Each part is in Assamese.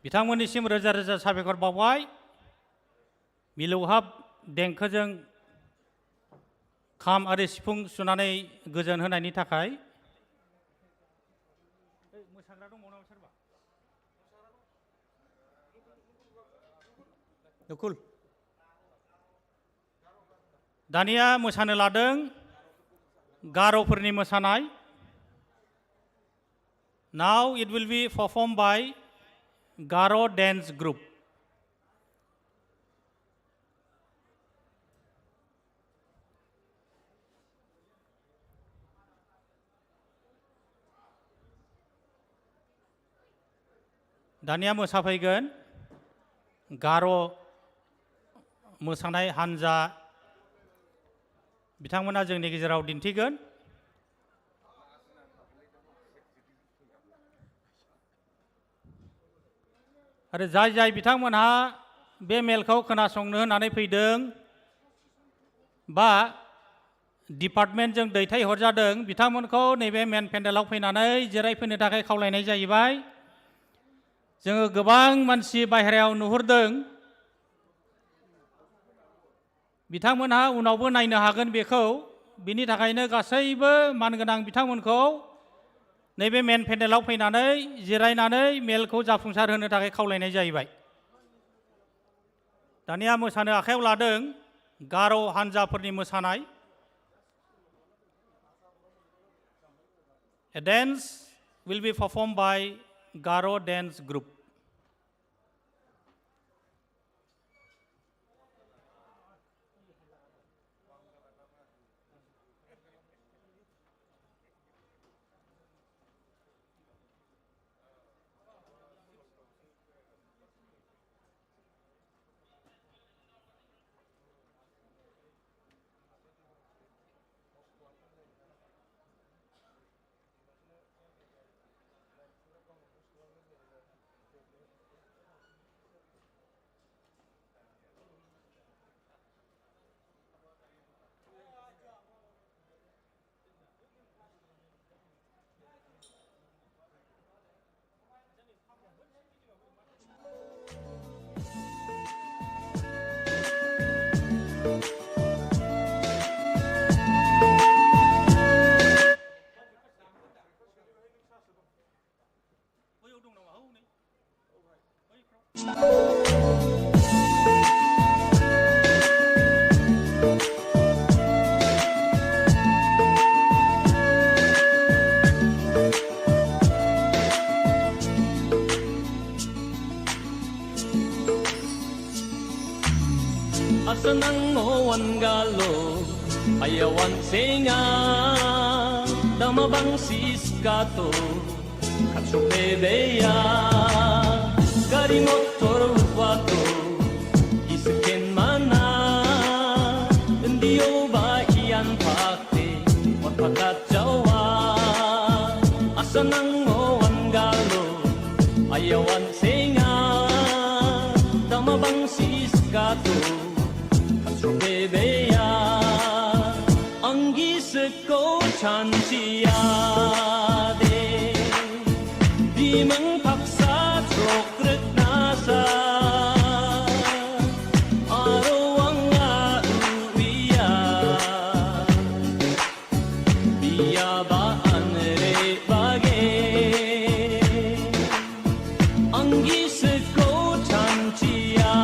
बिथांमोननिसिम रोजा रोजा साबायखर बावबाय मिलौहाब देंखोजों खाम आरो सिफुं सुनानै गोजोन होनायनि थाखाय मोसाग्रा दंबावो नामा सोरबा नकुल दानिया मोसानो लादों गार'फोरनि मोसानाय Now it will be performed by Garo dance group. दानिया मोसाफैगोन गार' मोसानाय हानजा बिथांमोना जोंनि गेजेराव दिन्थिगोन आरो जाय जाय बिथांमोनहा बे मेलखौ खोनासंनो होननानै फैदों बा डिपार्टमेन्टजों दैथायहरजादों बिथांमोनखौ नैबे मेन पेन्डेलाव फैनानै जिरायफैनो थाखाय खावलायनाय जाहैबाय जोङो गोबां मानसि बाहेरायाव नुहुरदों बिथांमोनहा उनावबो नायनो हागोन बेखौ बिनि थाखायनो गासैबो मानगोनां बिथांमोनखौ नैबे मेन पेन्डेलाव फैनानै जिरायनानै मेलखौ जाफुंसार होनो थाखाय खावलायनाय जाहैबाय दानिया मोसानो आखायाव लादों गार' हानजाफोरनि मोसानाय A dance will be performed by Garo dance group Asanang mowan galo ayawan senga damabang siskato katsupebeya gari motor wato isuken mana ndio ba iyan pakte wapakat jawa asanang mowan galo ayawan senga damabang siskato bebeya angis ko chanchiya de di mang paksa chokret nasa arowanga uwiya biya ba anre bage angis ko chanchiya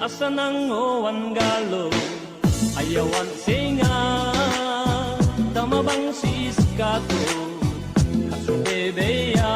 Asanang owan galo ayawan senga tamabang siskato katsubebeya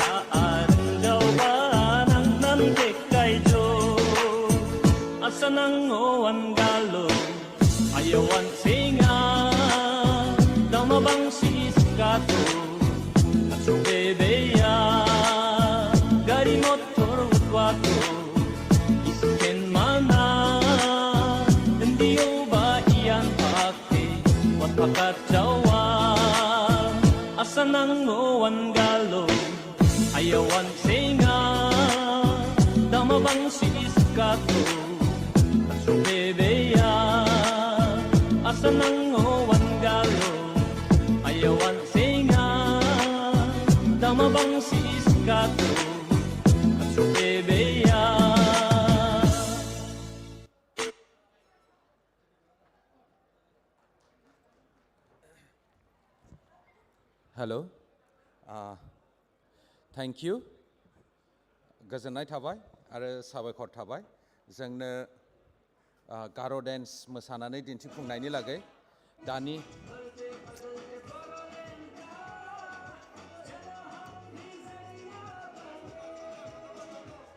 Aaring daw ba ng dekayjo Asanang owan galo Ayawan singa Damabang siskato Katsu bebeya Gari motor utwato Isuken mana Endio ba iyan pake Wat pakatsawa Asanang owan galo Ayawan singa Damabang siskato Katsu bebeya Asanang owan galo Ayawan singa Damabang siskato Katsu bebeya Hello. Thank you. गोजोननाय थाबाय आरो साबायखर थाबाय जोंनो गार' डेन्स मोसानानै दिन्थिफुंनायनि लागै दानि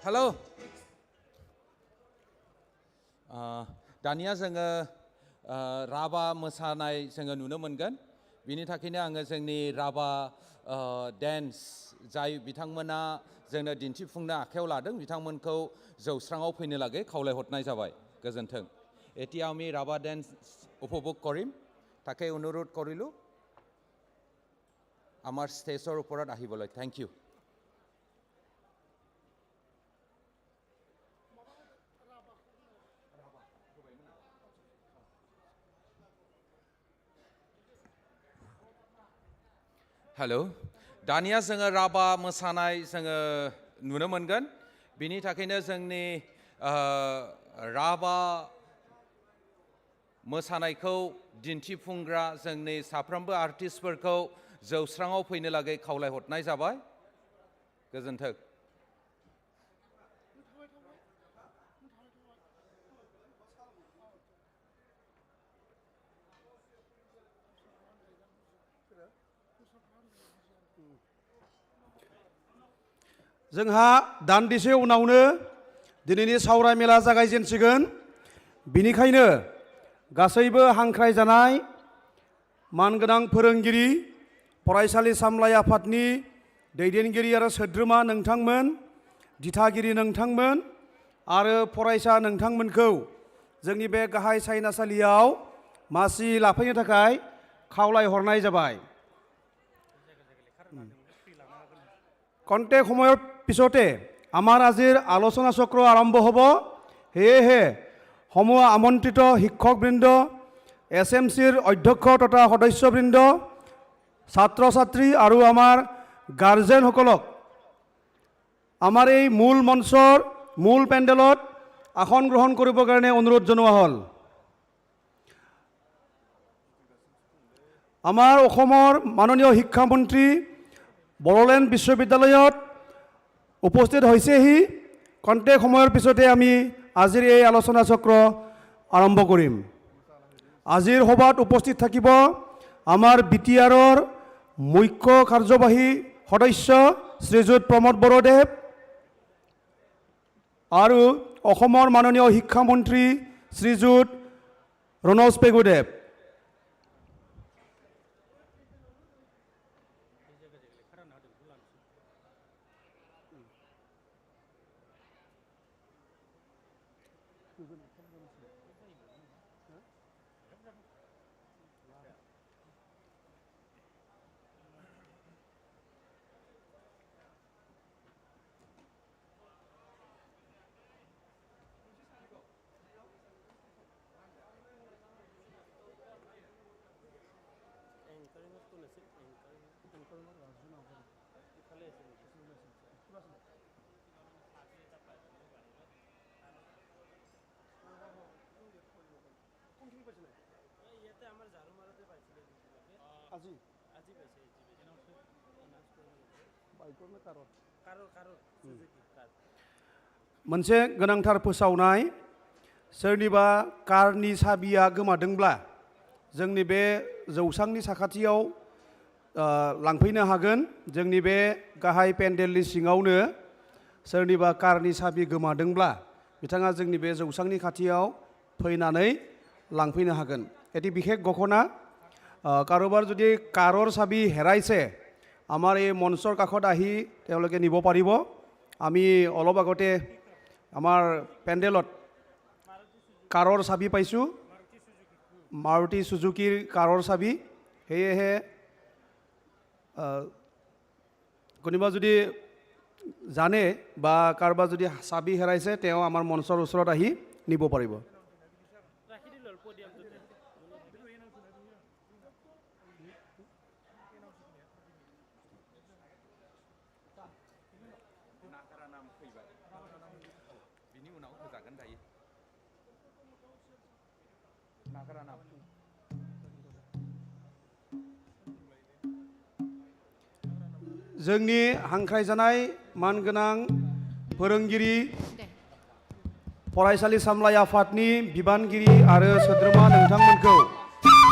हेलो दानिया जोङो राभा मोसानाय जोङो नुनो मोनगोन बिनि थाखायनो आङो जोंनि राभा डेन्स जाय बिथांमोना जोंनो दिन्थिफुंनो आखायाव लादों बिथांमोनखौ जौस्राङाव फैनो लागै खावलायहरनाय जाबाय गोजोन्थों এতিয়া আমি ৰাভা ডেন্স উপভোগ কৰিম তাকে অনুৰোধ কৰিলোঁ আমাৰ ষ্টেজৰ ওপৰত আহিবলৈ থ্যাংক ইউ हेलो दानिया जोङो राभा मोसानाय जोङो नुनो मोनगोन बिनि थाखायनो जोंनि राभा मोसानायखौ दिन्थिफुंग्रा जोंनि साफ्रोमबो आर्टिस्टफोरखौ जौस्राङाव फैनो लागै खावलायहरनाय जाबाय गोजोन्थों जोंहा दान्दिसे उनावनो दिनैनि सावराय मेला जागायजेनसिगोन बिनिखायनो गासैबो हांख्रायजानाय मानगोनां फोरोंगिरि फरायसालि सामलाय आफादनि दैदेनगिरि आरो सोद्रोमा नोंथांमोन दिथागिरि नोंथांमोन आरो फरायसा नोंथांमोनखौ जोंनि बे गाहाय सायनासालियाव मासि लाफैनो थाखाय खावलायहरनाय जाबाय কণ্টেক সময়ৰ পিছতে আমাৰ আজিৰ আলোচনা চক্ৰ আৰম্ভ হ'ব সেয়েহে সমূহ আমন্ত্ৰিত শিক্ষকবৃন্দ এছএমচিৰ অধ্যক্ষ তথা সদস্যবৃন্দ ছাত্ৰ ছাত্ৰী আৰু আমাৰ গাৰ্জেনসকলক আমাৰ এই মূল মঞ্চৰ মূল পেণ্ডেলত আসন গ্ৰহণ কৰিবৰ কাৰণে অনুৰোধ জনোৱা হ'ল আমাৰ অসমৰ মাননীয় শিক্ষামন্ত্ৰী বড়োলেণ্ড বিশ্ববিদ্যালয়ত উপস্থিত হৈছেহি কণ্টেক সময়ৰ পিছতে আমি আজিৰ এই আলোচনা চক্ৰ আৰম্ভ কৰিম আজিৰ সভাত উপস্থিত থাকিব আমাৰ বিটিআৰৰ মুখ্য কাৰ্যবাহী সদস্য শ্ৰীযুত প্ৰমোদ বড়োদেৱ আৰু অসমৰ মাননীয় শিক্ষামন্ত্ৰী শ্ৰীযুত ৰণোজ পেগুদেৱ मोनसे गोनांथार फोसावनाय सोरनिबा कारनि साबिया गोमादोंब्ला जोंनि बे जौसांनि साखाथियाव लांफैनो हागोन जोंनि बे गाहाय पेन्डेलनि सिङावनो सोरनिबा कारनि साबि गोमादोंब्ला बिथाङा जोंनि बे जौसांनि खाथियाव फैनानै लांफैनो हागोन এটি বিশেষ ঘোষণা কাৰোবাৰ যদি কাৰৰ চাবি হেৰাইছে আমাৰ এই মঞ্চৰ কাষত আহি তেওঁলোকে নিব পাৰিব আমি অলপ আগতে আমাৰ পেণ্ডেলত কাৰৰ চাবি পাইছোঁ মাৰুতি সুজুকিৰ কাৰৰ চাবি সেয়েহে কোনোবা যদি জানে বা কাৰোবাৰ যদি চাবি হেৰাইছে তেওঁ আমাৰ মঞ্চৰ ওচৰত আহি নিব পাৰিব जोंनि हांख्रायजानाय मानगोनां फोरोंगिरि फरायसालि सामलाय आफादनि बिबानगिरि आरो सोद्रोमा नोंथांमोनखौ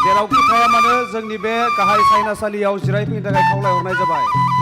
जेरावखि थाया मानो जोंनि बे गाहाय सायनासालियाव जिरायफैनो थाखाय खावलायहरनाय जाबाय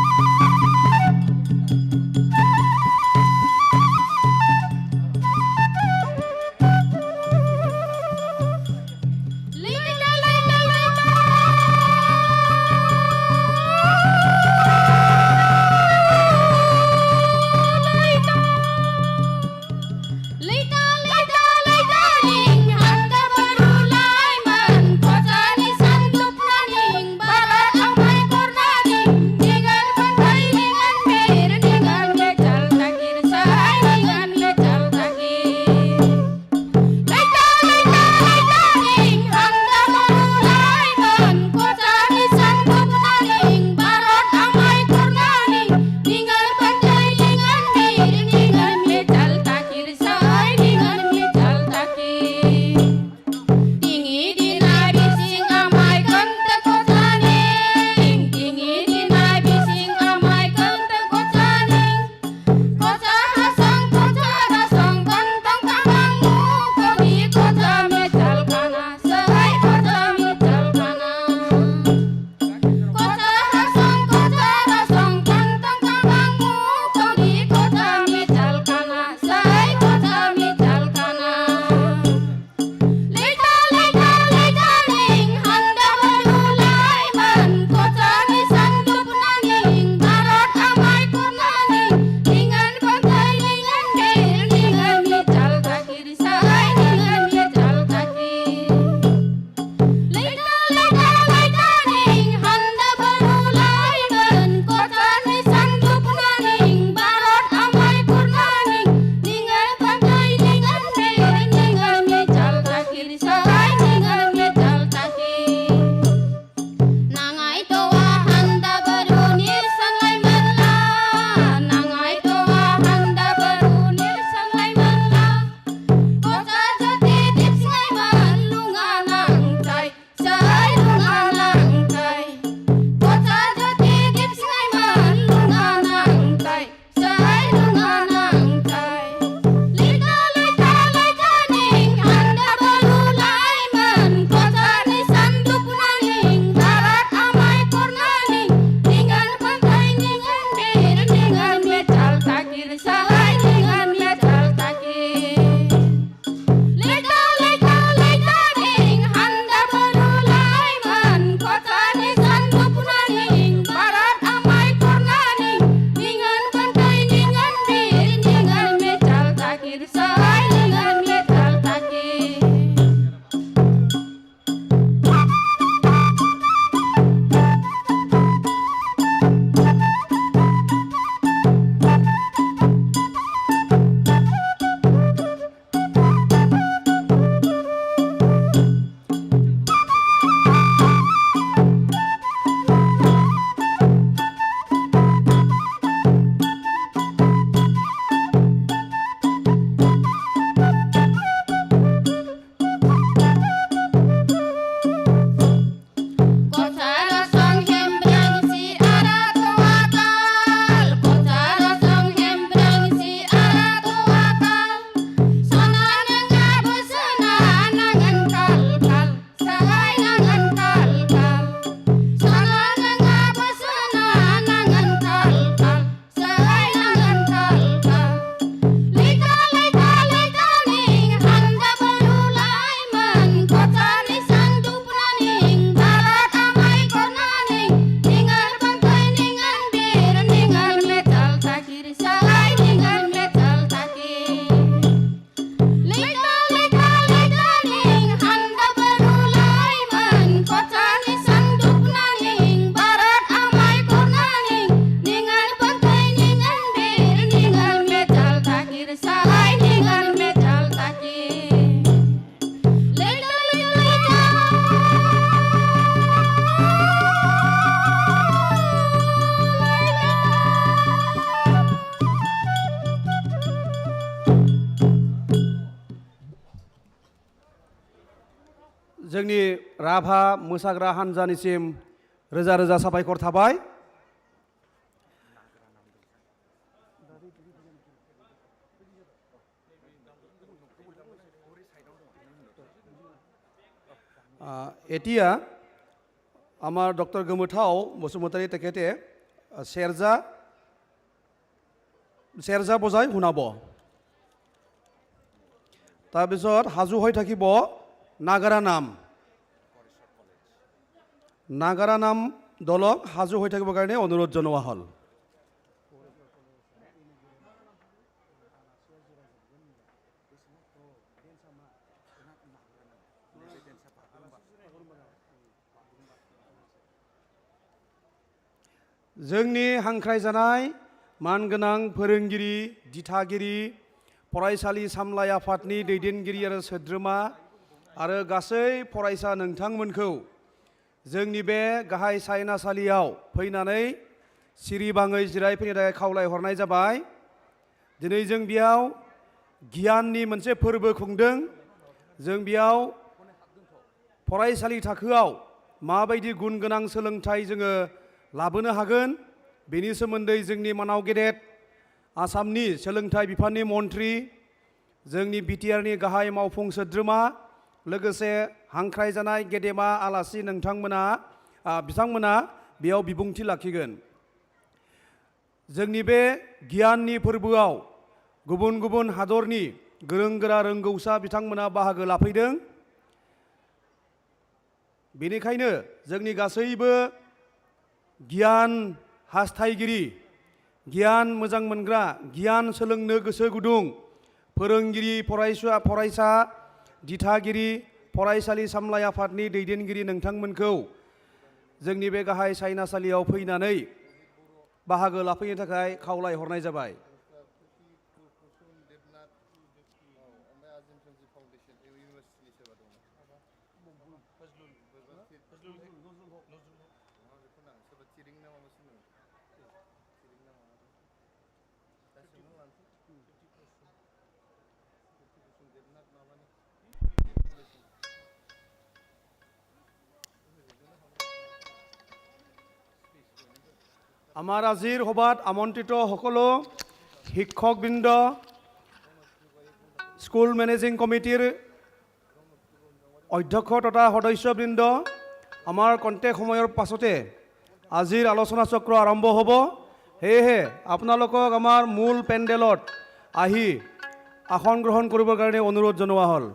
जोंनि राभा मोसाग्रा हान्जानिसिम रोजा रोजा साबायखर थाबाय। এতিয়া আমাৰ ডক্টৰ গোমোথাও বসুমতাৰী তেখেতে চেৰজা বজাই শুনাব। তাৰপিছত সাজু হৈ থাকিব নাগাৰা নাম দলক সাজু হৈ থাকিবৰ কাৰণে অনুৰোধ জনোৱা হ'ল। जोंनि हांख्रायजानाय मानगोनां फोरोंगिरि, दिथागिरि, फरायसालि सामलाय आफादनि दैदेनगिरि आरो सोद्रोमा आरो गासै फरायसा नोंथांमोनखौ जोंनि बे गाहाय सायनासालियाव फैनानै सिरिबाङै जिरायफैनो थाखाय खावलायहरनाय जाबाय। दिनै जों बेयाव गियाननि मोनसे फोरबो खुंदों। जों बेयाव फरायसालि थाखोआव माबायदि गुन गोनां सोलोंथाइ जोङो लाबोनो हागोन बेनि सोमोन्दै जोंनि मानाव गेदेर आसामनि सोलोंथाइ बिफाननि मन्थ्रि, जोंनि बिटिआरनि गाहाय मावफुं सोद्रोमा, लोगोसे हांख्रायजानाय गेदेमा आलासि बिथांमोना बेयाव बिबुंथि लाखिगोन। जोंनि बे गियाननि फोरबोआव गुबुन गुबुन हादरनि गोरों गोरा रोंगौसा बिथांमोना बाहागो लाफैदों। बेनिखायनो जोंनि गासैबो गियान हास्थायगिरि, गियान मोजां मोनग्रा, गियान सोलोंनो गोसो गुदुं फोरोंगिरि, फरायसा, दिथागिरि, फरायसालि सामलाय आफादनि दैदेनगिरि नोंथांमोनखौ जोंनि बे गाहाय सायनासालियाव फैनानै बाहागो लाफैनो थाखाय खावलायहरनाय जाबाय। আমাৰ আজিৰ সভাত আমন্ত্ৰিত সকলো শিক্ষকবৃন্দ, স্কুল মেনেজিং কমিটিৰ অধ্যক্ষ তথা সদস্যবৃন্দ, আমাৰ কণ্টেক সময়ৰ পাছতে আজিৰ আলোচনা চক্ৰ আৰম্ভ হ'ব। সেয়েহে আপোনালোকক আমাৰ মূল পেণ্ডেলত আহি আসন গ্ৰহণ কৰিবৰ কাৰণে অনুৰোধ জনোৱা হ'ল।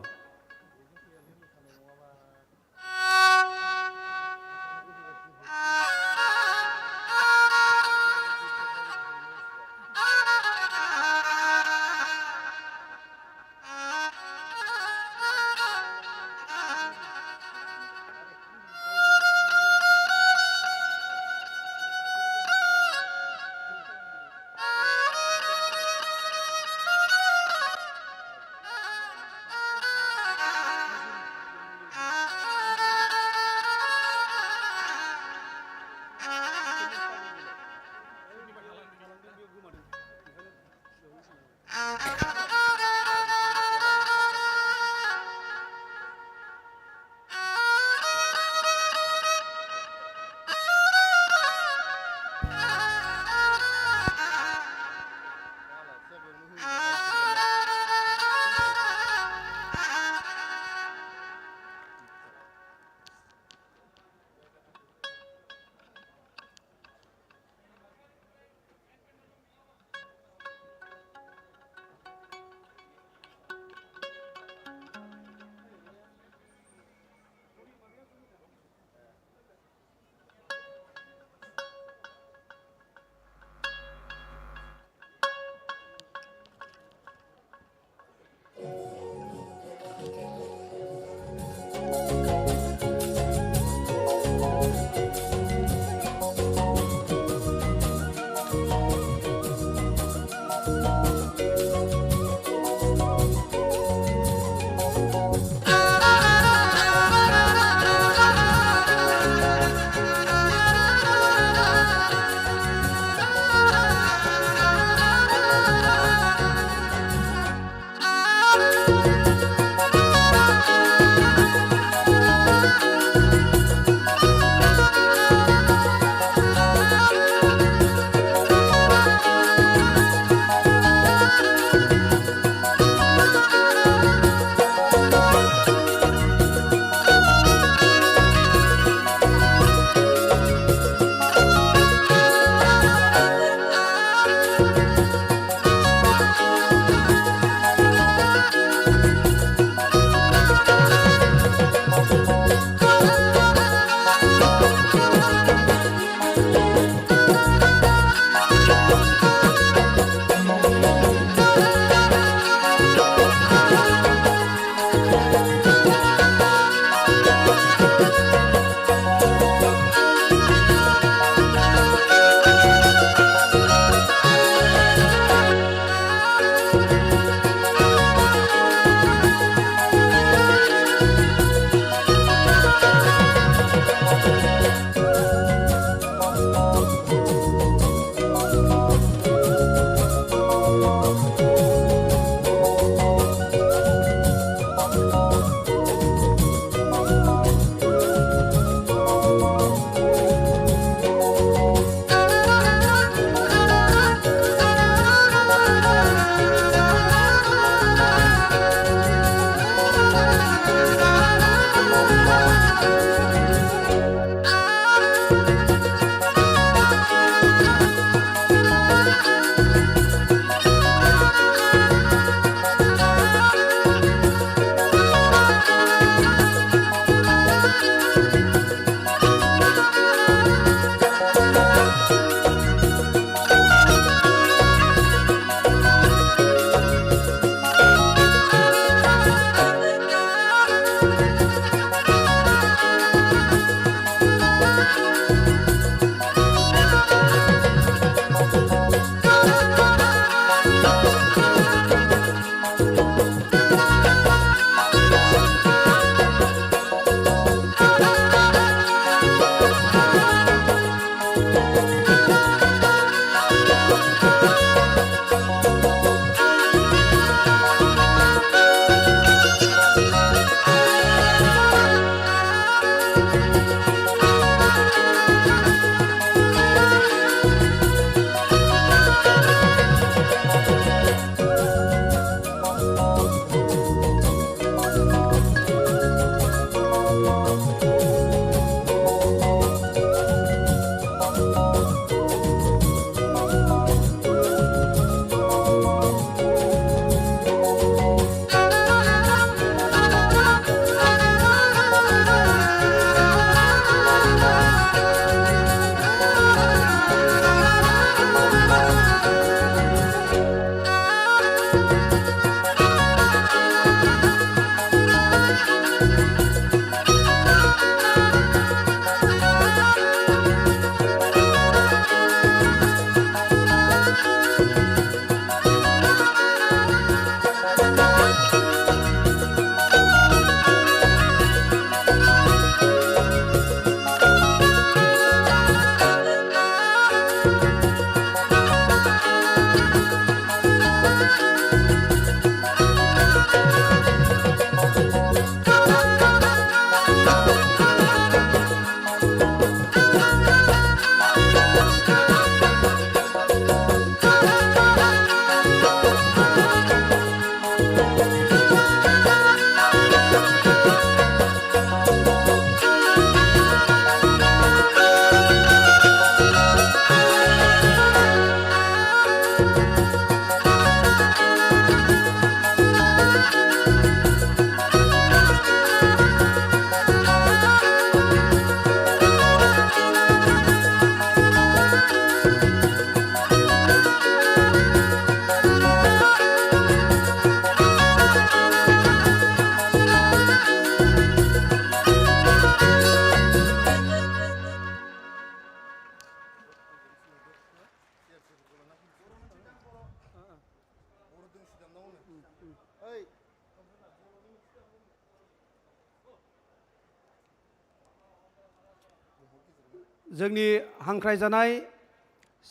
जोंनि हांख्रायजानाय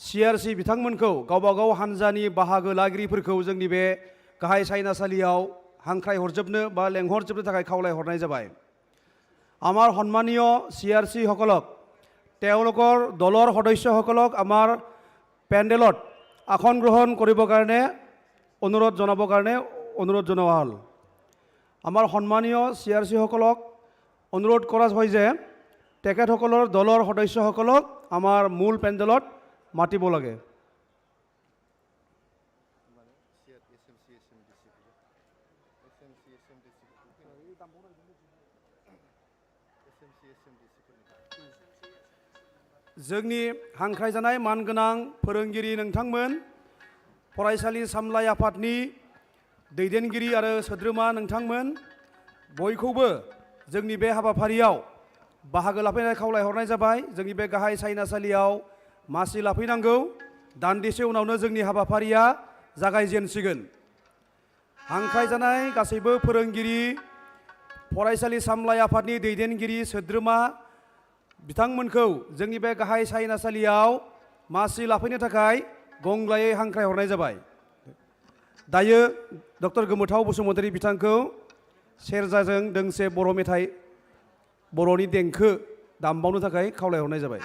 CRC बिथांमोनखौ गावबा गाव हानजानि बाहागो लागिरिफोरखौ जोंनि बे गाहाय सायनासालियाव हांख्राय हरजोबनो बा लेंहरजोबनो थाखाय खावलायहरनाय जाबाय। আমাৰ সন্মানীয় CRC সকলক তেওঁলোকৰ দলৰ সদস্যসকলক আমাৰ পেণ্ডেলত আসন গ্ৰহণ কৰিবৰ কাৰণে অনুৰোধ জনাবৰ কাৰণে অনুৰোধ জনোৱা হ'ল। আমাৰ সন্মানীয় CRC সকলক অনুৰোধ কৰা হয় যে তেখেতসকলৰ দলৰ সদস্যসকলক আমাৰ মূল পেণ্ডেলত মাতিব লাগে। जोंनि हांख्रायजानाय मानगोनां फोरोंगिरि नोंथांमोन, फरायसालि सामलाय आफादनि दैदेनगिरि आरो सोद्रोमा नोंथांमोन, बयखौबो जोंनि बे हाबाफारियाव बाहागो लाफैनाय खावलायहरनाय जाबाय। जोंनि बे गाहाय सायनासालियाव मासि लाफैनांगौ। दान्दिसे उनावनो जोंनि हाबाफारिया जागायजेनसिगोन। हांख्रायजानाय गासैबो फोरोंगिरि, फरायसालि सामलाय आफादनि दैदेनगिरि, सोद्रोमा बिथांमोनखौ जोंनि बे गाहाय सायनासालियाव मासि लाफैनो थाखाय गंग्लायै हांख्रायहरनाय जाबाय। दायो डक्टर गोमोथाव बसुमतारी बिथांखौ सेरजाजों दोंसे बर' मेथाइ, बर'नि देंखो दामबावनो थाखाय खावलायहरनाय जाबाय।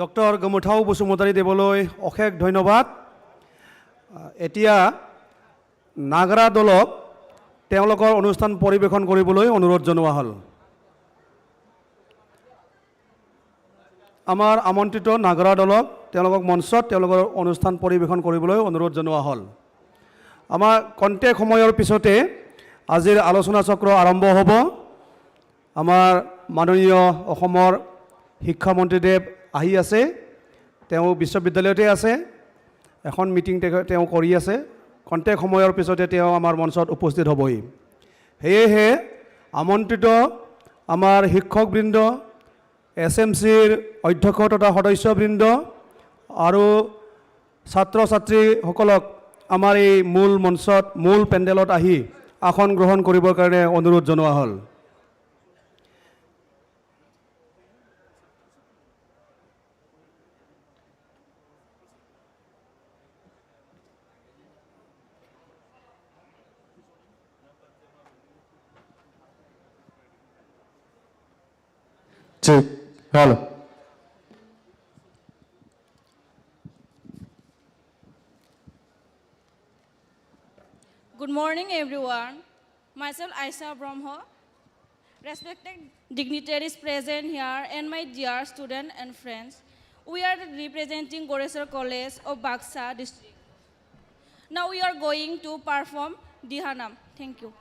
ডক্টৰ গমুঠাও বসুমতাৰী দেৱলৈ অশেষ ধন্যবাদ। এতিয়া নাগৰা দলক তেওঁলোকৰ অনুষ্ঠান পৰিৱেশন কৰিবলৈ অনুৰোধ জনোৱা হ'ল। আমাৰ আমন্ত্ৰিত নাগৰা দলক তেওঁলোকক মঞ্চত তেওঁলোকৰ অনুষ্ঠান পৰিৱেশন কৰিবলৈ অনুৰোধ জনোৱা হ'ল। আমাৰ কণ্টেক সময়ৰ পিছতে আজিৰ আলোচনা চক্ৰ আৰম্ভ হ'ব। আমাৰ মাননীয় অসমৰ শিক্ষামন্ত্ৰীদেৱ আহি আছে, তেওঁ বিশ্ববিদ্যালয়তে আছে, এখন মিটিং তেওঁ কৰি আছে। কণ্টেক সময়ৰ পিছতে তেওঁ আমাৰ মঞ্চত উপস্থিত হ'বহি। সেয়েহে আমন্ত্ৰিত আমাৰ শিক্ষকবৃন্দ, SMCৰ অধ্যক্ষ তথা সদস্যবৃন্দ আৰু ছাত্ৰ ছাত্ৰীসকলক আমাৰ এই মূল মঞ্চত, মূল পেণ্ডেলত আহি আসন গ্ৰহণ কৰিবৰ কাৰণে অনুৰোধ জনোৱা হ'ল। Hello. Good morning, everyone. Myself, Aisha Brahma, respected dignitaries present here, and my dear students and friends. We are representing Goresar College of Baksa district. Now we are going to perform Dihanam. Thank you.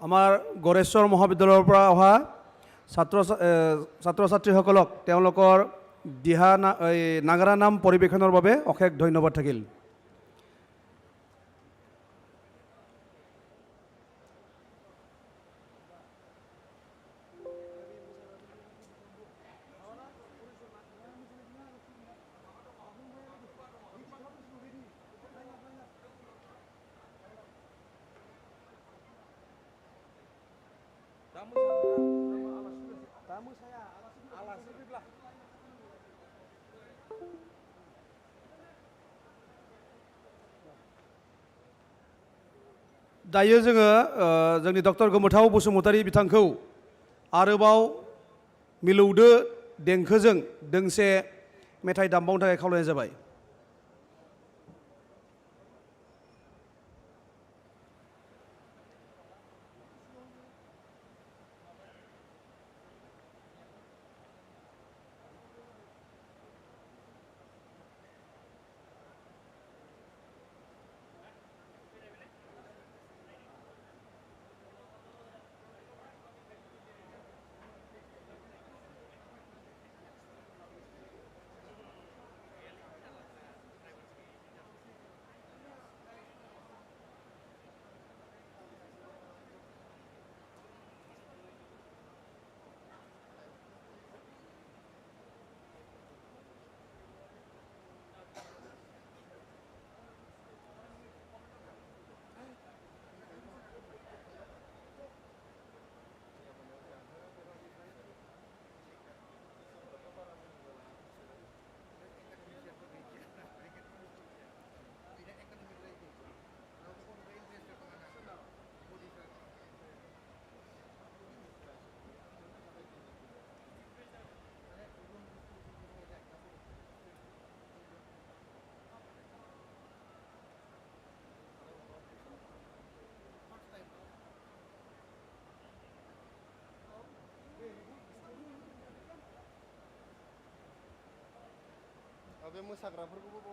আমাৰ গড়েশ্বৰ মহাবিদ্যালয়ৰ পৰা অহা ছাত্ৰ ছাত্ৰীসকলক তেওঁলোকৰ দিহা নাগাৰা নাম পৰিৱেশনৰ বাবে অশেষ ধন্যবাদ থাকিল। दायो जोङो जोंनि डक्टर गोमोथाव बसुमतारी बिथांखौ आरोबाव मिलौदो देंखोजों दोंसे मेथाइ दामबावनो थाखाय खावलायनाय जाबाय। बे मोसाग्राफोरखौबो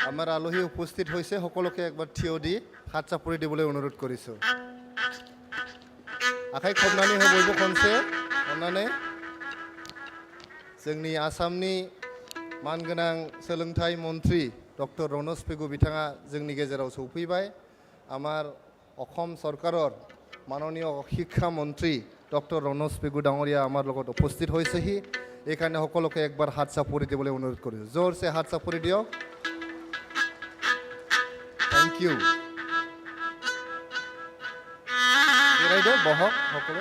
আমাৰ আলহী উপস্থিত হৈছে, সকলোকে একবাৰ থিয় দি হাত চাপৰি দিবলৈ অনুৰোধ কৰিছোঁ। आखाइ खबनानै हो बयबो खनसे अन्नानै। जोंनि आसामनि मानगोनां सोलोंथाइ मन्त्रि डक्टर रनज पेगु बिथाङा जोंनि गेजेराव सौफैबाय। আমাৰ অসম চৰকাৰৰ মাননীয় শিক্ষা মন্ত্ৰী ডক্টৰ ৰনজ পেগু ডাঙৰীয়া আমাৰ লগত উপস্থিত হৈছেহি। এইকাৰণে সকলোকে একবাৰ হাত চাপৰি দিবলৈ অনুৰোধ কৰিছোঁ। জোৰছে হাত চাপৰি দিয়ক। Thank you. বহক সকলো।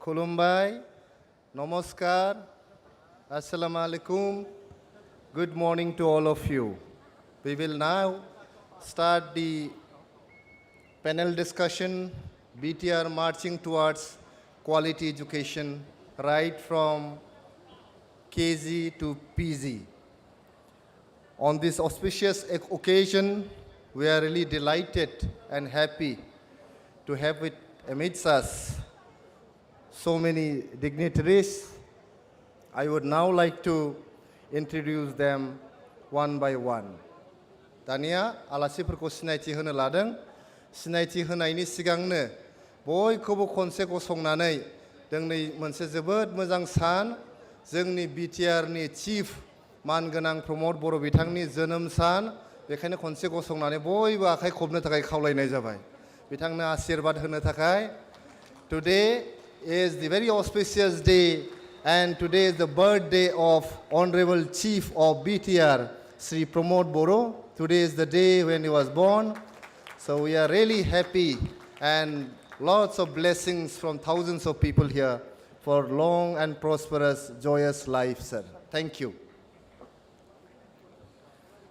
Khulumbai, Namaskar, Assalamu alaikum. Good morning to all of you. We will now start the panel discussion, BTR marching towards quality education, right from KG to PG. On this auspicious occasion, we are really delighted and happy to have it amidst us so many dignitaries. I would now like to introduce them one by one. Tania, आलासिफोरखौ सिनायथि होनो लादों. सिनायथि होनायनि सिगांनो बयखौबो खनसे गसंनानै दोंनै मोनसे जोबोद मोजां सान जोंनि बिटिआरनि चिफ मानगोनां प्रमद बर' बिथांनि जोनोम सान बेखायनो खनसे गसंनानै बयबो आखाइ खबनो थाखाय खावलायनाय जाबाय बिथांनो आशीर्बाद होनो थाखाय. Today is the very auspicious day and today is the birthday of Honorable Chief of BTR, Sri Pramod Boro. Today is the day when he was born. So we are really happy and lots of blessings from thousands of people here for long and prosperous, joyous life, sir. Thank you.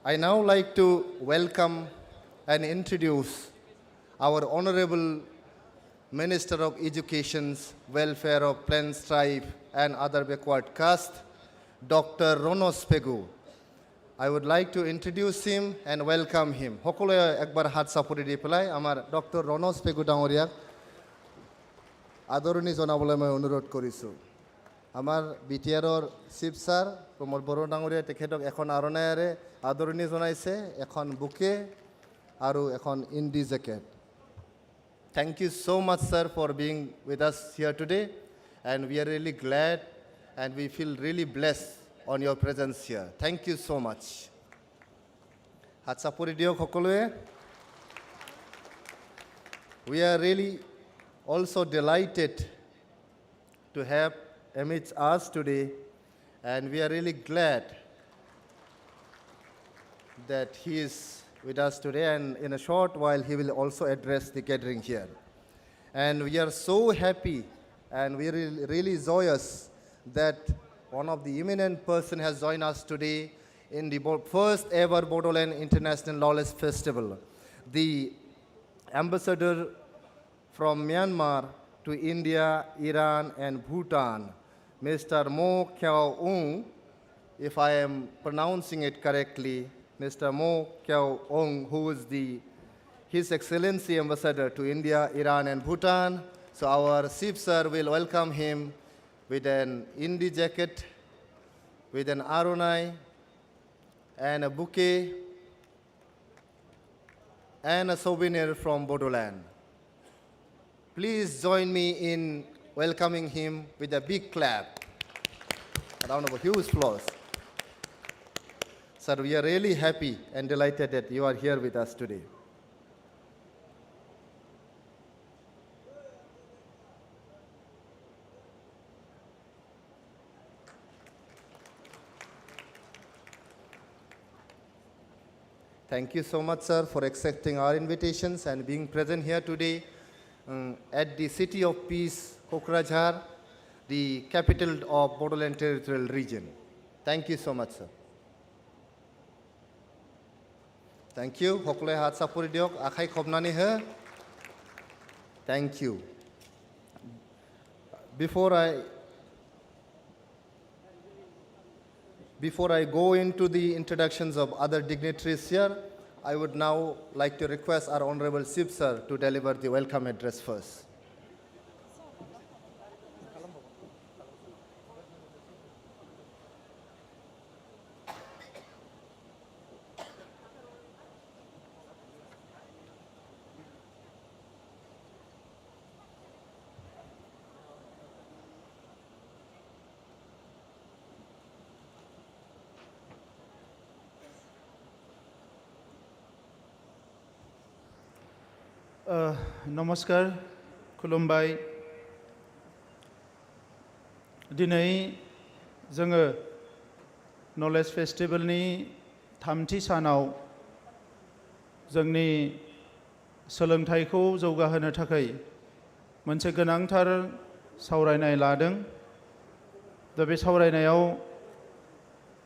I now like to welcome and introduce our Honorable Minister of Education's Welfare of Plains Tribe and other backward caste, Dr. Ronos Pegu. I would like to introduce him and welcome him. Hokole ekbar hat sapori di pelai amar Dr. Ronos Pegu dangoriak adoroni jonabole moi অনুরোধ korisu. Amar BTR Chief Sir Pramod Boro dangoriak tekhetok ekhon aronayare adoroni jonaise ekhon buke aru ekhon indi jacket. Thank you so much, sir, for being with us here today. And we are really glad and we feel really blessed on your presence here. Thank you so much. Hatsapuri diok hokolue. We are really also delighted to have amidst us today. And we are really glad that he is with us today, and in a short while he will also address the gathering here. And we are so happy and we are really joyous that one of the eminent person has joined us today in the first ever Bodoland International Lawless Festival. The ambassador from Myanmar to India, Iran and Bhutan, Mr. Mo Kyaw Ung, if I am pronouncing it correctly, Mr. Mo Kyaw Ung, who is His Excellency Ambassador to India, Iran and Bhutan. So our Chief Sir will welcome him with an Indi jacket, with an aronai and a bouquet and a souvenir from Bodoland. Please join me in welcoming him with a big clap. A round of huge applause. Sir, we are really happy and delighted that you are here with us today. Thank you so much, sir, for accepting our invitations and being present here today at the City of Peace, Kokrajhar, the capital of Bodoland Territorial Region. Thank you so much, sir. Thank you. Hokle hat sapuri diok akhai khobnani he. Thank you. Before I go into the introductions of other dignitaries here, I would now like to request our Honorable Chief Sir to deliver the welcome address first. नमस्कार खुलुमबाय दिनै जोङो नलेज फेस्टिवलनि थामथि सानाव जोंनि सोलोंथाइखौ जौगाहोनो थाखाय मोनसे गोनांथार सावरायनाय लादों दा बे सावरायनायाव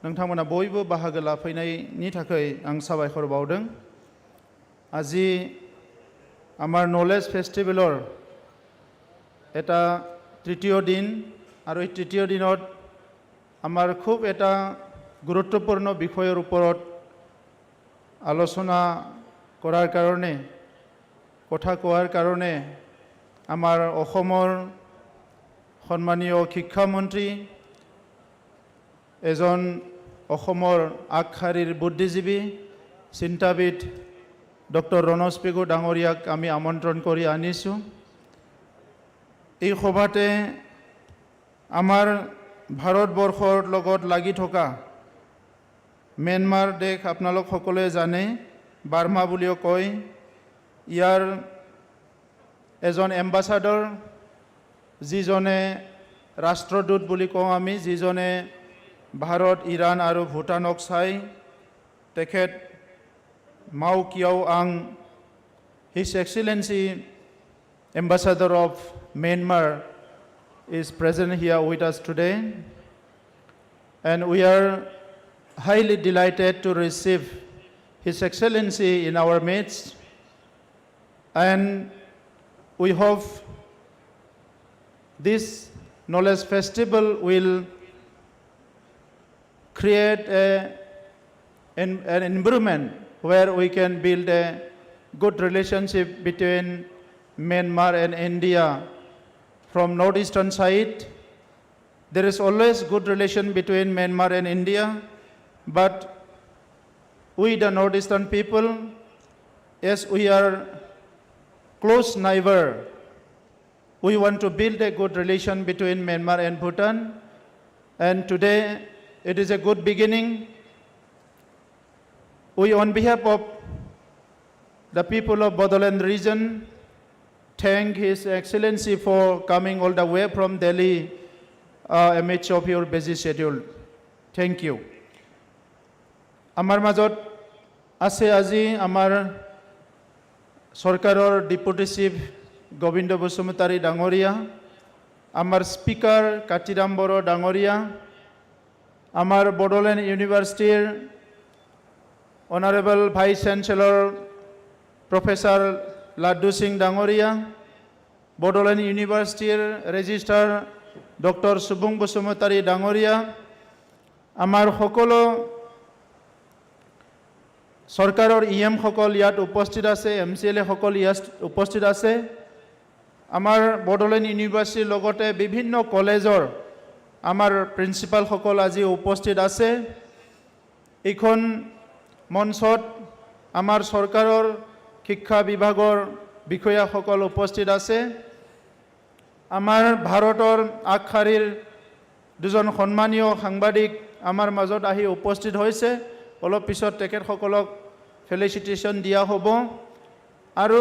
नोंथांमोना बयबो बाहागो लाफैनायनि थाखाय आं साबायखर बावदों আজি আমাৰ নলেজ ফেষ্টিভেলৰ এটা তৃতীয় দিন আৰু এই তৃতীয় দিনত আমাৰ খুব এটা গুৰুত্বপূৰ্ণ বিষয়ৰ ওপৰত আলোচনা কৰাৰ কাৰণে কথা কোৱাৰ কাৰণে আমাৰ অসমৰ সন্মানীয় শিক্ষামন্ত্ৰী এজন অসমৰ আগশাৰীৰ বুদ্ধিজীৱী চিন্তাবিদ ডক্টৰ ৰণোজ পেগু ডাঙৰীয়াক আমি আমন্ত্ৰণ কৰি আনিছোঁ এই সভাতে আমাৰ ভাৰতবৰ্ষৰ লগত লাগি থকা ম্যানমাৰ দেশ আপোনালোক সকলোৱে জানে বাৰ্মা বুলিও কয় ইয়াৰ এজন এম্বাছাডৰ যিজনে ৰাষ্ট্ৰদূত বুলি কওঁ আমি যিজনে ভাৰত ইৰাণ আৰু ভূটানক চাই তেখেত মাও কিয়াও আং His Excellency Ambassador of Myanmar is present here with us today and we are highly delighted to receive His Excellency in our midst and we hope this knowledge festival will create an environment where we can build a good relationship between Myanmar and India. From northeastern side, there is always good relation between Myanmar and India, but we the northeastern people, as we are close neighbor, we want to build a good relation between Myanmar and Bhutan, and today it is a good beginning. We, on behalf of the people of Bodoland region, thank His Excellency for coming all the way from Delhi amidst of your busy schedule. Thank you. Amar majot ase aji amar Sarkarar Deputy Chief Gobindo Busumutari Dangoria, amar Speaker Katiram Boro Dangoria, amar Bodoland University Honorable Vice Chancellor Professor Laddu Singh Dangoria, Bodoland University Registrar Dr. Subung Busumutari Dangoria, Amar Hokolo Sarkarar EM Hokol Yat Uposthit ase, MCLA Hokol Yat Uposthit ase, Amar Bodoland University Logote Bibhinno Collegeor Amar Principal Hokol Aji Uposthit ase, Ikhon মঞ্চত আমাৰ চৰকাৰৰ শিক্ষা বিভাগৰ বিষয়াসকল উপস্থিত আছে আমাৰ ভাৰতৰ আগশাৰীৰ দুজন সন্মানীয় সাংবাদিক আমাৰ মাজত আহি উপস্থিত হৈছে অলপ পিছত তেখেতসকলক ফেলিচিটেশ্যন দিয়া হ'ব আৰু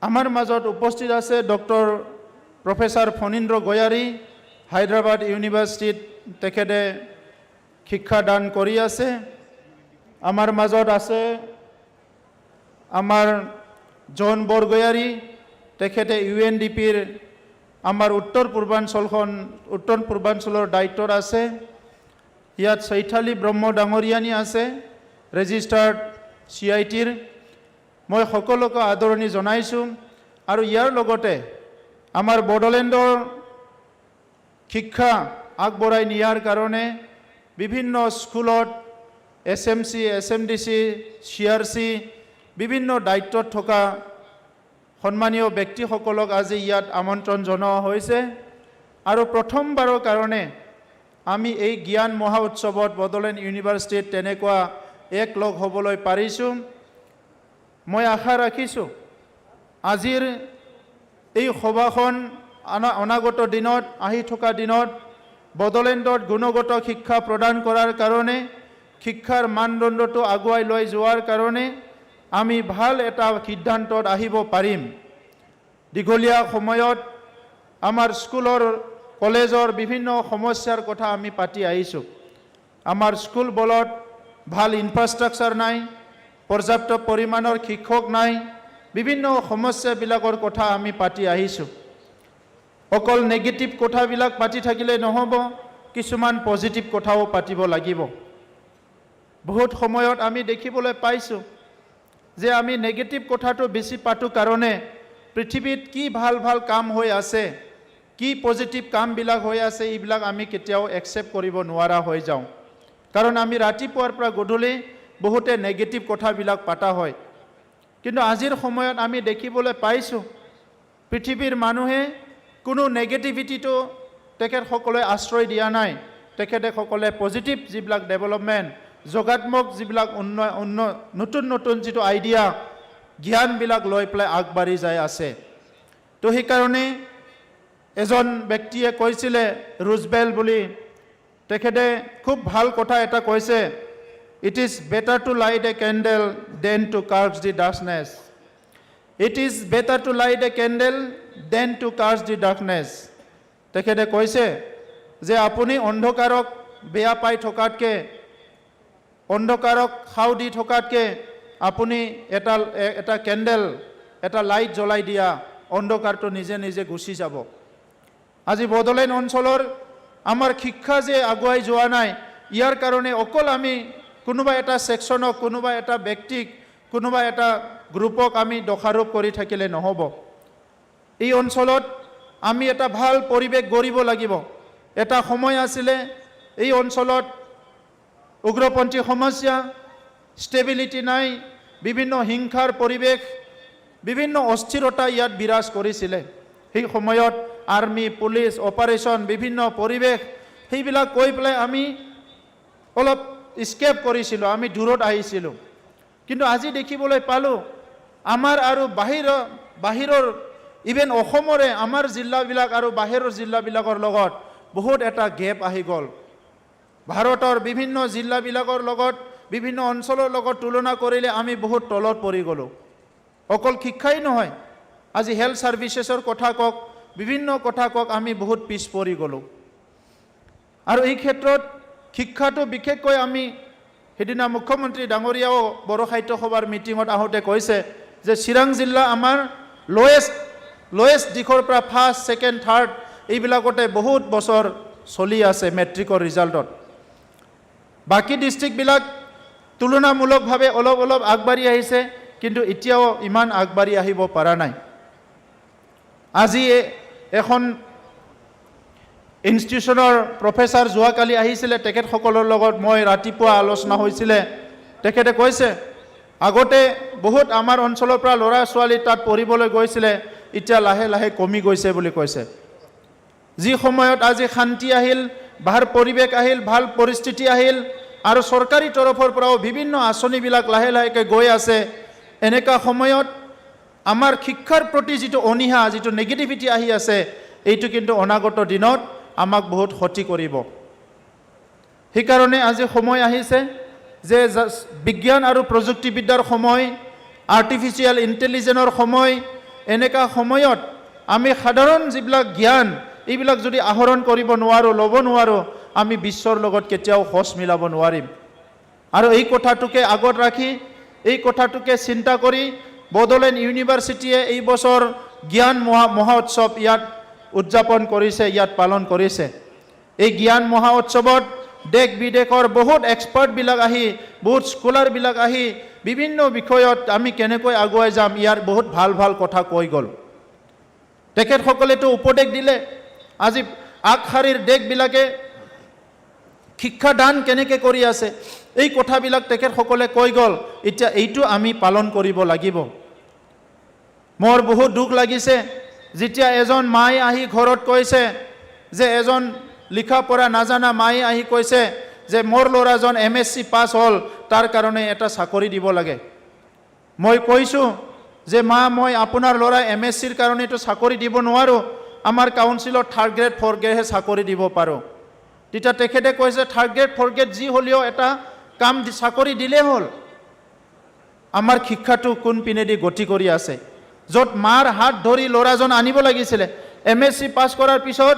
আমাৰ মাজত উপস্থিত আছে ডক্টৰ প্ৰফেসৰ ফণীন্দ্ৰ গয়াৰী হায়দৰাবাদ ইউনিভাৰ্চিটিত তেখেতে শিক্ষাদান কৰি আছে আমাৰ মাজত আছে আমাৰ জন বৰগয়াৰী তেখেতে UNDPৰ আমাৰ উত্তৰ পূৰ্বাঞ্চলৰ দায়িত্বত আছে ইয়াত চৈথালী ব্ৰহ্ম ডাঙৰীয়ানী আছে ৰেজিষ্টাৰ্ড CITৰ মই সকলোকে আদৰণি জনাইছো আৰু ইয়াৰ লগতে আমাৰ বডোলেণ্ডৰ শিক্ষা আগবঢ়াই নিয়াৰ কাৰণে বিভিন্ন স্কুলত SMC, SMDC, CRC বিভিন্ন দায়িত্বত থকা সন্মানীয় ব্যক্তিসকলক আজি ইয়াত আমন্ত্ৰণ জনোৱা হৈছে আৰু প্ৰথমবাৰৰ কাৰণে আমি এই জ্ঞান মহা উৎসৱত বডোলেণ্ড ইউনিভাৰ্চিটিত তেনেকুৱা এক লগ হ'বলৈ পাৰিছোঁ মই আশা ৰাখিছোঁ আজিৰ এই সভাখন অনাগত দিনত আহি থকা দিনত বডোলেণ্ডত গুণগত শিক্ষা প্ৰদান কৰাৰ কাৰণে শিক্ষাৰ মানদণ্ডটো আগুৱাই লৈ যোৱাৰ কাৰণে আমি ভাল এটা সিদ্ধান্তত আহিব পাৰিম দীঘলীয়া সময়ত আমাৰ স্কুলৰ কলেজৰ বিভিন্ন সমস্যাৰ কথা আমি পাতি আহিছোঁ আমাৰ স্কুলবোৰত ভাল ইনফ্ৰাষ্ট্ৰাকচাৰ নাই পৰ্যাপ্ত পৰিমাণৰ শিক্ষক নাই বিভিন্ন সমস্যাবিলাকৰ কথা আমি পাতি আহিছোঁ অকল নেগেটিভ কথাবিলাক পাতি থাকিলে নহ'ব, কিছুমান পজিটিভ কথাও পাতিব লাগিব। বহুত সময়ত আমি দেখিবলৈ পাইছোঁ যে আমি নেগেটিভ কথাটো বেছি পাতোঁ কাৰণে পৃথিৱীত কি ভাল ভাল কাম হৈ আছে, কি পজিটিভ কামবিলাক হৈ আছে, এইবিলাক আমি কেতিয়াও একচেপ্ট কৰিব নোৱাৰা হৈ যাওঁ। কাৰণ আমি ৰাতিপুৱাৰ পৰা গধূলি বহুতে নেগেটিভ কথাবিলাক পাতা হয়। কিন্তু আজিৰ সময়ত আমি দেখিবলৈ পাইছোঁ পৃথিৱীৰ মানুহে কোনো নেগেটিভিটিটো তেখেতসকলে আশ্ৰয় দিয়া নাই। তেখেতসকলে পজিটিভ যিবিলাক ডেভেলপমেণ্ট, যোগাত্মক যিবিলাক নতুন নতুন যিটো আইডিয়া, জ্ঞানবিলাক লৈ পেলাই আগবাঢ়ি যাই আছে। তো সেইকাৰণে এজন ব্যক্তিয়ে কৈছিলে, ৰুজবেল বুলি, তেখেতে খুব ভাল কথা এটা কৈছে, it is better to light a candle than to curse the darkness. It is better to light a candle than to curse the darkness. তেখেতে কৈছে যে আপুনি অন্ধকাৰক বেয়া পাই থকাতকৈ, অন্ধকাৰক সাও দি থকাতকৈ আপুনি এটা কেণ্ডেল, এটা লাইট জ্বলাই দিয়া, অন্ধকাৰটো নিজে নিজে গুচি যাব। আজি বড়োলেণ্ড অঞ্চলৰ আমাৰ শিক্ষা যে আগুৱাই যোৱা নাই, ইয়াৰ কাৰণে অকল আমি কোনোবা এটা ছেকশ্যনক, কোনোবা এটা ব্যক্তিক, কোনোবা এটা গ্ৰুপক আমি দোষাৰোপ কৰি থাকিলে নহ'ব। এই অঞ্চলত আমি এটা ভাল পৰিৱেশ গঢ়িব লাগিব। এটা সময় আছিলে এই অঞ্চলত উগ্ৰপন্থী সমস্যা, ষ্টেবিলিটি নাই, বিভিন্ন হিংসাৰ পৰিৱেশ, বিভিন্ন অস্থিৰতা ইয়াত বিৰাজ কৰিছিলে। সেই সময়ত আৰ্মি, পুলিচ, অপাৰেশ্যন, বিভিন্ন পৰিৱেশ, সেইবিলাক কৈ পেলাই আমি অলপ স্কেপ কৰিছিলোঁ, আমি দূৰত আহিছিলোঁ। কিন্তু আজি দেখিবলৈ পালোঁ আমাৰ আৰু বাহিৰৰ ইভেন অসমৰে আমাৰ জিলাবিলাক আৰু বাহিৰৰ জিলাবিলাকৰ লগত বহুত এটা গেপ আহি গ'ল। ভাৰতৰ বিভিন্ন জিলাবিলাকৰ লগত, বিভিন্ন অঞ্চলৰ লগত তুলনা কৰিলে আমি বহুত তলত পৰি গ'লোঁ। অকল শিক্ষাই নহয়, আজি হেল্থ ছাৰ্ভিচেছৰ কথা কওক, বিভিন্ন কথা কওক, আমি বহুত পিছ পৰি গ'লোঁ। আৰু এই ক্ষেত্ৰত শিক্ষাটো বিশেষকৈ আমি সেইদিনা মুখ্যমন্ত্ৰী ডাঙৰীয়াও বড়ো সাহিত্য সভাৰ মিটিঙত আহোঁতে কৈছে যে চিৰাং জিলা আমাৰ লয়েষ্ট দিশৰ পৰা ফাৰ্ষ্ট, ছেকেণ্ড, থাৰ্ড এইবিলাকতে বহুত বছৰ চলি আছে মেট্ৰিকৰ ৰিজাল্টত। বাকী ডিষ্ট্ৰিক্টবিলাক তুলনামূলকভাৱে অলপ অলপ আগবাঢ়ি আহিছে, কিন্তু এতিয়াও ইমান আগবাঢ়ি আহিব পৰা নাই। আজি এখন ইনষ্টিটিউশ্যনৰ প্ৰফেচাৰ যোৱাকালি আহিছিলে, তেখেতসকলৰ লগত মই ৰাতিপুৱা আলোচনা হৈছিলে। তেখেতে কৈছে আগতে বহুত আমাৰ অঞ্চলৰ পৰা ল'ৰা ছোৱালী তাত পঢ়িবলৈ গৈছিলে, এতিয়া লাহে লাহে কমি গৈছে বুলি কৈছে। যি সময়ত আজি শান্তি আহিল, ভাল পৰিৱেশ আহিল, ভাল পৰিস্থিতি আহিল, আৰু চৰকাৰী তৰফৰ পৰাও বিভিন্ন আঁচনিবিলাক লাহে লাহেকৈ গৈ আছে, এনেকুৱা সময়ত আমাৰ শিক্ষাৰ প্ৰতি যিটো অনীহা, যিটো নেগেটিভিটি আহি আছে, এইটো কিন্তু অনাগত দিনত আমাক বহুত ক্ষতি কৰিব। সেইকাৰণে আজি সময় আহিছে যে বিজ্ঞান আৰু প্ৰযুক্তিবিদ্যাৰ সময়, আৰ্টিফিচিয়েল ইণ্টেলিজেন্সৰ সময়, এনেকুৱা সময়ত আমি সাধাৰণ যিবিলাক জ্ঞান এইবিলাক যদি আহৰণ কৰিব নোৱাৰোঁ, ল'ব নোৱাৰোঁ, আমি বিশ্বৰ লগত কেতিয়াও খোজ মিলাব নোৱাৰিম। আৰু এই কথাটোকে আগত ৰাখি, এই কথাটোকে চিন্তা কৰি বড়োলেণ্ড ইউনিভাৰ্চিটিয়ে এই বছৰ জ্ঞান মহোৎসৱ ইয়াত উদযাপন কৰিছে, ইয়াত পালন কৰিছে। এই জ্ঞান মহোৎসৱত দেশ বিদেশৰ বহুত এক্সপাৰ্টবিলাক আহি, বহুত স্কলাৰবিলাক আহি বিভিন্ন বিষয়ত আমি কেনেকৈ আগুৱাই যাম ইয়াৰ বহুত ভাল ভাল কথা কৈ গ'ল। তেখেতসকলেতো উপদেশ দিলে, আজি আগশাৰীৰ দেশবিলাকে শিক্ষাদান কেনেকৈ কৰি আছে, এই কথাবিলাক তেখেতসকলে কৈ গ'ল। এতিয়া এইটো আমি পালন কৰিব লাগিব। মোৰ বহুত দুখ লাগিছে যেতিয়া এজন মায়ে আহি ঘৰত কৈছে যে, এজন লিখা পঢ়া নাজানা মায়ে আহি কৈছে যে মোৰ ল'ৰাজন MSc পাছ হ'ল, তাৰ কাৰণে এটা চাকৰি দিব লাগে। মই কৈছোঁ যে মা, মই আপোনাৰ ল'ৰা MScৰ কাৰণেতো চাকৰি দিব নোৱাৰোঁ, আমাৰ কাউন্সিলত 3rd গ্ৰেড 4th গ্ৰেডহে চাকৰি দিব পাৰোঁ। তেতিয়া তেখেতে কৈছে 3rd গ্ৰেড 4th গ্ৰেড যি হ'লেও এটা কাম চাকৰি দিলেই হ'ল। আমাৰ শিক্ষাটো কোনপিনেদি গতি কৰি আছে, য'ত মাৰ হাত ধৰি ল'ৰাজন আনিব লাগিছিলে। MSc পাছ কৰাৰ পিছত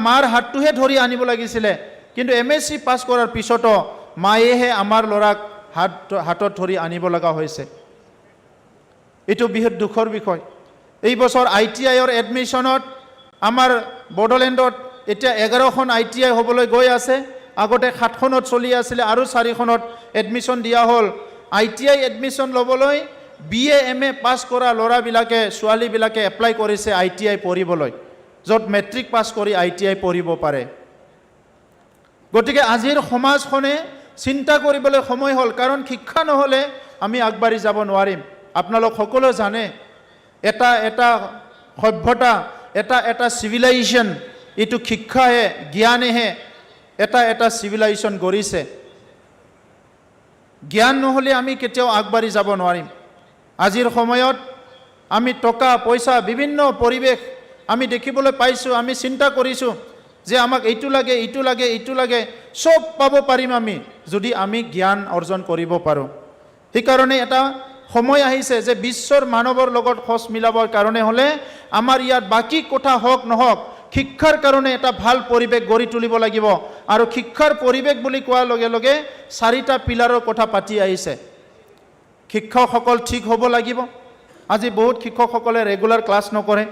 মাৰ হাতটোহে ধৰি আনিব লাগিছিলে, কিন্তু MSc পাছ কৰাৰ পিছতো মায়েহে আমাৰ ল'ৰাক হাতত ধৰি আনিব লগা হৈছে। এইটো বহুত দুখৰ বিষয়। এই বছৰ ITIৰ এডমিশ্যনত আমাৰ বড়োলেণ্ডত এতিয়া 11খন ITI হ'বলৈ গৈ আছে। আগতে 7খনত চলি আছিলে আৰু 4খনত এডমিশ্যন দিয়া হ'ল। ITI এডমিশ্যন ল'বলৈ BA MA পাছ কৰা ল'ৰাবিলাকে ছোৱালীবিলাকে এপ্লাই কৰিছে ITI পঢ়িবলৈ, য'ত মেট্ৰিক পাছ কৰি ITI পঢ়িব পাৰে। গতিকে আজিৰ সমাজখনে চিন্তা কৰিবলৈ সময় হ'ল, কাৰণ শিক্ষা নহ'লে আমি আগবাঢ়ি যাব নোৱাৰিম। আপোনালোক সকলোৱে জানে এটা সভ্যতা, এটা চিভিলাইজেশ্যন, এইটো শিক্ষাহে জ্ঞানেহে এটা চিভিলাইজেশ্যন গঢ়িছে। জ্ঞান নহ'লে আমি কেতিয়াও আগবাঢ়ি যাব নোৱাৰিম। আজিৰ সময়ত আমি টকা পইচা বিভিন্ন পৰিৱেশ আমি দেখিবলৈ পাইছোঁ, আমি চিন্তা কৰিছোঁ যে আমাক এইটো লাগে এইটো লাগে এইটো লাগে, চব পাব পাৰিম আমি যদি আমি জ্ঞান অৰ্জন কৰিব পাৰোঁ। সেইকাৰণে এটা সময় আহিছে যে বিশ্বৰ মানৱৰ লগত খোজ মিলাবৰ কাৰণে হ'লে আমাৰ ইয়াত বাকী কথা হওক নহওক, শিক্ষাৰ কাৰণে এটা ভাল পৰিৱেশ গঢ়ি তুলিব লাগিব। আৰু শিক্ষাৰ পৰিৱেশ বুলি কোৱাৰ লগে লগে 4টা পিলাৰৰ কথা পাতি আহিছে। শিক্ষকসকল ঠিক হ'ব লাগিব। আজি বহুত শিক্ষকসকলে ৰেগুলাৰ ক্লাছ নকৰে।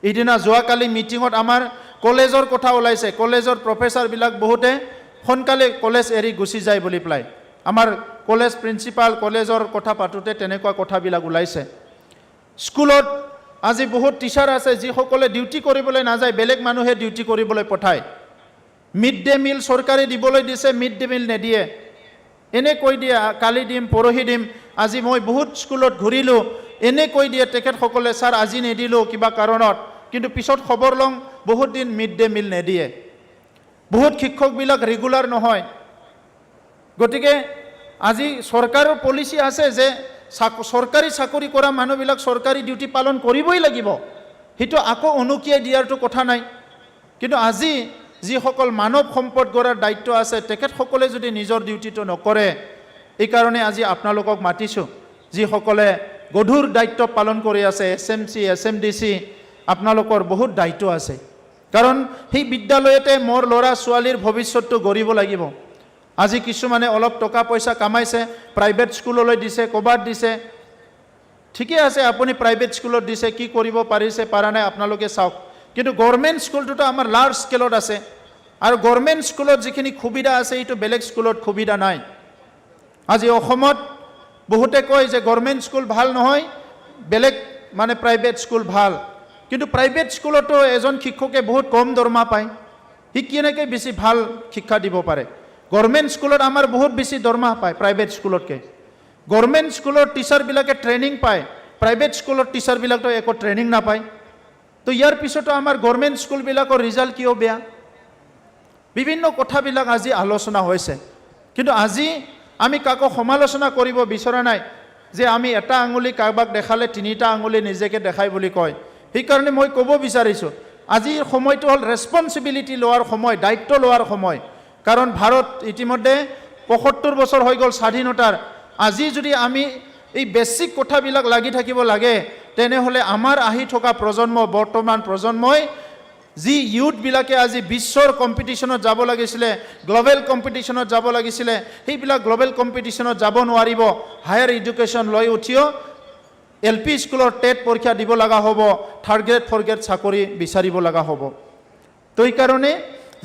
এইদিনা যোৱাকালি মিটিঙত আমাৰ কলেজৰ কথা ওলাইছে, কলেজৰ প্ৰফেচাৰবিলাক বহুতে সোনকালে কলেজ এৰি গুচি যায় বুলি পেলাই। আমাৰ কলেজ প্ৰিন্সিপাল কলেজৰ কথা পাতোঁতে তেনেকুৱা কথাবিলাক ওলাইছে। স্কুলত আজি বহুত টিচাৰ আছে যিসকলে ডিউটি কৰিবলৈ নাযায়, বেলেগ মানুহে ডিউটি কৰিবলৈ পঠায়। মিড ডে মিল চৰকাৰে দিবলৈ দিছে, মিড ডে মিল নিদিয়ে, এনে কৈ দিয়ে কালি দিম পৰহি দিম। আজি মই বহুত স্কুলত ঘূৰিলোঁ, এনে কৈ দিয়ে তেখেতসকলে ছাৰ আজি নিদিলোঁ কিবা কাৰণত, কিন্তু পিছত খবৰ লওঁ বহুত দিন মিড ডে মিল নিদিয়ে। বহুত শিক্ষকবিলাক ৰেগুলাৰ নহয়। গতিকে আজি চৰকাৰৰ পলিচি আছে যে চৰকাৰী চাকৰি কৰা মানুহবিলাক চৰকাৰী ডিউটি পালন কৰিবই লাগিব, সেইটো আকৌ উনুকিয়াই দিয়াৰটো কথা নাই। কিন্তু আজি যিসকল মানৱ সম্পদ গঢ়াৰ দায়িত্ব আছে তেখেতসকলে যদি নিজৰ ডিউটিটো নকৰে, এইকাৰণে আজি আপোনালোকক মাতিছোঁ যিসকলে গধুৰ দায়িত্ব পালন কৰি আছে, SMC SMDC, আপোনালোকৰ বহুত দায়িত্ব আছে। কাৰণ সেই বিদ্যালয়তে মোৰ ল'ৰা ছোৱালীৰ ভৱিষ্যতটো গঢ়িব লাগিব। আজি কিছুমানে অলপ টকা পইচা কামাইছে, প্ৰাইভেট স্কুললৈ দিছে, ক'ৰবাত দিছে, ঠিকে আছে, আপুনি প্ৰাইভেট স্কুলত দিছে, কি কৰিব পাৰিছে পাৰা নাই আপোনালোকে চাওক। কিন্তু গভৰ্ণমেণ্ট স্কুলটোতো আমাৰ লাৰ্জ স্কেলত আছে, আৰু গভৰ্ণমেণ্ট স্কুলত যিখিনি সুবিধা আছে এইটো বেলেগ স্কুলত সুবিধা নাই। আজি অসমত বহুতে কয় যে গভৰ্ণমেণ্ট স্কুল ভাল নহয়, বেলেগ মানে প্ৰাইভেট স্কুল ভাল। কিন্তু প্ৰাইভেট স্কুলতো এজন শিক্ষকে বহুত কম দৰমহা পায়, সি কেনেকৈ বেছি ভাল শিক্ষা দিব পাৰে? গভৰ্ণমেণ্ট স্কুলত আমাৰ বহুত বেছি দৰমহা পায় প্ৰাইভেট স্কুলতকৈ। গভৰ্ণমেণ্ট স্কুলৰ টিচাৰবিলাকে ট্ৰেইনিং পায়, প্ৰাইভেট স্কুলৰ টিচাৰবিলাকতো একো ট্ৰেইনিং নাপায়। তো ইয়াৰ পিছতো আমাৰ গভৰ্ণমেণ্ট স্কুলবিলাকৰ ৰিজাল্ট কিয় বেয়া? বিভিন্ন কথাবিলাক আজি আলোচনা হৈছে, কিন্তু আজি আমি কাকো সমালোচনা কৰিব বিচৰা নাই যে আমি এটা আঙুলি কাৰোবাক দেখালে 3টা আঙুলি নিজকে দেখাই বুলি কয়। সেইকাৰণে মই ক'ব বিচাৰিছোঁ আজিৰ সময়টো হ'ল ৰেছপনচিবিলিটি লোৱাৰ সময়, দায়িত্ব লোৱাৰ সময়। কাৰণ ভাৰত ইতিমধ্যে 75 বছৰ হৈ গ'ল স্বাধীনতাৰ। আজি যদি আমি এই বেছিক কথাবিলাক লাগি থাকিব লাগে, তেনেহ'লে আমাৰ আহি থকা প্ৰজন্ম, বৰ্তমান প্ৰজন্মই যি ইউথবিলাকে আজি বিশ্বৰ কম্পিটিশ্যনত যাব লাগিছিলে, গ্ল'বেল কম্পিটিশ্যনত যাব লাগিছিলে, সেইবিলাক গ্ল'বেল কম্পিটিশ্যনত যাব নোৱাৰিব। হায়াৰ এডুকেশ্যন লৈ উঠিও LP স্কুলৰ টেট পৰীক্ষা দিব লগা হ'ব, 3rd গ্ৰেড 4th গ্ৰেড চাকৰি বিচাৰিব লগা হ'ব। তো এইকাৰণে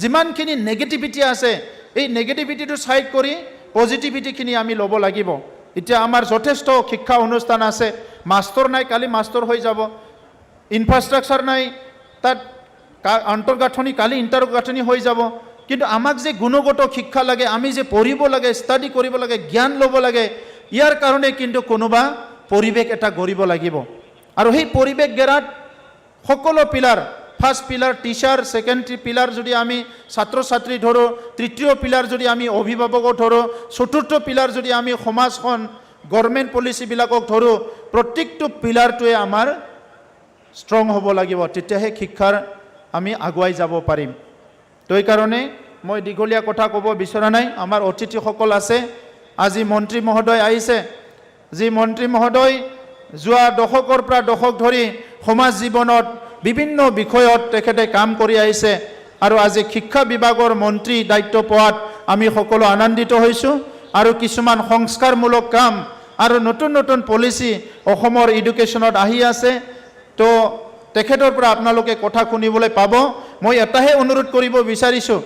যিমানখিনি নেগেটিভিটি আছে এই নেগেটিভিটিটো ছাইড কৰি পজিটিভিটিখিনি আমি ল'ব লাগিব। এতিয়া আমাৰ যথেষ্ট শিক্ষা অনুষ্ঠান আছে, মাষ্টৰ নাই, কালি মাষ্টৰ হৈ যাব। ইনফ্ৰাষ্ট্ৰাকচাৰ নাই, তাত আন্তঃগাঁথনি, কালি ইণ্টাৰগাঁথনি হৈ যাব। কিন্তু আমাক যে গুণগত শিক্ষা লাগে, আমি যে পঢ়িব লাগে, ষ্টাডি কৰিব লাগে, জ্ঞান ল'ব লাগে, ইয়াৰ কাৰণে কিন্তু কোনোবা পৰিৱেশ এটা গঢ়িব লাগিব। আৰু সেই পৰিৱেশ গঢ়াত সকলো pillar, first pillar teacher, second pillar যদি আমি ছাত্ৰ ছাত্ৰী ধৰোঁ, তৃতীয় পিলাৰ যদি আমি অভিভাৱকক ধৰোঁ, চতুৰ্থ পিলাৰ যদি আমি সমাজখন গভৰ্ণমেণ্ট পলিচিবিলাকক ধৰোঁ, প্ৰত্যেকটো পিলাৰটোৱে আমাৰ ষ্ট্ৰং হ'ব লাগিব, তেতিয়াহে শিক্ষাৰ আমি আগুৱাই যাব পাৰিম। তো এইকাৰণে মই দীঘলীয়া কথা ক'ব বিচৰা নাই। আমাৰ অতিথিসকল আছে, আজি মন্ত্ৰী মহোদয় আহিছে, যি মন্ত্ৰী মহোদয় যোৱা দশকৰ পৰা দশক ধৰি সমাজ জীৱনত বিভিন্ন বিষয়ত তেখেতে কাম কৰি আহিছে, আৰু আজি শিক্ষা বিভাগৰ মন্ত্ৰী দায়িত্ব পোৱাত আমি সকলো আনন্দিত হৈছোঁ। আৰু কিছুমান সংস্কাৰমূলক কাম আৰু নতুন নতুন পলিচি অসমৰ এডুকেশ্যনত আহি আছে। তো তেখেতৰ পৰা আপোনালোকে কথা শুনিবলৈ পাব। মই এটাহে অনুৰোধ কৰিব বিচাৰিছোঁ,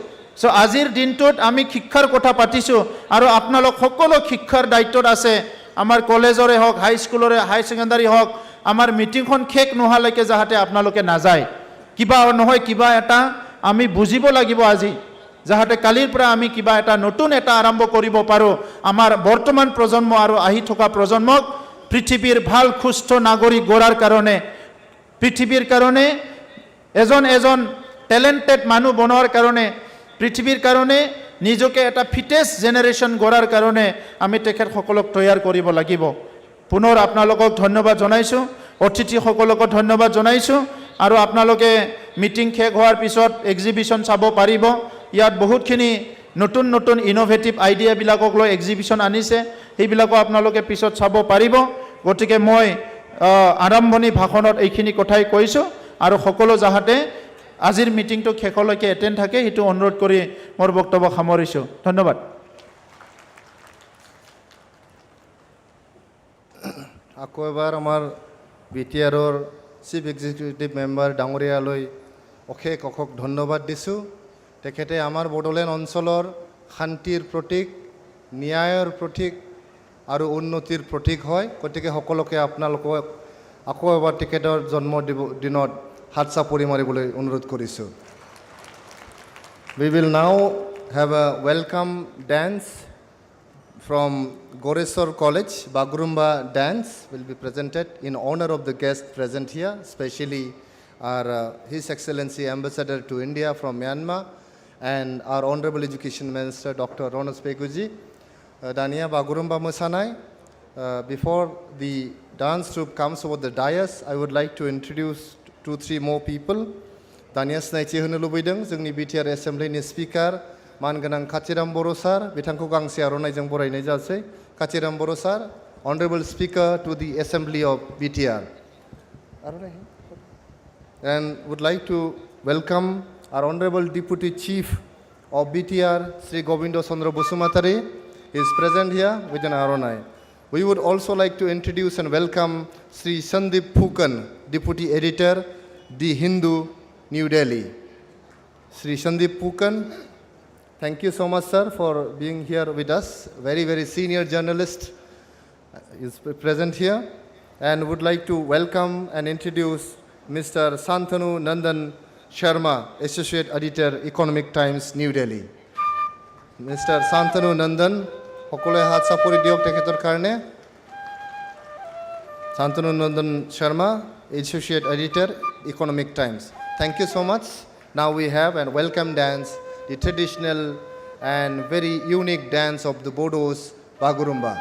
আজিৰ দিনটোত আমি শিক্ষাৰ কথা পাতিছোঁ আৰু আপোনালোক সকলো শিক্ষাৰ দায়িত্বত আছে। আমাৰ কলেজৰে হওক, হাইস্কুলৰে, হাই ছেকেণ্ডাৰী হওক, আমাৰ মিটিংখন শেষ নোহোৱালৈকে যাতে আপোনালোকে নাযায়। কিবা নহয় কিবা এটা আমি বুজিব লাগিব আজি, যাতে কালিৰ পৰা আমি কিবা এটা নতুন এটা আৰম্ভ কৰিব পাৰোঁ। আমাৰ বৰ্তমান প্ৰজন্ম আৰু আহি থকা প্ৰজন্মক পৃথিৱীৰ ভাল সুস্থ নাগৰিক গঢ়াৰ কাৰণে, পৃথিৱীৰ কাৰণে এজন টেলেণ্টেড মানুহ বনোৱাৰ কাৰণে, পৃথিৱীৰ কাৰণে নিজকে এটা ফিটেষ্ট জেনেৰেশ্যন গঢ়াৰ কাৰণে আমি তেখেতসকলক তৈয়াৰ কৰিব লাগিব। পুনৰ আপোনালোকক ধন্যবাদ জনাইছোঁ, অতিথিসকলকো ধন্যবাদ জনাইছোঁ। আৰু আপোনালোকে মিটিং শেষ হোৱাৰ পিছত এক্সিবিশ্যন চাব পাৰিব। ইয়াত বহুতখিনি নতুন নতুন ইনোভেটিভ আইডিয়াবিলাকক লৈ এক্সিবিশ্যন আনিছে, সেইবিলাকো আপোনালোকে পিছত চাব পাৰিব। গতিকে মই আৰম্ভণি ভাষণত এইখিনি কথাই কৈছোঁ আৰু সকলো যাতে আজিৰ মিটিংটো শেষলৈকে এটেণ্ড থাকে সেইটো অনুৰোধ কৰি মোৰ বক্তব্য সামৰিছোঁ। ধন্যবাদ। আকৌ এবাৰ আমাৰ BTRৰ চিফ এক্সিকিউটিভ মেম্বাৰ ডাঙৰীয়ালৈ অশেষ ধন্যবাদ দিছোঁ। তেখেতে আমাৰ বড়োলেণ্ড অঞ্চলৰ শান্তিৰ প্ৰতীক, ন্যায়ৰ প্ৰতীক আৰু উন্নতিৰ প্ৰতীক হয়। গতিকে সকলোকে আপোনালোকক আকৌ এবাৰ তেখেতৰ জন্মদিনত হাত চাপৰি মাৰিবলৈ অনুৰোধ কৰিছোঁ। We will now have a welcome dance from Goreswar College. Bagurumba dance will be presented in honor of the guest present here, especially our His Excellency Ambassador to India from Myanmar and our Honorable Education Minister Dr. Ronos Peguji. Dania Bagurumba Musanai. Before the dance troupe comes over the dais, I would like to introduce 2-3 more people. Dania Snaichi Hunulubidang, Zungni BTR Assembly ni Speaker, Manganang Kachiram Borosar, Bitanku Gangsi Aronai Borai Nejase, Kachiram Borosar, Honorable Speaker to the Assembly of BTR. And would like to welcome our Honorable Deputy Chief of BTR, Sri Govindo Sondra Busumatari, is present here with an Aronai. We would also like to introduce and welcome Sri Sandeep Phukan, Deputy Editor, The Hindu, New Delhi. Sri Sandeep Phukan, thank you so much, sir, for being here with us. Very senior journalist is present here. And would like to welcome and introduce Mr. Santanu Nandan Sharma, Associate Editor, Economic Times, New Delhi. Mr. Santanu Nandan, সকলোৱে হাত চাপৰি দিয়ক তেখেতৰ কাৰণে। Santanu Nandan Sharma, Associate Editor, Economic Times. Thank you so much. Now we have a welcome dance, the traditional and very unique dance of the Bodos, Bagurumba.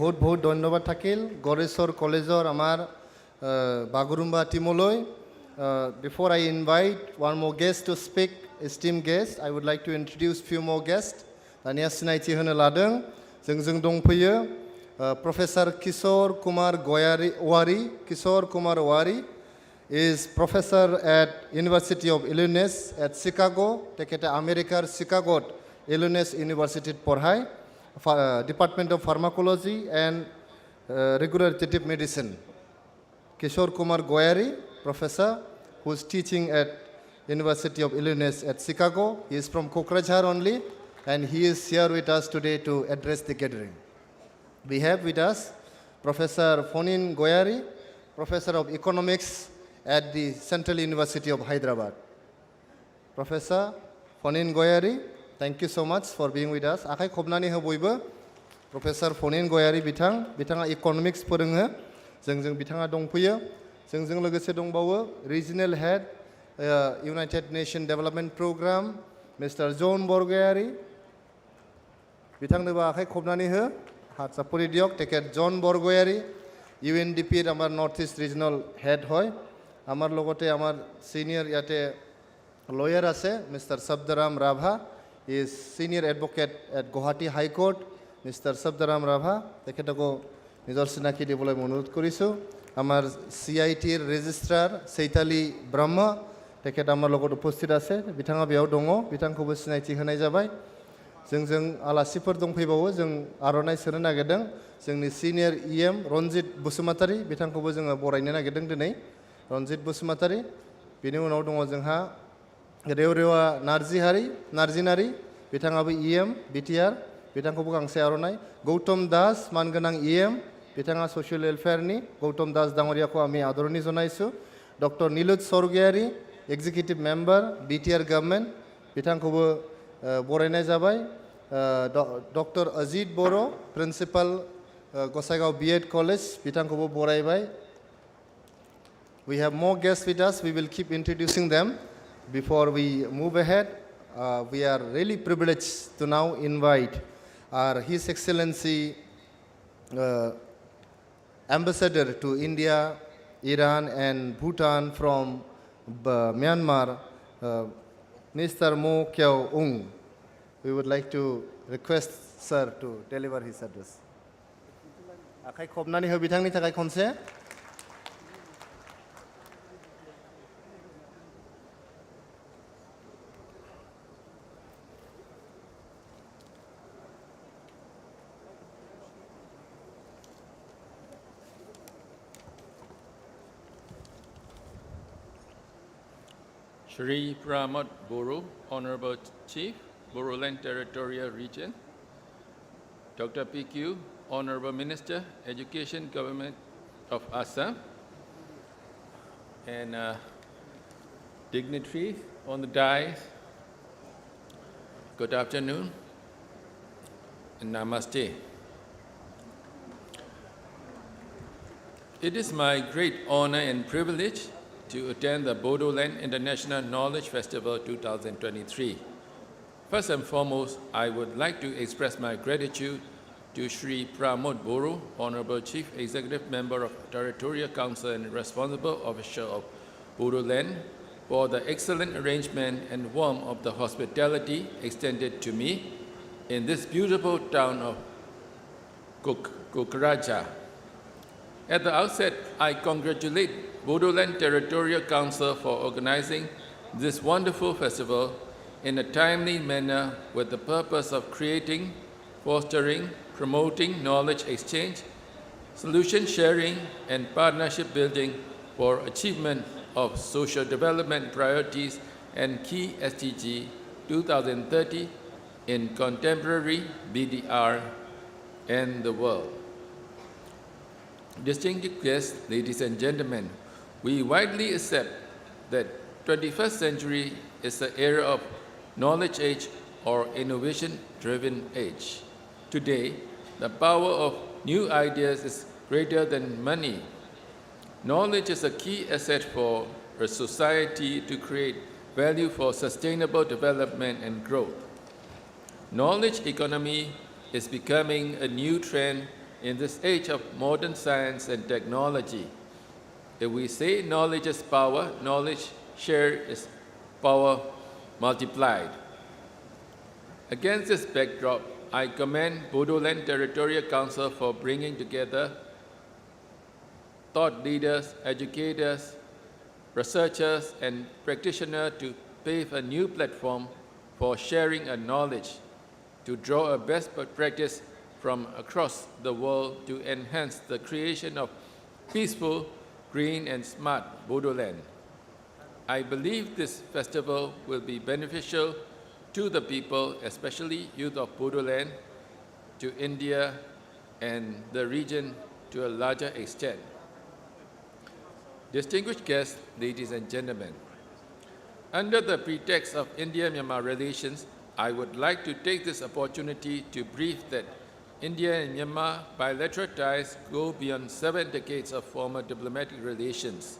বহুত বহুত ধন্যবাদ থাকিল গড়েশ্বৰ কলেজৰ আমাৰ Bagurumba টিমলৈ before I invite one more guest to speak esteemed guest I would like to introduce few more guests दानिया सिनायथि होनो लादों जों दंफैयो Professor Kishore Kumar Wari Kishore Kumar Wari is professor at University of Illinois at Chicago তেখেতে আমেৰিকাৰ চিকাগোত Illinois University পঢ়ায় Department of Pharmacology and Regenerative Medicine Kishore Kumar Goyari professor who is teaching at University of Illinois at Chicago he is from Kokrajhar only and he is here with us today to address the gathering we have with us Professor Fonin Goyari professor of economics at the Central University of Hyderabad Professor Fonin Goyari thank you so much for being with us आखाइ खबनानै हो बयबो Professor Fonin Goyari बिथाङा economics फोरोङो जों बिथाङा दंफैयो जों लोगोसे दंबावो Regional Head United Nations Development Program Mr. John Borgoyari बिथांनोबो आखाइ खबनानै हो हात सापरि दियक तेखेत John Borgoyari UNDP আমাৰ North East Regional Head হয় আমাৰ লগতে আমাৰ senior ইয়াতে lawyer আছে Mr. Sabdaram Rabha he is senior advocate at Guwahati High Court Mr. Sabdaram Rabha তেখেতকো নিজৰ চিনাকি দিবলৈ অনুৰোধ কৰিছো আমাৰ CIT ৰ registrar Seitali Brahma তেখেত আমাৰ লগত উপস্থিত আছে बिथाङा बेयाव दङ बिथांखौबो सिनायथि होनाय जाबाय जों आलासिफोर दंफैबावो जों आर'नाइ सोनो नागिरदों जोंनि सिनियर EM रनजित बसुमतारी बिथांखौबो जोङो बरायनो नागिरदों दिनै रनजित बसुमतारी बेनि उनाव दङ जोंहा रेवरेवा नार्जिनारी बिथाङाबो EM BTR बिथांखौबो गांसे आर'नाइ गौतम दास मानगोनां EM बिथाङा ससियेल वेलफेयारनि गौतम दास डाङरियाखौ आमी आदरनि जनायछु doctor Nilod Sargiyari executive member BTR government बिथांखौबो बरायनाय जाबाय doctor Ajit Boro' principal Gossaigaon B.Ed college बिथांखौबो बरायबाय We have more guests with us we will keep introducing them before we move ahead we are really privileged to now invite our His Excellency Ambassador to India Iran and Bhutan from Myanmar Mr. Mo Kiao Ung we would like to request sir to deliver his address आखाइ खबनानै हो बिथांनि थाखाय खनसे Shri Pramod Boro, Honorable Chief, Bodoland Territorial Region, Dr. PQ, Honorable Minister, Education, Government of Assam, and dignitaries on the dais, good afternoon, and namaste. It is my great honor and privilege to attend the Bodoland International Knowledge Festival 2023. First and foremost, I would like to express my gratitude to Shri Pramod Boro, Honorable Chief Executive Member of Territorial Council and responsible official of Bodoland, for the excellent arrangement and warmth of the hospitality extended to me in this beautiful town of Kokrajhar. At the outset, I congratulate Bodoland Territorial Council for organizing this wonderful festival in a timely manner with the purpose of creating, fostering, promoting knowledge exchange, solution sharing, and partnership building for achievement of social development priorities and key SDG 2030 in contemporary BDR and the world. Distinguished guests, ladies and gentlemen, we widely accept that 21st century is the era of knowledge age or innovation-driven age. Today, the power of new ideas is greater than money. Knowledge is a key asset for a society to create value for sustainable development and growth. Knowledge economy is becoming a new trend in this age of modern science and technology. If we say knowledge is power, knowledge shared is power multiplied. Against this backdrop, I commend Bodoland Territorial Council for bringing together thought leaders, educators, researchers, and practitioners to pave a new platform for sharing a knowledge, to draw a best practice from across the world to enhance the creation of peaceful, green, and smart Bodoland. I believe this festival will be beneficial to the people, especially youth of Bodoland, to India and the region to a larger extent. Distinguished guests, ladies and gentlemen, under the pretext of India-Myanmar relations, I would like to take this opportunity to brief that India and Myanmar bilateral ties go beyond 7 decades of former diplomatic relations.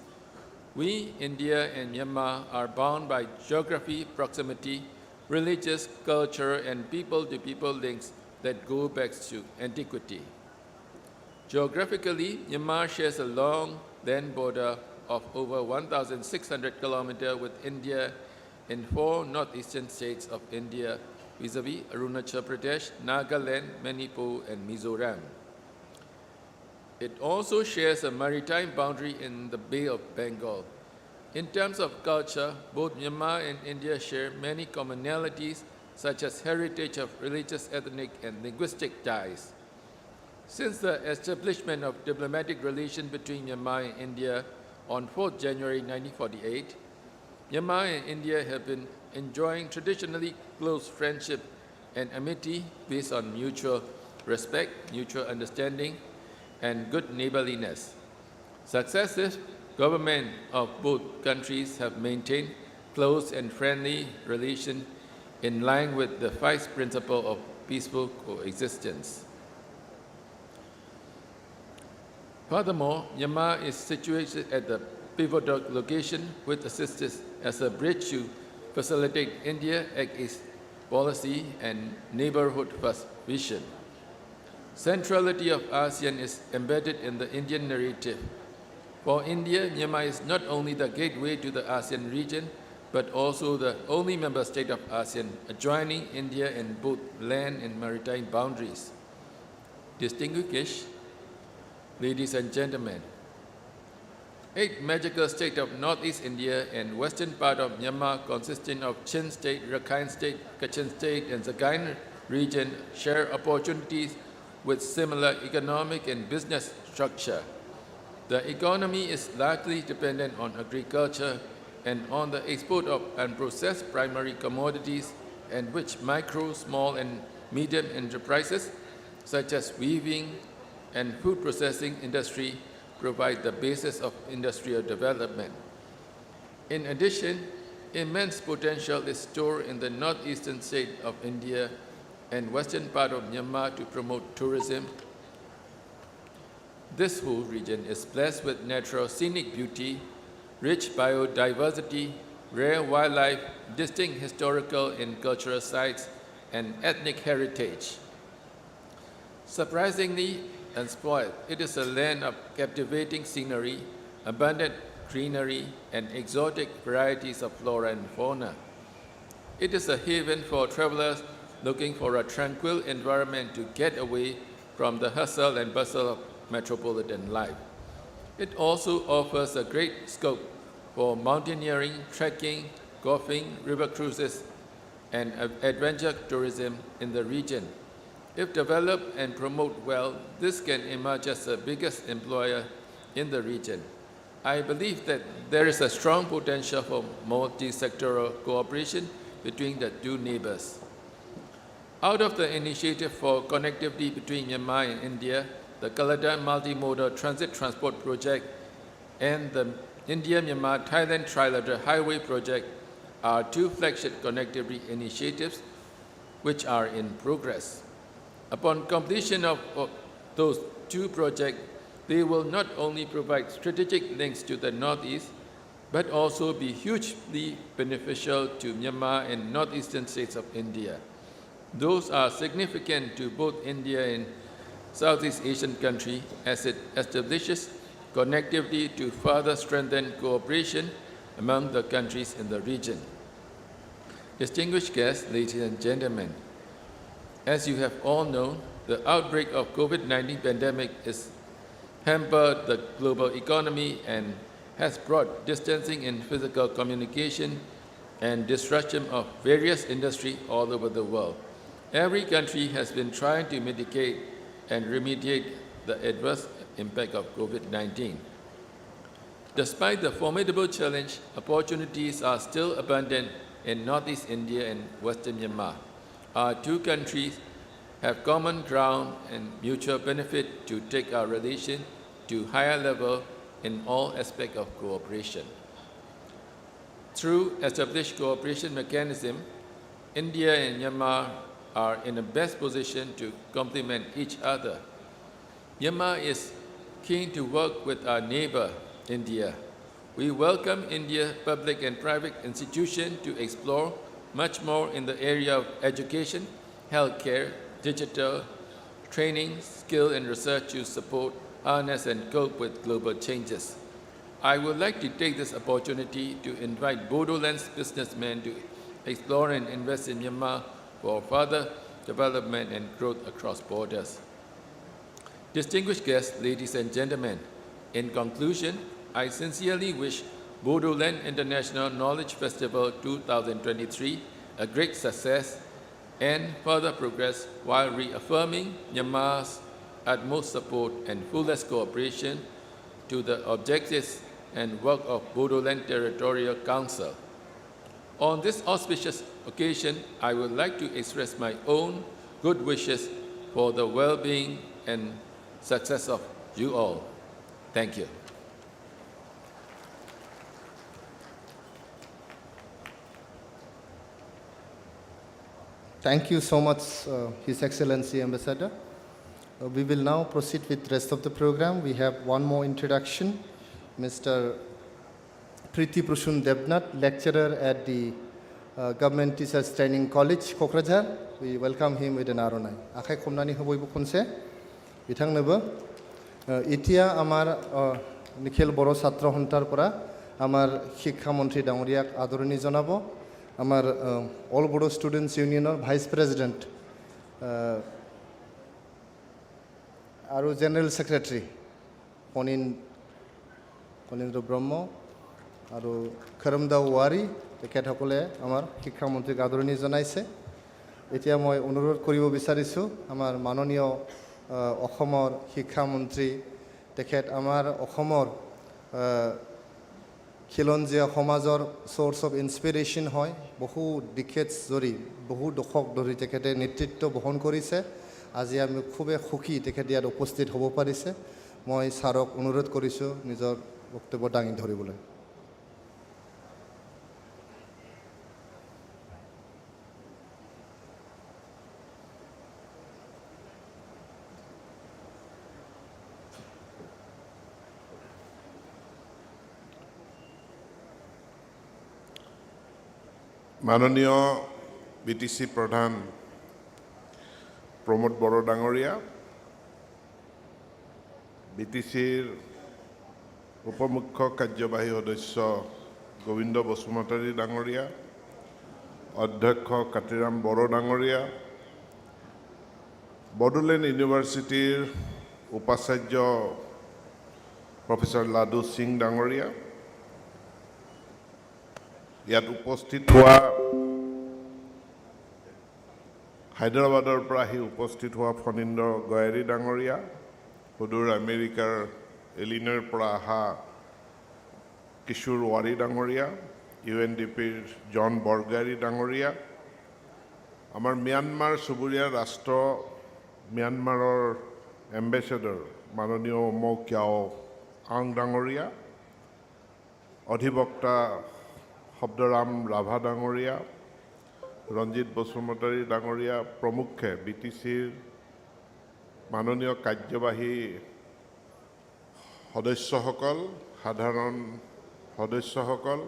We, India and Myanmar, are bound by geography, proximity, religious, culture, and people-to-people links that go back to antiquity. Geographically, Myanmar shares a long land border of over 1,600 kilometers with India in 4 northeastern states of India, vis-à-vis Arunachal Pradesh, Nagaland, Manipur, and Mizoram. It also shares a maritime boundary in the Bay of Bengal. In terms of culture, both Myanmar and India share many commonalities, such as heritage of religious, ethnic, and linguistic ties. Since the establishment of diplomatic relations between Myanmar and India on 4th January 1948, Myanmar and India have been enjoying traditionally close friendship and amity based on mutual respect, mutual understanding, and good neighborliness. Successive governments of both countries have maintained close and friendly relations in line with the 5 principles of peaceful coexistence. Furthermore, Myanmar is situated at the pivotal location which assists as a bridge to facilitate India Act East policy and neighborhood first vision. Centrality of ASEAN is embedded in the Indian narrative. For India, Myanmar is not only the gateway to the ASEAN region, but also the only member state of ASEAN adjoining India in both land and maritime boundaries. Distinguished ladies and gentlemen, 8 magical states of northeast India and western part of Myanmar consisting of Chin State, Rakhine State, Kachin State, and Sagaing region share opportunities with similar economic and business structure. The economy is largely dependent on agriculture and on the export of unprocessed primary commodities, and which micro, small, and medium enterprises such as weaving and food processing industry provide the basis of industrial development. In addition, immense potential is stored in the northeastern state of India and western part of Myanmar to promote tourism. This whole region is blessed with natural scenic beauty, rich biodiversity, rare wildlife, distinct historical and cultural sites, and ethnic heritage. Surprisingly unspoiled, it is a land of captivating scenery, abundant greenery, and exotic varieties of flora and fauna. It is a haven for travelers looking for a tranquil environment to get away from the hustle and bustle of metropolitan life. It also offers a great scope for mountaineering, trekking, golfing, river cruises, and adventure tourism in the region. If developed and promoted well, this can emerge as the biggest employer in the region. I believe that there is a strong potential for multi-sectoral cooperation between the 2 neighbors. Out of the initiative for connectivity between Myanmar and India, the Kaladan Multimodal Transit Transport Project and the India-Myanmar Thailand Trilateral Highway Project are 2 flagship connectivity initiatives which are in progress. Upon completion of those 2 projects, they will not only provide strategic links to the Northeast, but also be hugely beneficial to Myanmar and northeastern states of India. Those are significant to both India and Southeast Asian country as it establishes connectivity to further strengthen cooperation among the countries in the region. Distinguished guests, ladies and gentlemen, as you have all known, the outbreak of COVID-19 pandemic has hampered the global economy and has brought distancing in physical communication and disruption of various industries all over the world. Every country has been trying to mitigate and remediate the adverse impact of COVID-19. Despite the formidable challenge, opportunities are still abundant in Northeast India and Western Myanmar. Our two countries have common ground and mutual benefit to take our relation to higher level in all aspects of cooperation. Through established cooperation mechanism, India and Myanmar are in the best position to complement each other. Myanmar is keen to work with our neighbor, India. We welcome India's public and private institutions to explore much more in the area of education, healthcare, digital, training, skill and research to support, harness and cope with global changes. I would like to take this opportunity to invite Bodoland's businessmen to explore and invest in Myanmar for further development and growth across borders. Distinguished guests, ladies and gentlemen, in conclusion, I sincerely wish Bodoland International Knowledge Festival 2023 a great success and further progress while reaffirming Myanmar's utmost support and fullest cooperation to the objectives and work of Bodoland Territorial Council. On this auspicious occasion, I would like to express my own good wishes for the well-being and success of you all. Thank you. Thank you so much, His Excellency Ambassador. We will now proceed with the rest of the program. We have one more introduction. Mr. Priti Prushun Debnath, lecturer at the Government Teachers Training College, Kokrajhar. We welcome him with an aronai. Akai komnani hoboibu khonse. Bithangnebo. Itia amar Nikhil Boro Chatra Hontar pora amar Shikha Mantri Dangoriak adoroni janabo. Amar All Bodo Students Unionor Vice President Aru General Secretary Ponindra Brahmo Aru Karamda Wari তেখেতসকলে আমাৰ শিক্ষামন্ত্ৰীক আদৰণি জনাইছে এতিয়া মই অনুৰোধ কৰিব বিচাৰিছো আমাৰ মাননীয় অসমৰ শিক্ষামন্ত্ৰী তেখেত আমাৰ অসমৰ খিলঞ্জীয়া সমাজৰ সোৰ্স অফ ইনস্পিৰেশন হয় বহু ডিকেডস ধৰি বহু দশক ধৰি তেখেতে নেতৃত্ব বহন কৰিছে আজি আমি খুবে সুখী তেখেত ইয়াত উপস্থিত হ'ব পাৰিছে মই ছাৰক অনুৰোধ কৰিছো নিজৰ বক্তব্য দাঙি ধৰিবলৈ মাননীয় বিটিসি প্ৰধান প্ৰমোদ বড় ডাঙৰিয়া বিটিসিৰ উপমুখ্য কাৰ্যবাহী সদস্য গোবিন্দ বসুমতাৰী ডাঙৰিয়া অধ্যক্ষ কাতিৰাম বড় ডাঙৰিয়া বডোলেণ্ড ইউনিভাৰ্সিটিৰ উপাচাৰ্য প্ৰফেসৰ লাডু সিং ডাঙৰিয়া ইয়াত উপস্থিত হোৱা হায়দৰাবাদৰ পৰা আহি উপস্থিত হোৱা ফণীন্দ্ৰ গয়াৰী ডাঙৰীয়া সুদূৰ আমেৰিকাৰ এলিনৰ পৰা অহা কিশোৰ ৱাৰী ডাঙৰীয়া UNDPৰ জন বৰগাৰী ডাঙৰীয়া আমাৰ ম্যানমাৰ চুবুৰীয়া ৰাষ্ট্ৰ ম্যানমাৰৰ এম্বেচেডৰ মাননীয় মৌ ক্যাও আং ডাঙৰীয়া অধিবক্তা শব্দৰাম ৰাভা ডাঙৰীয়া ৰঞ্জিত বসুমতাৰী ডাঙৰীয়া প্ৰমুখ্যে বিটিসিৰ মাননীয় কাৰ্যবাহী সদস্যসকল সাধাৰণ সদস্যসকল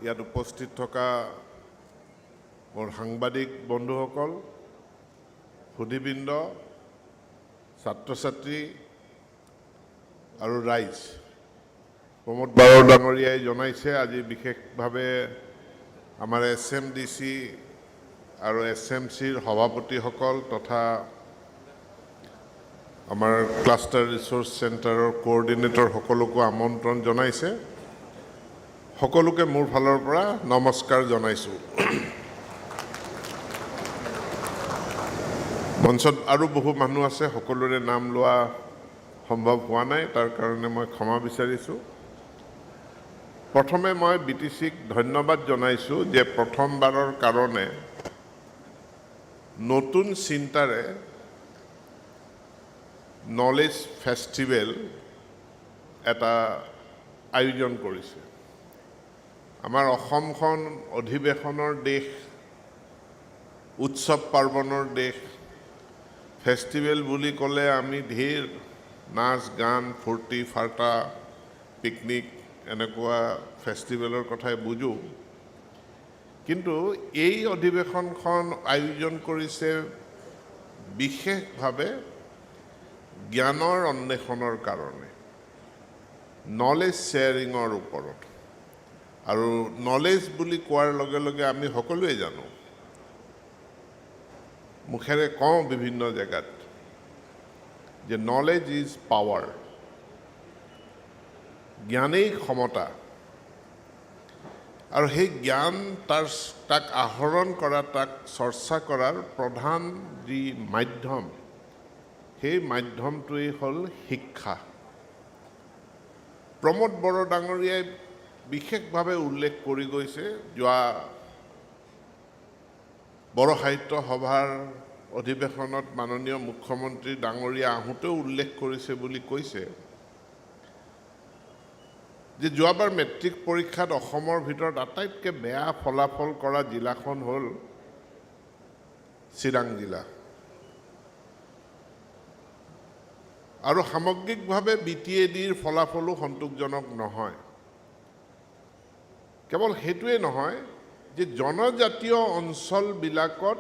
ইয়াত উপস্থিত থকা মোৰ সাংবাদিক বন্ধুসকল সুধীবৃন্দ ছাত্ৰ ছাত্ৰী আৰু ৰাইজ প্ৰমোদ বড়ো ডাঙৰীয়াই জনাইছে আজি বিশেষভাৱে আমাৰ SMDC আৰু SMCৰ সভাপতিসকল তথা আমাৰ ক্লাষ্টাৰ ৰিচোৰ্চ চেণ্টাৰৰ কোঅৰ্ডিনেটৰ সকলোকো আমন্ত্ৰণ জনাইছে সকলোকে মোৰ ফালৰ পৰা নমস্কাৰ জনাইছোঁ মঞ্চত আৰু বহু মানুহ আছে সকলোৰে নাম লোৱা সম্ভৱ হোৱা নাই তাৰ কাৰণে মই ক্ষমা বিচাৰিছোঁ প্ৰথমে মই BTCক ধন্যবাদ জনাইছোঁ যে প্ৰথমবাৰৰ কাৰণে নতুন চিন্তাৰে নলেজ ফেষ্টিভেল এটা আয়োজন কৰিছে আমাৰ অসমখন অধিৱেশনৰ দেশ উৎসৱ পাৰ্বণৰ দেশ ফেষ্টিভেল বুলি ক'লে আমি ঢেৰ নাচ গান ফূৰ্তি ফাৰ্তা পিকনিক এনেকুৱা ফেষ্টিভেলৰ কথাই বুজোঁ কিন্তু এই অধিৱেশনখন আয়োজন কৰিছে বিশেষভাৱে জ্ঞানৰ অন্বেষণৰ কাৰণে নলেজ শ্বেয়াৰিঙৰ ওপৰত আৰু নলেজ বুলি কোৱাৰ লগে লগে আমি সকলোৱে জানো মুখেৰে কওঁ বিভিন্ন জেগাত যে নলেজ ইজ পাৱাৰ জ্ঞানেই ক্ষমতা আৰু সেই জ্ঞান তাক আহৰণ কৰা তাক চৰ্চা কৰাৰ প্ৰধান যি মাধ্যম সেই মাধ্যমটোৱেই হ'ল শিক্ষা প্ৰমোদ বড়ো ডাঙৰীয়াই বিশেষভাৱে উল্লেখ কৰি গৈছে যোৱা বড়ো সাহিত্য সভাৰ অধিৱেশনত মাননীয় মুখ্যমন্ত্ৰী ডাঙৰীয়া আহোঁতেও উল্লেখ কৰিছে বুলি কৈছে যে যোৱাবাৰ মেট্ৰিক পৰীক্ষাত অসমৰ ভিতৰত আটাইতকৈ বেয়া ফলাফল কৰা জিলাখন হ'ল চিৰাং জিলা আৰু সামগ্ৰিকভাৱে BTADৰ ফলাফলো সন্তোষজনক নহয় কেৱল সেইটোৱে নহয় যে জনজাতীয় অঞ্চলবিলাকত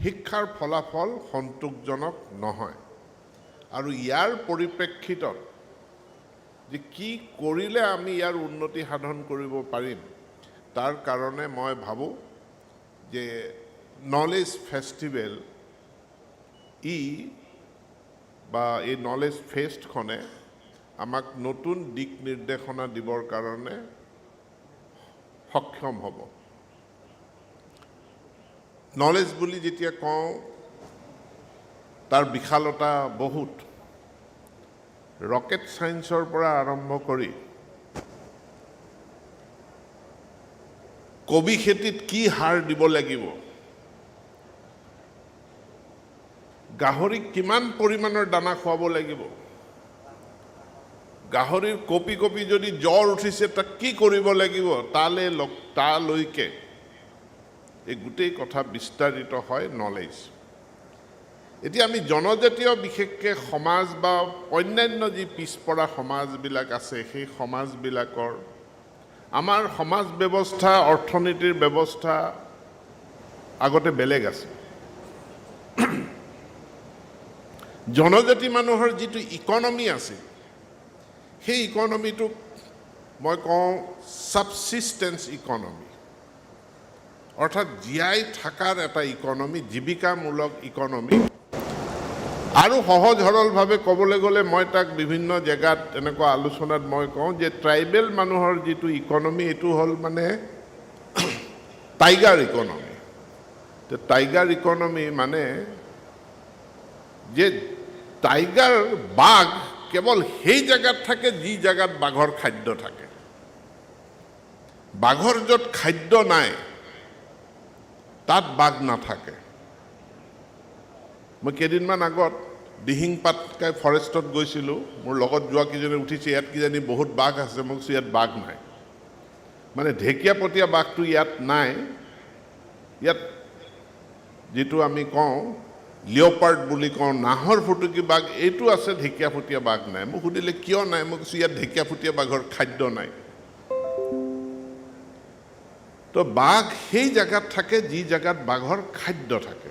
শিক্ষাৰ ফলাফল সন্তোষজনক নহয় আৰু ইয়াৰ পৰিপ্ৰেক্ষিতত যে কি কৰিলে আমি ইয়াৰ উন্নতি সাধন কৰিব পাৰিম তাৰ কাৰণে মই ভাবোঁ যে নলেজ ফেষ্টিভেল বা এই নলেজ ফেষ্টখনে আমাক নতুন দিক নিৰ্দেশনা দিবৰ কাৰণে সক্ষম হ'ব নলেজ বুলি যেতিয়া কওঁ তাৰ বিশালতা বহুত ৰকেট সায়েন্সৰ পৰা আৰম্ভ কৰি কবি খেতিত কি সাৰ দিব লাগিব গাহৰিক কিমান পৰিমাণৰ দানা খুৱাব লাগিব গাহৰিৰ কপি কপি যদি জ্বৰ উঠিছে তাক কি কৰিব লাগিব তালৈকে এই গোটেই কথা বিস্তাৰিত হয় নলেজ এতিয়া আমি জনজাতীয় বিশেষকৈ সমাজ বা অন্যান্য যি পিছপৰা সমাজবিলাক আছে সেই সমাজবিলাকৰ আমাৰ সমাজ ব্যৱস্থা অৰ্থনীতিৰ ব্যৱস্থা আগতে বেলেগ আছে জনজাতি মানুহৰ যিটো ইকনমি আছে সেই ইকনমিটোক মই কওঁ সাবসিষ্টেন্স ইকনমি অৰ্থাৎ জীয়াই থকাৰ এটা ইকনমি জীৱিকামূলক ইকনমি আৰু সহজ সৰলভাৱে ক'বলৈ গ'লে মই তাক বিভিন্ন জেগাত এনেকুৱা আলোচনাত মই কওঁ যে ট্ৰাইবেল মানুহৰ যিটো ইকনমি এইটো হ'ল মানে টাইগাৰ ইকনমি তো টাইগাৰ ইকনমি মানে যে টাইগাৰ বাঘ কেৱল সেই জেগাত থাকে যি জেগাত বাঘৰ খাদ্য থাকে বাঘৰ য'ত খাদ্য নাই তাত বাঘ নাথাকে মই কেইদিনমান আগত দিহিংপাটকাই ফৰেষ্টত গৈছিলোঁ মোৰ লগত যোৱা কিজনে উঠিছে ইয়াত কিজানি বহুত বাঘ আছে মই কৈছোঁ ইয়াত বাঘ নাই মানে ঢেকীয়াপতীয়া বাঘটো ইয়াত নাই ইয়াত যিটো আমি কওঁ লিঅ'পাৰ্ড বুলি কওঁ নাহৰ ফুটুকী বাঘ এইটো আছে ঢেকীয়াপতীয়া বাঘ নাই মোক সুধিলে কিয় নাই মই কৈছোঁ ইয়াত ঢেকীয়াপতীয়া বাঘৰ খাদ্য নাই তো বাঘ সেই জেগাত থাকে যি জেগাত বাঘৰ খাদ্য থাকে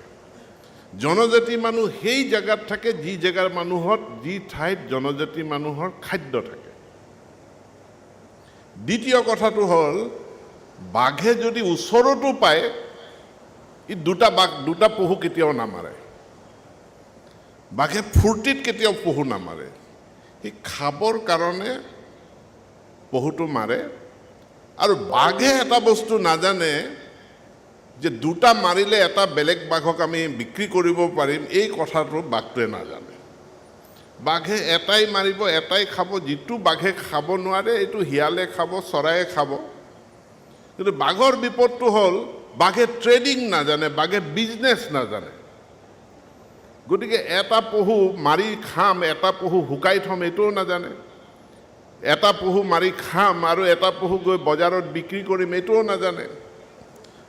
জনজাতি মানুহ সেই জেগাত থাকে যি জেগাৰ মানুহত যি ঠাইত জনজাতি মানুহৰ খাদ্য থাকে দ্বিতীয় কথাটো হ'ল বাঘে যদি ওচৰতো পায় ই দুটা পহু কেতিয়াও নামাৰে বাঘে ফূৰ্তিত কেতিয়াও পহু নামাৰে সি খাবৰ কাৰণে পহুটো মাৰে আৰু বাঘে এটা বস্তু নাজানে যে দুটা মাৰিলে এটা বেলেগ বাঘক আমি বিক্ৰী কৰিব পাৰিম এই কথাটো বাঘটোৱে নাজানে বাঘে এটাই মাৰিব এটাই খাব যিটো বাঘে খাব নোৱাৰে এইটো হিয়ালে খাব চৰায়ে খাব কিন্তু বাঘৰ বিপদটো হ'ল বাঘে ট্ৰেডিং নাজানে বাঘে বিজনেছ নাজানে গতিকে এটা পহু মাৰি খাম এটা পহু শুকাই থম এইটোও নাজানে এটা পহু মাৰি খাম আৰু এটা পহু গৈ বজাৰত বিক্ৰী কৰিম এইটোও নাজানে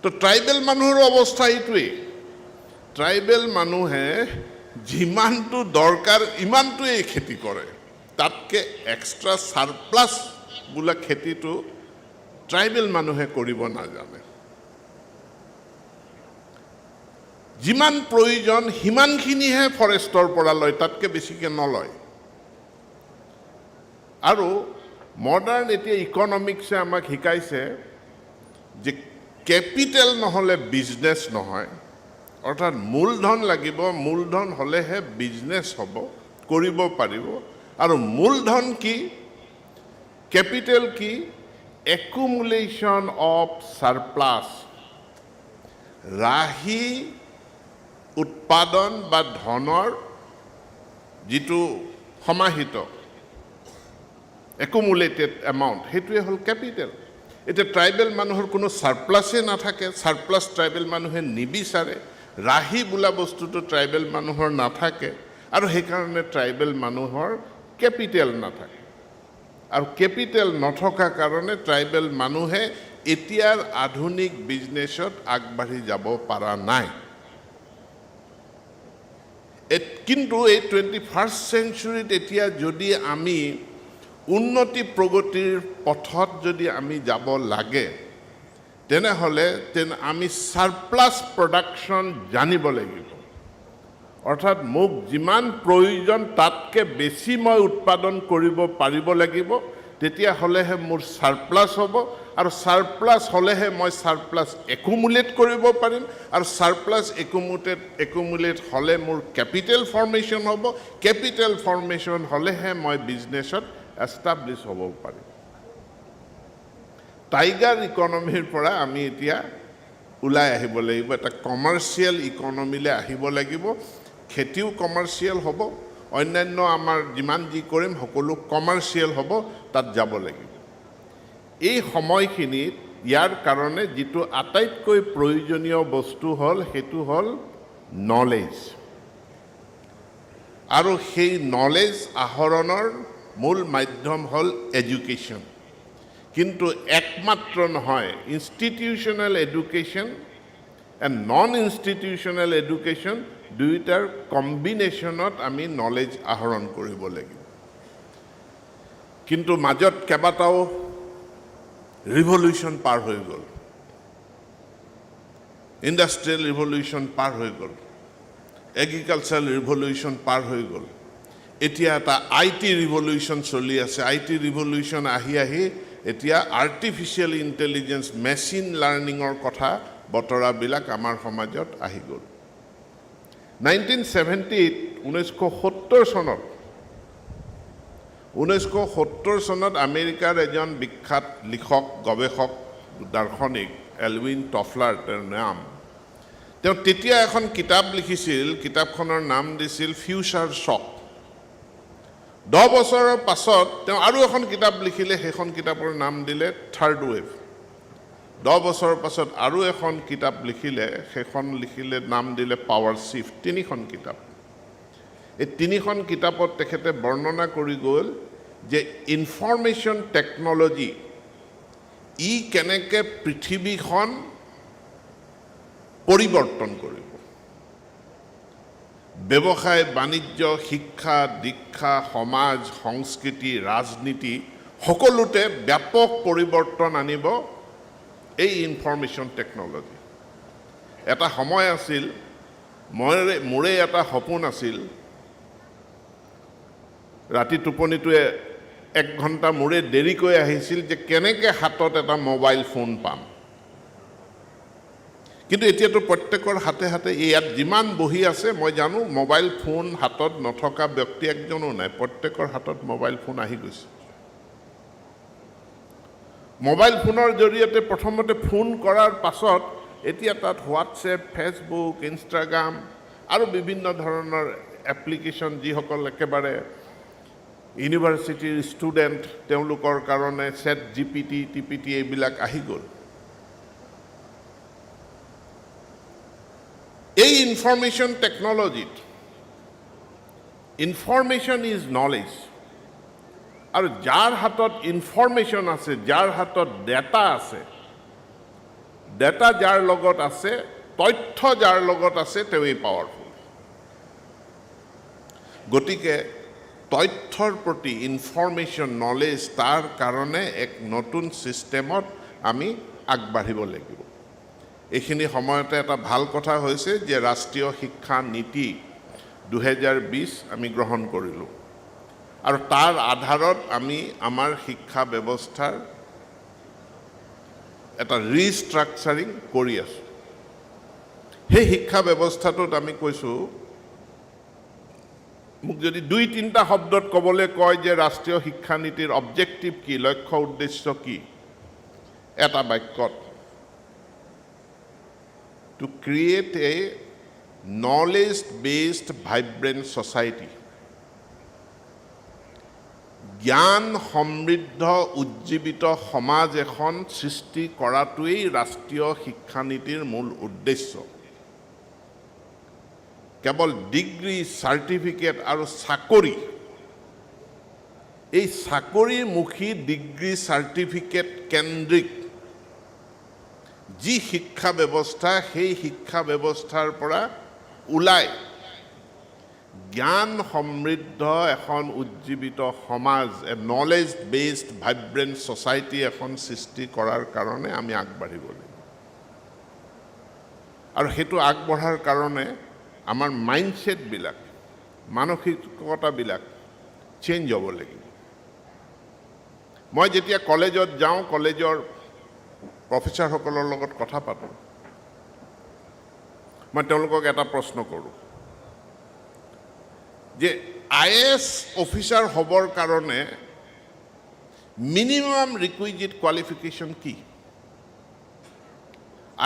তো ট্ৰাইবেল মানুহৰ অৱস্থা এইটোৱেই ট্ৰাইবেল মানুহে যিমানটো দৰকাৰ ইমানটোৱেই খেতি কৰে তাতকৈ এক্সট্ৰা সাৰপ্লাছ বোলা খেতিটো ট্ৰাইবেল মানুহে কৰিব নাজানে যিমান প্ৰয়োজন সিমানখিনিহে ফৰেষ্টৰ পৰা লয় তাতকৈ বেছিকৈ নলয় আৰু মডাৰ্ণ এতিয়া ইকনমিক্সে আমাক শিকাইছে যে কেপিটেল নহ'লে বিজনেছ নহয় অৰ্থাৎ মূলধন লাগিব মূলধন হ'লেহে বিজনেছ হ'ব কৰিব পাৰিব আৰু মূলধন কি কেপিটেল কি একুমুলেশ্যন অফ সাৰপ্লাছ ৰাহি উৎপাদন বা ধনৰ যিটো সমাহিত একুমুলেটেড এমাউণ্ট সেইটোৱে হ'ল কেপিটেল এতিয়া ট্ৰাইবেল মানুহৰ কোনো সাৰপ্লাছে নাথাকে সাৰপ্লাছ ট্ৰাইবেল মানুহে নিবিচাৰে ৰাহি বোলা বস্তুটো ট্ৰাইবেল মানুহৰ নাথাকে আৰু সেইকাৰণে ট্ৰাইবেল মানুহৰ কেপিটেল নাথাকে আৰু কেপিটেল নথকা কাৰণে ট্ৰাইবেল মানুহে এতিয়াৰ আধুনিক বিজনেছত আগবাঢ়ি যাব পৰা নাই কিন্তু এই 21st চেঞ্চুৰীত এতিয়া যদি আমি উন্নতি প্ৰগতিৰ পথত যদি আমি যাব লাগে তেনেহ'লে আমি সাৰপ্লাছ প্ৰডাকশ্যন জানিব লাগিব অৰ্থাৎ মোক যিমান প্ৰয়োজন তাতকৈ বেছি মই উৎপাদন কৰিব পাৰিব লাগিব তেতিয়াহ'লেহে মোৰ সাৰপ্লাছ হ'ব আৰু সাৰপ্লাছ হ'লেহে মই সাৰপ্লাছ একুমুলেট কৰিব পাৰিম আৰু সাৰপ্লাছ একুমুলেট হ'লে মোৰ কেপিটেল ফৰ্মেশ্যন হ'ব কেপিটেল ফৰ্মেশ্যন হ'লেহে মই বিজনেছত এষ্টাব্লিছ হ'ব পাৰিম টাইগাৰ ইকনমিৰ পৰা আমি এতিয়া ওলাই আহিব লাগিব এটা কমাৰ্চিয়েল ইকনমিলৈ আহিব লাগিব খেতিও কমাৰ্চিয়েল হ'ব অন্যান্য আমাৰ যিমান যি কৰিম সকলো কমাৰ্চিয়েল হ'ব তাত যাব লাগিব এই সময়খিনিত ইয়াৰ কাৰণে যিটো আটাইতকৈ প্ৰয়োজনীয় বস্তু হ'ল সেইটো হ'ল নলেজ আৰু সেই নলেজ আহৰণৰ মূল মাধ্যম হ'ল এডুকেশ্যন কিন্তু একমাত্ৰ নহয় institutional education and non institutional education দুয়োটাৰ কম্বিনেশ্যনত আমি নলেজ আহৰণ কৰিব লাগিব কিন্তু মাজত কেইবাটাও ৰিভলিউশ্যন পাৰ হৈ গ'ল ইণ্ডাষ্ট্ৰিয়েল ৰিভলিউশ্যন পাৰ হৈ গ'ল এগ্ৰিকালচাৰেল ৰিভলিউশ্যন পাৰ হৈ গ'ল এতিয়া এটা IT ৰিভলিউশ্যন চলি আছে IT ৰিভলিউশ্যন আহি এতিয়া আৰ্টিফিচিয়েল ইণ্টেলিজেঞ্চ মেচিন লাৰ্ণিঙৰ কথা বতৰাবিলাক আমাৰ সমাজত আহি গ'ল 1970 চনত আমেৰিকাৰ এজন বিখ্যাত লিখক গৱেষক দাৰ্শনিক এলউইন টফলাৰ তেওঁৰ নাম তেওঁ তেতিয়া এখন কিতাপ লিখিছিল কিতাপখনৰ নাম দিছিল ফিউচাৰ শ্বক 10 বছৰৰ পাছত তেওঁ আৰু এখন কিতাপ লিখিলে সেইখন কিতাপৰ নাম দিলে থাৰ্ড ৱেভ 10 বছৰৰ পাছত আৰু এখন কিতাপ লিখিলে সেইখন লিখিলে নাম দিলে পাৱাৰ শিফ্ট তিনিখন কিতাপ এই তিনিখন কিতাপত তেখেতে বৰ্ণনা কৰি গ'ল যে ইনফৰমেশ্যন টেকনলজি ই কেনেকৈ পৃথিৱীখন পৰিৱৰ্তন কৰিব ব্যৱসায় বাণিজ্য শিক্ষা দীক্ষা সমাজ সংস্কৃতি ৰাজনীতি সকলোতে ব্যাপক পৰিৱৰ্তন আনিব এই ইনফৰমেশ্যন টেকনলজি এটা সময় আছিল মোৰে এটা সপোন আছিল ৰাতি টোপনিটোৱে 1 ঘণ্টা মোৰে দেৰিকৈ আহিছিল যে কেনেকৈ হাতত এটা মোবাইল ফোন পাম কিন্তু এতিয়াতো প্ৰত্যেকৰ হাতে হাতে ইয়াত যিমান বহি আছে মই জানো মোবাইল ফোন হাতত নথকা ব্যক্তি একজনো নাই প্ৰত্যেকৰ হাতত মোবাইল ফোন আহি গৈছে মোবাইল ফোনৰ জৰিয়তে প্ৰথমতে ফোন কৰাৰ পাছত এতিয়া তাত হোৱাটছএপ ফেচবুক ইনষ্টাগ্ৰাম আৰু বিভিন্ন ধৰণৰ এপ্লিকেশ্যন যিসকল একেবাৰে ইউনিভাৰ্চিটিৰ ষ্টুডেণ্ট তেওঁলোকৰ কাৰণে চেট জিপিটি টিপিটি এইবিলাক আহি গ'ল এই ইনফৰমেশ্যন টেকনলজিত ইনফৰমেশ্যন ইজ নলেজ আৰু যাৰ হাতত ইনফৰমেশ্যন আছে যাৰ হাতত ডেটা আছে ডেটা যাৰ লগত আছে তথ্য যাৰ লগত আছে তেওঁই পাৱাৰফুল গতিকে তথ্যৰ প্ৰতি ইনফৰমেশ্যন নলেজ তাৰ কাৰণে এক নতুন ছিষ্টেমত আমি আগবাঢ়িব লাগিব এইখিনি সময়তে এটা ভাল কথা হৈছে যে ৰাষ্ট্ৰীয় শিক্ষা নীতি 2020 আমি গ্ৰহণ কৰিলোঁ আৰু তাৰ আধাৰত আমি আমাৰ শিক্ষা ব্যৱস্থাৰ এটা ৰিষ্ট্ৰাকচাৰিং কৰি আছোঁ সেই শিক্ষা ব্যৱস্থাটোত আমি কৈছোঁ মোক যদি 2-3টা শব্দত ক'বলৈ কয় যে ৰাষ্ট্ৰীয় শিক্ষা নীতিৰ অবজেক্টিভ কি লক্ষ্য উদ্দেশ্য কি এটা বাক্যত to create a knowledge-based, vibrant society. জ্ঞান সমৃদ্ধ উজ্জীৱিত সমাজ এখন সৃষ্টি কৰাটোৱেই ৰাষ্ট্ৰীয় শিক্ষানীতিৰ মূল উদ্দেশ্য কেৱল ডিগ্ৰী চাৰ্টিফিকেট আৰু চাকৰি এই চাকৰিমুখী ডিগ্ৰী চাৰ্টিফিকেট কেন্দ্ৰিক যি শিক্ষা ব্যৱস্থা সেই শিক্ষা ব্যৱস্থাৰ পৰা ওলাই জ্ঞান সমৃদ্ধ এখন উজ্জীৱিত সমাজ এ নলেজ বেছড ভাইব্ৰেণ্ট ছ'চাইটি এখন সৃষ্টি কৰাৰ কাৰণে আমি আগবাঢ়িব লাগিব আৰু সেইটো আগবঢ়াৰ কাৰণে আমাৰ মাইণ্ডছেটবিলাক মানসিকতাবিলাক চেঞ্জ হ'ব লাগিব মই যেতিয়া কলেজত যাওঁ কলেজৰ প্ৰফেচাৰসকলৰ লগত কথা পাতোঁ মই তেওঁলোকক এটা প্ৰশ্ন কৰোঁ যে IAS অফিচাৰ হ'বৰ কাৰণে মিনিমাম ৰিকুইজিট কোৱালিফিকেশ্যন কি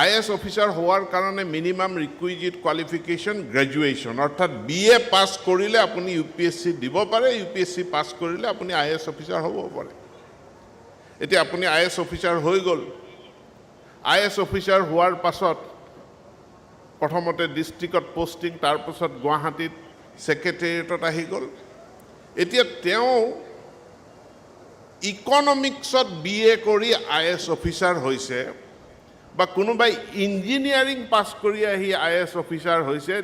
IAS অফিচাৰ হোৱাৰ কাৰণে মিনিমাম ৰিকুইজিট কোৱালিফিকেশ্যন গ্ৰেজুৱেশ্যন অৰ্থাৎ BA পাছ কৰিলে আপুনি UPSC দিব পাৰে UPSC পাছ কৰিলে আপুনি IAS অফিচাৰ হ'ব পাৰে এতিয়া আপুনি IAS অফিচাৰ হৈ গ'ল IAS অফিচাৰ হোৱাৰ পাছত প্ৰথমতে ডিষ্ট্ৰিক্টত পোষ্টিং তাৰপাছত গুৱাহাটীত ছেক্ৰেটেৰিয়েটত আহি গ'ল এতিয়া তেওঁ ইকনমিক্সত BA কৰি IAS অফিচাৰ হৈছে বা কোনোবাই ইঞ্জিনিয়াৰিং পাছ কৰি আহি IAS অফিচাৰ হৈছে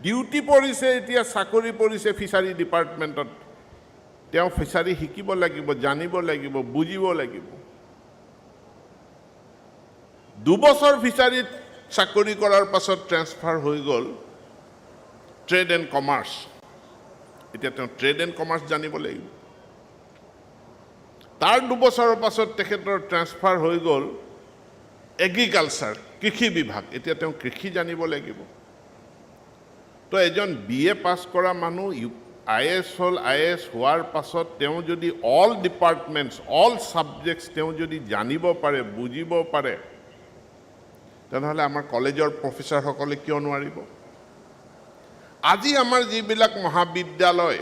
ডিউটি পৰিছে এতিয়া চাকৰি পৰিছে ফিচাৰী ডিপাৰ্টমেণ্টত তেওঁ ফিচাৰী শিকিব লাগিব জানিব লাগিব বুজিব লাগিব 2 বছৰ ফিচাৰীত চাকৰি কৰাৰ পাছত ট্ৰেন্সফাৰ হৈ গ'ল ট্ৰেড এণ্ড কমাৰ্চ এতিয়া তেওঁ ট্ৰেড এণ্ড কমাৰ্চ জানিব লাগিব তাৰ 2 বছৰৰ পাছত তেখেতৰ ট্ৰেন্সফাৰ হৈ গ'ল এগ্ৰিকালচাৰ কৃষি বিভাগ এতিয়া তেওঁ কৃষি জানিব লাগিব তো এজন BA পাছ কৰা মানুহ IAS হ'ল IAS হোৱাৰ পাছত তেওঁ যদি অল ডিপাৰ্টমেণ্টছ অল ছাবজেক্টছ তেওঁ যদি জানিব পাৰে বুজিব পাৰে তেনেহ'লে আমাৰ কলেজৰ প্ৰফেচাৰসকলে কিয় নোৱাৰিব আজি আমাৰ যিবিলাক মহাবিদ্যালয়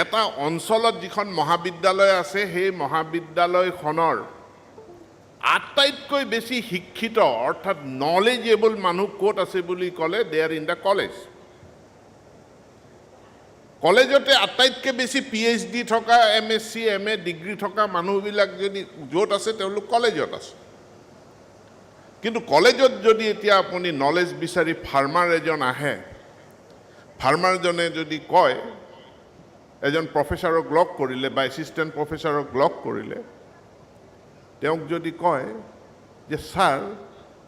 এটা অঞ্চলত যিখন মহাবিদ্যালয় আছে সেই মহাবিদ্যালয়খনৰ আটাইতকৈ বেছি শিক্ষিত অৰ্থাৎ নলেজেবল মানুহ ক'ত আছে বুলি ক'লে দে আৰ ইন দ্য কলেজ কলেজতে আটাইতকৈ বেছি PhD থকা MSc MA ডিগ্ৰী থকা মানুহবিলাক যদি য'ত আছে তেওঁলোক কলেজত আছে কিন্তু কলেজত যদি এতিয়া আপুনি নলেজ বিচাৰি ফাৰ্মাৰ এজন আহে ফাৰ্মাৰজনে যদি কয় এজন প্ৰফেচাৰক লগ কৰিলে বা এছিষ্টেণ্ট প্ৰফেচাৰক লগ কৰিলে তেওঁক যদি কয় যে ছাৰ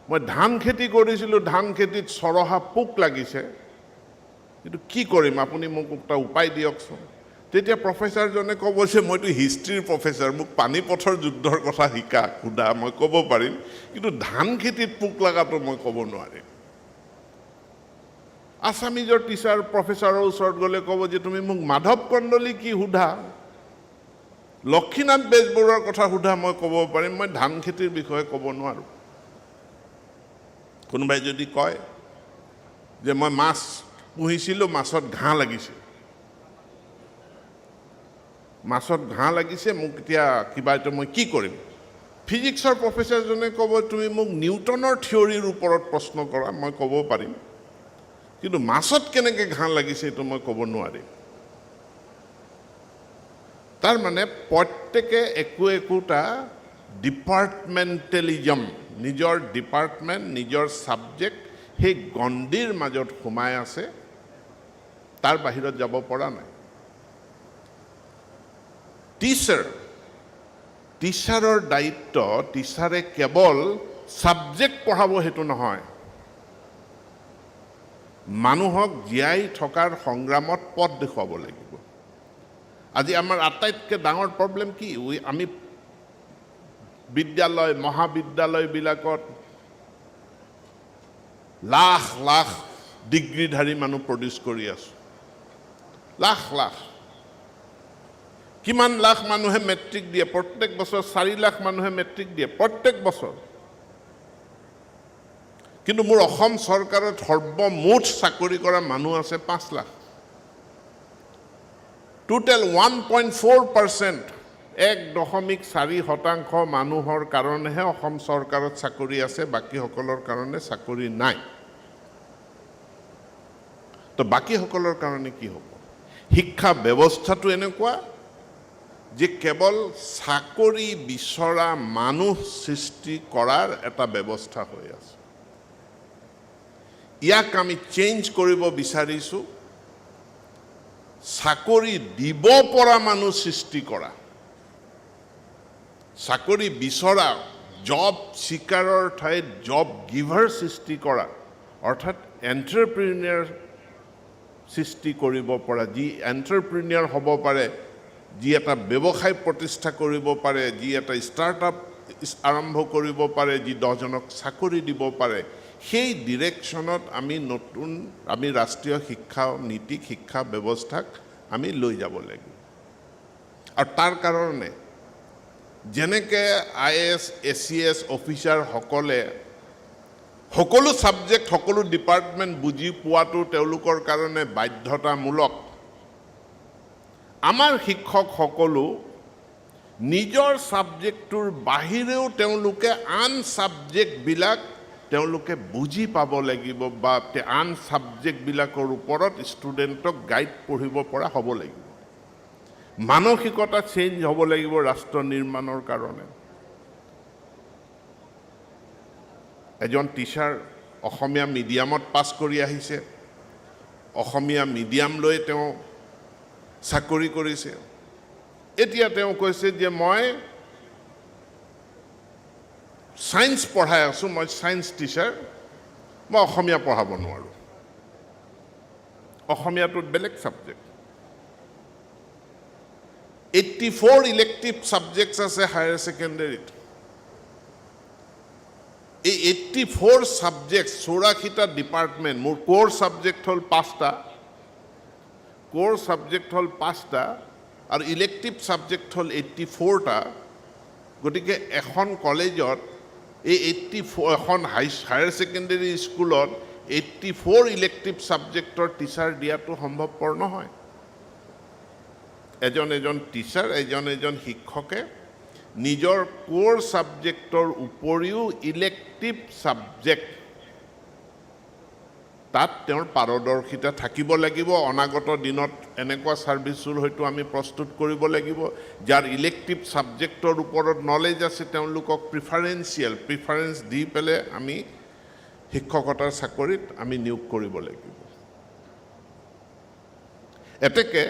মই ধান খেতি কৰিছিলোঁ, ধান খেতিত চৰহা পোক লাগিছে, কিন্তু কি কৰিম, আপুনি মোক এটা উপায় দিয়কচোন। তেতিয়া প্ৰফেচাৰজনে ক'ব যে মইতো হিষ্ট্ৰীৰ প্ৰফেচাৰ, মোক পানীপথৰ যুদ্ধৰ কথা সোধা মই ক'ব পাৰিম, কিন্তু ধান খেতিত পোক লগাটো মই ক'ব নোৱাৰিম। আছামিজৰ টিচাৰ প্ৰফেচাৰৰ ওচৰত গ'লে ক'ব যে তুমি মোক মাধৱ কন্দলী কি সোধা, লক্ষীনাথ বেজবৰুৱাৰ কথা সোধা, মই ক'ব পাৰিম, মই ধান খেতিৰ বিষয়ে ক'ব নোৱাৰোঁ। কোনোবাই যদি কয় যে মই মাছ পুহিছিলোঁ, মাছত ঘাঁহ লাগিছে, মোক এতিয়া কিবা এটা মই কি কৰিম, ফিজিক্সৰ প্ৰফেচাৰজনে ক'ব তুমি মোক নিউটনৰ থিয়ৰীৰ ওপৰত প্ৰশ্ন কৰা, মই ক'ব পাৰিম, কিন্তু মাছত কেনেকৈ ঘাঁহ লাগিছে এইটো মই ক'ব নোৱাৰিম। তাৰ মানে প্ৰত্যেকে একোটা ডিপাৰ্টমেণ্টেলিজম, নিজৰ ডিপাৰ্টমেণ্ট, নিজৰ ছাবজেক্ট সেই গণ্ডিৰ মাজত সোমাই আছে, তাৰ বাহিৰত যাব পৰা নাই। টিচাৰৰ দায়িত্ব, টিচাৰে কেৱল ছাবজেক্ট পঢ়াব সেইটো নহয়, মানুহক জীয়াই থকাৰ সংগ্ৰামত পথ দেখুৱাব লাগিব। আজি আমাৰ আটাইতকৈ ডাঙৰ প্ৰব্লেম কি, আমি বিদ্যালয় মহাবিদ্যালয়বিলাকত লাখ লাখ ডিগ্ৰীধাৰী মানুহ প্ৰডিউচ কৰি আছোঁ, লাখ লাখ। কিমান লাখ মানুহে মেট্ৰিক দিয়ে প্ৰত্যেক বছৰ, 4 লাখ মানুহে মেট্ৰিক দিয়ে প্ৰত্যেক বছৰ, কিন্তু মোৰ অসম চৰকাৰত সৰ্বমুঠ চাকৰি কৰা মানুহ আছে 5 লাখ। টোটেল 1.4%, 1.4% মানুহৰ কাৰণেহে অসম চৰকাৰত চাকৰি আছে, বাকীসকলৰ কাৰণে চাকৰি নাই। তো বাকীসকলৰ কাৰণে কি হ'ব? শিক্ষা ব্যৱস্থাটো এনেকুৱা যে কেৱল চাকৰি বিচৰা মানুহ সৃষ্টি কৰাৰ এটা ব্যৱস্থা হৈ আছে। ইয়াক আমি চেঞ্জ কৰিব বিচাৰিছোঁ, চাকৰি দিব পৰা মানুহ সৃষ্টি কৰা, চাকৰি বিচৰা, জব চিকাৰৰ ঠাইত জব গিভাৰ সৃষ্টি কৰা, অৰ্থাৎ এণ্টাৰপ্ৰিনিয়ৰ সৃষ্টি কৰিব পৰা, যি এণ্টাৰপ্ৰিনিয়ৰ হ'ব পাৰে, যি এটা ব্যৱসায় প্ৰতিষ্ঠা কৰিব পাৰে, যি এটা ষ্টাৰ্টআপ আৰম্ভ কৰিব পাৰে, যি 10জনক চাকৰি দিব পাৰে, সেই ডিৰেকশ্যনত আমি ৰাষ্ট্ৰীয় শিক্ষা নীতি, শিক্ষা ব্যৱস্থাক আমি লৈ যাব লাগিব। আৰু তাৰ কাৰণে যেনেকৈ IAS ACS অফিচাৰসকলে সকলো ছাবজেক্ট, সকলো ডিপাৰ্টমেণ্ট বুজি পোৱাটো তেওঁলোকৰ কাৰণে বাধ্যতামূলক, আমাৰ শিক্ষকসকলো নিজৰ ছাবজেক্টটোৰ বাহিৰেও তেওঁলোকে আন ছাবজেক্টবিলাক তেওঁলোকে বুজি পাব লাগিব, বা আন ছাবজেক্টবিলাকৰ ওপৰত ষ্টুডেণ্টক গাইড পঢ়িব পৰা হ'ব লাগিব। মানসিকতা চেঞ্জ হ'ব লাগিব ৰাষ্ট্ৰ নিৰ্মাণৰ কাৰণে। এজন টিচাৰ অসমীয়া মিডিয়ামত পাছ কৰি আহিছে, অসমীয়া মিডিয়াম লৈ তেওঁ চাকৰি কৰিছে, এতিয়া তেওঁ কৈছে যে মই ছায়েন্স পঢ়াই আছোঁ, মই ছায়েন্স টিচাৰ, মই অসমীয়া পঢ়াব নোৱাৰোঁ, অসমীয়াটোত বেলেগ ছাবজেক্ট। 84 ইলেক্টিভ ছাবজেক্টছ আছে হায়াৰ ছেকেণ্ডেৰীত। এই 84 ছাবজেক্ট, 84টা ডিপাৰ্টমেণ্ট, মোৰ কোৰ ছাবজেক্ট হ'ল 5টা, আৰু ইলেক্টিভ ছাবজেক্ট হ'ল 84টা। গতিকে এখন কলেজত এই 84, এখন হায়াৰ ছেকেণ্ডেৰী স্কুলত 84 ইলেক্টিভ ছাবজেক্টৰ টিচাৰ দিয়াটো সম্ভৱপৰ নহয়। এজন টিচাৰ, এজন শিক্ষকে নিজৰ কোৰ ছাবজেক্টৰ উপৰিও ইলেক্টিভ ছাবজেক্ট, তাত তেওঁৰ পাৰদৰ্শিতা থাকিব লাগিব। অনাগত দিনত এনেকুৱা ছাৰ্ভিচবোৰ হয়তো আমি প্ৰস্তুত কৰিব লাগিব, যাৰ ইলেক্টিভ ছাবজেক্টৰ ওপৰত নলেজ আছে, তেওঁলোকক প্ৰিফাৰেঞ্চ দি পেলাই আমি শিক্ষকতাৰ চাকৰিত আমি নিয়োগ কৰিব লাগিব। এতেকে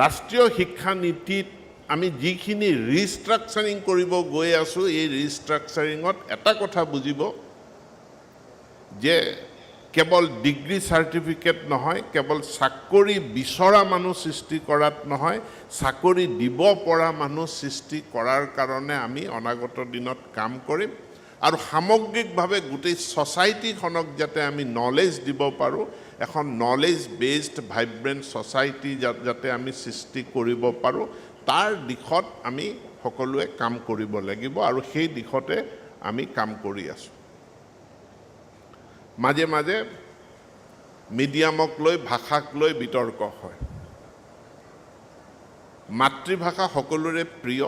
ৰাষ্ট্ৰীয় শিক্ষা নীতিত আমি যিখিনি ৰিষ্ট্ৰাকচাৰিং কৰিব গৈ আছোঁ, এই ৰিষ্ট্ৰাকচাৰিঙত এটা কথা বুজিব যে কেৱল ডিগ্ৰী চাৰ্টিফিকেট নহয়, কেৱল চাকৰি বিচৰা মানুহ সৃষ্টি কৰাত নহয়, চাকৰি দিব পৰা মানুহ সৃষ্টি কৰাৰ কাৰণে আমি অনাগত দিনত কাম কৰিম আৰু সামগ্ৰিকভাৱে গোটেই ছ'চাইটিখনক যাতে আমি নলেজ দিব পাৰোঁ, এখন নলেজ বেছড ভাইব্ৰেণ্ট ছ'চাইটি যাতে আমি সৃষ্টি কৰিব পাৰোঁ, তাৰ দিশত আমি সকলোৱে কাম কৰিব লাগিব আৰু সেই দিশতে আমি কাম কৰি আছোঁ। মাজে মাজে মিডিয়ামক লৈ, ভাষাক লৈ বিতৰ্ক হয়। মাতৃভাষা সকলোৰে প্ৰিয়,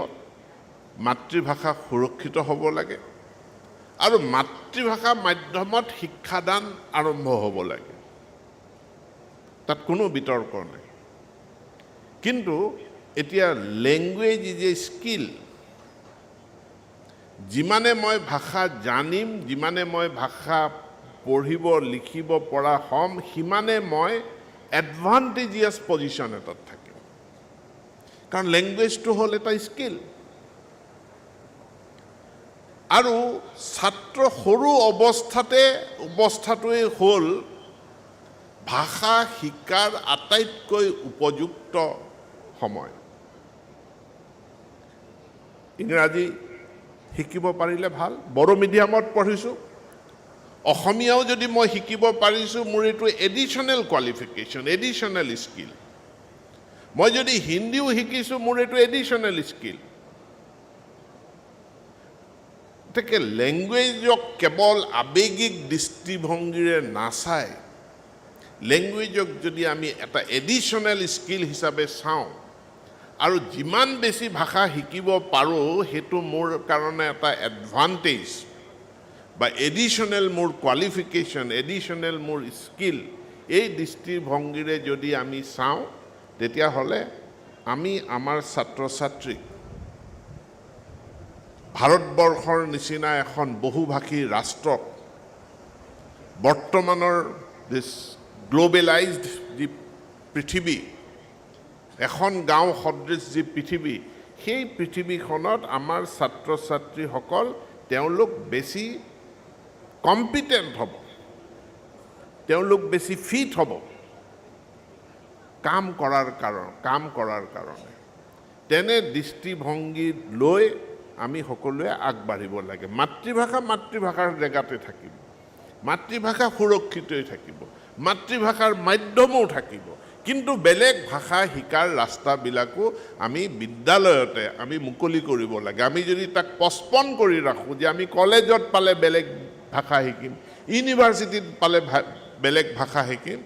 মাতৃভাষা সুৰক্ষিত হ'ব লাগে আৰু মাতৃভাষা মাধ্যমত শিক্ষাদান আৰম্ভ হ'ব লাগে, তাত কোনো বিতৰ্ক নাই। কিন্তু এতিয়া লেংগুৱেজ ইজ এ স্কিল। যিমানে মই ভাষা জানিম, যিমানে মই ভাষা পঢ়িব লিখিব পৰা হ'ম, সিমানে মই এডভান্টেজিয়াছ পজিশ্যন এটাত থাকিম, কাৰণ লেংগুৱেজটো হ'ল এটা স্কিল। আৰু ছাত্ৰ সৰু অৱস্থাটোৱেই হ'ল ভাষা শিকাৰ আটাইতকৈ উপযুক্ত সময়। ইংৰাজী শিকিব পাৰিলে ভাল। বড়ো মিডিয়ামত পঢ়িছোঁ, অসমীয়াও যদি মই শিকিব পাৰিছোঁ, মোৰ এইটো এডিশ্যনেল কোৱালিফিকেশ্যন, এডিশ্যনেল স্কিল। মই যদি হিন্দীও শিকিছোঁ, মোৰ এইটো এডিশ্যনেল স্কিল। গতিকে লেংগুৱেজক কেৱল আৱেগিক দৃষ্টিভংগীৰে নাচাই, লেংগুৱেজক যদি আমি এটা এডিশ্যনেল স্কিল হিচাপে চাওঁ আৰু যিমান বেছি ভাষা শিকিব পাৰোঁ, সেইটো মোৰ কাৰণে এটা এডভান্টেজ বা এডিশ্যনেল মোৰ কোৱালিফিকেশ্যন, এডিশ্যনেল মোৰ স্কিল, এই দৃষ্টিভংগীৰে যদি আমি চাওঁ, তেতিয়াহ'লে আমি আমাৰ ছাত্ৰ ছাত্ৰীক ভাৰতবৰ্ষৰ নিচিনা এখন বহুভাষী ৰাষ্ট্ৰক বৰ্তমানৰ দিছ গ্ল'বেলাইজড যি পৃথিৱী, এখন গাঁও সদৃশ যি পৃথিৱী, সেই পৃথিৱীখনত আমাৰ ছাত্ৰ ছাত্ৰীসকল তেওঁলোক বেছি কম্পিটেণ্ট হ'ব, তেওঁলোক বেছি ফিট হ'ব কাম কৰাৰ কাৰণে। তেনে দৃষ্টিভংগী লৈ আমি সকলোৱে আগবাঢ়িব লাগে। মাতৃভাষাৰ জেগাতে থাকিব, মাতৃভাষা সুৰক্ষিতই থাকিব, মাতৃভাষাৰ মাধ্যমো থাকিব, কিন্তু বেলেগ ভাষা শিকাৰ ৰাস্তাবিলাকো আমি বিদ্যালয়তে আমি মুকলি কৰিব লাগে। আমি যদি তাক পষ্টপন কৰি ৰাখোঁ যে আমি কলেজত পালে বেলেগ ভাষা শিকিম, ইউনিভাৰ্চিটিত পালে বেলেগ ভাষা শিকিম,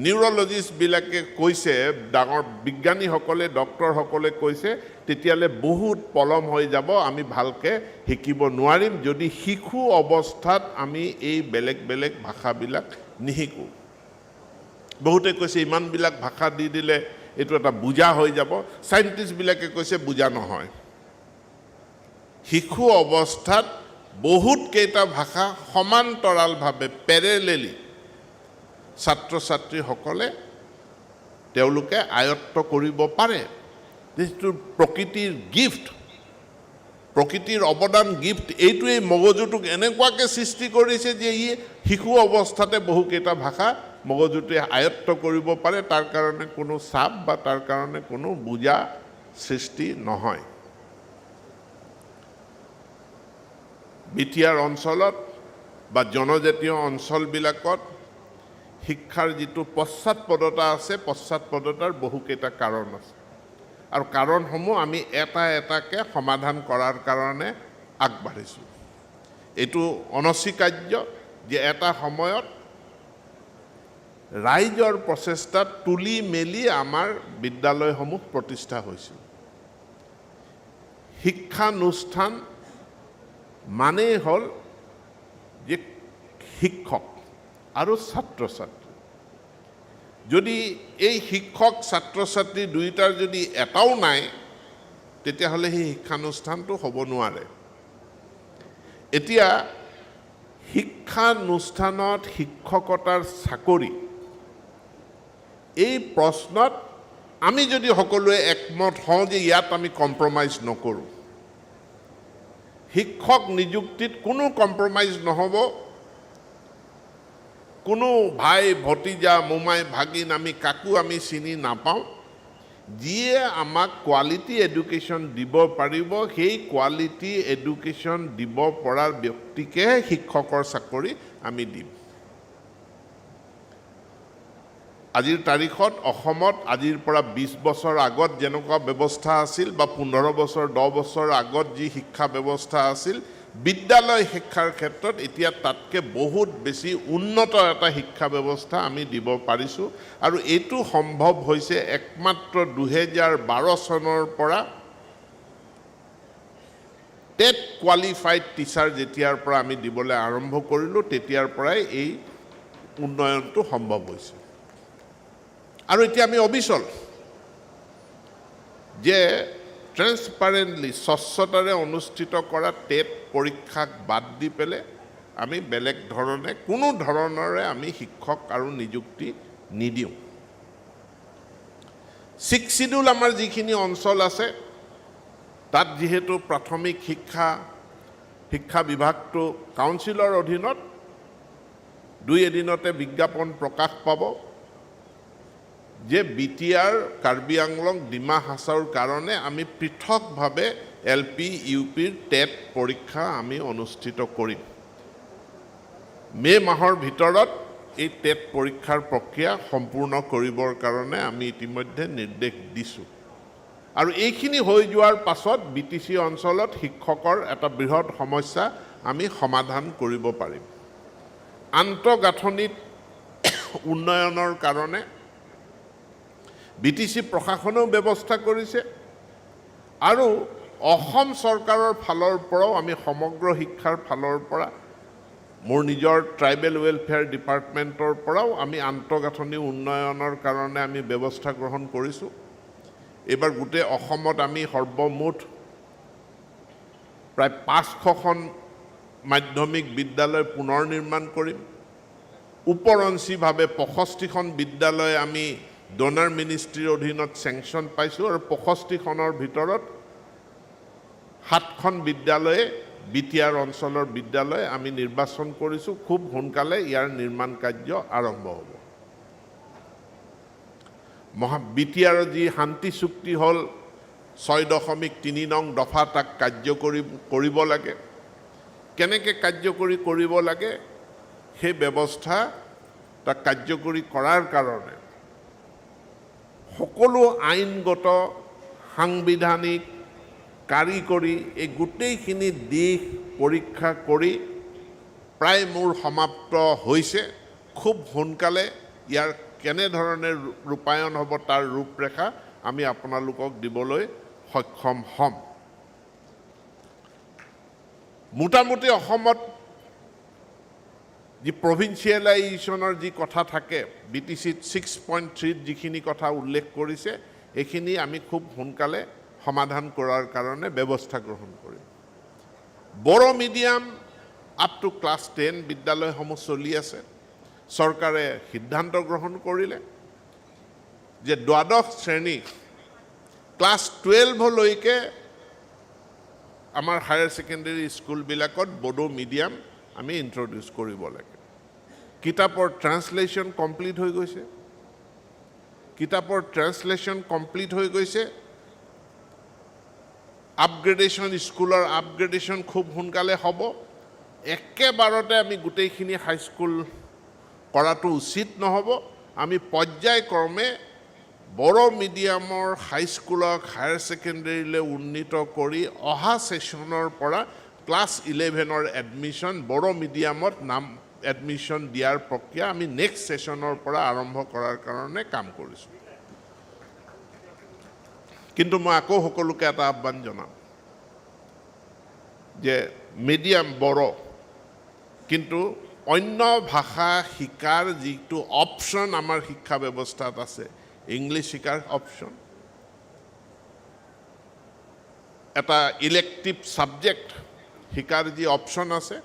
নিউৰলজিষ্টবিলাকে কৈছে, ডাঙৰ বিজ্ঞানীসকলে, ডক্টৰসকলে কৈছে, তেতিয়াহ'লে বহুত পলম হৈ যাব, আমি ভালকৈ শিকিব নোৱাৰিম যদি শিশু অৱস্থাত আমি এই বেলেগ বেলেগ ভাষাবিলাক নিশিকোঁ। বহুতে কৈছে ইমানবিলাক ভাষা দি দিলে এইটো এটা বুজা হৈ যাব। চাইণ্টিষ্টবিলাকে কৈছে বুজা নহয়। শিশু অৱস্থাত বহুত কেইটা ভাষা সমান্তৰালভাৱে পেৰেলেলি ছাত্ৰ ছাত্ৰীসকলে তেওঁলোকে আয়ত্ত কৰিব পাৰে। যিটো প্ৰকৃতিৰ গিফ্ট, প্ৰকৃতিৰ অৱদান গিফ্ট, এইটোৱেই মগজুটোক এনেকুৱাকৈ সৃষ্টি কৰিছে যে ই শিশু অৱস্থাতে বহুকেইটা ভাষা মগজুটোৱে আয়ত্ত কৰিব পাৰে। তাৰ কাৰণে কোনো চাপ বা তাৰ কাৰণে কোনো বুজা সৃষ্টি নহয়। বিটিআৰ অঞ্চলত বা জনজাতীয় অঞ্চলবিলাকত শিক্ষাৰ যিটো পশ্চাৎপদতা আছে, পশ্চাৎপদতাৰ বহুকেইটা কাৰণ আছে আৰু কাৰণসমূহ আমি এটা এটাকৈ সমাধান কৰাৰ কাৰণে আগবাঢ়িছোঁ। এইটো অনস্বীকাৰ্য যে এটা সময়ত ৰাইজৰ প্ৰচেষ্টাত তুলি মেলি আমাৰ বিদ্যালয়সমূহ প্ৰতিষ্ঠা হৈছিল। শিক্ষানুষ্ঠান মানেই হ'ল যে শিক্ষক আৰু ছাত্ৰ ছাত্ৰী। যদি এই শিক্ষক ছাত্ৰ ছাত্ৰী দুয়োটাৰ যদি এটাও নাই, তেতিয়াহ'লে সেই শিক্ষানুষ্ঠানটো হ'ব নোৱাৰে। এতিয়া শিক্ষানুষ্ঠানত শিক্ষকতাৰ চাকৰি, এই প্ৰশ্নত আমি যদি সকলোৱে একমত হওঁ যে ইয়াত আমি কম্প্ৰমাইজ নকৰোঁ, শিক্ষক নিযুক্তিত কোনো কম্প্ৰমাইজ নহ'ব, কোনো ভাই ভতিজা মোমাই ভাগিন আমি কাকো আমি চিনি নাপাওঁ যিয়ে আমাক কোৱালিটি এডুকেশ্যন দিব পাৰিব সেই কোৱালিটি এডুকেশ্যন দিব পৰা ব্যক্তিকে শিক্ষকৰ চাকৰি আমি দিম আজিৰ তাৰিখত অসমত আজিৰ পৰা 20 বছৰ আগত যেনেকুৱা ব্যৱস্থা আছিল বা 15 বছৰ 10 বছৰ আগত যি শিক্ষা ব্যৱস্থা আছিল বিদ্যালয় শিক্ষাৰ ক্ষেত্ৰত এতিয়া তাতকে বহুত বেছি উন্নত এটা শিক্ষা ব্যৱস্থা আমি দিব পাৰিছো আৰু এইটো সম্ভৱ হৈছে একমাত্ৰ 2012 চনৰ পৰা টেট কোৱালিফাইড টিচাৰ যেতিয়াৰ পৰা আমি দিবলৈ আৰম্ভ কৰিলো তেতিয়াৰ পৰাই এই উন্নয়নটো সম্ভৱ হৈছে আৰু এতিয়া আমি অবিচল যে ট্ৰেন্সপাৰেণ্টলি স্বচ্ছতাৰে অনুষ্ঠিত কৰা টেট পৰীক্ষাক বাদ দি পেলে আমি বেলেগ ধৰণে কোনো ধৰণৰে আমি শিক্ষক আৰু নিযুক্তি নিদিওঁ 6 শিডিউল আমাৰ যিখিনি অঞ্চল আছে তাত যেহেতু প্ৰাথমিক শিক্ষা বিভাগটো কাউন্সিলৰ অধীনত 2 এদিনতে বিজ্ঞাপন প্ৰকাশ পাব যে বিটিআৰ কাৰ্বি আংলং ডিমা হাছাওৰ কাৰণে আমি পৃথকভাৱে এলপি ইউপিৰ টেট পৰীক্ষা আমি অনুষ্ঠিত কৰিম মে মাহৰ ভিতৰত এই টেট পৰীক্ষাৰ প্ৰক্ৰিয়া সম্পূৰ্ণ কৰিবৰ কাৰণে আমি ইতিমধ্যে নিৰ্দেশ দিছো আৰু এইখিনি হৈ যোৱাৰ পাছত বিটিসি অঞ্চলত শিক্ষকৰ এটা বৃহৎ সমস্যা আমি সমাধান কৰিব পাৰিম আন্তঃগাঁথনিত উন্নয়নৰ কাৰণে বিটিসি প্ৰশাসনেও ব্যৱস্থা কৰিছে আৰু অসম চৰকাৰৰ ফালৰ পৰাও আমি সমগ্ৰ শিক্ষাৰ ফালৰ পৰা মোৰ নিজৰ ট্ৰাইবেল ৱেলফেয়াৰ ডিপাৰ্টমেণ্টৰ পৰাও আমি আন্তঃগাঁথনি উন্নয়নৰ কাৰণে আমি ব্যৱস্থা গ্ৰহণ কৰিছো এবাৰ গোটেই অসমত আমি সৰ্বমুঠ প্ৰায় 500খন মাধ্যমিক বিদ্যালয় পুনৰ নিৰ্মাণ কৰিম উপৰঞ্চীভাৱে 65খন বিদ্যালয় আমি ডোনাৰ মিনিষ্ট্ৰীৰ অধীনত চেংচন পাইছো আৰু 65খনৰ ভিতৰত 7খন বিদ্যালয়ে বিটিআৰ অঞ্চলৰ বিদ্যালয় আমি নিৰ্বাচন কৰিছো খুব সোনকালে ইয়াৰ নিৰ্মাণ কাৰ্য আৰম্ভ হ'ব বিটিআৰ যি শান্তি চুক্তি হল 6.3 নং দফা তাক কাৰ্যকৰী কৰিব লাগে কেনেকৈ কাৰ্যকৰী কৰিব লাগে সেই ব্যৱস্থা তাক কাৰ্যকৰী কৰাৰ কাৰণে সকলো আইনগত সাংবিধানিক কাৰিকৰী এই গোটেইখিনি দিশ পৰীক্ষা কৰি প্ৰায় মোৰ সমাপ্ত হৈছে খুব সোনকালে ইয়াৰ কেনেধৰণে ৰূপায়ণ হ'ব তাৰ ৰূপৰেখা আমি আপোনালোকক দিবলৈ সক্ষম হ'ম মোটামুটি অসমত যি প্ৰভিন্সিয়েলাইজেশ্যনৰ যি কথা থাকে বিটিসিত 6.3 যিখিনি কথা উল্লেখ কৰিছে এইখিনি আমি খুব সোনকালে সমাধান কৰাৰ কাৰণে ব্যৱস্থা গ্ৰহণ কৰিম Bodo medium up to class 10 বিদ্যালয়সমূহ চলি আছে চৰকাৰে সিদ্ধান্ত গ্ৰহণ কৰিলে যে দ্বাদশ শ্ৰেণী ক্লাছ 12 লৈকে আমাৰ হায়াৰ সেকেন্ডাৰী স্কুলবিলাকত বড়ো মিডিয়াম আমি ইন্ট্ৰোডিউস কৰিব লাগে কিতাপৰ ট্ৰান্সলেশন কমপ্লিট হৈ গৈছে আপগ্ৰেডেশন স্কুলৰ আপগ্ৰেডেশন খুব সোনকালে হ'ব একেবাৰতে আমি গোটেইখিনি হাই স্কুল কৰাটো উচিত নহ'ব আমি পৰ্যায়ক্ৰমে বড়ো মিডিয়ামৰ হাই স্কুলক হায়াৰ সেকেন্ডাৰীলৈ উন্নীত কৰি অহা সেশনৰ পৰা ক্লাছ 11ৰ এডমিশন বড়ো মিডিয়ামত নাম এডমিশন দিয়াৰ প্ৰক্ৰিয়া আমি নেক্সট সেশনৰ পৰা আৰম্ভ কৰাৰ কাৰণে কাম কৰিছো কিন্তু মই আকৌ সকলোকে এটা আহ্বান জনাম যে মিডিয়াম বড়ো কিন্তু অন্য ভাষা শিকাৰ যিটো অপশন আমাৰ শিক্ষা ব্যৱস্থাত আছে ইংলিছ শিকাৰ অপশন এটা ইলেক্টিভ সাবজেক্ট শিকাৰ যি অপশন আছে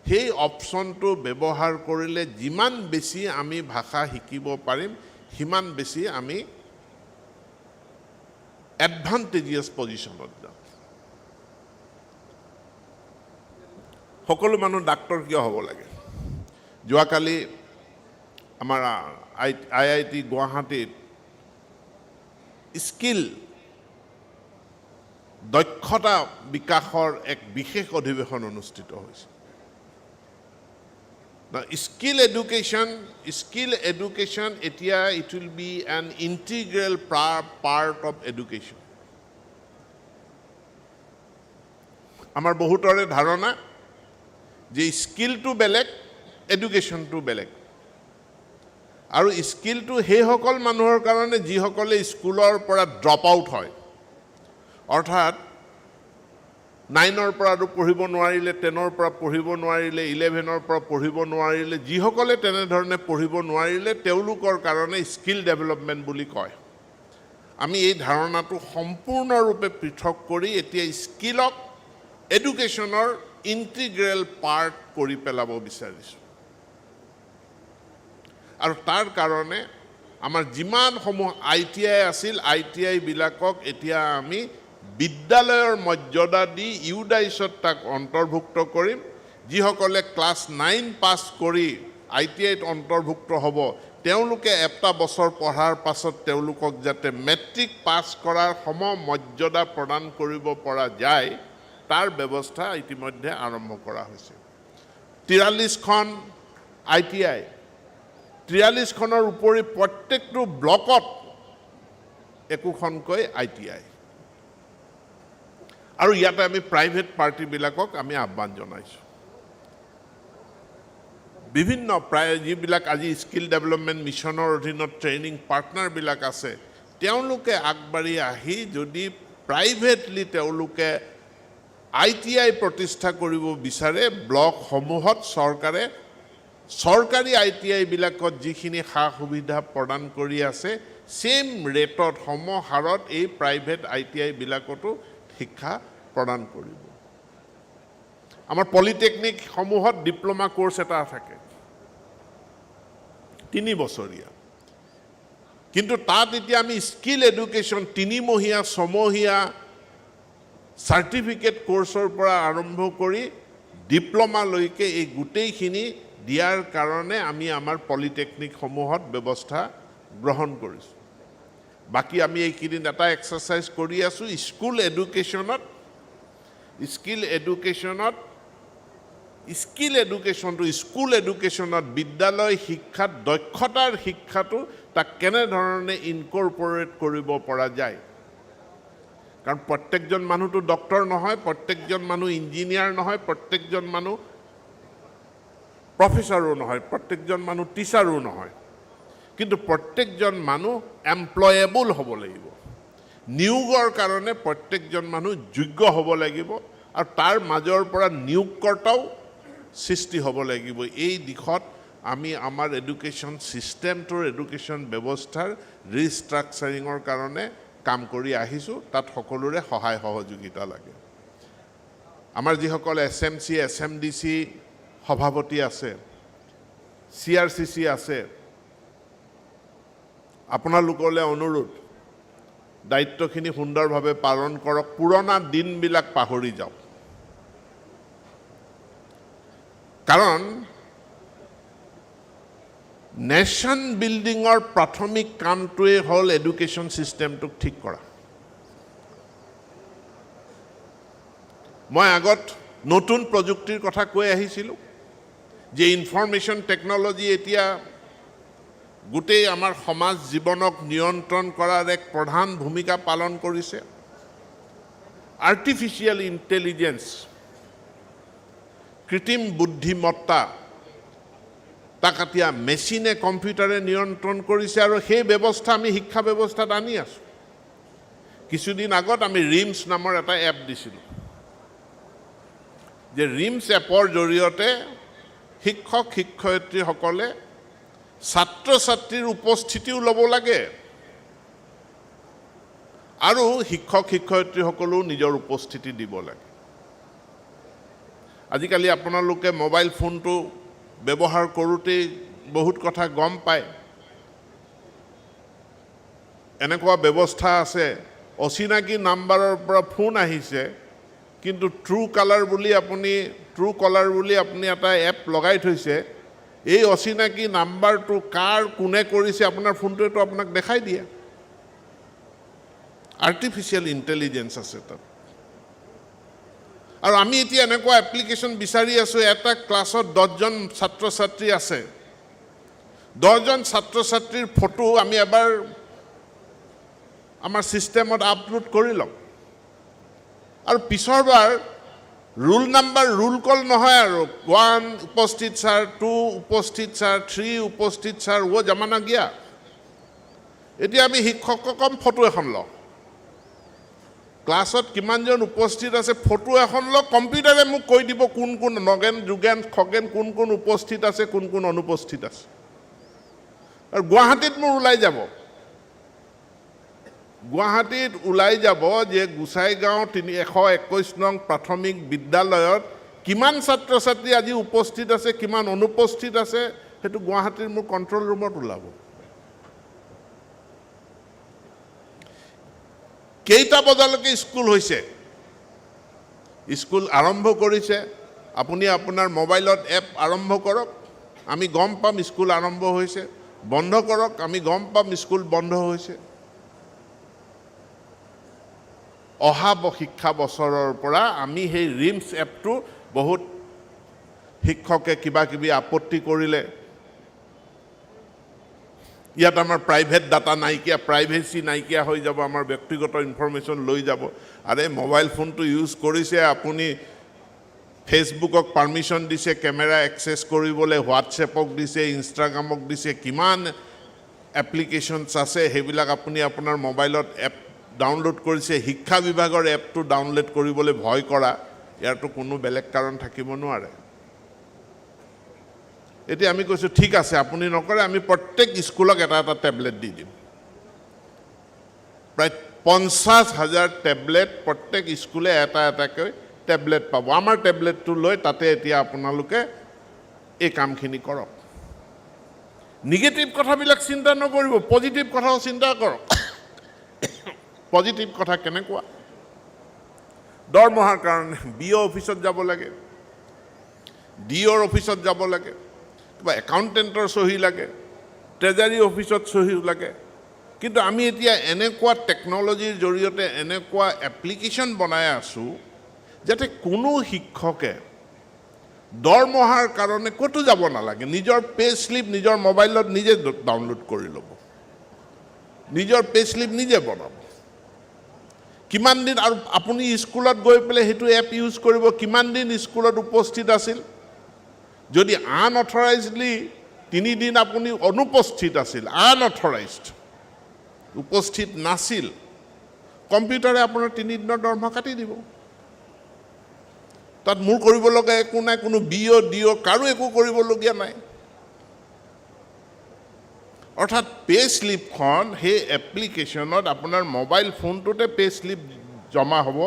সেই অপশনটো ব্যৱহাৰ কৰিলে যিমান বেছি আমি ভাষা শিকিব পাৰিম সিমান বেছি আমি এডভান্টেজিয়াস পজিশনত যাম সকলো মানুহ ডাক্তৰ কিয় হ'ব লাগে যোৱাকালি আমাৰ IIT গুৱাহাটীত স্কিল দক্ষতা বিকাশৰ এক বিশেষ অধিৱেশন অনুষ্ঠিত হৈছে স্কিল এডুকেশ্যন এতিয়া it will be N integral part of education আমাৰ বহুতৰে ধাৰণা যে স্কিলটো বেলেগ এডুকেশ্যনটো বেলেগ আৰু স্কিলটো সেইসকল মানুহৰ কাৰণে যিসকলে স্কুলৰ পৰা ড্ৰপ আউট হয় অৰ্থাৎ 9ৰ পৰা আৰু পঢ়িব নোৱাৰিলে 10ৰ পৰা পঢ়িব নোৱাৰিলে 11ৰ পৰা পঢ়িব নোৱাৰিলে যিসকলে তেনেধৰণে পঢ়িব নোৱাৰিলে তেওঁলোকৰ কাৰণে স্কিল ডেভেলপমেণ্ট বুলি কয় আমি এই ধাৰণাটো সম্পূৰ্ণৰূপে পৃথক কৰি এতিয়া স্কিলক এডুকেশ্যনৰ ইণ্টিগ্ৰেল পাৰ্ট কৰি পেলাব বিচাৰিছোঁ আৰু তাৰ কাৰণে আমাৰ যিমানসমূহ ITI আছিল ITI বিলাকক এতিয়া আমি বিদ্যালয়ৰ মৰ্যাদা দি ইউডাইছত তাক অন্তৰ্ভুক্ত কৰিম যিসকলে ক্লাছ 9 পাছ কৰি ITIত অন্তৰ্ভুক্ত হ'ব তেওঁলোকে এটা বছৰ পঢ়াৰ পাছত তেওঁলোকক যাতে মেট্ৰিক পাছ কৰাৰ মৰ্যাদা প্ৰদান কৰিব পৰা যায় তাৰ ব্যৱস্থা ইতিমধ্যে আৰম্ভ কৰা হৈছে 43খন ITI 43খনৰ উপৰি প্ৰত্যেকটো ব্লকত একোখনকৈ ITI আৰু ইয়াতে আমি প্ৰাইভেট পাৰ্টিবিলাকক আমি আহ্বান জনাইছোঁ বিভিন্ন যিবিলাক আজি স্কিল ডেভেলপমেণ্ট মিছনৰ অধীনত ট্ৰেইনিং পাৰ্টনাৰবিলাক আছে তেওঁলোকে আগবাঢ়ি আহি যদি প্ৰাইভেটলি তেওঁলোকে ITI প্ৰতিষ্ঠা কৰিব বিচাৰে ব্লকসমূহত চৰকাৰী ITI বিলাকত যিখিনি সা সুবিধা প্ৰদান কৰি আছে সেম ৰেটত হাৰত এই প্ৰাইভেট ITI বিলাকতো শিক্ষা প্ৰদান কৰিব আমাৰ পলিটেকনিক সমূহত ডিপ্লোমা কোৰ্স এটা থাকে 3 বছৰীয়া কিন্তু তাত এতিয়া আমি স্কিল এডুকেশ্যন 3 মহীয়া 6 মহীয়া সাৰ্টিফিকেট কোৰ্সৰ পৰা আৰম্ভ কৰি ডিপ্লোমা লৈকে এই গোটেইখিনি দিয়াৰ কাৰণে আমি আমাৰ পলিটেকনিক সমূহত ব্যৱস্থা গ্ৰহণ কৰিছোঁ বাকি আমি এইকেইদিন এটা এক্সাৰসাইজ কৰি আছো স্কুল এডুকেশ্যনত বিদ্যালয় শিক্ষাত দক্ষতাৰ শিক্ষাটো তাক কেনেধৰণে ইনকৰ্পৰেট কৰিব পৰা যায় কাৰণ প্ৰত্যেকজন মানুহটো ডক্টৰ নহয় প্ৰত্যেকজন মানুহ ইঞ্জিনিয়াৰ নহয় প্ৰত্যেকজন মানুহ প্ৰফেসৰো নহয় প্ৰত্যেকজন মানুহ টিচাৰো নহয় কিন্তু প্ৰত্যেকজন মানুহ এমপ্লয়েবল হ'ব লাগিব নিয়োগৰ কাৰণে প্ৰত্যেকজন মানুহ যোগ্য হ'ব লাগিব আৰু তাৰ মাজৰ পৰা নিয়োগকৰ্তাও সৃষ্টি হ'ব লাগিব এই দিশত আমি আমাৰ এডুকেশ্যন সিস্টেমটোৰ এডুকেশ্যন ব্যৱস্থাৰ ৰিষ্ট্ৰাকচাৰিঙৰ কাৰণে কাম কৰি আহিছোঁ তাত সকলোৰে সহায় সহযোগিতা লাগে আমাৰ যিসকল SMC SMDC সভাপতি আছে CRCC আছে আপোনালোকলৈ অনুৰোধ দায়িত্বখিনি সুন্দৰভাৱে পালন কৰক পুৰণা দিনবিলাক পাহৰি যাওক কাৰণ নেশ্যন বিল্ডিঙৰ প্ৰাথমিক কামটোৱে হ'ল এডুকেশ্যন সিস্টেমটোক ঠিক কৰা মই আগত নতুন প্ৰযুক্তিৰ কথা কৈ আহিছিলোঁ যে ইনফৰমেশ্যন টেকনলজি এতিয়া গোটেই আমাৰ সমাজ জীৱনক নিয়ন্ত্ৰণ কৰাৰ এক প্ৰধান ভূমিকা পালন কৰিছে আৰ্টিফিচিয়েল ইন্টেলিজেন্স কৃত্ৰিম বুদ্ধিমত্তা তাক এতিয়া মেচিনে কম্পিউটাৰে নিয়ন্ত্ৰণ কৰিছে আৰু সেই ব্যৱস্থা আমি শিক্ষা ব্যৱস্থাত আনি আছোঁ কিছুদিন আগত আমি ৰিমছ নামৰ এটা এপ দিছিলোঁ যে ৰিমছ এপৰ জৰিয়তে শিক্ষক শিক্ষয়িত্ৰীসকলে ছাত্ৰ ছাত্ৰীৰ উপস্থিতিও ল'ব লাগে আৰু শিক্ষক শিক্ষয়িত্ৰীসকলেও নিজৰ উপস্থিতি দিব লাগে আজিকালি আপোনালোকে মোবাইল ফোনটো ব্যৱহাৰ কৰোঁতে বহুত কথা গম পায় এনেকুৱা ব্যৱস্থা আছে অচিনাকি নাম্বাৰৰ পৰা ফোন আহিছে কিন্তু ট্ৰু কলাৰ বুলি আপুনি এটা এপ লগাই থৈছে এই অচিনাকি নাম্বাৰটো কাৰ কোনে কৰিছে আপোনাৰ ফোনটোৱেতো আপোনাক দেখাই দিয়ে আৰ্টিফিচিয়েল ইণ্টেলিজেন্স আছে তাত আৰু আমি এতিয়া এনেকুৱা এপ্লিকেশ্যন বিচাৰি আছো এটা ক্লাছত 10জন ছাত্ৰ ছাত্ৰী আছে 10জন ছাত্ৰ ছাত্ৰীৰ ফটো আমি এবাৰ আমাৰ সিস্টেমত আপলোড কৰি লম আৰু পিছৰবাৰ ৰুল নাম্বাৰ ৰুল কল নহয় আৰু 1 উপস্থিত স্যার 2 উপস্থিত স্যার 3 উপস্থিত স্যার ও জামানা গিয়া এতিয়া আমি শিক্ষকক কম ফটো এখন লওঁ ক্লাছত কিমানজন উপস্থিত আছে ফটো এখন লওঁ কম্পিউটাৰে মোক কৈ দিব কোন কোন নগেন যুগেন খগেন কোন কোন উপস্থিত আছে কোন কোন অনুপস্থিত আছে আৰু গুৱাহাটীত মোৰ ওলাই যাব গুৱাহাটীত ওলাই যাব যে গুসাইগাঁও 121 নং প্ৰাথমিক বিদ্যালয়ত কিমান ছাত্ৰ ছাত্ৰী আজি উপস্থিত আছে কিমান অনুপস্থিত আছে হেতু গুৱাহাটীৰ মোৰ কন্ট্ৰোল ৰুমত ওলাব কেইটা বজালৈকে স্কুল হৈছে স্কুল আৰম্ভ কৰিছে আপুনি আপোনাৰ মোবাইলত এপ আৰম্ভ কৰক আমি গম পাম স্কুল আৰম্ভ হৈছে বন্ধ কৰক আমি গম পাম স্কুল বন্ধ হৈছে অহা শিক্ষা বছৰৰ পৰা আমি সেই ৰিমছ এপটো বহুত শিক্ষকে কিবা কিবি আপত্তি কৰিলে ইয়াত আমাৰ প্ৰাইভেট ডাটা নাইকিয়া প্ৰাইভেসি নাইকিয়া হৈ যাব আমাৰ ব্যক্তিগত ইনফৰমেশন লৈ যাব আৰে মোবাইল ফোনটো ইউজ কৰিছে আপুনি ফেসবুকক পাৰমিশন দিছে ক্যামেৰা এক্সেস কৰিবলৈ হোৱাটছএপক দিছে ইনষ্টাগ্ৰামক দিছে কিমান এপ্লিকেশনস আছে হেবিলাক আপুনি আপোনাৰ মোবাইলত এপ ডাউনলোড কৰিছে শিক্ষা বিভাগৰ এপটো ডাউনলোড কৰিবলৈ ভয় কৰা ইয়াৰটো কোনো বেলেগ কাৰণ থাকিব নোৱাৰে এতিয়া আমি কৈছো ঠিক আছে আপুনি নকৰে আমি প্ৰত্যেক স্কুলক এটা এটা ট্যাবলেট দি দিম প্ৰায় 50,000 ট্যাবলেট প্ৰত্যেক স্কুলে এটা এটাকৈ ট্যাবলেট পাব আমাৰ ট্যাবলেটটো লৈ তাতে এতিয়া আপোনালোকে এই কামখিনি কৰক নিগেটিভ কথাবিলাক চিন্তা নকৰিব পজিটিভ কথাও চিন্তা কৰক পজিটিভ কথা কেনেকুৱা দৰমহাৰ কাৰণে বিও অফিসত যাব লাগে ডিঅৰ অফিসত যাব লাগে কিবা একাউন্টেন্টৰ সহি লাগে ট্ৰেজাৰী অফিসত সহি লাগে কিন্তু আমি এতিয়া এনেকুৱা টেকনলজিৰ জৰিয়তে এনেকুৱা এপ্লিকেশন বনাই আছো যাতে কোনো শিক্ষকে দৰমহাৰ কাৰণে কতো যাব নালাগে নিজৰ পে স্লিপ নিজৰ মোবাইলত নিজে ডাউনলোড কৰি ল'ব নিজৰ পে স্লিপ নিজে বনাব কিমান দিন আৰু আপুনি স্কুলত গৈ পেলে হেতু এপ ইউজ কৰিব কিমান দিন স্কুলত উপস্থিত আছিল যদি আনঅথৰাইজডলি 3 দিন আপুনি অনুপস্থিত আছিল আনঅথৰাইজড উপস্থিত নাছিল কম্পিউটাৰে আপোনাৰ 3 দিনৰ দৰমহা কাটি দিব তাত মোৰ কৰিব লগা একো নাই কোনো বিও ডিও কাৰো একো কৰিব লগিয়া নাই অৰ্থাৎ পে স্লিপখন হে এপ্লিকেশনত আপোনাৰ মোবাইল ফোনটোতে পে স্লিপ জমা হ'ব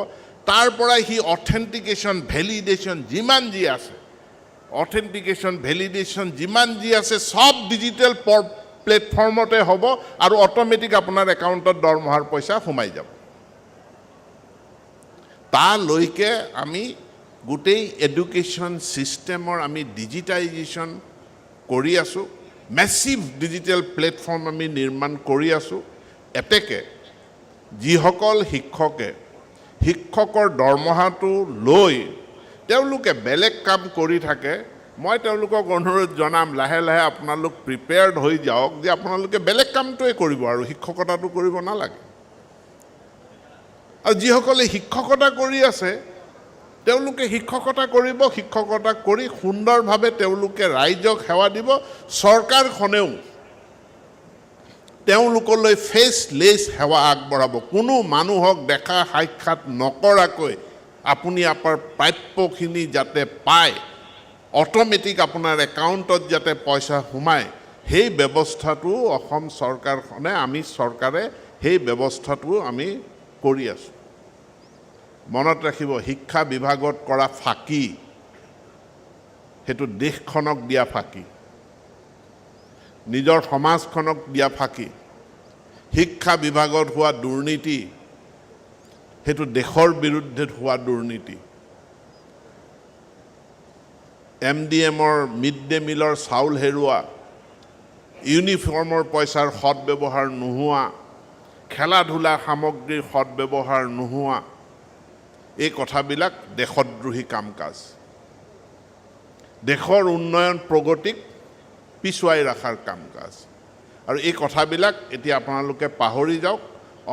তাৰ পৰা হি অথেন্টিকেশন ভ্যালিডেশন যিমান যি আছে অথেন্টিকেশন ভ্যালিডেশন যিমান যি আছে সব ডিজিটাল প্লেটফৰ্মতে হ'ব আৰু অটোমেটিক আপোনাৰ একাউণ্টত দৰমহাৰ পইচা সোমাই যাব তা লৈকে আমি গোটেই এডুকেশন সিস্টেমৰ আমি ডিজিটাইজেশন কৰি আছো মেসিভ ডিজিটাল প্লেটফৰ্ম আমি নিৰ্মাণ কৰি আছো এতেকে যিসকল শিক্ষকে শিক্ষকৰ দৰমহাটো লৈ তেওঁলোকে বেলেগ কাম কৰি থাকে মই তেওঁলোকক অনুৰোধ জনাম লাহে লাহে আপোনালোক প্ৰিপেয়াৰ্ড হৈ যাওক যে আপোনালোকে বেলেগ কামটোৱে কৰিব আৰু শিক্ষকতাটো কৰিব নালাগে আৰু যিসকলে শিক্ষকতা কৰি আছে তেওঁলোকে শিক্ষকতা কৰিব শিক্ষকতা কৰি সুন্দৰভাৱে তেওঁলোকে ৰাইজক সেৱা দিব চৰকাৰখনেও তেওঁলোকলৈ ফেসলেস সেৱা আগবঢ়াব কোনো মানুহক দেখা সাক্ষাৎ নকৰাকৈ আপুনি আপোনাৰ প্ৰাপ্যখিনি যাতে পায় অটোমেটিক আপোনাৰ একাউণ্টত যাতে পইচা সোমায় সেই ব্যৱস্থাটো অসম চৰকাৰখনে আমি চৰকাৰে সেই ব্যৱস্থাটো আমি কৰি আছো মনত ৰাখিব শিক্ষা বিভাগত কৰা ফাঁকি হেতু দেশখনক দিয়া ফাঁকি নিজৰ সমাজখনক দিয়া ফাঁকি শিক্ষা বিভাগত হোৱা দুৰ্নীতি হেতু দেশৰ বিৰুদ্ধে হোৱা দুৰ্নীতি MDMৰ মিড ডে মিলৰ চাউল হেৰুৱা, ইউনিফৰ্মৰ পইচাৰ সৎব্যৱহাৰ নোহোৱা, খেলা ধূলা সামগ্ৰীৰ সৎব্যৱহাৰ নোহোৱা, এই কথাবিলাক দেশদ্ৰোহী কাম কাজ, দেশৰ উন্নয়ন প্ৰগতিক পিছুৱাই ৰখাৰ কাম কাজ। আৰু এই কথাবিলাক এতিয়া আপোনালোকে পাহৰি যাওক।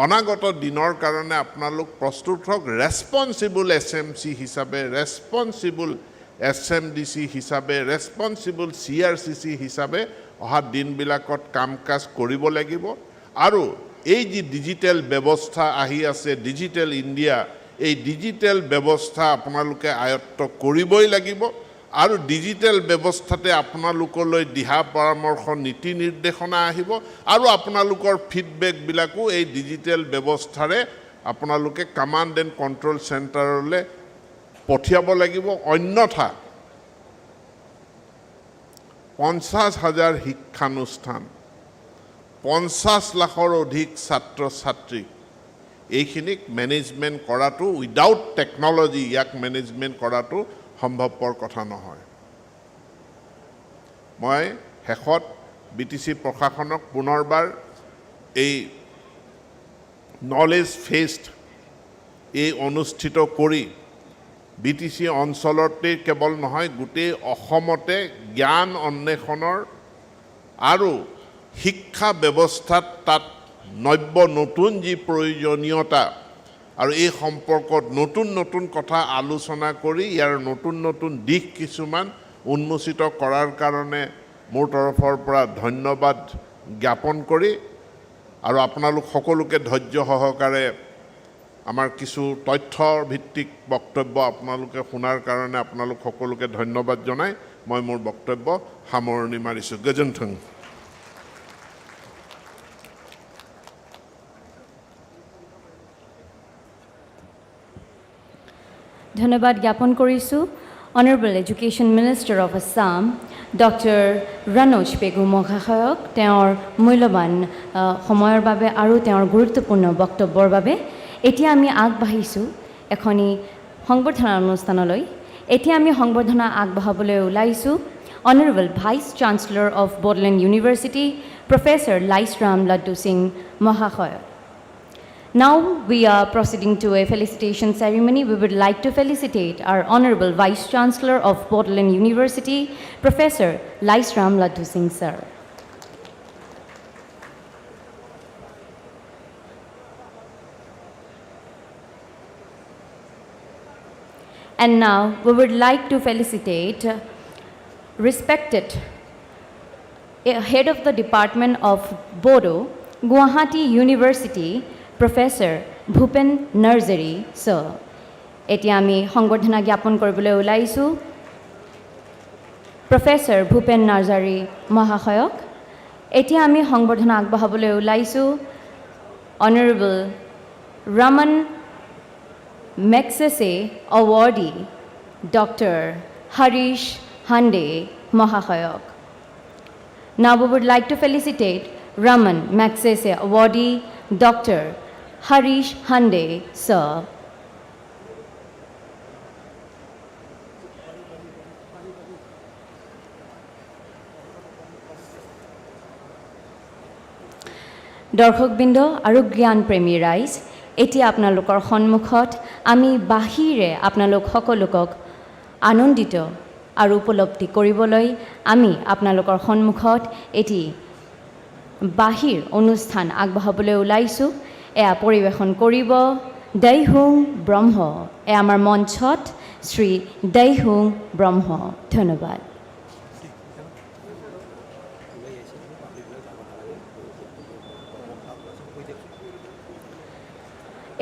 অনাগত দিনৰ কাৰণে আপোনালোক প্ৰস্তুত হওক ৰেছপনচিবল SMC হিচাপে, ৰেছপনচিবল SMDC হিচাপে, ৰেছপনচিবল CRCC হিচাপে অহা দিনবিলাকত কাম কাজ কৰিব লাগিব। আৰু এই যি ডিজিটেল ব্যৱস্থা আহি আছে, ডিজিটেল ইণ্ডিয়া, এই ডিজিটেল ব্যৱস্থা আপোনালোকে আয়ত্ত কৰিবই লাগিব। আৰু ডিজিটেল ব্যৱস্থাতে আপোনালোকলৈ দিহা পৰামৰ্শ নীতি নিৰ্দেশনা আহিব আৰু আপোনালোকৰ ফিডবেকবিলাকো এই ডিজিটেল ব্যৱস্থাৰে আপোনালোকে কমাণ্ড এণ্ড কণ্ট্ৰল চেণ্টাৰলৈ পঠিয়াব লাগিব। অন্যথা 50,000 শিক্ষানুষ্ঠান, 50 লাখৰ অধিক ছাত্ৰ ছাত্ৰীক এইখিনিক মেনেজমেণ্ট কৰাটো উইদাউট টেকন'লজি, ইয়াক মেনেজমেণ্ট কৰাটো সম্ভৱপৰ কথা নহয়। মই শেষত BTC প্ৰশাসনক পুনৰবাৰ এই নলেজ ফেষ্ট এই অনুষ্ঠিত কৰি BTC অঞ্চলতে কেৱল নহয় গোটেই অসমতে জ্ঞান অন্বেষণৰ আৰু শিক্ষা ব্যৱস্থাত তাত নব্য নতুন যি প্ৰয়োজনীয়তা আৰু এই সম্পৰ্কত নতুন নতুন কথা আলোচনা কৰি ইয়াৰ নতুন নতুন দিশ কিছুমান উন্মোচিত কৰাৰ কাৰণে মোৰ তৰফৰ পৰা ধন্যবাদ জ্ঞাপন কৰি আৰু আপোনালোক সকলোকে ধৈৰ্য সহকাৰে আমাৰ কিছু তথ্য ভিত্তিক বক্তব্য আপোনালোকে শুনাৰ কাৰণে আপোনালোক সকলোকে ধন্যবাদ জনাই মই মোৰ বক্তব্য সামৰণি মাৰিছোঁ। গজনথং। ধন্যবাদ জ্ঞাপন কৰিছোঁ honourable education minister of Assam doctor Ranoj Pegu মহাশয়ক তেওঁৰ মূল্যৱান সময়ৰ বাবে আৰু তেওঁৰ গুৰুত্বপূৰ্ণ বক্তব্যৰ বাবে। এতিয়া আমি আগবাঢ়িছোঁ এখনি সংবৰ্ধনা অনুষ্ঠানলৈ। এতিয়া আমি সংবৰ্ধনা আগবঢ়াবলৈ ওলাইছোঁ honourable vice chancellor of Bodoland university professor Laishram Laddu Singh মহাশয়। Now we are proceeding to a felicitation ceremony. We would like to felicitate our Honorable Vice Chancellor of Bodoland University, Professor Laisram Laddu Singh sir. And now we would like to felicitate respected head of the Department of Bodo, Guwahati University, Professor Bhupen Narzari sir. এতিয়া আমি সংবৰ্ধনা জ্ঞাপন কৰিবলৈ ওলাইছোঁ প্ৰফেচৰ ভূপেন নাৰ্জাৰী মহাশয়ক। এতিয়া আমি সংবৰ্ধনা আগবঢ়াবলৈ ওলাইছোঁ honourable Ramon Magsaysay awardee doctor Harish Hande মহাশয়ক। Now we would like to felicitate Raman Magsaysay awardee Dr. Harish Hande sir. দৰ্শকবৃন্দ আৰু জ্ঞানপ্ৰেমী ৰাইজ, এতিয়া আপোনালোকৰ সন্মুখত আমি বাহিৰে আপোনালোক সকলোকক আনন্দিত আৰু উপলব্ধি কৰিবলৈ আমি আপোনালোকৰ সন্মুখত এটি বাহিৰ অনুষ্ঠান আগবঢ়াবলৈ ওলাইছোঁ। এয়া পৰিৱেশন কৰিব দৈহুং ব্ৰহ্ম। এয়া আমাৰ মঞ্চত শ্ৰী দৈহুং ব্ৰহ্ম। ধন্যবাদ।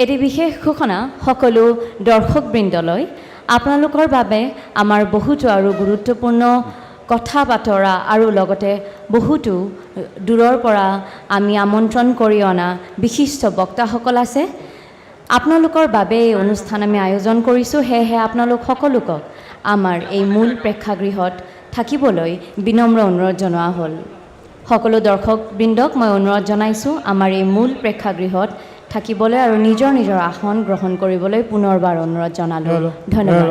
এটি বিশেষ ঘোষণা সকলো দৰ্শকবৃন্দলৈ। আপোনালোকৰ বাবে আমাৰ বহুতো আৰু গুৰুত্বপূৰ্ণ কথা বাতৰা আৰু লগতে বহুতো দূৰৰ পৰা আমি আমন্ত্ৰণ কৰি অনা বিশিষ্ট বক্তাসকল আছে। আপোনালোকৰ বাবে এই অনুষ্ঠান আমি আয়োজন কৰিছোঁ। সেয়েহে আপোনালোক সকলোকক আমাৰ এই মূল প্ৰেক্ষাগৃহত থাকিবলৈ বিনম্ৰ অনুৰোধ জনোৱা হ'ল। সকলো দৰ্শকবৃন্দক মই অনুৰোধ জনাইছোঁ আমাৰ এই মূল প্ৰেক্ষাগৃহত থাকিবলৈ আৰু নিজৰ নিজৰ আসন গ্ৰহণ কৰিবলৈ পুনৰবাৰ অনুৰোধ জনালোঁ। ধন্যবাদ।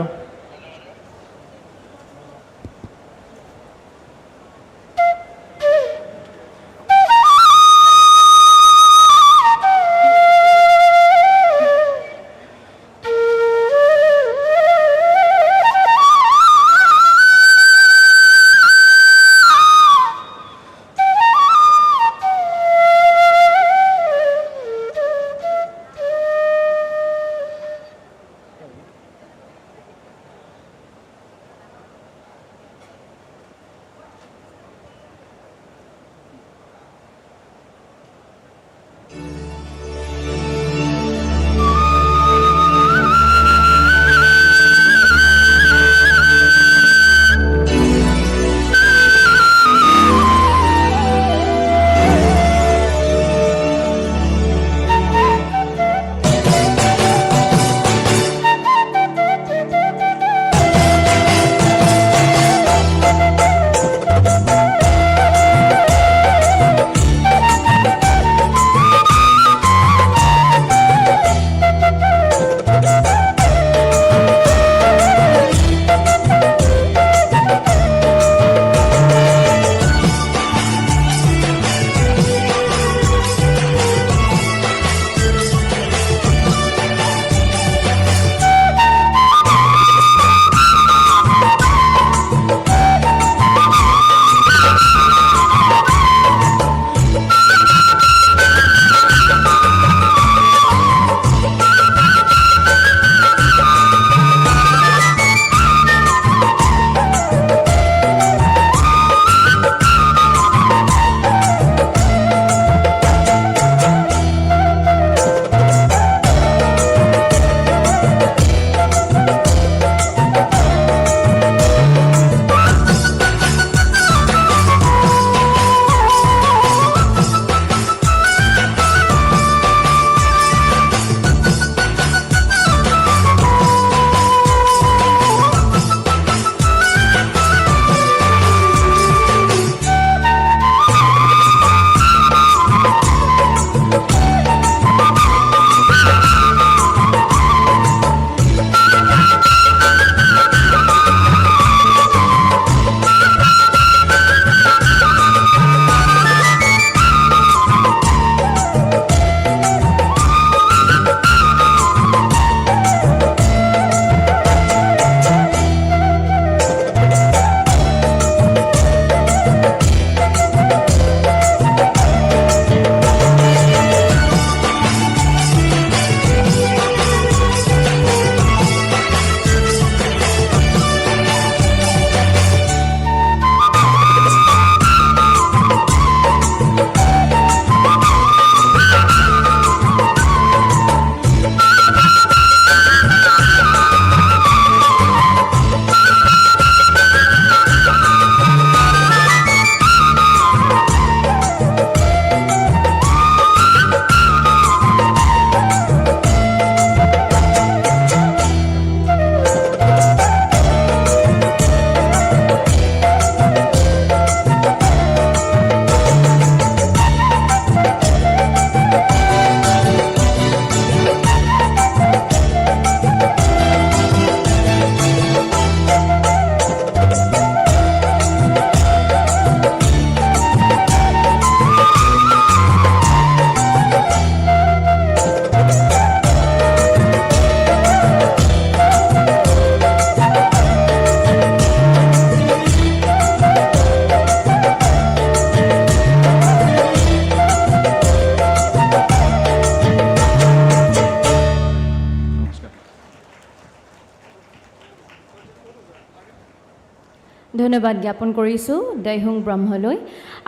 ধন্যবাদ জ্ঞাপন কৰিছোঁ দৈহুং ব্ৰহ্মলৈ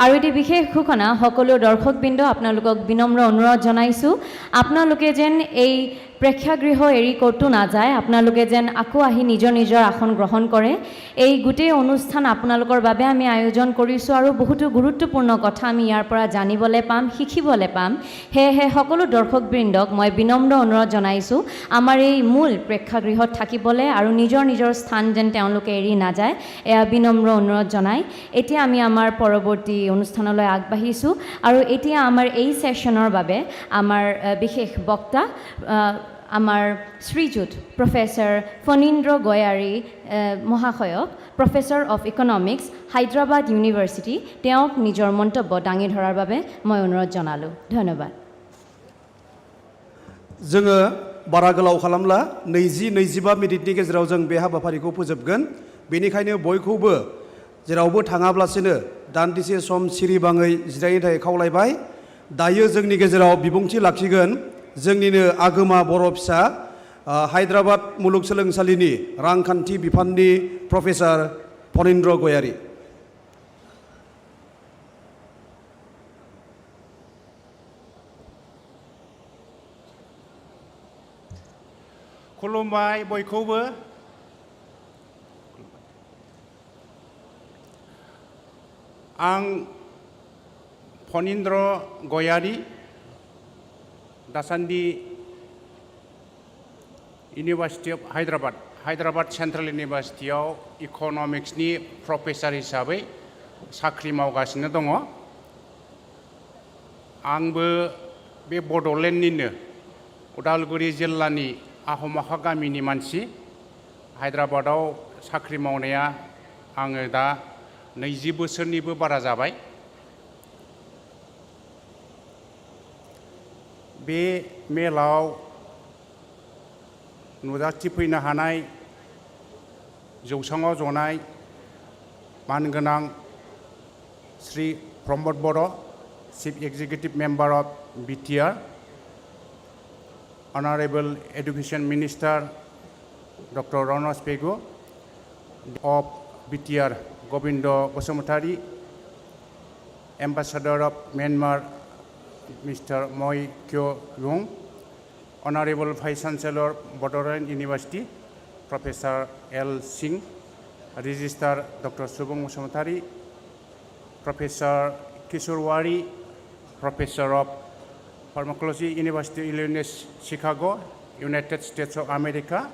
আৰু এটি বিশেষ ঘোষণা সকলো দৰ্শকবৃন্দ আপোনালোকক বিনম্ৰ অনুৰোধ জনাইছোঁ আপোনালোকে যেন এই প্ৰেক্ষাগৃহ এৰি ক'তো নাযায় আপোনালোকে যেন আকৌ আহি নিজৰ নিজৰ আসন গ্ৰহণ কৰে এই গোটেই অনুষ্ঠান আপোনালোকৰ বাবে আমি আয়োজন কৰিছোঁ আৰু বহুতো গুৰুত্বপূৰ্ণ কথা আমি ইয়াৰ পৰা জানিবলৈ পাম শিকিবলৈ পাম সেয়েহে সকলো দৰ্শকবৃন্দক মই বিনম্ৰ অনুৰোধ জনাইছোঁ আমাৰ এই মূল প্ৰেক্ষাগৃহত থাকিবলৈ আৰু নিজৰ নিজৰ স্থান যেন তেওঁলোকে এৰি নাযায় এয়া বিনম্ৰ অনুৰোধ জনাই এতিয়া আমি আমাৰ পৰৱৰ্তী অনুষ্ঠানলৈ আগবাঢ়িছোঁ আৰু এতিয়া আমাৰ এই সেশনৰ বাবে আমাৰ বিশেষ বক্তা আমাৰ শ্ৰীযুত প্ৰফেসৰ ফণীন্দ্ৰ গয়াৰী মহাশয়ক professor of economics Hyderabad university তেওঁক নিজৰ মন্তব্য দাঙি ধৰাৰ বাবে মই অনুৰোধ জনালোঁ ধন্যবাদ जोङो बारा गोलाव खालामला 20-25 मिनिटनि गेजेराव जों बे हाबाफारिखौ फोजोबगोन बेनिखायनो बयखौबो जेरावबो थाङाब्लासिनो दान्दिसे सम सिरिबाङै जिरायनो थाखाय खावलायबाय दायो जोंनि गेजेराव बिबुंथि लाखिगोन जोंनिनो आगोमा बर' फिसा हायद्राबाद मुलुगसोलोंसालिनि रांखान्थि बिफाननि प्रफेसर फणीन्द्र गयारी खुलुमबाय बयखौबो आं फणीन्द्र गयारी दासान्दि इउनिभार्सिटि अफ हायद्राबाद सेन्ट्रेल इउनिभार्सिटियाव इकनमिक्सनि प्रफेसर हिसाबै साख्रि मावगासिनो दङ आंबो बे बड'लेण्डनिनो उदालगुरि जिल्लानि आहमाखा गामिनि मानसि हायद्राबादाव साख्रि मावनाया आङो दा 20 बोसोरनिबो बारा जाबाय बे मेलाव नुजाथिफैनो हानाय जौसाङाव जनाय मानगोनां श्री प्रमद बर' chief executive member of BTR Honorable Education Minister Dr. Ronos Pegu of BTR Gobindo Bosumutari, Ambassador of Myanmar Mr. Moi Kyo Lung, Honorable Vice Chancellor Bodoland University Professor L. Singh, Registrar Dr. Subung Bosumutari, Professor Kishorwari, Professor of Pharmacology University Illinois Chicago, United States of America,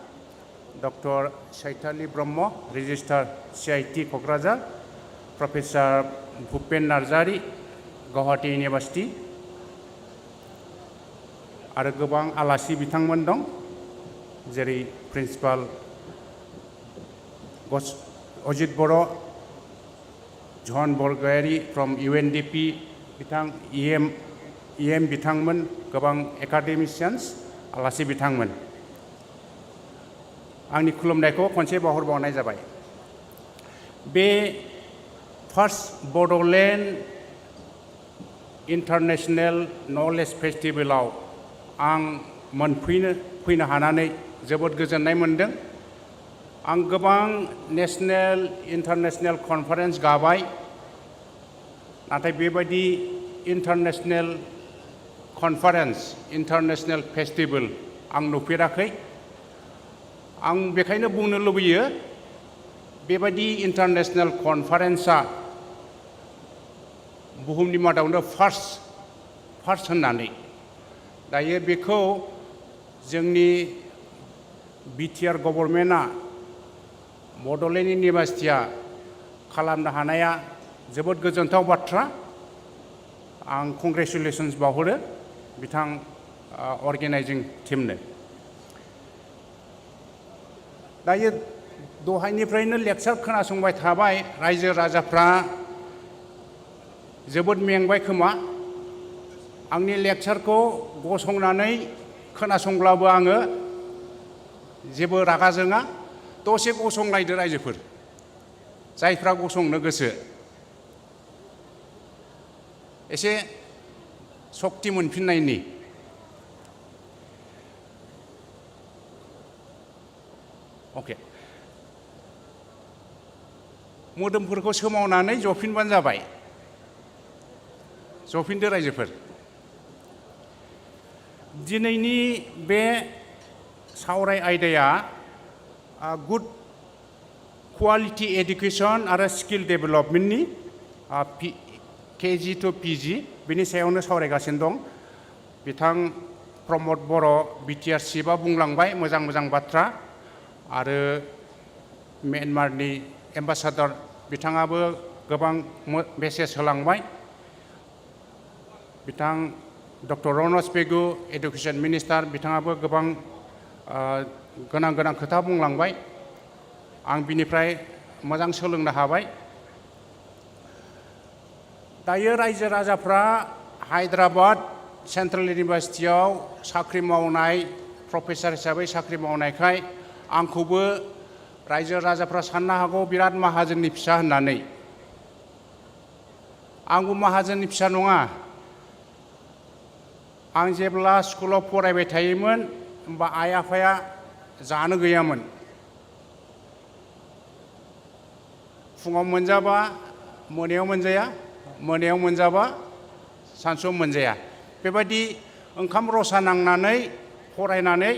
Dr. Saitali Brahmo, Registrar CIT Kokrajhar, Professor Bhupen Narzari, Guwahati University, आरो गोबां आलासि बिथांमोन दं जेरै प्रिन्सिपाल अजित बर' जन बरगयारी फ्रम UNDP बिथां EM बिथांमोन गोबां एकाडेमिशियान्स आलासि बिथांमोन आंनि खुलुमनायखौ खनसे बावहरबावनाय जाबाय बे फार्स्ट बड'लेण्ड इन्टारनेशनेल नलेज फेस्टिभेलाव आं फैनो हानानै जोबोद गोजोननाय मोनदों आं गोबां नेशनेल इन्टारनेशनेल कनफारेन्स गाबाय नाथाय बेबायदि इन्टारनेशनेल कनफारेन्स इन्टारनेशनेल फेस्टिभेल आं नुफेराखै आं बेखायनो बुंनो लुबैयो बेबायदि इन्टारनेशनेल कनफारेन्सआ बुहुमनि मादावनो फार्स्ट होननानै दायो बेखौ जोंनि बिटिआर गभर्नमेन्टआ बड'लेण्ड इउनिभार्सिटिया खालामनो हानाया जोबोद गोजोनथाव बाथ्रा आं कंग्रेचुलेसन्स बावहरो बिथां अर्गेनाइजिं टीमनो दायो दहायनिफ्रायनो लेक्चार खोनासंबाय थाबाय रायजो राजाफ्रा जोबोद मेंबाय खोमा आंनि लेक्चारखौ गसंनानै खोनासंब्लाबो आङो जेबो रागा जोङा दसे गसंलायदो रायजोफोर जायफ्रा गसंनो गोसो एसे सक्ति मोनफिननायनि अके मोदोमफोरखौ सोमावनानै जफिनबानो जाबाय जफिनदो रायजोफोर दिनैनि बे सावराय आयदाया गुड क्वालिटी एडुकेशन आरो स्किल डेभेलपमेन्टनि केजि टु पिजि बिनि सायावनो सावरायगासिनो दं बिथां प्रमद बर' बिटिआर चिफआ बुंलांबाय मोजां मोजां बाथ्रा आरो म्यानमारनि एम्बासाडर बिथाङाबो गोबां मेसेज होलांबाय बिथां डक्टर रनज पेगु एडुकेशन मिनिस्टार बिथाङाबो गोबां गोनां गोनां खोथा बुंलांबाय आं बिनिफ्राय मोजां सोलोंनो हाबाय दायो रायजो राजाफ्रा हायद्राबाद सेन्ट्रेल इउनिभार्सिटियाव साख्रि मावनाय प्रफेसर हिसाबै साख्रि मावनायखाय आंखौबो रायजो राजाफ्रा साननो हागौ बिराद माहाजोननि फिसा होननानै आंबो माहाजोननि फिसा नङा आं जेब्ला स्कुलाव फरायबाय थायोमोन होमबा आइ आफाया जानो गैयामोन फुङाव मोनजाबा मोनायाव मोनजाया मोनायाव मोनजाबा सानसुआव मोनजाया बेबायदि ओंखाम रसा नांनानै फरायनानै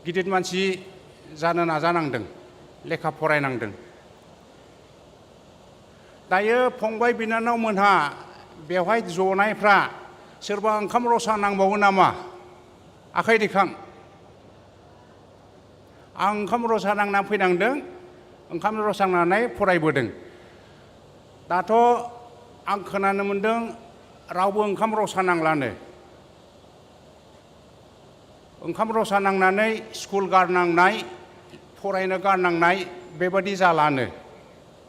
गिदिर मानसि जानो नाजानांदों लेखा फरायनांदों दायो फंबाय बिनानावमोनहा बेवहाय जनायफ्रा सोरबा ओंखाम रसा नांबावो नामा आखाइ दैखां आं ओंखाम रसा नांना फैनांदों ओंखाम रसा नांनानै फरायबोदों दाथ' आं खोनानो मोनदों रावबो ओंखाम रसा नांलानो ओंखाम रसा नांनानै स्कुल गारनांनाय फरायनो गारनांनाय बेबादि जालानो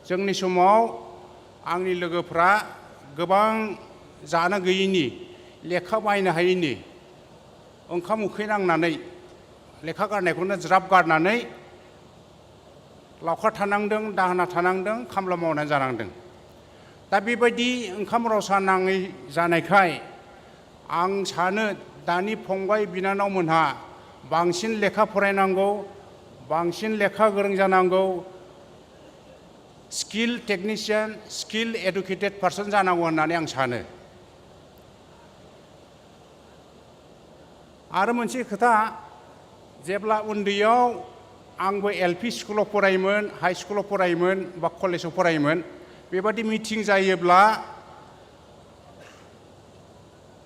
जोंनि समाव आंनि लोगोफ्रा गोबां जानो गैयिनि लेखा बायनो हायैनि ओंखाम उखै नांनानै लेखा गारनायखौनो ज्राब गारनानै लावखार थानांदों दाहोना थानांदों खामला मावनानै जानांदों दा बेबायदि ओंखाम रसा नाङै जानायखाय आं सानो दानि फंबाय बिनानावमोनहा बांसिन लेखा फरायनांगौ बांसिन लेखा गोरों जानांगौ स्किल टेकनिशियान स्किल एडुकेटेड पार्सन जानांगौ होननानै आं सानो आरो मोनसे खोथा जेब्ला उन्दैयाव आंबो एलपि स्कुलाव फरायोमोन हाइ स्कुलाव फरायोमोन बा कलेजाव फरायोमोन बेबादि मिटिं जायोब्ला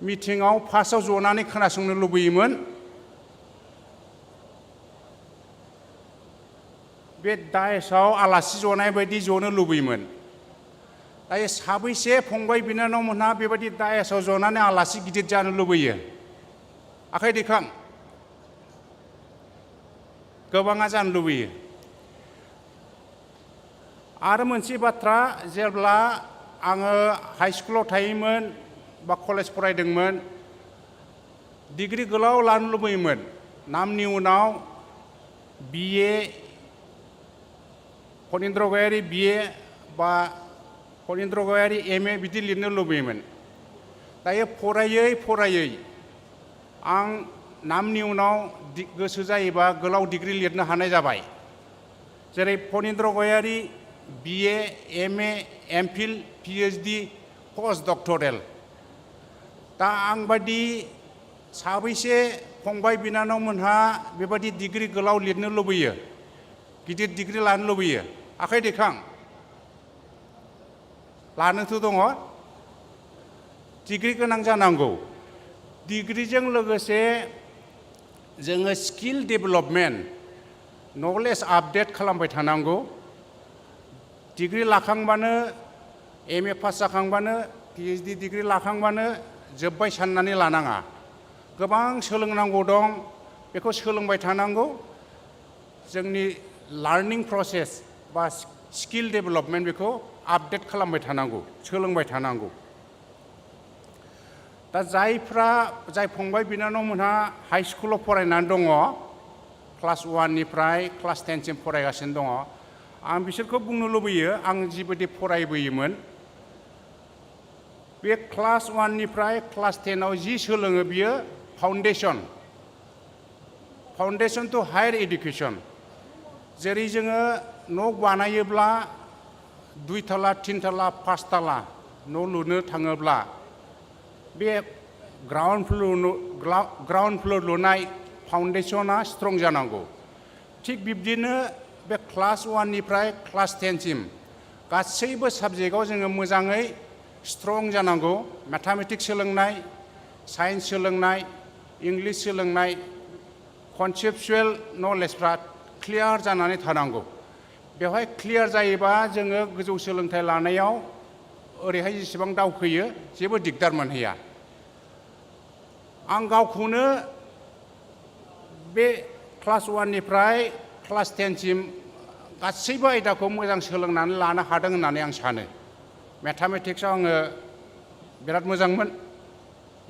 मिटिङाव फार्स्टआव जनानै खोनासंनो लुबैयोमोन बे दाइसआव आलासि जनाय बायदि जनो लुबैयोमोन दायो साबैसे फंबाय बिनानावमोनहा बेबायदि दाइसआव जनानै आलासि गिदिर जानो लुबैयो आखाइ दैखां गोबाङा जानो लुबैयो आरो मोनसे बाथ्रा जेब्ला आङो हाइ स्कुलाव थायोमोन बा कलेज फरायदोंमोन डिग्री गोलाव लानो लुबैयोमोन नामनि उनाव बिए फनिन्द्र गयारि बिए बा फनिन्द्र गयारि एमए बिदि लिरनो लुबैयोमोन दायो फरायै फरायै आं नामनि उनाव गोसो जायोबा गोलाव डिग्री लिरनो हानाय जाबाय जेरै फनिन्द्र गयारि बिए एमए एमफिल पिएचडि पस्ट डक्टरेल दा आं बादि साबैसे फंबाय बिनानावमोनहा बेबादि डिग्री गोलाव लिरनो लुबैयो गिदिर डिग्री लानो लुबैयो आखाइ दैखां लानोथ' दङ डिग्री गोनां जानांगौ डिग्रीजों लोगोसे जोङो स्किल डेभेलपमेन्ट नलेज आपडेट खालामबाय थानांगौ डिग्री लाखांबानो एमए पास जाखांबानो पिएचडि डिग्री लाखांबानो जोब्बाय साननानै लानाङा गोबां सोलोंनांगौ दं बेखौ सोलोंबाय थानांगौ जोंनि लार्निं प्रसेस बा स्किल डेभेलपमेन्ट बेखौ आपडेट खालामबाय थानांगौ सोलोंबाय थानांगौ दा जाय फंबाय बिनानावमोनहा हाइ स्कुलाव फरायनानै दङ क्लास 1 निफ्राय क्लास 10 सिम फरायगासिनो दङ आं बिसोरखौ बुंनो लुबैयो आं जिबायदि फरायबोयोमोन बे क्लास 1 निफ्राय क्लास 10 आव जि सोलोङो बियो फाउन्डेशन टु हायार एडुकेशन जेरै जोङो न' बानायोब्ला 2 ताला 3 ताला 5 ताला न' लुनो थाङोब्ला बे ग्राउन्ड फ्लोर लुनाय फाउन्डेसना स्ट्रं जानांगौ थिग बिब्दिनो बे क्लास 1 निफ्राय क्लास 10 सिम गासैबो साबजेक्टआव जोङो मोजाङै स्ट्रं जानांगौ मैथमेटिक्स सोलोंनाय साइन्स सोलोंनाय इंलिश सोलोंनाय कनसेप्चुएल नलेजफ्रा क्लियार जानानै थानांगौ बेवहाय क्लियार जायोबा जोङो गोजौ सोलोंथाइ लानायाव ओरैहाय जेसेबां दावखोयो जेबो दिगदार मोनहैया आं गावखौनो बे क्लास 1 निफ्राय क्लास 10 सिम गासैबो आयदाखौ मोजां सोलोंनानै लानो हादों होननानै आं सानो मैथमेटिक्सआव आङो बिराद मोजांमोन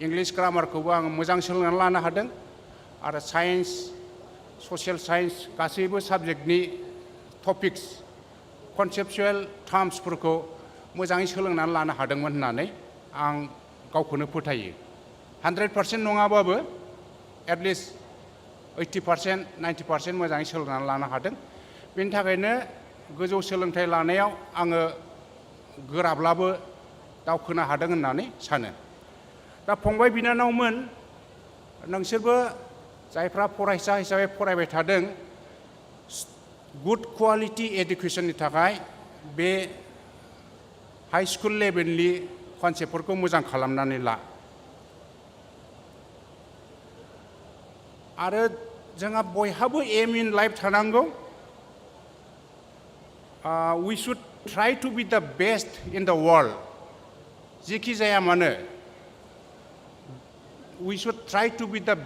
इंलिश ग्रामारखौबो आं मोजां सोलोंनानै लानो हादों आरो साइन्स ससियेल साइन्स गासैबो साबजेक्टनि टपिक्स कनसेप्चुएल टार्म्सफोरखौ मोजाङै सोलोंनानै लानो हादोंमोन होननानै आं गावखौनो फोथायो 100% नङाबाबो एटलिस्ट 80% 90% मोजाङै सोलोंनानै लानो हादों बेनि थाखायनो गोजौ सोलोंथाइ लानायाव आङो गोराब्लाबो दावखोनो हादों होननानै सानो दा फंबाय बिनानावमोन नोंसोरबो जायफ्रा फरायसा हिसाबै फरायबाय थादों गुड क्वालिटी एडुकेशननि थाखाय बे हाई स्कुल लेभेलनि कनसेप्टफोरखौ मोजां खालामनानै ला आरो जोंहा बयहाबो एम इन लाइफ थानांगौ we should try to be the best in the world जेखि जाया मानो we should try to be the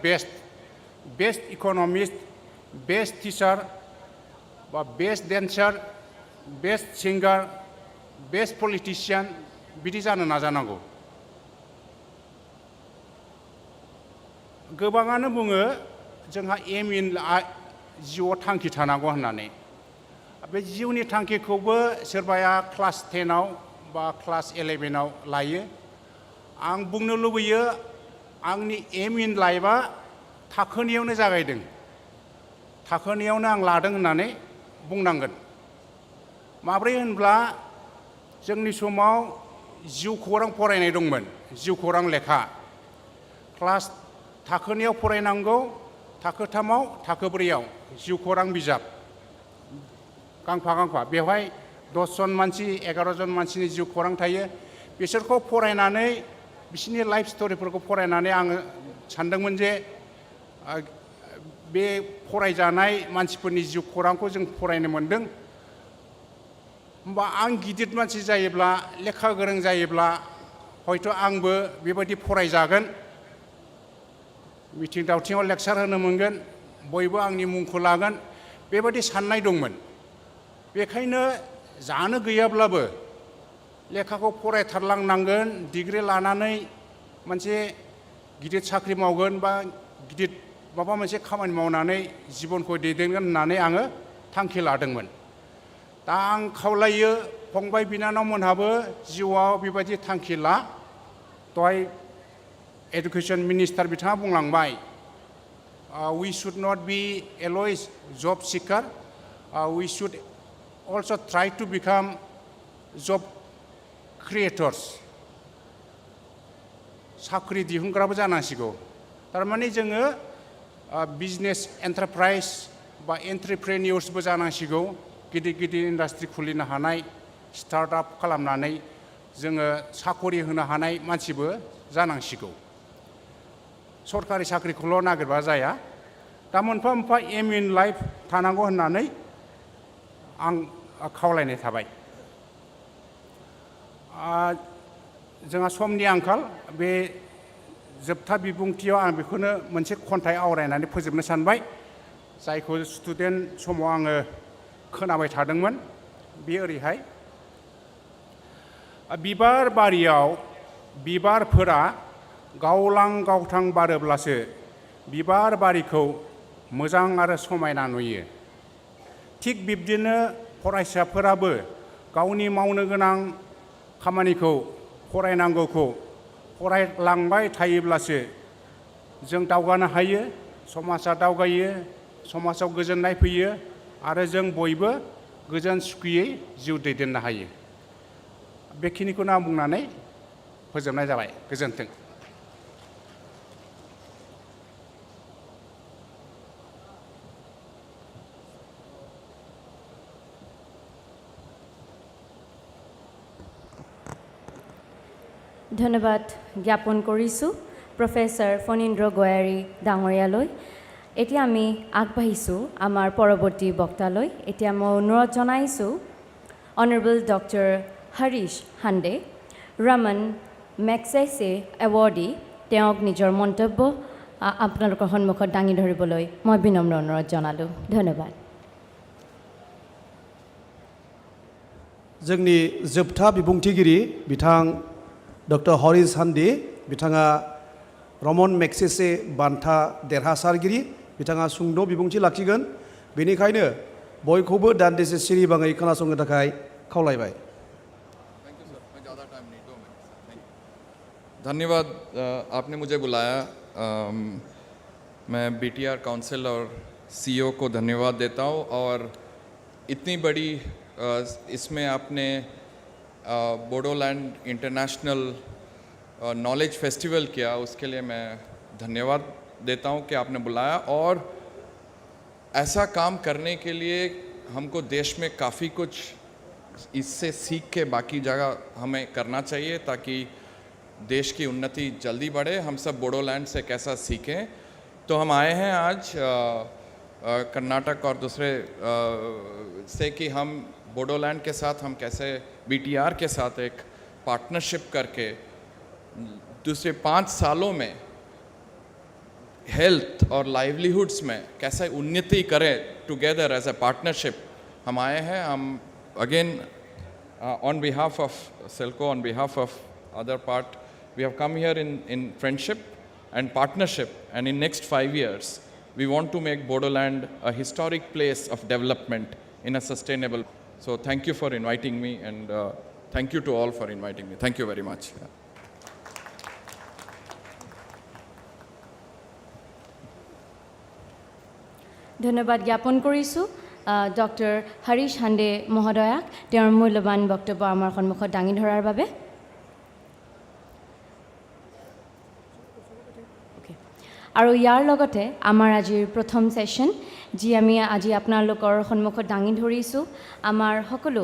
best economist best teacher বা best dancer best singer best politician बिदि जानो नाजानांगौ गोबाङानो बुङो जोंहा एम इन जिउआव थांखि थानांगौ होननानै बे जिउनि थांखिखौबो सोरबाया क्लास 10आव बा क्लास 11आव लायो आं बुंनो लुबैयो आंनि एम इन लाइफआ थाखोनियावनो जागायदों थाखोनियावनो आं लादों होननानै बुंनांगोन माब्रै होनब्ला जोंनि समाव जिउ खौरां फरायनाय दंमोन जिउ खौरां लेखा क्लास थाखोनियाव फरायनांगौ थाखो 3आव थाखो 4आव जिउ खौरां बिजाब गांफा बेवहाय 10 जन मानसि 11 जन मानसिनि जिउ खौरां थायो बिसोरखौ फरायनानै बिसोरनि लाइफ स्टोरीफोरखौ फरायनानै आङो सानदोंमोन जे बे फरायजानाय मानसिफोरनि जिउ खौरांखौ जों फरायनो मोनदों होमबा आं गिदिर मानसि जायोब्ला लेखा गोरों जायोब्ला हयथ' आंबो बेबायदि फरायजागोन मिथिं दावथिङाव लेक्चार होनो मोनगोन बयबो आंनि मुंखौ लागोन बेबायदि साननाय दंमोन बेखायनो जानो गैयाब्लाबो लेखाखौ फरायथारलांनांगोन डिग्री लानानै मोनसे गिदिर साख्रि मावगोन बा गिदिर माबा मोनसे खामानि मावनानै जिबनखौ दैदेनगोन होननानै आङो थांखि लादोंमोन दा आं खावलायो फंबाय बिनानावमोनहाबो जिउआव बेबायदि थांखि ला दहाय एडुकेशन मिनिस्टार बिथाङा बुंलांबाय we should not be always job seeker we should also try to become job creators साख्रि दिहुनग्राबो जानांसिगौ थारमाने जोङो बिजनेस एन्टारप्राइज बा एन्ट्रप्रेनियर्सबो जानांसिगौ गिदिर इन्डास्ट्रि खुलिनो हानाय स्टार्टआप खालामनानै जोङो साखरि होनो हानाय मानसिबो जानांसिगौ सरकारि साख्रिखौल' नागिरबा जाया दा मोनफा मोनफा एम इन लाइफ थानांगौ होननानै आं खावलायनाय थाबाय जोंहा समनि आंखाल बे जोबथा बिबुंथियाव आं बेखौनो मोनसे खन्थाइ आवरायनानै फोजोबनो सानबाय जायखौ स्टुडेन्ट समाव आङो खोनाबाय थादोंमोन बे ओरैहाय बिबार बारियाव बिबारफोरा गावलां गावथां बारोब्लासो बिबार बारिखौ मोजां आरो समायना नुयो थिग बिब्दिनो फरायसाफोराबो गावनि मावनो गोनां खामानिखौ फरायनांगौखौ फरायलांबाय थायोब्लासो जों दावगानो हायो समाजा दावगायो समाजाव गोजोननाय फैयो आरो जों बयबो गोजोन सुखियै जिउ दैदेननो हायो बेखिनिखौनो आं बुंनानै फोजोबनाय जाबाय गोजोन्थों ধন্যবাদ জ্ঞাপন কৰিছোঁ প্ৰফেচাৰ ফণীন্দ্ৰ গোৱাৰী ডাঙৰীয়ালৈ এতিয়া আমি আগবাঢ়িছোঁ আমাৰ পৰৱৰ্তী বক্তালৈ এতিয়া মই অনুৰোধ জনাইছোঁ honourable doctor Harish Hande Ramon Magsaysay awardee তেওঁক নিজৰ মন্তব্য আপোনালোকৰ সন্মুখত দাঙি ধৰিবলৈ মই বিনম্ৰ অনুৰোধ জনালোঁ ধন্যবাদ जोंनि जोबथा बिबुंथिगिरि बिथां डक्टर हरिश हान्डे बिथाङा रमन मेगसेसे बान्था देरहासारगिरि बिथाङा सुंद' बिबुंथि लाखिगोन बेनिखायनो बयखौबो दान्दिसे सिरिबाङै खोनासंनो थाखाय खावलायबाय धन्यवाद आपने मुझे बुलाया मैं बीटीआर काउंसिल और सीईओ को धन्यवाद देता हूँ और इतनी बड़ी इसमें आपने बोडोलैंड इंटरनेशनल नॉलेज फेस्टिवल किया उसके लिए मैं धन्यवाद देता हूँ कि आपने बुलाया और ऐसा काम करने के लिए हमको देश में काफ़ी कुछ इससे सीख के बाकी जगह हमें करना चाहिए ताकि देश की उन्नति जल्दी बढ़े हम सब बोडोलैंड से कैसा सीखें तो हम आए हैं आज कर्नाटक और दूसरे से कि हम बोडोलैंड के साथ हम कैसे बीटीआर के साथ एक पार्टनरशिप करके दूसरे 5 सालों में हेल्थ और लाइवलीहुड्स में कैसे उन्नति करें टुगेदर एज ए पार्टनरशिप हम आए हैं हम again on behalf of Silco on behalf of other part we have come here in friendship and partnership and in next 5 years we want to make Bodoland a historic place of development in a sustainable. So thank you for inviting me and thank you to all for inviting me. Thank you very much. ধন্যবাদ জ্ঞাপন কৰিছোঁ ডক্টৰ হৰিশ হাণ্ডে মহোদয়াক তেওঁৰ মূল্যৱান বক্তব্য আমাৰ সন্মুখত দাঙি ধৰাৰ বাবে আৰু ইয়াৰ লগতে আমাৰ আজিৰ প্ৰথম সেশ্যন যি আমি আজি আপোনালোকৰ সন্মুখত দাঙি ধৰিছোঁ আমাৰ সকলো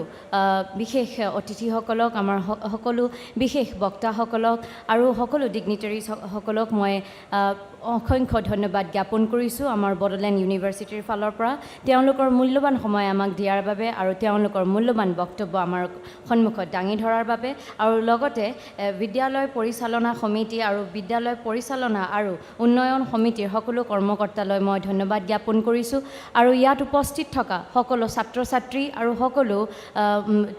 বিশেষ অতিথিসকলক আমাৰ সকলো বিশেষ বক্তাসকলক আৰু সকলো ডিগনিটাৰীসকলক মই অসংখ্য ধন্যবাদ জ্ঞাপন কৰিছোঁ আমাৰ বড়োলেণ্ড ইউনিভাৰ্চিটিৰ ফালৰ পৰা তেওঁলোকৰ মূল্যৱান সময় আমাক দিয়াৰ বাবে আৰু তেওঁলোকৰ মূল্যৱান বক্তব্য আমাৰ সন্মুখত দাঙি ধৰাৰ বাবে আৰু লগতে বিদ্যালয় পৰিচালনা সমিতি আৰু বিদ্যালয় পৰিচালনা আৰু উন্নয়ন সমিতিৰ সকলো কৰ্মকৰ্তালৈ মই ধন্যবাদ জ্ঞাপন কৰিছোঁ আৰু ইয়াত উপস্থিত থকা সকলো ছাত্ৰ ছাত্ৰী আৰু সকলো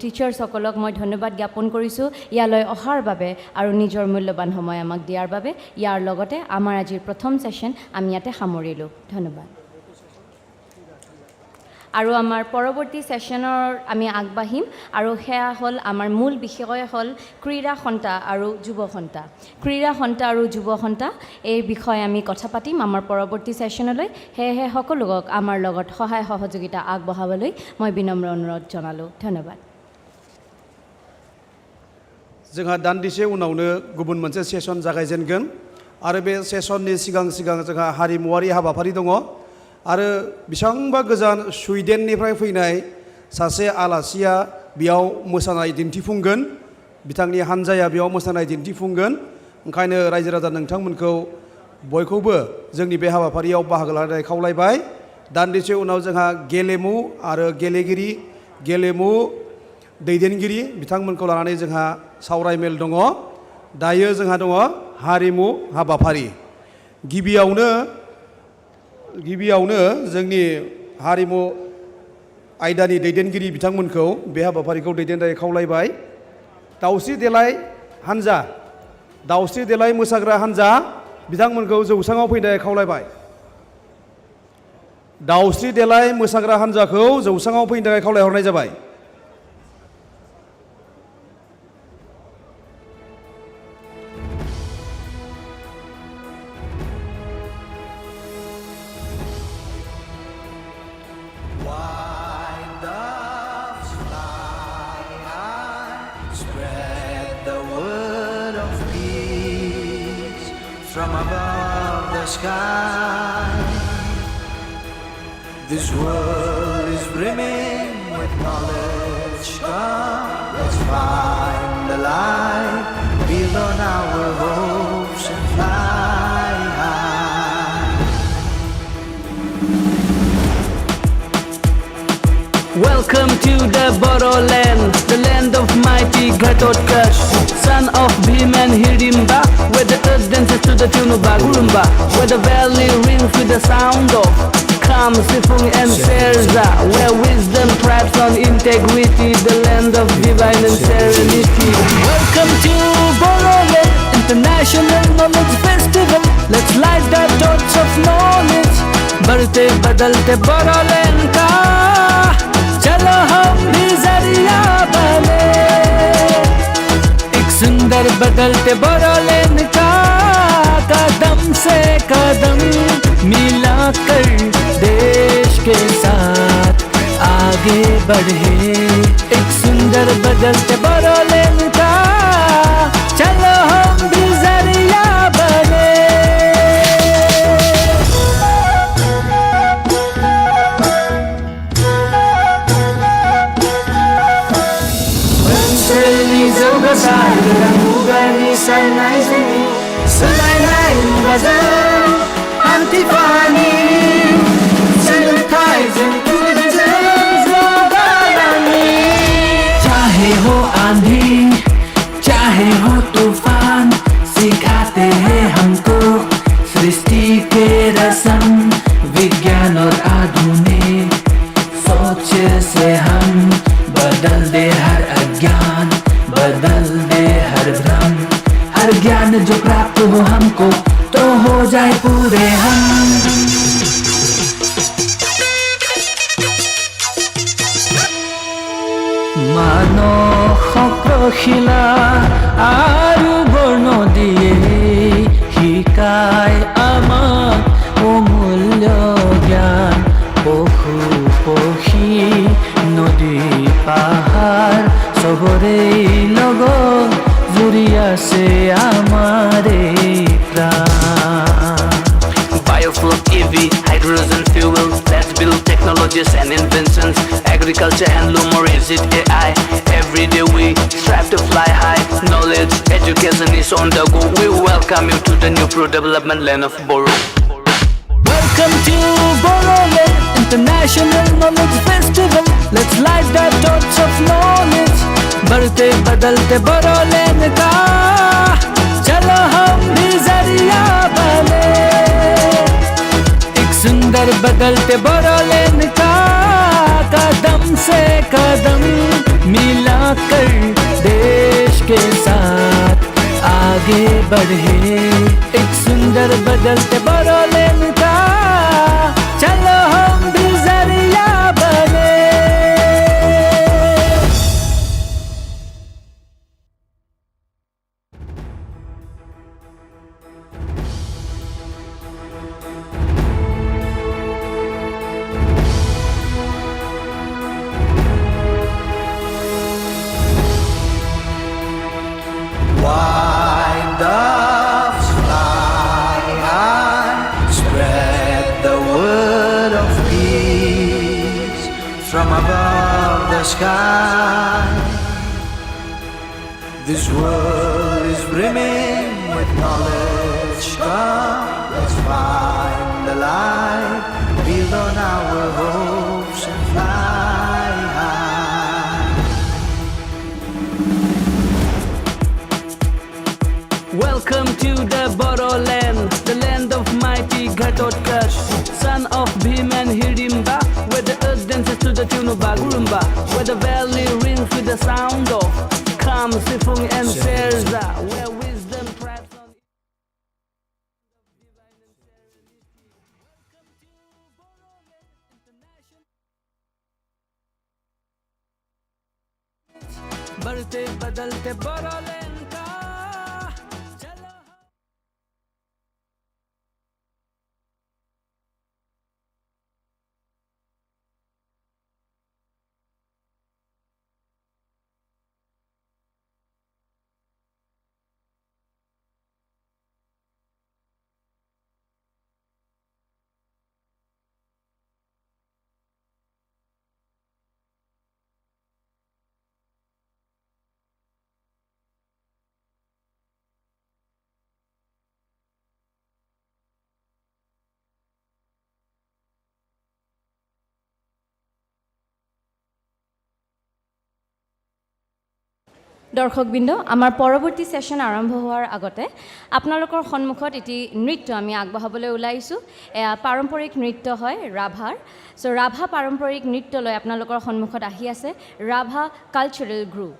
টিচাৰ্ছসকলক মই ধন্যবাদ জ্ঞাপন কৰিছোঁ ইয়ালৈ অহাৰ বাবে আৰু নিজৰ মূল্যৱান সময় আমাক দিয়াৰ বাবে ইয়াৰ লগতে আমাৰ আজিৰ প্ৰথম সেশ্যন আমি ইয়াতে সামৰিলোঁ ধন্যবাদ আৰু আমাৰ পৰৱৰ্তী সেশ্যনৰ আমি আগবাঢ়িম আৰু সেয়া হ'ল আমাৰ মূল বিষয় হ'ল ক্ৰীড়া সন্থা আৰু যুৱ সন্থা ক্ৰীড়া সন্থা আৰু যুৱ সন্থা এই বিষয়ে আমি কথা পাতিম আমাৰ পৰৱৰ্তী সেশ্যনলৈ সেয়েহে সকলোক আমাৰ লগত সহায় সহযোগিতা আগবঢ়াবলৈ মই বিনম্ৰ অনুৰোধ জনালোঁ ধন্যবাদ जोंहा दान्दिसे उनावनो गुबुन मोनसे सेसन जागायजेनगोन आरो बे सेसननि सिगां जोंहा हारिमुवारि हाबाफारि दङ आरो बेसेबांबा गोजान सुइडेननिफ्राय फैनाय सासे आलासिया बेयाव मोसानाय दिन्थिफुंगोन बिथांनि हानजाया बेयाव मोसानाय दिन्थिफुंगोन ओंखायनो रायजो राजा नोंथांमोनखौ बयखौबो जोंनि बे हाबाफारियाव बाहागो लानानै खावलायबाय दान्दिसे उनाव जोंहा गेलेमु आरो गेलेमु दैदेनगिरि बिथांमोनखौ लानानै जोंहा सावरायमेल दङ दायो जोंहा दङ हारिमु हाबाफारि गिबियावनो जोंनि हारिमु आयदानि दैदेनगिरि बिथांमोनखौ बे हाबाफारिखौ दैदेननाय खावलायबाय दावस्रि देलाय मोसाग्रा हानजा बिथांमोनखौ जौसाङाव फैनाय खावलायबाय दावस्रि देलाय मोसाग्रा हानजाखौ जौसाङाव फैनो थाखाय खावलायहरनाय जाबाय Why from above the sky. This world is brimming with knowledge. Come, let's find the light, build on our hopes and fly high. Welcome to the Bodoland, the land of mighty Ghatotkash, son of Bhim and Hirimba, where the earth dances to the tune of Bagurumba, where the valley rings with the sound of Kam, Sifung and Serza, where wisdom thrives on integrity, the land of divine and serenity. Welcome to Bodoland, International Knowledge Festival. Let's light the torch of knowledge. बढ़ते बदलते बोडोलैंड का चलो हम भी जरिया बने, एक सुंदर बदलते बोडोलैंड का कदम से कदम मिलाकर देश के साथ आगे बढ़े, एक सुंदर बदलते बोडोलैंड का चलो हम भी जरिया बने. चाहे हो आंधी चाहे हो तूफान, सिखाते हैं हमको सृष्टि के रसम, विज्ञान और आधुनिक सोच से हम बदल दे हर अज्ञान, बदल दे हर भ्रम, हर ज्ञान जो प्राप्त हो हमको तो हो जाए पूरे हम. মানসিলা আৰু বৰ্ণ দিয়ে শিকায় আমাক অমূল্য জ্ঞান, পশু পক্ষী নদী পাহাৰ চবৰে লগত জুৰি আছে আমাৰ এই প্ৰাণ. Biofuel, EV, hydrogen fuel, let's build technologies and inventions, agriculture, handloom, or is it AI? Every day we strive to fly high, knowledge, education is on the go. We welcome you to the new pro-development land of Boro. Welcome to Bodoland, International Knowledge Festival. Let's light the torch of knowledge. बढ़ते बदलते बोडोलैंड का चलो हम भी जरिया बने, एक सुंदर बदलते बोडोलैंड का कदम से कदम मिलाकर देश के साथ आगे बढ़े, एक सुंदर बदलते बोडोलैंड का चलो हम भी जरिया बने. White doves fly high, spread the word of peace from above the sky. This world is brimming with knowledge. Come, let's find the light, build on our hopes and fly high. Welcome to the Bodoland, the land of mighty Ghatotkash, son of Bhim and Hirimba, where the earth dances to the tune of Bagurumba, where the valley rings with the sound of Kam, Sifung and Serza, where wisdom thrives on divine and serenity. Welcome to Bodoland, International. बढ़ते बदलते बोडोलैंड का चलो. দৰ্শকবৃন্দ, আমাৰ পৰৱৰ্তী সেশন আৰম্ভ হোৱাৰ আগতে আপোনালোকৰ সন্মুখত এটি নৃত্য আমি আগবঢ়াবলৈ ওলাইছোঁ। এয়া পাৰম্পৰিক নৃত্য হয় ৰাভাৰ। ৰাভা পাৰম্পৰিক নৃত্যলৈ আপোনালোকৰ সন্মুখত আহি আছে ৰাভা কালচাৰেল গ্ৰুপ।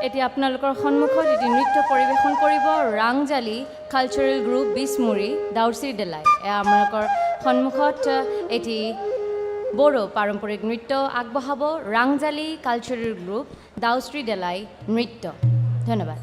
এতিয়া আপোনালোকৰ সন্মুখত এটি নৃত্য পৰিৱেশন কৰিব ৰাংজালি কালচাৰেল গ্ৰুপ বিছমুৰি দাউচি ডেলাই। এয়া আপোনালোকৰ সন্মুখত এটি বড়ো পাৰম্পৰিক নৃত্য আগবঢ়াব ৰাংজালি কালচাৰেল গ্ৰুপ দাউচি ডেলাই নৃত্য। ধন্যবাদ।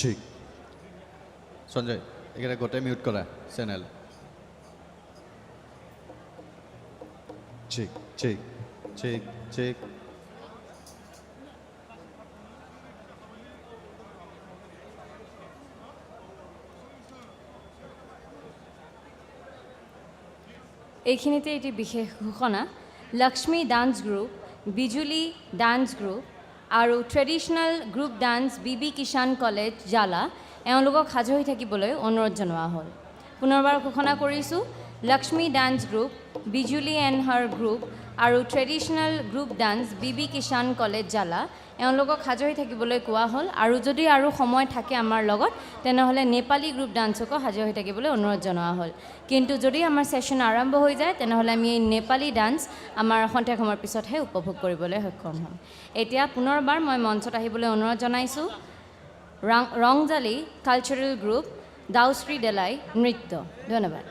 ঠিক সঞ্জয় এখানে গোটাই মিউট করা চ্যানেল ঠিক ঠিক ঠিক ঠিক এইখিনিতে এটি বিশেষ ঘোষণা Lakshmi dance group Bijuli dance group আৰু traditional group dance B Kishan college জালা এওঁলোকক সাজু হৈ থাকিবলৈ অনুৰোধ জনোৱা হ'ল। পুনৰবাৰ ঘোষণা কৰিছোঁ Lakshmi dance group Bijuli and her group আৰু traditional group dance BB Kishan college জালা এওঁলোকক সাজু হৈ থাকিবলৈ কোৱা হ'ল আৰু যদি আৰু সময় থাকে আমাৰ লগত তেনেহ'লে নেপালী গ্ৰুপ ডান্সকো সাজু হৈ থাকিবলৈ অনুৰোধ জনোৱা হ'ল কিন্তু যদি আমাৰ ছেশ্যন আৰম্ভ হৈ যায় তেনেহ'লে আমি এই নেপালী ডান্স আমাৰ সন্ধিয়া সময়ৰ পিছতহে উপভোগ কৰিবলৈ সক্ষম হ'ম এতিয়া পুনৰবাৰ মই মঞ্চত আহিবলৈ অনুৰোধ জনাইছোঁ ৰংজালি কালচাৰেল গ্ৰুপ দাউশ্ৰী দেলাই নৃত্য ধন্যবাদ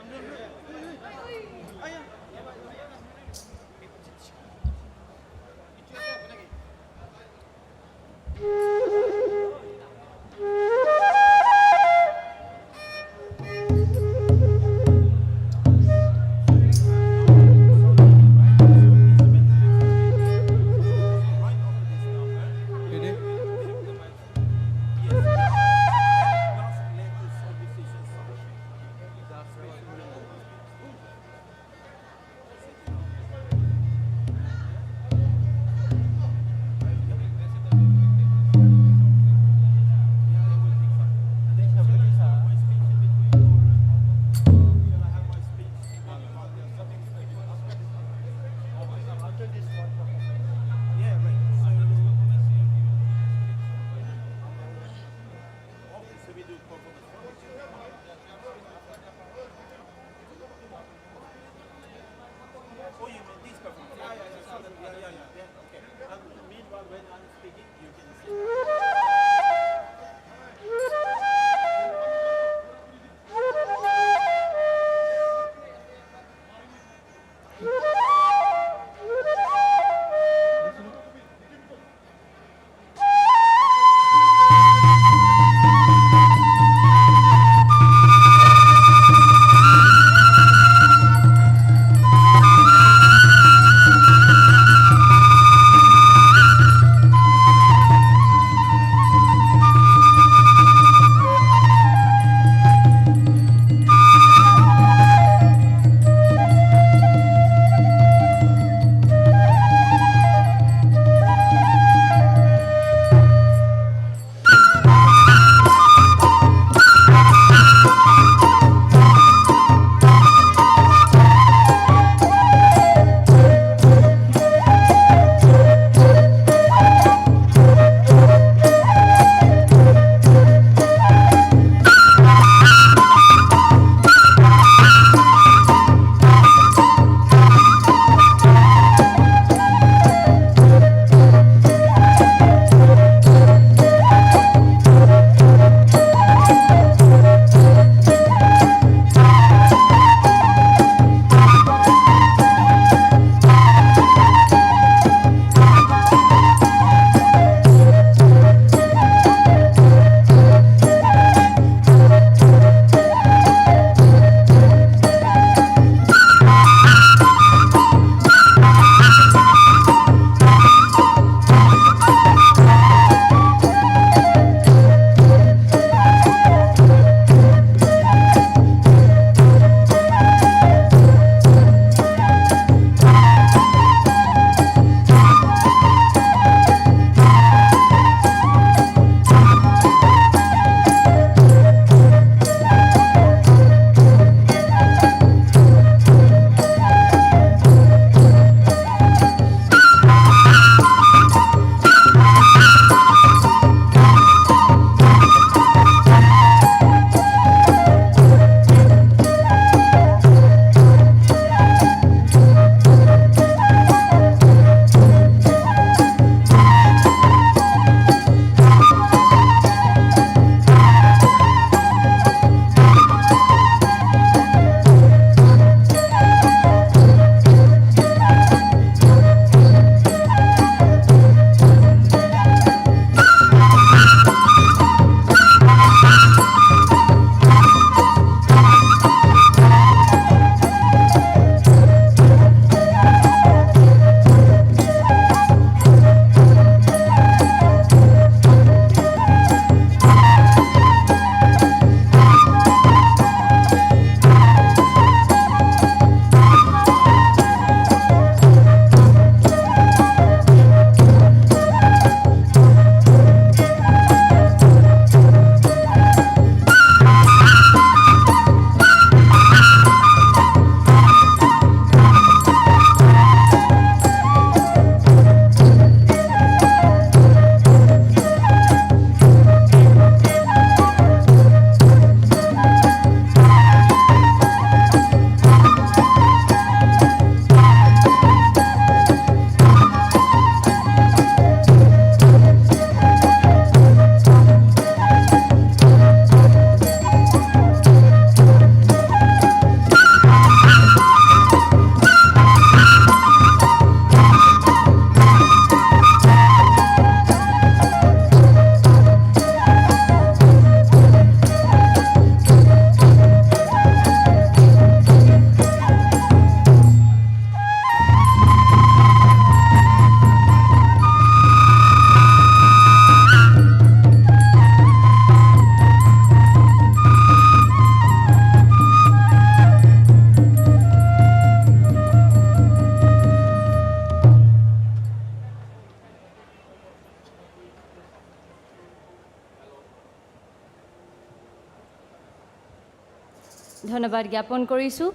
ধন্যবাদ জ্ঞাপন কৰিছোঁ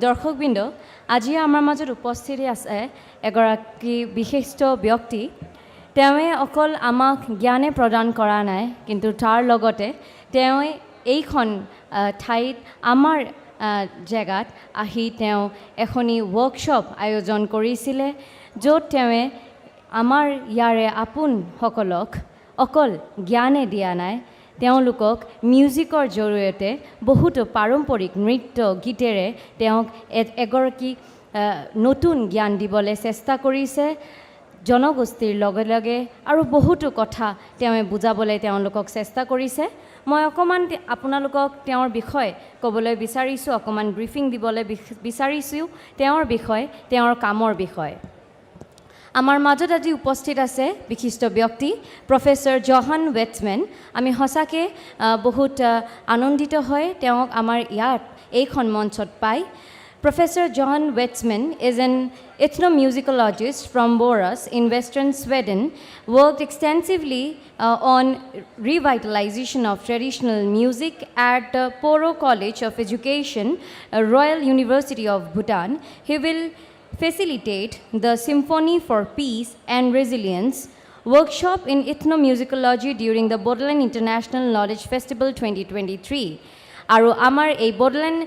দৰ্শকবৃন্দ আজি আমাৰ মাজত উপস্থিত আছে এগৰাকী বিশিষ্ট ব্যক্তি তেওঁৱে অকল আমাক জ্ঞানে প্ৰদান কৰা নাই কিন্তু তাৰ লগতে তেওঁৱে এইখন ঠাইত আমাৰ জেগাত আহি তেওঁ এখনি ৱৰ্কশ্বপ আয়োজন কৰিছিলে য'ত তেওঁৱে আমাৰ ইয়াৰে আপোনসকলক অকল জ্ঞানে দিয়া নাই তেওঁলোকক মিউজিকৰ জৰিয়তে বহুতো পাৰম্পৰিক নৃত্য গীতেৰে তেওঁক এগৰাকী নতুন জ্ঞান দিবলৈ চেষ্টা কৰিছে জনগোষ্ঠীৰ লগে লগে আৰু বহুতো কথা তেওঁৱে বুজাবলৈ তেওঁলোকক চেষ্টা কৰিছে মই অকণমান আপোনালোকক তেওঁৰ বিষয়ে ক'বলৈ বিচাৰিছোঁ অকণমান ব্ৰিফিং দিবলৈ বিচাৰিছোঁ তেওঁৰ বিষয়ে তেওঁৰ কামৰ বিষয়ে আমাৰ মাজত আজি উপস্থিত আছে বিশিষ্ট ব্যক্তি প্ৰফেসৰ জহান ৱেটছমেন আমি সঁচাকৈ বহুত আনন্দিত হয় তেওঁক আমাৰ ইয়াত এইখন মঞ্চত পাই Professor John Wetzman is an ethnomusicologist from Borås in western Sweden, worked extensively on revitalization of traditional music at the Poro College of Education, Royal University of Bhutan. He will facilitate the Symphony for Peace and Resilience workshop in ethnomusicology during the Bodoland International Knowledge Festival 2023. Aru amar ei Bodoland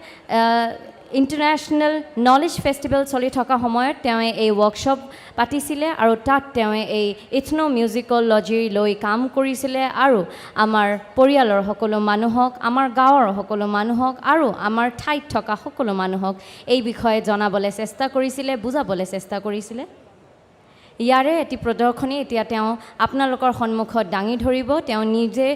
international knowledge festival চলি থকা সময়ত তেওঁ এই ৱৰ্কশ্বপ পাতিছিলে আৰু তাত তেওঁ এই ইথনোমিউজিকলজি লৈ কাম কৰিছিলে আৰু আমাৰ পৰিয়ালৰ সকলো মানুহক আমাৰ গাঁৱৰ সকলো মানুহক আৰু আমাৰ ঠাইত থকা সকলো মানুহক এই বিষয়ে জনাবলৈ চেষ্টা কৰিছিলে বুজাবলৈ চেষ্টা কৰিছিলে ইয়াৰে এটি প্ৰদৰ্শনী এতিয়া তেওঁ আপোনালোকৰ সন্মুখত দাঙি ধৰিব তেওঁ নিজে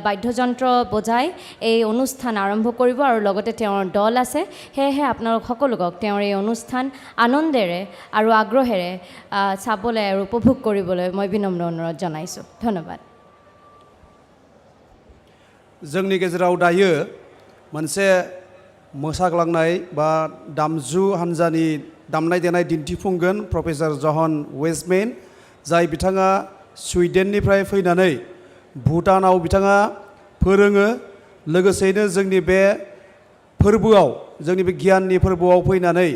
বাদ্যযন্ত্ৰ বজাই এই অনুষ্ঠান আৰম্ভ কৰিব আৰু লগতে তেওঁৰ দল আছে হেহে আপোনালোক সকলোকক তেওঁৰ এই অনুষ্ঠান আনন্দেৰে আৰু আগ্ৰহেৰে চাবলৈ আৰু উপভোগ কৰিবলৈ মই বিনম্ৰ অনুৰোধ জনাইছোঁ ধন্যবাদ जोंनि गेजेराव दायो मोनसे मोसाग्लांनाय बा दामजु हान्जानि दामनाय देनाय दिन्थिफुंगोन प्रफेसर जहन वेस्टमेन जाय बिथाङा सुइडेननिफ्राय फैनानै भुटानाव बिथाङा फोरोङो लोगोसेयैनो जोंनि बे फोरबोआव जोंनि बे गियाननि फोरबोआव फैनानै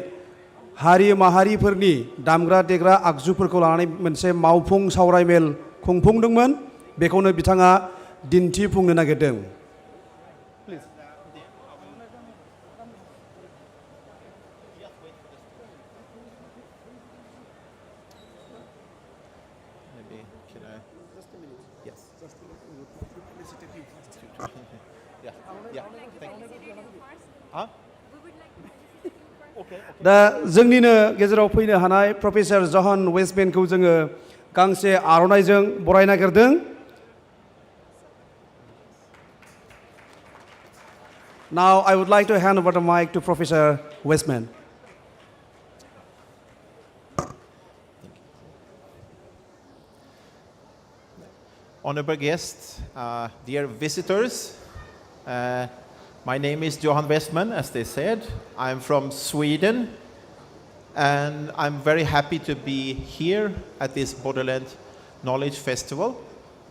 हारि माहारिफोरनि दामग्रा देग्रा आगजुफोरखौ लानानै मोनसे मावफुं सावरायमेल खुंफुंदोंमोन बेखौनो बिथाङा दिन्थिफुंनो नागिरदों दा जोंनिनो गेजेराव फैनो हानाय प्रफेसर जहन वेस्टमेनखौ जोङो गांसे आर'नाइजों बरायनो नागिरदों Now I would like to hand over the mic to Professor Westman. Honorable guests, dear visitors, my name is Johan Westman, as they said. I'm from Sweden, and I'm very happy to be here at this Bodoland Knowledge Festival.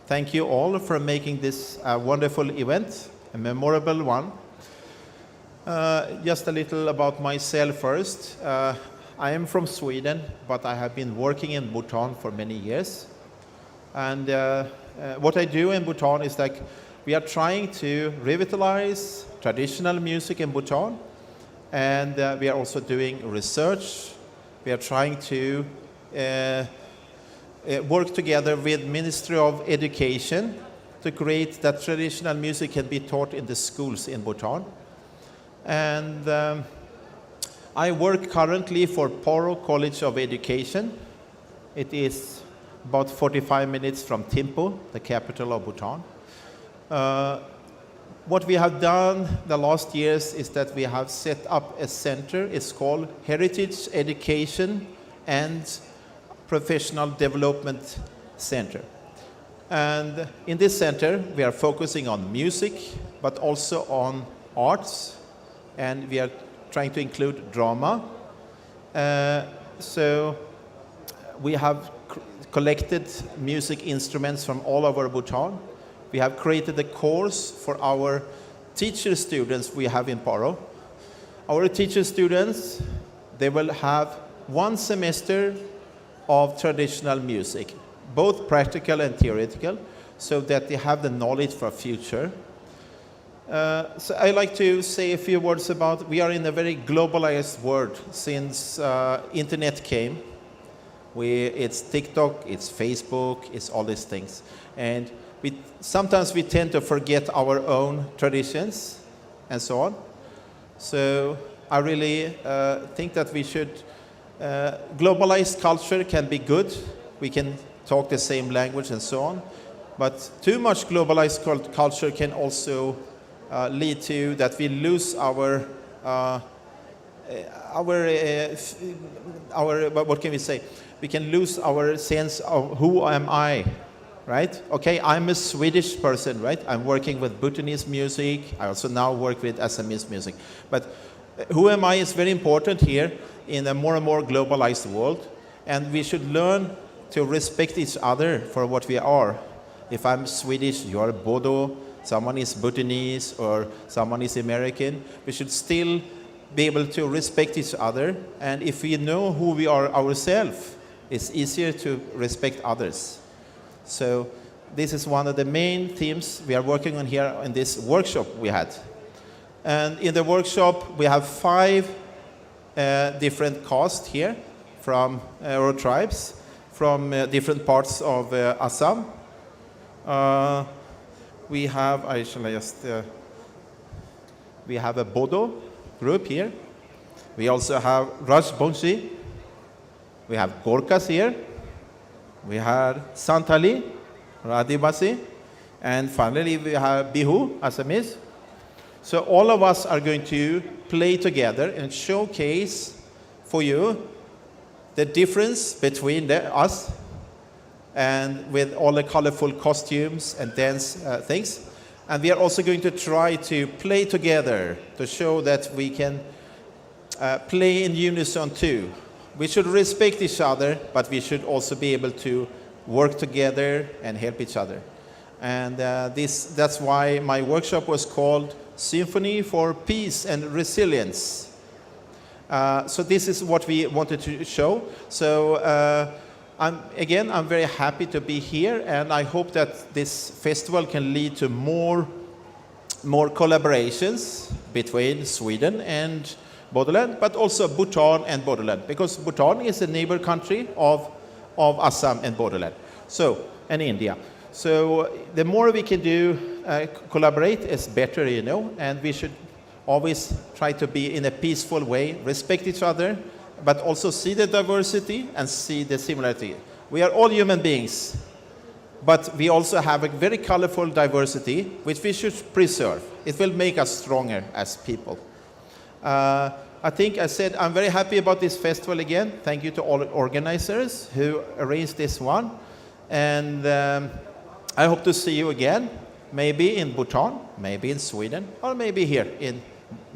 Thank you all for making this wonderful event, a memorable one. Just a little about myself first. I am from Sweden, but I have been working in Bhutan for many years. And what I do in Bhutan is like we are trying to revitalize traditional music in Bhutan, and we are also doing research. We are trying to work together with Ministry of Education to create that traditional music can be taught in the schools in Bhutan. And I work currently for Poro College of Education. It is about 45 minutes from Thimphu, the capital of Bhutan. What we have done the last years is that we have set up a center. It's called Heritage Education and Professional Development Center. And in this center, we are focusing on music, but also on arts, and we are trying to include drama. So we have collected music instruments from all over Bhutan. We have created a course for our teacher students we have in Poro. our teacher students, they will have 1 semester of traditional music, both practical and theoretical, so that they have the knowledge for future. So I like to say a few words about, we are in a very globalized world since internet came. It's TikTok, it's Facebook, it's all these things. And sometimes we tend to forget our own traditions and so on. So I really think that we should, globalized culture can be good. We can talk the same language and so on. But too much globalized culture can also lead to that we lose our what can we say? We can lose our sense of who am I, right? Okay, I'm a Swedish person, right? I'm working with Bhutanese music. I also now work with Assamese music. But who am I is very important here in a more and more globalized world. And we should learn to respect each other for what we are. If I'm Swedish, you are Bodo, someone is Bhutanese, or someone is American, we should still be able to respect each other. And if we know who we are ourselves, it's easier to respect others. So this is one of the main themes we are working on here in this workshop we had. And in the workshop, we have 5 different casts here from our tribes, from different parts of Assam. We have, we have a Bodo group here. We also have Rajbonshi. We have Gorkhas here. We have Santali, Adivasi. And finally, we have Bihu, Assamese. So all of us are going to play together and showcase for you the difference between us and with all the colorful costumes and dance things. And we are also going to try to play together to show that we can play in unison too. We should respect each other, but we should also be able to work together and help each other. And that's why my workshop was called Symphony for Peace and Resilience. So this is what we wanted to show. So I'm very happy to be here, and I hope that this festival can lead to more collaborations between Sweden and Bodoland, but also Bhutan and Bodoland, because Bhutan is a neighbor country of Assam and Bodoland, so, and India. So the more we can do collaborate is better, you know, and we should always try to be in a peaceful way, respect each other, but also see the diversity and see the similarity. We are all human beings, but we also have a very colorful diversity, which we should preserve. It will make us stronger as people. I think I said I'm very happy about this festival again. Thank you to all organizers who arranged this one. And I hope to see you again, maybe in Bhutan, maybe in Sweden, or maybe here in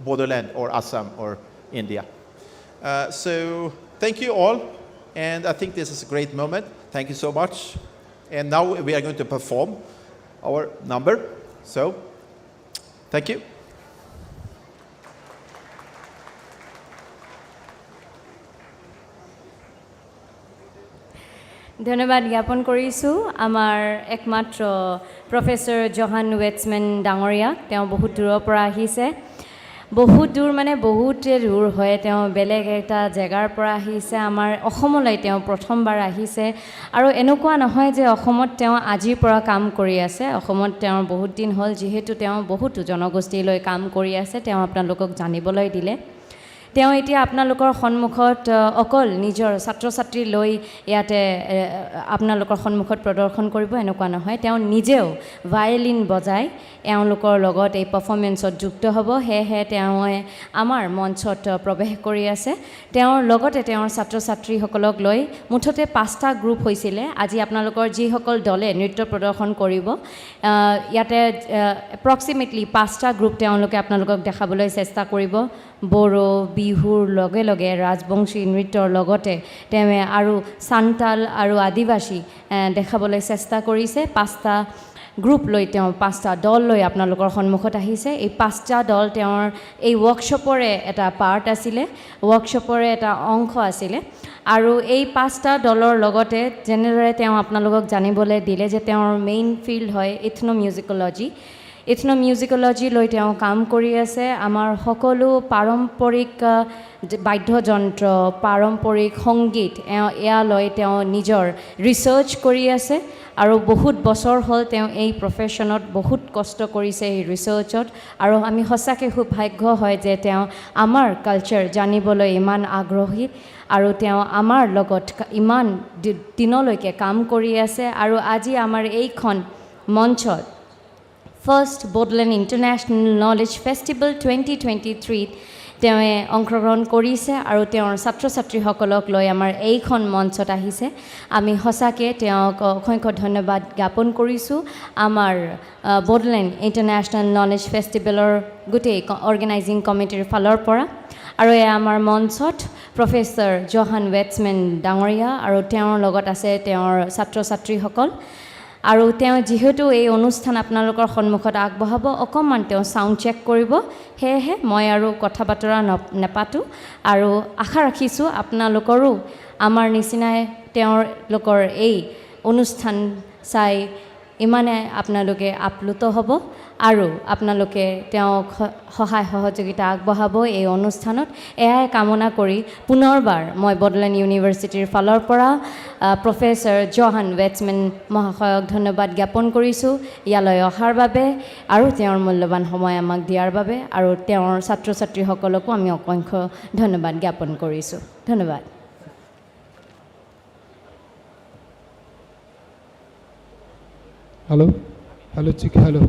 Bodoland or Assam or India. So thank you all, and I think this is a great moment. Thank you so much. And now we are going to perform our number. So, thank you. ধন্যবাদ জ্ঞাপন কৰিছোঁ আমাৰ একমাত্ৰ প্ৰফেসৰ জহান ৱেটছমেন ডাঙৰীয়া। তেওঁ বহুত দূৰৰ পৰা আহিছে, বহুত দূৰ মানে বহুতে দূৰ হয়। তেওঁ বেলেগ এটা জেগাৰ পৰা আহিছে, আমাৰ অসমলৈ তেওঁ প্ৰথমবাৰ আহিছে। আৰু এনেকুৱা নহয় যে অসমত তেওঁ আজিৰ পৰা কাম কৰি আছে, অসমত তেওঁৰ বহুত দিন হ'ল, যিহেতু তেওঁ বহুতো জনগোষ্ঠীলৈ কাম কৰি আছে। তেওঁ আপোনালোকক জানিবলৈ দিলে। তেওঁ এতিয়া আপোনালোকৰ সন্মুখত অকল নিজৰ ছাত্ৰ ছাত্ৰী লৈ ইয়াতে আপোনালোকৰ সন্মুখত প্ৰদৰ্শন কৰিব এনেকুৱা নহয়, তেওঁ নিজেও ভায়লিন বজাই এওঁলোকৰ লগত এই পাৰফৰ্মেন্সত যুক্ত হ'ব। সেয়েহে তেওঁ আমাৰ মঞ্চত প্ৰৱেশ কৰি আছে। তেওঁৰ লগতে তেওঁৰ ছাত্ৰ ছাত্ৰীসকলক লৈ মুঠতে 5টা গ্ৰুপ হৈছিলে। আজি আপোনালোকৰ যিসকল দলে নৃত্য প্ৰদৰ্শন কৰিব, ইয়াতে এপ্ৰক্সিমেটলি 5টা গ্ৰুপ তেওঁলোকে আপোনালোকক দেখাবলৈ চেষ্টা কৰিব। বড়ো বিহুৰ লগে লগে ৰাজবংশী নৃত্যৰ লগতে তেওঁ আৰু সান্তাল আৰু আদিবাসী দেখাবলৈ চেষ্টা কৰিছে। 5টা গ্ৰুপ লৈ তেওঁ 5টা দল লৈ আপোনালোকৰ সন্মুখত আহিছে এই 5টা দল তেওঁৰ এই ৱৰ্কশ্বপৰে এটা পাৰ্ট আছিলে ৱৰ্কশ্বপৰে এটা অংশ আছিলে আৰু এই 5টা দলৰ লগতে যেনেদৰে তেওঁ আপোনালোকক জানিবলৈ দিলে যে তেওঁৰ মেইন ফিল্ড হয় ইথনোমিউজিকোলজি লৈ তেওঁ কাম কৰি আছে আমাৰ সকলো পাৰম্পৰিক বাদ্যযন্ত্ৰ পাৰম্পৰিক সংগীত এয়া লৈ তেওঁ নিজৰ ৰিচাৰ্চ কৰি আছে আৰু বহুত বছৰ হ'ল তেওঁ এই প্ৰফেশ্যনত বহুত কষ্ট কৰিছে এই ৰিচাৰ্চত আৰু আমি সঁচাকৈ খুব ভাগ্য হয় যে তেওঁ আমাৰ কালচাৰ জানিবলৈ ইমান আগ্ৰহী আৰু তেওঁ আমাৰ লগত ইমান দিনলৈকে কাম কৰি আছে আৰু আজি আমাৰ এইখন মঞ্চত ফাৰ্ষ্ট বডলেণ্ড ইণ্টাৰনেশ্যনেল নলেজ ফেষ্টিভেল 2023 তেওঁ অংশগ্ৰহণ কৰিছে আৰু তেওঁৰ ছাত্ৰ ছাত্ৰীসকলক লৈ আমাৰ এইখন মঞ্চত আহিছে আমি সঁচাকৈ তেওঁক অসংখ্য ধন্যবাদ জ্ঞাপন কৰিছোঁ আমাৰ বডলেণ্ড ইণ্টাৰনেশ্যনেল নলেজ ফেষ্টিভেলৰ গোটেই অৰ্গেনাইজিং কমিটিৰ ফালৰ পৰা আৰু আমাৰ মঞ্চত প্ৰফেচৰ জহান ৱেটছমেন ডাঙৰীয়া আৰু তেওঁৰ লগত আছে তেওঁৰ ছাত্ৰ ছাত্ৰীসকল আৰু তেওঁ যেহেতু এই অনুষ্ঠান আপোনালোকৰ সন্মুখত আগবঢ়াব অকণমান তেওঁ সাউণ্ড চেক কৰিব সেয়েহে মই আৰু কথা বতৰা নেপাতো আৰু আশা ৰাখিছোঁ আপোনালোকৰো আমাৰ নিচিনাই তেওঁলোকৰ এই অনুষ্ঠান চাই ইমানে আপোনালোকে আপ্লুত হ'ব আৰু আপোনালোকে তেওঁক সহায় সহযোগিতা আগবঢ়াব এই অনুষ্ঠানত এয়াই কামনা কৰি পুনৰবাৰ মই বডলেণ্ড ইউনিভাৰ্চিটিৰ ফালৰ পৰা প্ৰফেচৰ জহান ৱেটছমেন মহাশয়ক ধন্যবাদ জ্ঞাপন কৰিছোঁ ইয়ালৈ অহাৰ বাবে আৰু তেওঁৰ মূল্যৱান সময় আমাক দিয়াৰ বাবে আৰু তেওঁৰ ছাত্ৰ ছাত্ৰীসকলকো আমি অসংখ্য ধন্যবাদ জ্ঞাপন কৰিছোঁ ধন্যবাদ Hello, chick, hello.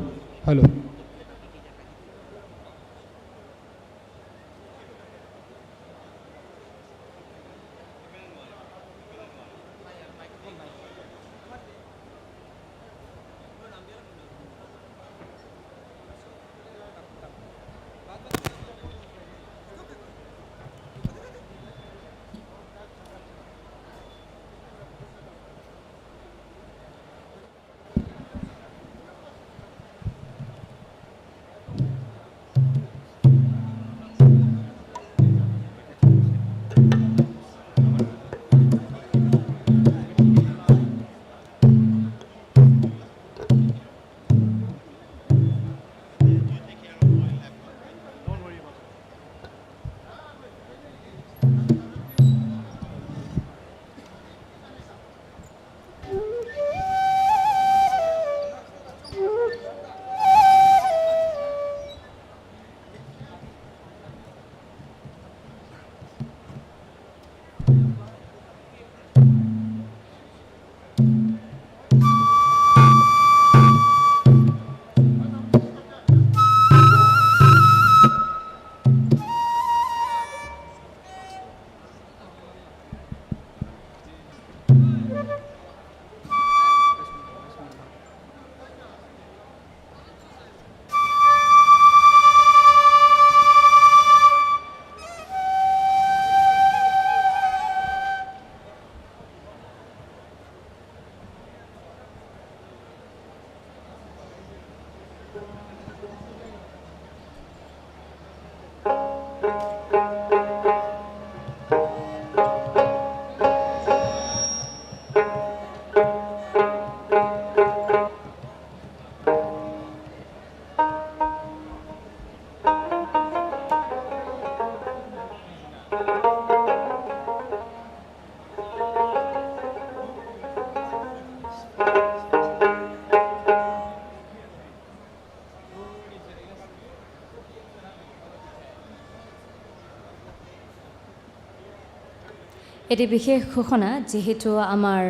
এটি বিশেষ ঘোষণা যেহেতু আমাৰ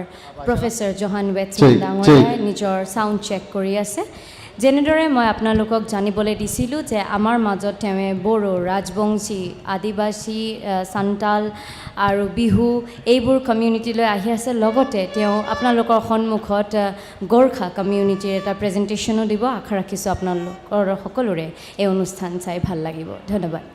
প্ৰফেচৰ জহান ৱেটছমেন ডাঙৰীয়াই নিজৰ সাউণ্ড চেক কৰি আছে যেনেদৰে মই আপোনালোকক জানিবলৈ দিছিলোঁ যে আমাৰ মাজত তেওঁ বড়ো ৰাজবংশী আদিবাসী সান্তাল আৰু বিহু এইবোৰ কমিউনিটিলৈ আহি আছে লগতে তেওঁ আপোনালোকৰ সন্মুখত গোৰ্খা কমিউনিটিৰ এটা প্ৰেজেণ্টেশ্যনো দিব আশা ৰাখিছোঁ আপোনালোকৰ সকলোৰে এই অনুষ্ঠান চাই ভাল লাগিব ধন্যবাদ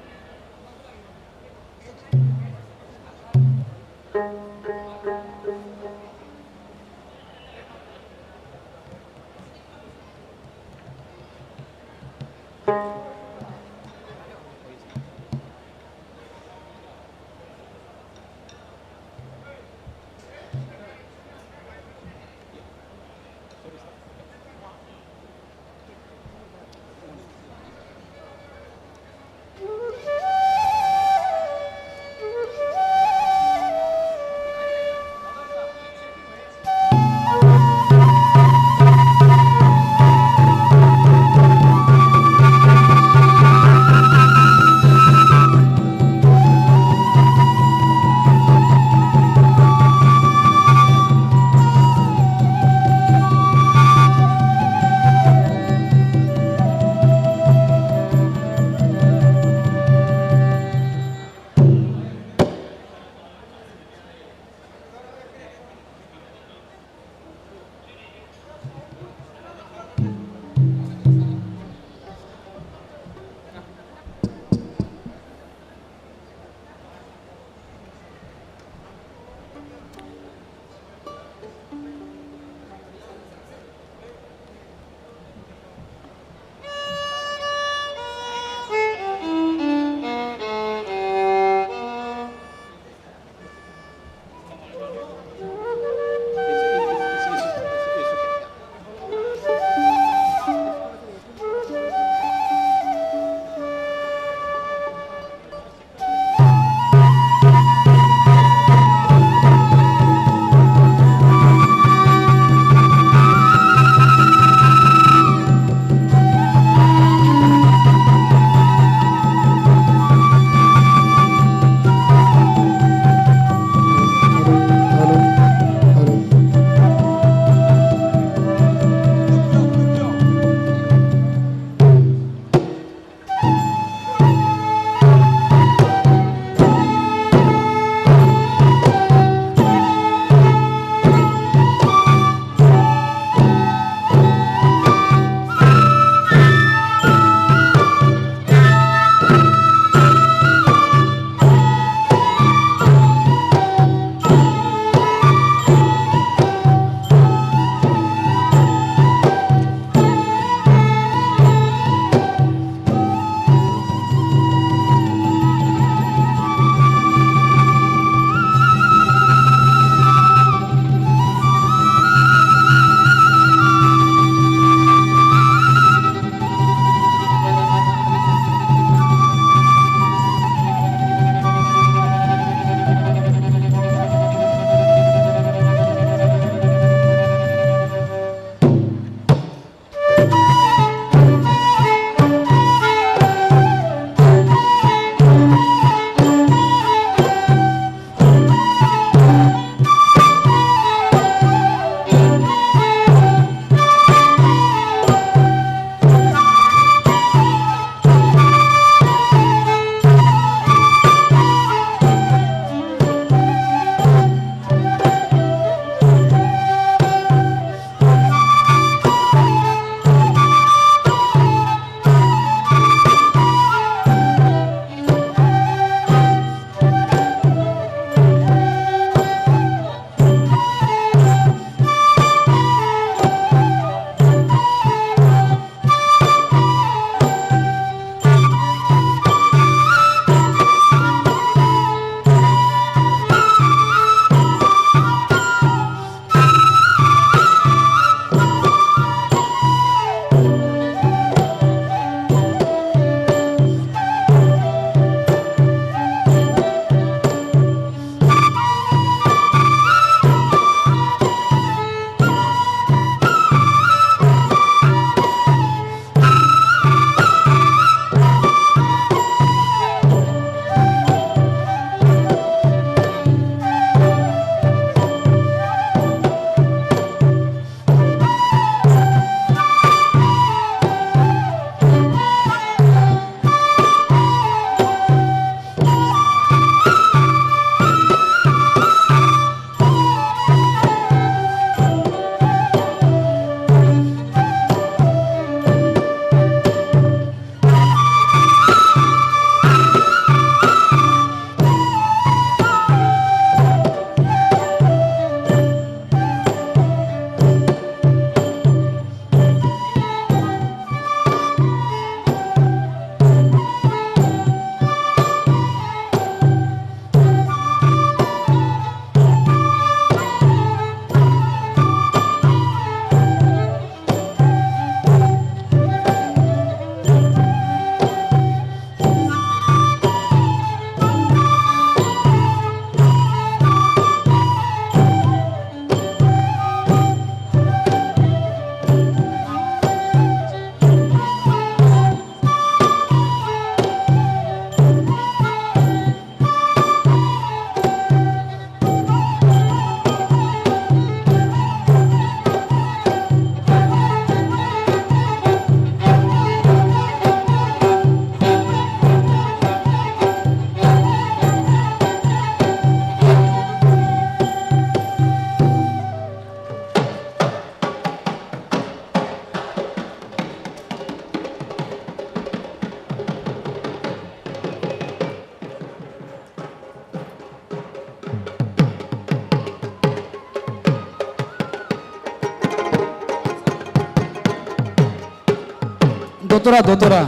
দোতরা দোতরা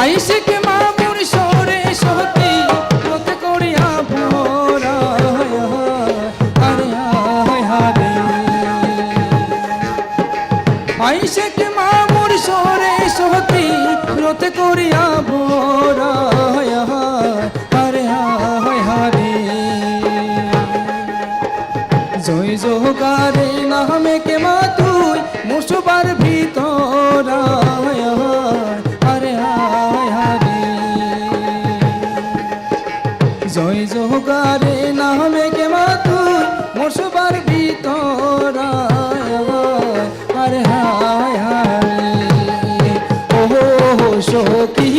আইসে কে মামুর সরে সহতি রতে করিয়া ভোরা আরে হায় হারে আইসে কে মামুর সরে সহতি রতে করিয়া ভোরা আরে হায় হারে জয় জোগারে নামে কে মা তুই মুসবার ভিতর জয় জোগারে নামে কে মা তুই মুসবার ভিতর আরে হায় হায় ও সখী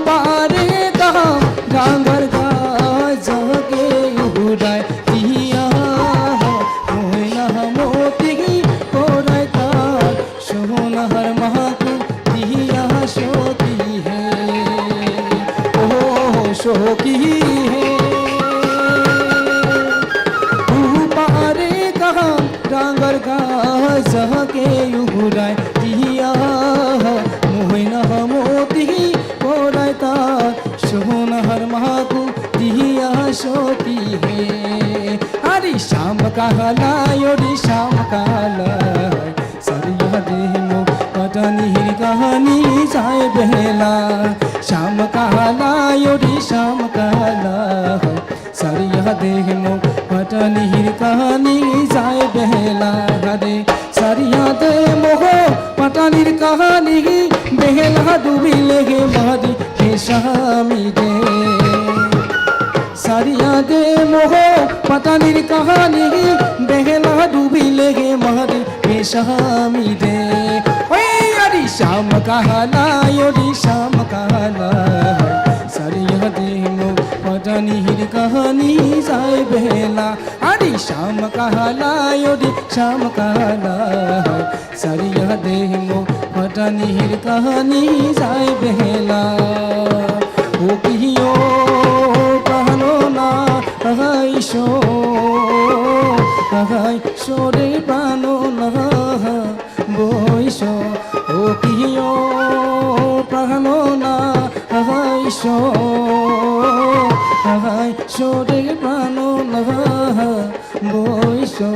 পারে কাম ডাঙ্গর গাজকে উড়ায় দিয়া ওই না মোতি কোরাই তার সোনার মাহাকু দিয়া সখী হে ও সখী হে পারে কাম ডাঙ্গর গাজকে উড়ায় দিয়া ওই না মোতি কোরাই তার সোনার মাহাকু দিয়া সখী হে हरी श्याम कहलाय रे श्याम कहलाय सरिया देहनो पटनी कहानी जाय बेला श्याम कहलाय रे श्याम कहलाय सरिया देहनो पटनी कहानी जाय बेला हरे सरिया दे मोह पटनी कहानी बेला डूबी लेगे मारी के शामी दे सारिया दे मोह पतानिर कहानी बेहला डूबी लेगे मारी बेशामी दे ओए अरे श्याम कहलाय रे श्याम कहलाय सारिया दे मोह पतानिर कहानी जाय बेहला अरे श्याम कहलाय रे श्याम कहलाय सारिया दे मोह पतानिर कहानी जाय बेहला ओ कियो আহাইশো আহাইশো রে প্রাণো না বইশো ও কিয় প্রাণো না আহাইশো আহাইশো রে প্রাণো না বইশো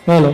Hello.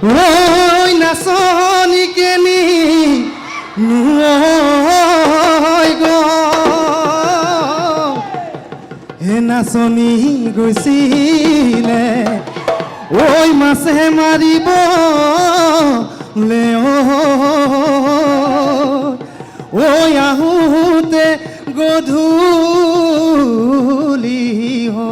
Oi nasoni keni nuoi go he nasoni goisile oi mase maribo leo oi ahute godhuli ho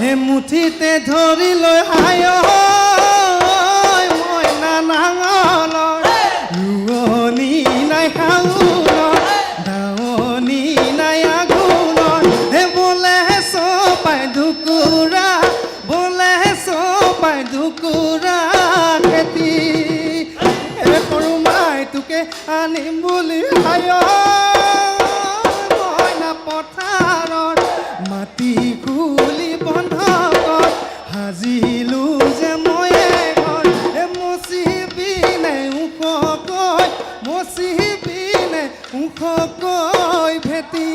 হে মুঠিতে ধৰি লৈ আয় মইনা নাঙলৰ ৰোৱনী নাই শাওনৰ দাৱনী নাই আঘোণৰ হে বোলে চপাই ঢুকুৰা বোলে চপাই ঢুকুৰা খেতি হে সৰু মাই তোকে আনিম বুলি আয় মইনা পথাৰৰ মাটি কুলি বন্ধকত সাজিলো যে মই ঘৰ মচিবিনে ওখকৈ ভেটি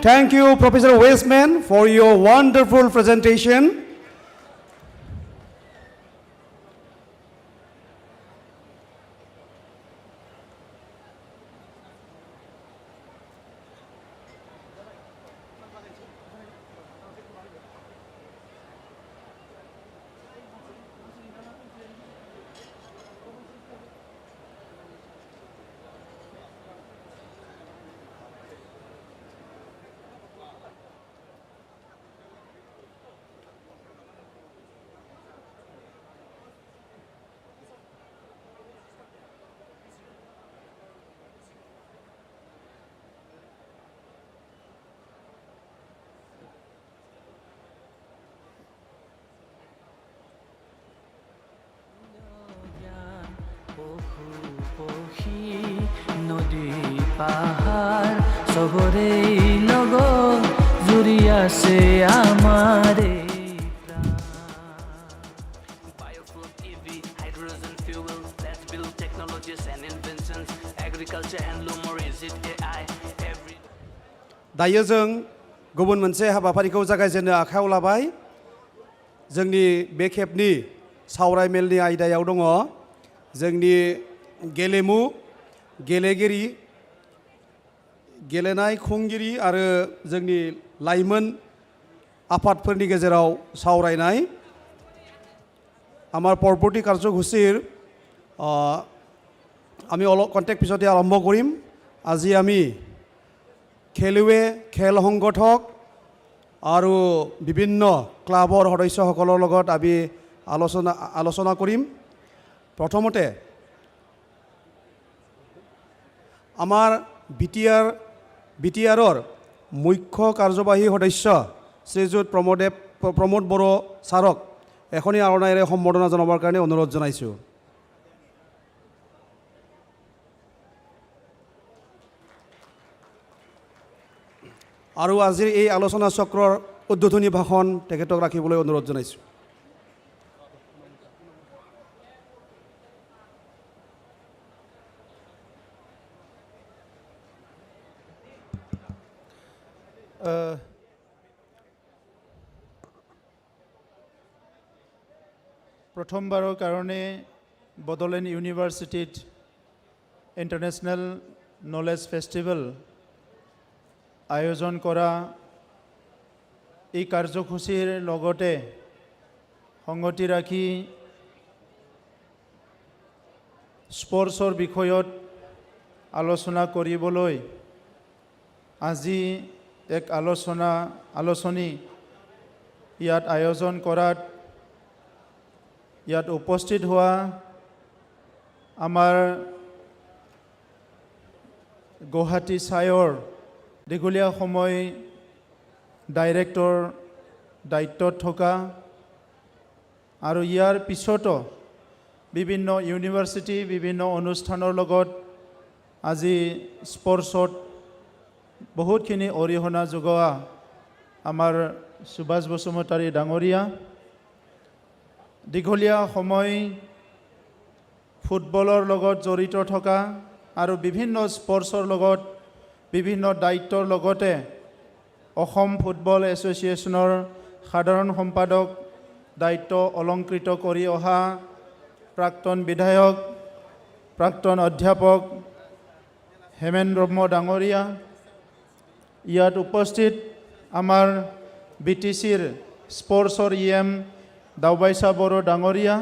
Thank you, Professor Westman, for your wonderful presentation. পাহাড় সবরে লগত জুড়ি আছে আমারে Biofuel EV, hydrogen fuel, let's build technologies and inventions, agriculture, handloom, or is it AI? दायो जों गुबुन मोनसे हाबाफारिखौ जागायजेननो आखायाव लाबाय। जोंनि बे खेबनि सावरायमेलनि आयदायाव दङ जोंनि गेलेमु गेलेगिरि गेलेनाय खुंगिरि आरो जोंनि लाइमोन आफादफोरनि गेजेराव सावरायनाय আমাৰ পৰৱৰ্তী কাৰ্যসূচীৰ আমি অলপ কণ্টেক্ট পিছতে আৰম্ভ কৰিম। আজি আমি খেলুৱৈ খেল সংগঠক আৰু বিভিন্ন ক্লাবৰ সদস্যসকলৰ লগত আমি আলোচনা কৰিম। প্ৰথমতে আমাৰ BTRৰ মুখ্য কাৰ্যবাহী সদস্য শ্ৰীযুত প্ৰমোদ বড়ো ছাৰক এখনি আৰণাইৰে সম্বৰ্ধনা জনাবৰ কাৰণে অনুৰোধ জনাইছোঁ। আৰু আজিৰ এই আলোচনা চক্ৰৰ উদ্বোধনী ভাষণ তেখেতক ৰাখিবলৈ অনুৰোধ জনাইছোঁ। প্ৰথমবাৰৰ কাৰণে বডোলেণ্ড ইউনিভাৰ্চিটিত ইণ্টাৰনেশ্যনেল নলেজ ফেষ্টিভেল আয়োজন কৰা এই কাৰ্যসূচীৰ লগতে সংগতি ৰাখি স্পৰ্টছৰ বিষয়ত আলোচনা কৰিবলৈ আজি এক আলোচনী ইয়াত আয়োজন কৰাত ইয়াত উপস্থিত হোৱা আমাৰ গুৱাহাটী চাইৰ দীঘলীয়া সময় ডাইৰেক্টৰ দায়িত্বত থকা আৰু ইয়াৰ পিছতো বিভিন্ন ইউনিভাৰ্চিটি বিভিন্ন অনুষ্ঠানৰ লগত আজি স্পৰ্টছত বহুতখিনি অৰিহণা যোগোৱা আমাৰ সুভাষ বসুমতাৰী ডাঙৰীয়া, দীঘলীয়া সময় ফুটবলৰ লগত জড়িত থকা আৰু বিভিন্ন স্পৰ্টছৰ লগত বিভিন্ন দায়িত্বৰ লগতে অসম ফুটবল এছ'চিয়েশ্যনৰ সাধাৰণ সম্পাদক দায়িত্ব অলংকৃত কৰি অহা প্ৰাক্তন বিধায়ক প্ৰাক্তন অধ্যাপক হেমেন ব্ৰহ্ম ডাঙৰীয়া, ইয়াত উপস্থিত আমাৰ BTCৰ স্পৰ্টছৰ EM দাওবাইচা বড়ো ডাঙৰীয়া,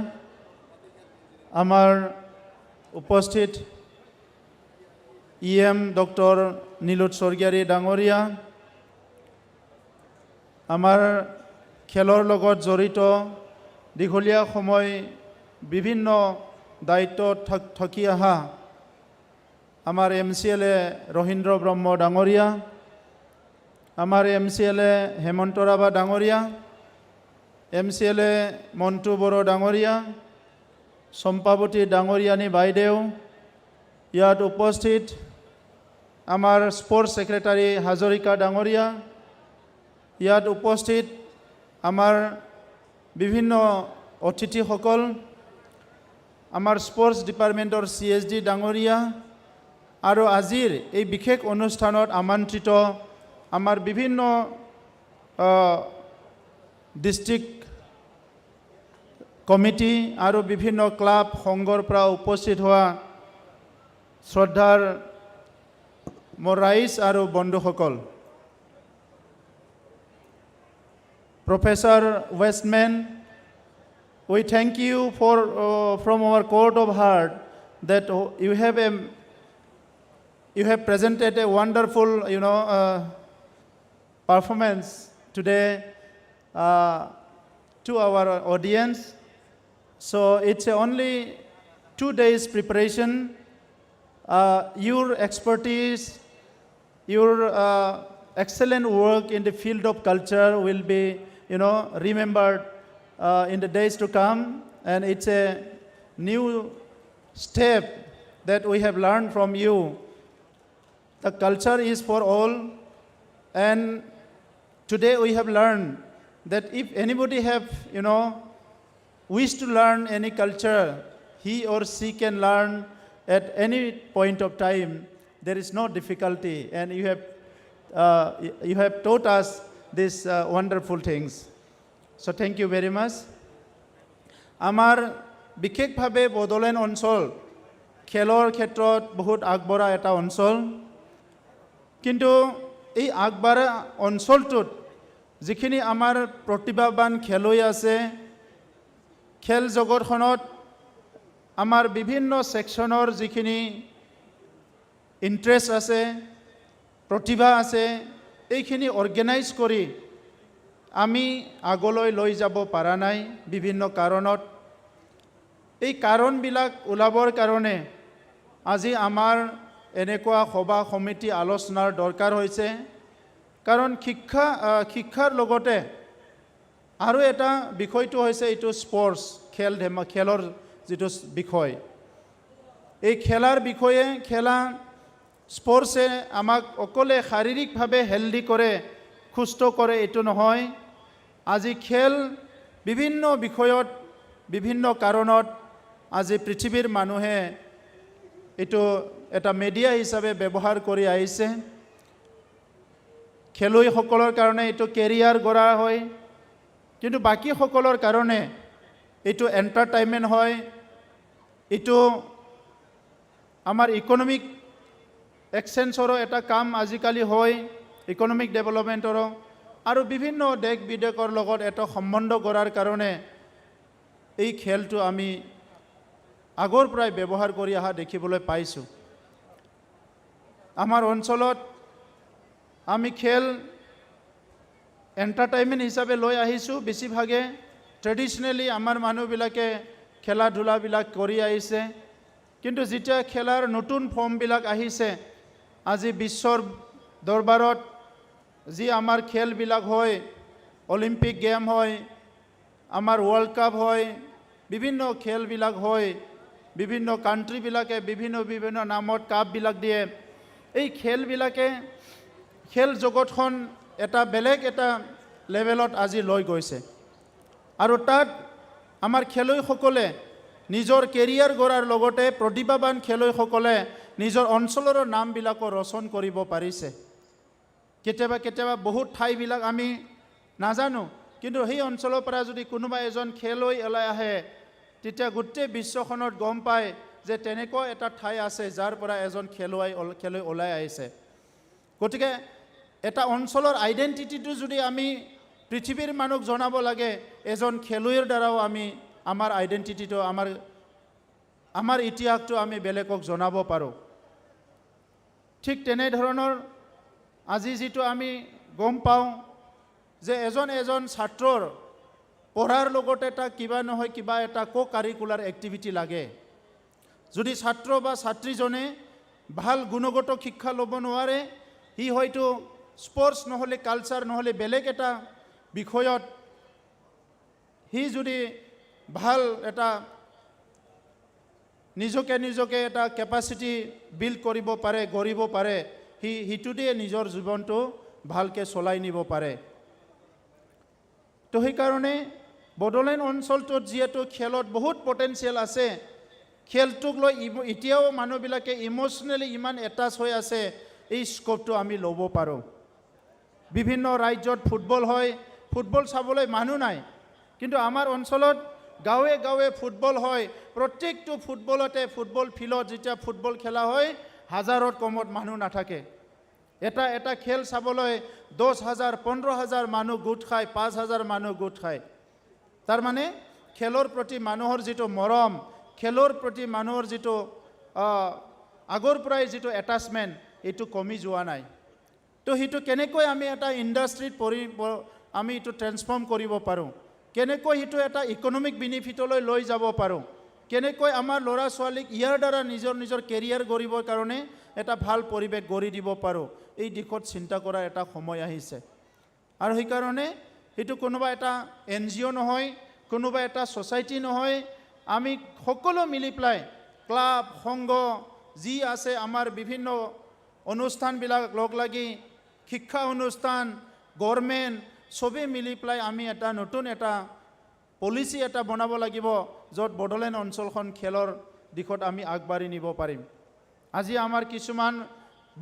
আমাৰ উপস্থিত EM ডক্টৰ নীলোৎ স্বৰ্গীয়াৰী ডাঙৰীয়া, আমাৰ খেলৰ লগত জড়িত দীঘলীয়া সময় বিভিন্ন দায়িত্বত থাকি অহা আমাৰ MCLA ৰহীন্দ্ৰ ব্ৰহ্ম ডাঙৰীয়া, আমাৰ MCLA হেমন্ত ৰাভা ডাঙৰীয়া, MCLA মণ্টু বড়ো ডাঙৰীয়া, চম্পাৱতী ডাঙৰীয়ানী বাইদেউ, ইয়াত উপস্থিত আমাৰ স্পৰ্টছ ছেক্ৰেটাৰী হাজৰিকা ডাঙৰীয়া, ইয়াত উপস্থিত আমাৰ বিভিন্ন অতিথিসকল, আমাৰ স্পৰ্টছ ডিপাৰ্টমেণ্টৰ CSD ডাঙৰীয়া আৰু আজিৰ এই বিশেষ অনুষ্ঠানত আমন্ত্ৰিত আমাৰ বিভিন্ন ডিষ্ট্ৰিক্ট কমিটি আৰু বিভিন্ন ক্লাব সংঘৰ পৰা উপস্থিত হোৱা শ্ৰদ্ধাৰ মোৰ ৰাইজ আৰু বন্ধুসকল, Professor Westman, we thank you from our court of heart that you have presented a wonderful performance today to our audience. So it's only 2 days preparation. Your expertise, your excellent work in the field of culture will be remembered in the days to come, and it's a new step that we have learned from you. The culture is for all, and today we have learned that if anybody have wish to learn any culture, he or she can learn at any point of time. There is no difficulty, and you have taught us these wonderful things. So thank you very much. আমাৰ বিশেষভাৱে বডোলেণ্ড অঞ্চল খেলৰ ক্ষেত্ৰত বহুত আগবঢ়া এটা অঞ্চল। কিন্তু এই আগবাঢ়া অঞ্চলটোত যিখিনি আমাৰ প্ৰতিভাৱান খেলুৱৈ আছে, খেল জগতখনত আমাৰ বিভিন্ন ছেকশ্যনৰ যিখিনি ইণ্টাৰেষ্ট আছে, প্ৰতিভা আছে, এইখিনি অৰ্গেনাইজ কৰি আমি আগলৈ লৈ যাব পৰা নাই বিভিন্ন কাৰণত। এই কাৰণবিলাক ওলাবৰ কাৰণে আজি আমাৰ এনেকুৱা সভা সমিতি আলোচনাৰ দৰকাৰ হৈছে। কাৰণ শিক্ষাৰ লগতে আৰু এটা বিষয়টো হৈছে এইটো স্পৰ্টছ, খেলৰ যিটো বিষয়। এই খেলাৰ বিষয়ে স্পৰ্টছে আমাক অকলে শাৰীৰিকভাৱে হেল্ডি কৰে, সুস্থ কৰে এইটো নহয়। আজি খেল বিভিন্ন বিষয়ত বিভিন্ন কাৰণত আজি পৃথিৱীৰ মানুহে এইটো এটা মিডিয়া হিচাপে ব্যৱহাৰ কৰি আহিছে। খেলুৱৈসকলৰ কাৰণে এইটো কেৰিয়াৰ গঢ়া হয়, কিন্তু বাকীসকলৰ কাৰণে এইটো এণ্টাৰটেইনমেণ্ট হয়, এইটো আমাৰ ইকনমিক এক্সচেঞ্জৰো এটা কাম আজিকালি হয়, ইকনমিক ডেভেলপমেণ্টৰো, আৰু বিভিন্ন দেশ বিদেশৰ লগত এটা সম্বন্ধ গঢ়াৰ কাৰণে এই খেলটো আমি আগৰ পৰাই ব্যৱহাৰ কৰি অহা দেখিবলৈ পাইছোঁ। আমাৰ অঞ্চলত আমি খেল এণ্টাৰটেইনমেণ্ট হিচাপে লৈ আহিছোঁ। বেছিভাগে ট্ৰেডিশ্যনেলি আমাৰ মানুহবিলাকে খেলা ধূলাবিলাক কৰি আহিছে, কিন্তু যেতিয়া খেলাৰ নতুন ফৰ্মবিলাক আহিছে, আজি বিশ্বৰ দৰবাৰত যি আমাৰ খেলবিলাক হয়, অলিম্পিক গেম হয়, আমাৰ ৱৰ্ল্ড কাপ হয়, বিভিন্ন খেলবিলাক হয়, বিভিন্ন কাণ্ট্ৰিবিলাকে বিভিন্ন নামত কাপবিলাক দিয়ে। এই খেলবিলাকে খেল জগতখন এটা বেলেগ এটা লেভেলত আজি লৈ গৈছে, আৰু তাত আমাৰ খেলুৱৈসকলে নিজৰ কেৰিয়াৰ গঢ়াৰ লগতে প্ৰতিভাৱান খেলুৱৈসকলে নিজৰ অঞ্চলৰ নামবিলাকো ৰচন কৰিব পাৰিছে। কেতিয়াবা বহুত ঠাইবিলাক আমি নাজানো, কিন্তু সেই অঞ্চলৰ পৰা যদি কোনোবা এজন খেলুৱৈ ওলাই আহে, তেতিয়া গোটেই বিশ্বখনত গম পায় যে তেনেকুৱা এটা ঠাই আছে যাৰ পৰা এজন খেলুৱৈ ওলাই আহিছে। গতিকে এটা অঞ্চলৰ আইডেণ্টিটিটো যদি আমি পৃথিৱীৰ মানুহক জনাব লাগে, এজন খেলুৱৈৰ দ্বাৰাও আমি আমাৰ আইডেণ্টিটিটো, আমাৰ ইতিহাসটো আমি বেলেগক জনাব পাৰোঁ। ঠিক তেনেধৰণৰ আজি যিটো আমি গম পাওঁ যে এজন ছাত্ৰৰ পঢ়াৰ লগতে তাক কিবা নহয় কিবা এটা কাৰিকুলাৰ এক্টিভিটি লাগে। যদি ছাত্ৰ বা ছাত্ৰীজনে ভাল গুণগত শিক্ষা ল'ব নোৱাৰে, সি হয়তো স্পৰ্টছ নহ'লে কালচাৰ নহ'লে বেলেগ এটা বিষয়ত সি যদি ভাল এটা নিজকে এটা কেপাচিটি বিল্ড কৰিব পাৰে, গঢ়িব পাৰে, সিটো দিয়ে নিজৰ জীৱনটো ভালকৈ চলাই নিব পাৰে। তো সেইকাৰণে বড়োলেণ্ড অঞ্চলটোত যিহেতু খেলত বহুত পটেঞ্চিয়েল আছে, খেলটোক লৈ এতিয়াও মানুহবিলাকে ইম'চনেলি ইমান এটাচ হৈ আছে, এই স্ক'পটো আমি ল'ব পাৰোঁ। বিভিন্ন ৰাজ্যত ফুটবল হয়, ফুটবল চাবলৈ মানুহ নাই, কিন্তু আমাৰ অঞ্চলত গাঁৱে গাঁৱে ফুটবল হয়। প্ৰত্যেকটো ফুটবল ফিল্ডত যেতিয়া ফুটবল খেলা হয়, হাজাৰত কমত মানুহ নাথাকে। এটা খেল চাবলৈ 10,000 15,000 মানুহ গোট খায়, 5,000 মানুহ গোট খায়। তাৰমানে খেলৰ প্ৰতি মানুহৰ যিটো মৰম, খেলৰ প্ৰতি মানুহৰ যিটো আগৰ পৰাই যিটো এটাচমেণ্ট, এইটো কমি যোৱা নাই। তো সেইটো কেনেকৈ আমি এটা ইণ্ডাষ্ট্ৰীত আমি এইটো ট্ৰেন্সফৰ্ম কৰিব পাৰোঁ, কেনেকৈ সেইটো এটা ইকনমিক বেনিফিটলৈ লৈ যাব পাৰোঁ, কেনেকৈ আমাৰ ল'ৰা ছোৱালীক ইয়াৰ দ্বাৰা নিজৰ কেৰিয়াৰ গঢ়িবৰ কাৰণে এটা ভাল পৰিৱেশ গঢ়ি দিব পাৰোঁ, এই দিশত চিন্তা কৰাৰ এটা সময় আহিছে। আৰু সেইকাৰণে সেইটো কোনোবা এটা NGO নহয়, কোনোবা এটা ছ'চাইটি নহয়, আমি সকলো মিলি পেলাই ক্লাব সংঘ যি আছে আমাৰ বিভিন্ন অনুষ্ঠানবিলাক লগ লাগি, শিক্ষা অনুষ্ঠান, গভৰ্ণমেণ্ট চবেই মিলি পেলাই আমি এটা নতুন এটা পলিচি এটা বনাব লাগিব, য'ত বড়োলেণ্ড অঞ্চলখন খেলৰ দিশত আমি আগবাঢ়ি নিব পাৰিম। আজি আমাৰ কিছুমান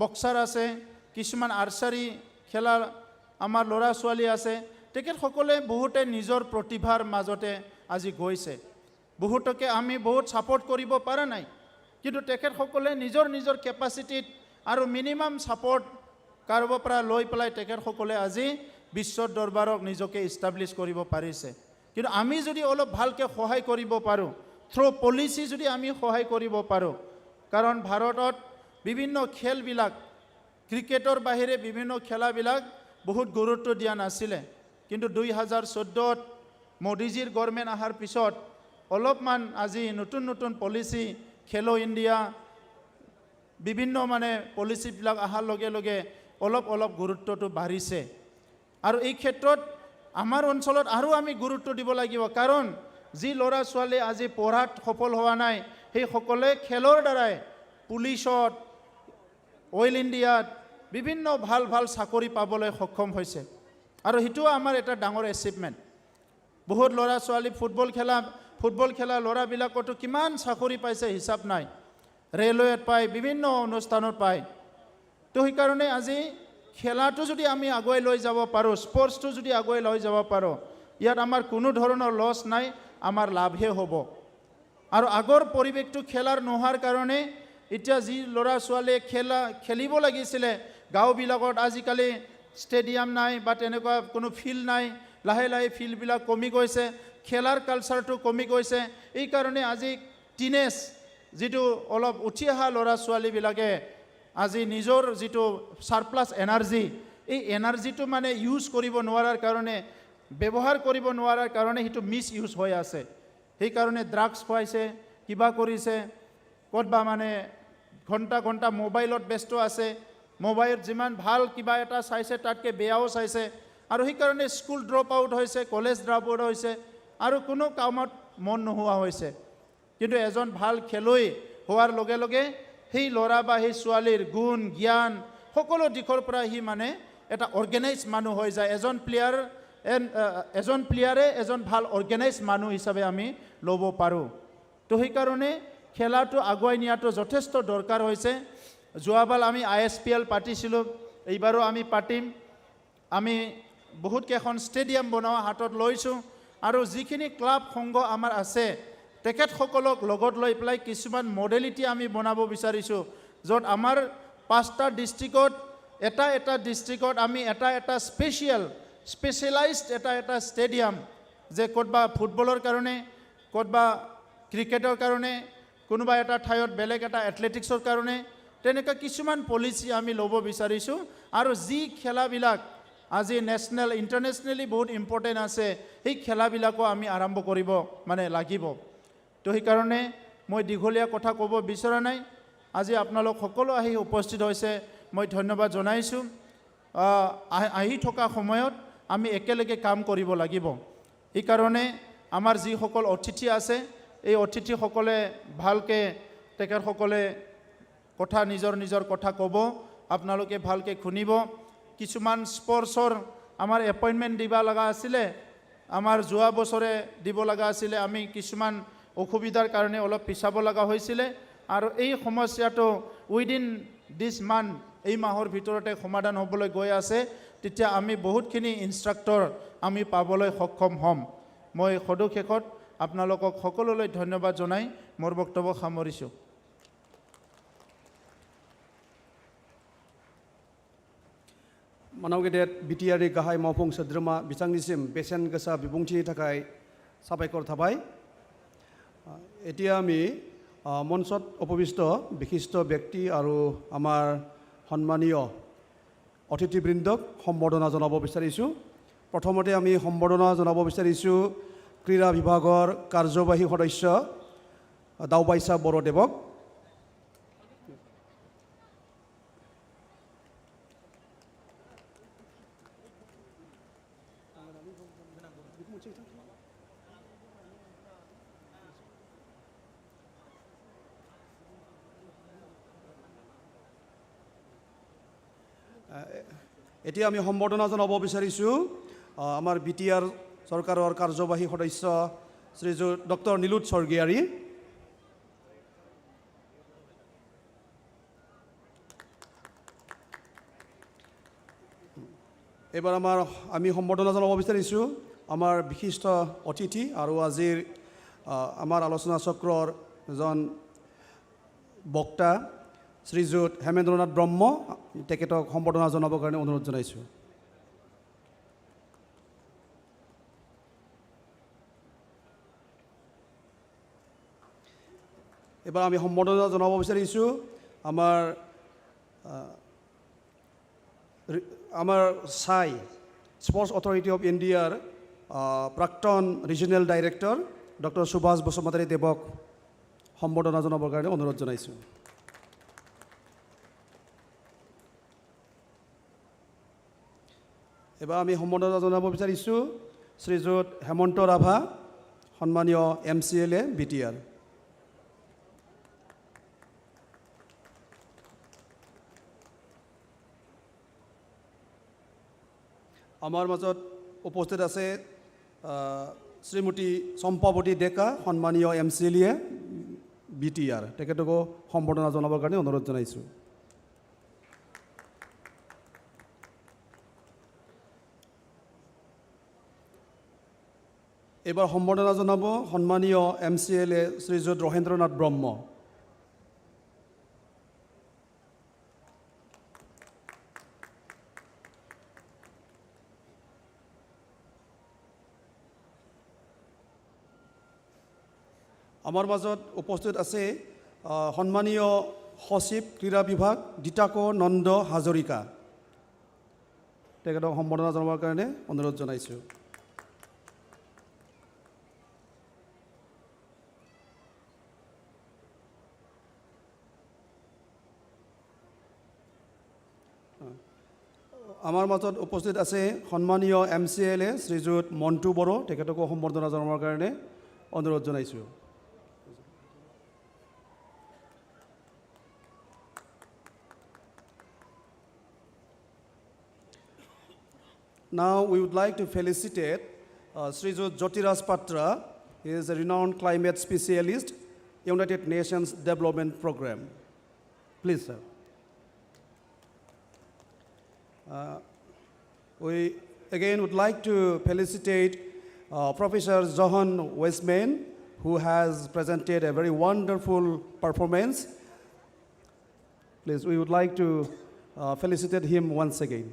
বক্সাৰ আছে, কিছুমান আৰ্চাৰী খেলাৰ আমাৰ ল'ৰা ছোৱালী আছে, তেখেতসকলে বহুতে নিজৰ প্ৰতিভাৰ মাজতে আজি গৈছে। বহুতকে আমি বহুত ছাপোৰ্ট কৰিব পৰা নাই, কিন্তু তেখেতসকলে নিজৰ কেপাচিটিত আৰু মিনিমাম ছাপোৰ্ট কাৰোবাৰ পৰা লৈ পেলাই তেখেতসকলে আজি বিশ্বৰ দৰবাৰক নিজকে ইষ্টাব্লিছ কৰিব পাৰিছে কিন্তু আমি যদি অলপ ভালকৈ সহায় কৰিব পাৰোঁ থ্ৰু পলিচি যদি আমি সহায় কৰিব পাৰোঁ কাৰণ ভাৰতত বিভিন্ন খেলবিলাক ক্ৰিকেটৰ বাহিৰে বিভিন্ন খেলাবিলাক বহুত গুৰুত্ব দিয়া নাছিলে কিন্তু 2014ত মোদীজীৰ গভৰ্ণমেণ্ট অহাৰ পিছত অলপমান আজি নতুন নতুন পলিচি খেলো ইণ্ডিয়া বিভিন্ন মানে পলিচিবিলাক অহাৰ লগে লগে অলপ গুৰুত্বটো বাঢ়িছে আৰু এই ক্ষেত্ৰত আমাৰ অঞ্চলত আৰু আমি গুৰুত্ব দিব লাগিব কাৰণ যি ল'ৰা ছোৱালী আজি পঢ়াত সফল হোৱা নাই সেই সকলে খেলৰ দ্বাৰাই পুলিচত অইল ইণ্ডিয়াত বিভিন্ন ভাল ভাল চাকৰি পাবলৈ সক্ষম হৈছে আৰু সেইটো আমাৰ এটা ডাঙৰ এচিভমেণ্ট বহুত ল'ৰা ছোৱালী ফুটবল খেলা ল'ৰাবিলাকতো কিমান চাকৰি পাইছে হিচাপ নাই ৰেলৱেত পায় বিভিন্ন অনুষ্ঠানত পায় তো সেইকাৰণে আজি খেলাটো যদি আমি আগুৱাই লৈ যাব পাৰোঁ স্পৰ্টছটো যদি আগুৱাই লৈ যাব পাৰোঁ ইয়াত আমাৰ কোনো ধৰণৰ লছ নাই আমাৰ লাভহে হ'ব আৰু আগৰ পৰিৱেশটো খেলাৰ নোহোৱাৰ কাৰণে এতিয়া যি ল'ৰা ছোৱালীয়ে খেলিব লাগিছিলে গাঁওবিলাকত আজিকালি ষ্টেডিয়াম নাই বা তেনেকুৱা কোনো ফিল্ড নাই লাহে লাহে ফিল্ডবিলাক কমি গৈছে খেলাৰ কালচাৰটো কমি গৈছে এই কাৰণে আজি টিনেজ যিটো অলপ উঠি অহা ল'ৰা ছোৱালীবিলাকে আজি নিজৰ যিটো সাৰপ্লাছ এনাৰ্জি এই এনাৰ্জিটো মানে ইউজ কৰিব নোৱাৰাৰ কাৰণে ব্যৱহাৰ কৰিব নোৱাৰাৰ কাৰণে সেইটো মিছ ইউজ হৈ আছে সেইকাৰণে ড্ৰাগছ খুৱাইছে কিবা কৰিছে ক'তবা মানে ঘণ্টা মোবাইলত ব্যস্ত আছে মোবাইলত যিমান ভাল কিবা এটা চাইছে তাতকৈ বেয়াও চাইছে আৰু সেইকাৰণে স্কুল ড্ৰপ আউট হৈছে কলেজ ড্ৰপ আউট হৈছে আৰু কোনো কামত মন নোহোৱা হৈছে কিন্তু এজন ভাল খেলুৱৈ হোৱাৰ লগে লগে সেই ল'ৰা বা সেই ছোৱালীৰ গুণ জ্ঞান সকলো দিশৰ পৰা সি মানে এটা অৰ্গেনাইজ মানুহ হৈ যায় এজন প্লেয়াৰে এজন ভাল অৰ্গেনাইজ মানুহ হিচাপে আমি ল'ব পাৰোঁ তো সেইকাৰণে খেলাটো আগুৱাই নিয়াটো যথেষ্ট দৰকাৰ হৈছে যোৱাবাৰ আমি ISPL পাতিছিলোঁ এইবাৰো আমি পাতিম আমি বহুত কেইখন ষ্টেডিয়াম বনোৱা হাতত লৈছোঁ আৰু যিখিনি ক্লাব সংঘ আমাৰ আছে তেখেতসকলক লগত লৈ পেলাই কিছুমান মডেলিটি আমি বনাব বিচাৰিছোঁ য'ত আমাৰ 5টা ডিষ্ট্ৰিক্টত এটা ডিষ্ট্ৰিক্টত আমি এটা স্পেচিয়েলাইজড এটা ষ্টেডিয়াম যে ক'তবা ফুটবলৰ কাৰণে ক'তবা ক্ৰিকেটৰ কাৰণে কোনোবা এটা ঠাইত বেলেগ এটা এথলেটিক্সৰ কাৰণে তেনেকুৱা কিছুমান পলিচি আমি ল'ব বিচাৰিছোঁ আৰু যি খেলাবিলাক আজি নেশ্যনেল ইণ্টাৰনেশ্যনেলি বহুত ইম্পৰ্টেণ্ট আছে সেই খেলাবিলাকো আমি আৰম্ভ কৰিব মানে লাগিব তো সেইকাৰণে মই দীঘলীয়া কথা ক'ব বিচৰা নাই আজি আপোনালোক সকলো আহি উপস্থিত হৈছে মই ধন্যবাদ জনাইছোঁ আহি থকা সময়ত আমি একেলগে কাম কৰিব লাগিব সেইকাৰণে আমাৰ যিসকল অতিথি আছে এই অতিথিসকলে ভালকৈ তেখেতসকলে কথা নিজৰ কথা ক'ব আপোনালোকে ভালকৈ শুনিব কিছুমান স্পৰ্টছৰ আমাৰ এপইণ্টমেণ্ট দিব লগা আছিলে আমাৰ যোৱা বছৰে দিব লগা আছিলে আমি কিছুমান অসুবিধাৰ কাৰণে অলপ পিছাব লগা হৈছিলে আৰু এই সমস্যাটো উইদিন দিছ মান্থ এই মাহৰ ভিতৰতে সমাধান হ'বলৈ গৈ আছে তেতিয়া আমি বহুতখিনি ইনষ্ট্ৰাক্টৰ আমি পাবলৈ সক্ষম হ'ম মই সদুশেষত আপোনালোকক সকলোলৈ ধন্যবাদ জনাই মোৰ বক্তব্য সামৰিছোঁ मानाव गेदेर बिटिआरनि गाहाय मावफुं सोद्रोमा बिथांनिसिम बेसेन गोसा बिबुंथिनि थाखाय साबायखर थाबाय এতিয়া আমি মঞ্চত উপবিষ্ট বিশিষ্ট ব্যক্তি আৰু আমাৰ সন্মানীয় অতিথিবৃন্দক সম্বৰ্ধনা জনাব বিচাৰিছোঁ প্ৰথমতে আমি সম্বৰ্ধনা জনাব বিচাৰিছোঁ ক্ৰীড়া বিভাগৰ কাৰ্যবাহী সদস্য দাওবাইছা বৰদেৱক এতিয়া আমি সম্বৰ্ধনা জনাব বিচাৰিছোঁ আমাৰ বিটিআৰ চৰকাৰৰ কাৰ্যবাহী সদস্য শ্ৰীযুত ডক্টৰ নীলোৎ স্বৰ্গীয়াৰী এবাৰ আমি সম্বৰ্ধনা জনাব বিচাৰিছোঁ আমাৰ বিশিষ্ট অতিথি আৰু আজিৰ আমাৰ আলোচনা চক্ৰৰ এজন বক্তা শ্ৰীযুত হেমেন্দ্ৰনাথ ব্ৰহ্ম তেখেতক সম্বৰ্ধনা জনাবৰ কাৰণে অনুৰোধ জনাইছোঁ। এবাৰ আমি সম্বৰ্ধনা জনাব বিচাৰিছোঁ আমাৰ ছাই স্পৰ্টছ অথৰিটি অফ ইণ্ডিয়াৰ প্ৰাক্তন regional director doctor Subhash Basumatary দেৱক সম্বৰ্ধনা জনাবৰ কাৰণে অনুৰোধ জনাইছোঁ। এবাৰ আমি সম্বৰ্ধনা জনাব বিচাৰিছোঁ শ্ৰীযুত হেমন্ত ৰাভা সন্মানীয় MCLA BTR। আমাৰ মাজত উপস্থিত আছে শ্ৰীমতী চম্পাৱতী ডেকা সন্মানীয় MCLA BTR তেখেতকো সম্বৰ্ধনা জনাবৰ কাৰণে অনুৰোধ জনাইছোঁ। এইবাৰ সম্বৰ্ধনা জনাব সন্মানীয় MCLA শ্ৰীযুত ৰহেন্দ্ৰনাথ ব্ৰহ্ম। আমাৰ মাজত উপস্থিত আছে সন্মানীয় সচিব ক্ৰীড়া বিভাগ দিতাকো নন্দ হাজৰিকা তেখেতক সম্বৰ্ধনা জনাবৰ কাৰণে অনুৰোধ জনাইছোঁ। আমাৰ মাজত উপস্থিত আছে সন্মানীয় MCLA শ্ৰীযুত মণ্টু বড়ো তেখেতকো সম্বৰ্ধনা জনাবৰ কাৰণে অনুৰোধ জনাইছোঁ। Now we would like to felicitate Srijut Jyotiraj Patra. He is a renowned climate specialist, United Nations Development Program. Please, sir. We again would like to felicitate Professor Johan Westman, who has presented a very wonderful performance. Please, we would like to felicitate him once again.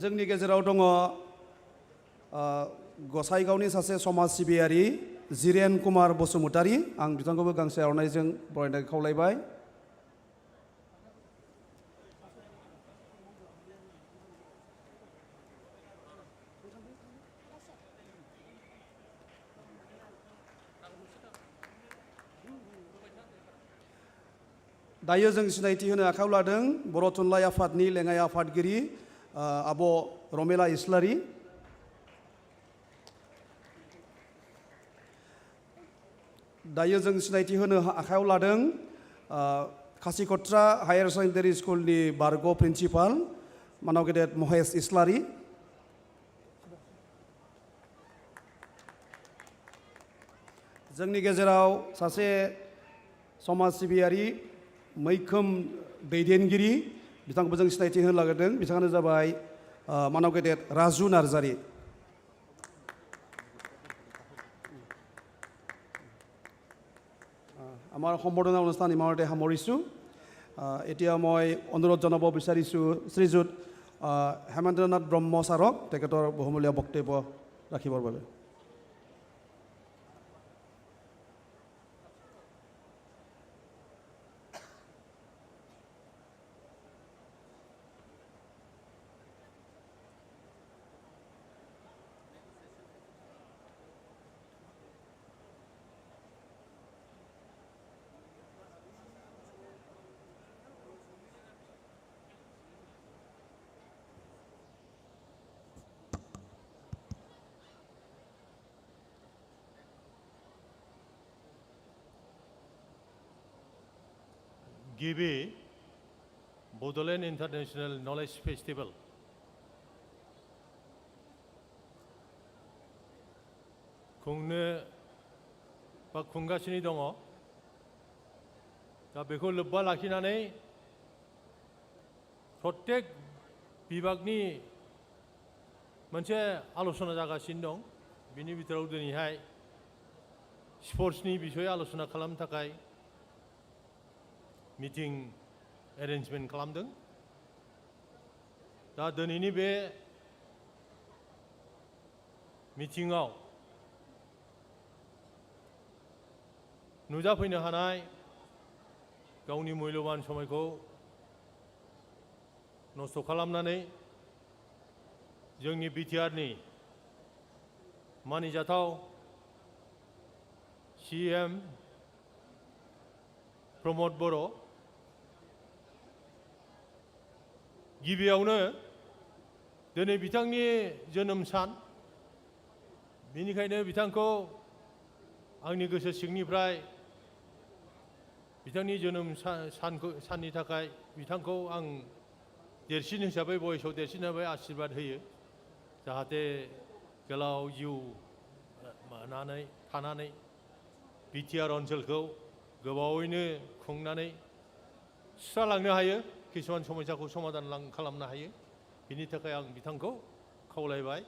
जोंनि गेजेराव दङ गसाइगावनि सासे समाज सिबियारि जिरेन कुमार बसुमतारी आं बिथांखौबो गांसे आर'नाइजों बरायनो खावलायबाय। दायो जों सिनायथि होनो आखायाव लादों बर' थुनलाइ आफादनि लेङाइ आफादगिरि आब' रमेला इस्लारि। दायो जों सिनायथि होनो आखायाव लादों खासिकत्रा हायार सेकेन्डारि स्कुलनि बारग' प्रिन्सिपाल मानाव गेदेर महेश इस्लारि। जोंनि गेजेराव सासे समाज सिबियारि मैखोम दैदेनगिरि बिथांखौबो जों सिनायथि होनो लागिरदों बिथाङानो जाबाय मानाव गेदेर राजु नार्जारी। আমাৰ সম্বৰ্ধনা অনুষ্ঠান ইমানতে সামৰিছোঁ। এতিয়া মই অনুৰোধ জনাব বিচাৰিছোঁ শ্ৰীযুত হেমেন্দ্ৰনাথ ব্ৰহ্ম ছাৰক তেখেতৰ বহুমূলীয়া বক্তব্য ৰাখিবৰ বাবে। गिबि बड'लेण्ड इन्टारनेशनेल नलेज फेस्टिभेल खुंगासिनो दङ। दा बेखौ लोब्बा लाखिनानै प्रत्येक बिभागनि मोनसे आलोचना जागासिनो दं बिनि बिथोराव दिनैहाय स्पर्ट्सनि बिषय आलोचना खालामनो थाखाय मिटिं एरेन्जमेन्ट खालामदों दा दिनैनि बे मिटिङाव नुजाफैनो हानाय गावनि मुल्यबान समायखौ नस्थ' खालामनानै जोंनि बिटिआरनि मानिजाथाव CM प्रमद बर' गिबियावनो दिनै बिथांनि जोनोम सान बेनिखायनो बिथांखौ आंनि गोसो सिंनिफ्राय बिथांनि जोनोम साननि थाखाय बिथांखौ आं देरसिन हिसाबै बयसआव देरसिन हिसाबै आशीर्बाद होयो जाहाथे गोलाव जिउ थानानै बिटिआर ओनसोलखौ गोबावैनो खुंनानै सुस्रालांनो हायो किसुमान समस्याखौ समाधान खालामनो हायो बिनि थाखाय आं बिथांखौ खावलायबाय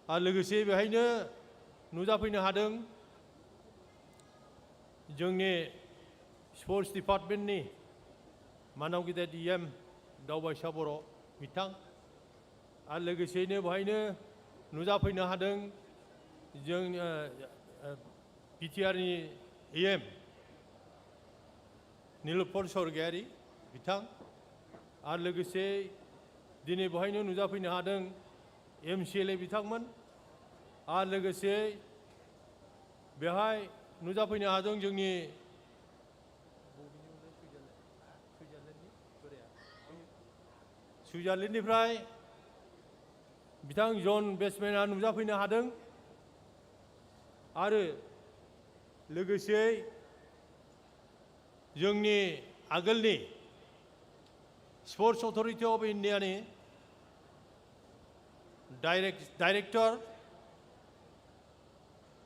आरो लोगोसे बेहायनो नुजाफैनो हादों जोंनि स्पर्ट्स डिपार्टमेन्टनि मानाव गिदिर EM दावबायसा बर' बिथां आरो लोगोसेयैनो बेहायनो नुजाफैनो हादों जोंनि बिटिआरनि EM नीलुफर स्वर्गियारि बिथां आरो लोगोसे दिनै बेहायनो नुजाफैनो हादों MCLA बिथांमोन आरो लोगोसे बेहाय नुजाफैनो हादों जोंनि सुइजारलेण्डनिफ्राय बिथां जन बेट्समेना नुजाफैनो हादों आरो लोगोसे जोंनि आगोलनि स्पर्ट्स अथरिटि अफ इन्डियानि डाइरेक्टर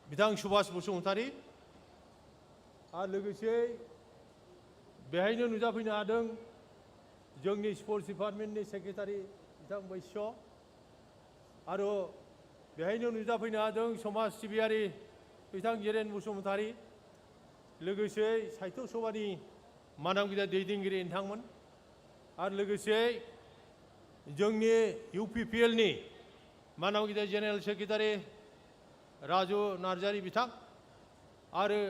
बिथां सुभाष बसुमतारी आरो लोगोसे बेहायनो नुजाफैनो हादों जोंनि स्पर्ट्स डिपार्टमेन्टनि सेक्रेटारि बिथां बैश्य आरो बेहायनो नुजाफैनो हादों समाज सिबियारि बिथां जिरेन बसुमतारी लोगोसे साहित्य सभानि मानगिरि दैदेनगिरि नोंथांमोन आरो लोगोसे जोंनि UPPLनि मानगिरि जेनेरेल सेक्रेटारि राजु नार्जारि बिथां आरो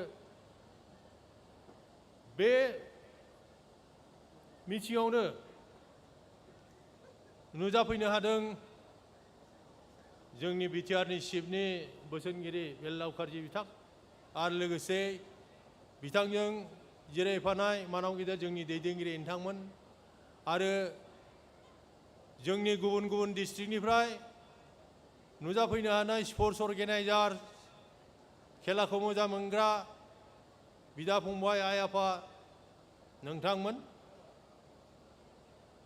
बे मिथिङावनो नुजाफैनो हादों जोंनि बिटिआरनि चिफनि बोसोनगिरि बेल्लावकारजि बिथां आरो लोगोसे बिथांजों जिरायफानाय मानगिरि जोंनि दैदेनगिरि नोंथांमोन आरो जोंनि गुबुन गुबुन डिस्ट्रिक्टनिफ्राय नुजाफैनो हानाय स्पर्ट्स अर्गेनाइजार खेलाखौ मोजां मोनग्रा बिदा फंबाय आइ आफा नोंथांमोन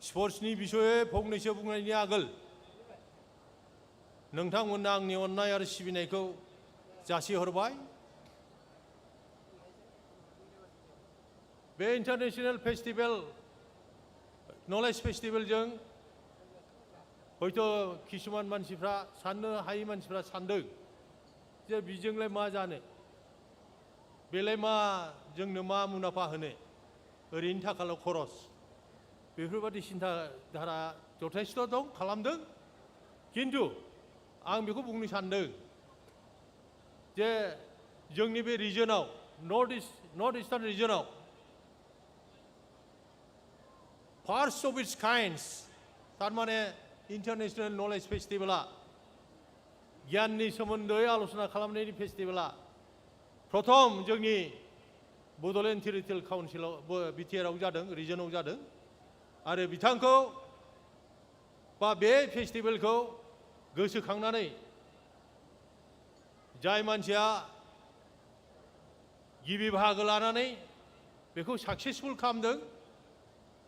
स्पर्ट्सनि बिषयै फंनैसो बुंनायनि आगोल नोंथांमोननो आंनि अननाय आरो सिबिनायखौ जासिहरबाय बे इन्टारनेशनेल फेस्टिभेल नलेज फेस्टिभेलजों हयथ' किसुमान मानसिफ्रा साननो हायै मानसिफ्रा सानदों जे बिजोंलाय मा जानो बेलाय मा जोंनो मा मुलाम्फा होनो ओरैनो थाखाल' खरस बेफोरबायदि सिन्था धारा जथेस्थ' दं खालामदों किन्तु आं बेखौ बुंनो सानदों जे जोंनि बे रिजनाव नर्थ इस्टार्न रिजनाव फार्स्ट अफ इट्स काइन्डस थारमाने इन्टारनेशनेल नलेज फेस्टिभेला गियाननि सोमोन्दै आलोचना खालामनायनि फेस्टिभेला प्रथम जोंनि बड'लेण्ड टेरिटरियेल काउन्सिलाव बिटिआरआव जादों रिजनाव जादों आरो बिथांखौ बा बे फेस्टिभेलखौ गोसोखांनानै जाय मानसिया गिबि बाहागो लानानै बेखौ साक्सेसफुल खालामदों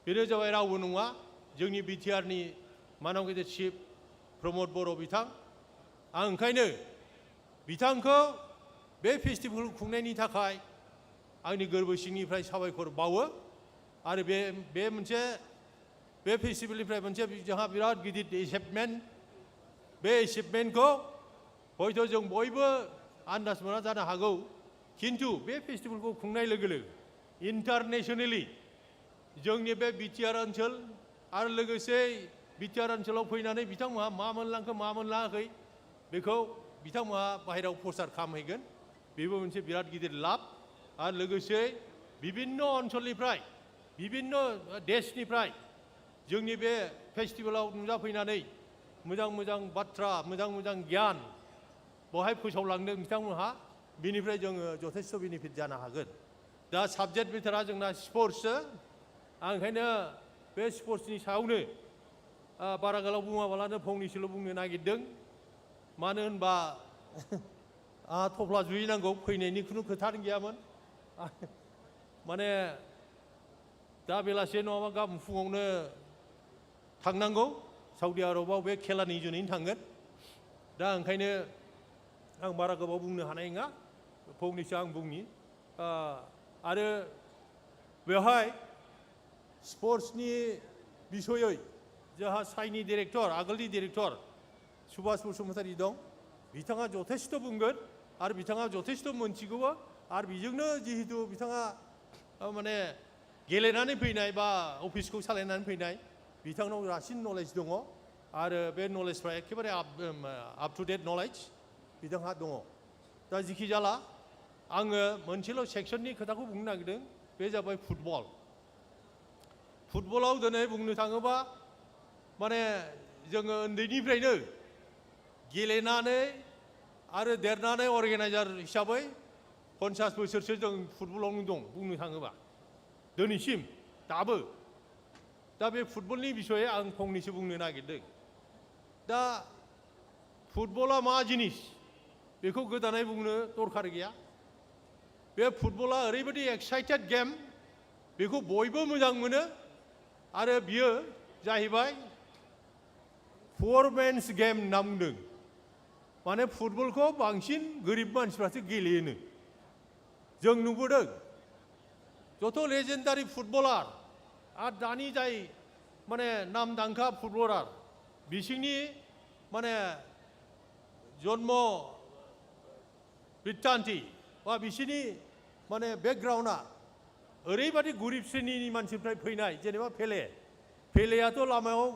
बेनो जाबाय रावबो नङा जोंनि बिटिआरनि मानगिरि चिफ प्रमद बर' बिथां आं ओंखायनो बिथांखौ बे फेस्टिभेल खुंनायनि थाखाय आंनि गोरबो सिंनिफ्राय साबायखर बावो आरो बे मोनसे बे फेस्टिभेलनिफ्राय मोनसे जोंहा बिराद गिदिर एचिभमेन्ट बे एचिभमेन्टखौ हयथ' जों बयबो आन्दाज मोना जानो हागौ खिन्थु बे फेस्टिभेलखौ खुंनाय लोगो लोगो इन्टारनेसनेलि जोंनि बे बिटिआर ओनसोल आरो लोगोसे बिटिआर ओनसोलाव फैनानै बिथांमोनहा मा मोनलांखो मा मोनलाङाखै बेखौ बिथांमोनहा बाहेरायाव प्रसार खालामहैगोन बेबो मोनसे बिराद गिदिर लाब आरो लोगोसे बिभिन्न ओनसोलनिफ्राय बिभिन्न देशनिफ्राय जोंनि बे फेस्टिभेलाव नुजाफैनानै मोजां मोजां बाथ्रा मोजां मोजां गियान बहाय फोसावलांदों बिथांमोनहा बिनिफ्राय जोङो जथेस्थ' बेनिफिट जानो हागोन दा साबजेक्ट मेटारा जोंना स्पर्ट्ससो आं ओंखायनो बे स्पर्ट्सनि सायावनो बारा गोलाव बुङाबालानो फंनैसोल' बुंनो नागिरदों मानो होनबा आंहा थफ्ला जुयैनांगौ फैनायनि खुनु खोथानो गैयामोन माने दा बेलासे नङाबा गाबोन फुङावनो थांनांगौ साउदी आरबाव बे खेलानि जुनैनो थांगोन दा ओंखायनो आं बारा गोबाव बुंनो हानाय नङा फंनैसो आं बुंनि आरो बेवहाय स्पर्ट्सनि बिसयै जोंहा साइनि डिरेक्टर आगोलनि डिरेक्टर सुभाष बसुमतारी दं बिथाङा जथेस्थ' बुंगोन आरो बिथाङा जथेस्थ' मोनथिगौबो आरो बेजोंनो जिहेतु बिथाङा माने गेलेनानै फैनाय बा अफिसखौ सालायनानै फैनाय बिथांनाव रासिन नलेज दङ आरो बे नलेजफ्रा एखेबारे आप टु डेट नलेज बिथांहा दङ दा जिखि जाला आङो मोनसेल' सेक्सननि खोथाखौ बुंनो नागिरदों बे जाबाय फुटबल फुटबलाव दिनै बुंनो थाङोबा माने जोङो उन्दैनिफ्रायनो गेलेनानै आरो देरनानै अर्गेनाइजार हिसाबै 50 बोसोरसो जों फुटबलावनो दं बुंनो थाङोबा दिनैसिम दाबो दा बे फुटबलनि बिसयै आं फंनैसो बुंनो नागिरदों दा फुटबला मा जिनिस बेखौ गोदानै बुंनो दरखार गैया बे फुटबला ओरैबायदि एक्साइटेड गेम बेखौ बयबो मोजां मोनो आरो बियो जाहैबाय फोरमेन्स गेम होनना बुंदों माने फुटबलखौ बांसिन गोरिब मानसिफ्रासो गेलेयोनो जों नुबोदों जत' लेजेन्डारि फुटबलार आरो दानि जाय माने नामदांखा फुटबलार बिसिनि माने जन्म बित्तान्ति बा बिसिनि माने बेकग्राउन्डआ ओरैबादि गरिब श्रेणिनि मानसिनिफ्राय फैनाय जेनेबा पेलेयाथ' लामायाव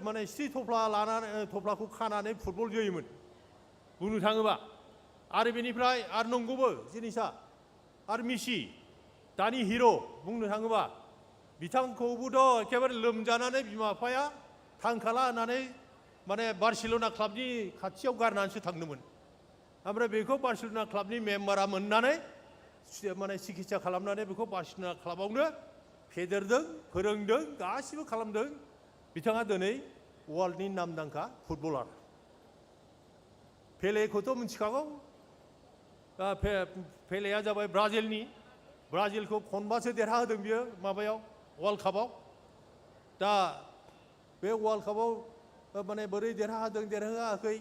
माने स्रि थफ्ला लानानै थफ्लाखौ खानानै फुटबल जोयोमोन बुंनो थाङोबा आरो बेनिफ्राय आरो नंगौबो जिनिसा आरो मेसि दानि हिर' बुंनो थाङोबा बिथांखौबोथ' एखेबारे लोमजानानै बिमा बिफाया थांखाला होननानै माने बार्सिल'ना क्लाबनि खाथियाव गारनानैसो थांदोंमोन ओमफ्राय बेखौ बार्सिल'ना क्लाबनि मेम्बारा मोननानै माने सिकित्सा खालामनानै बेखौ बार्सिल'ना क्लाबावनो फेदेरदों फोरोंदों गासिबो खालामदों बिथाङा दिनै वर्ल्डनि नामदांखा फुटबलार पेलेखौथ' मिथिखागौ पेलेया जाबाय ब्राजिलखौ खनबासो देरहाहोदों बियो माबायाव वर्ल्ड कापआव दा बे वर्ल्ड कापआव माने बोरै देरहाहोदों देरहाहोआखै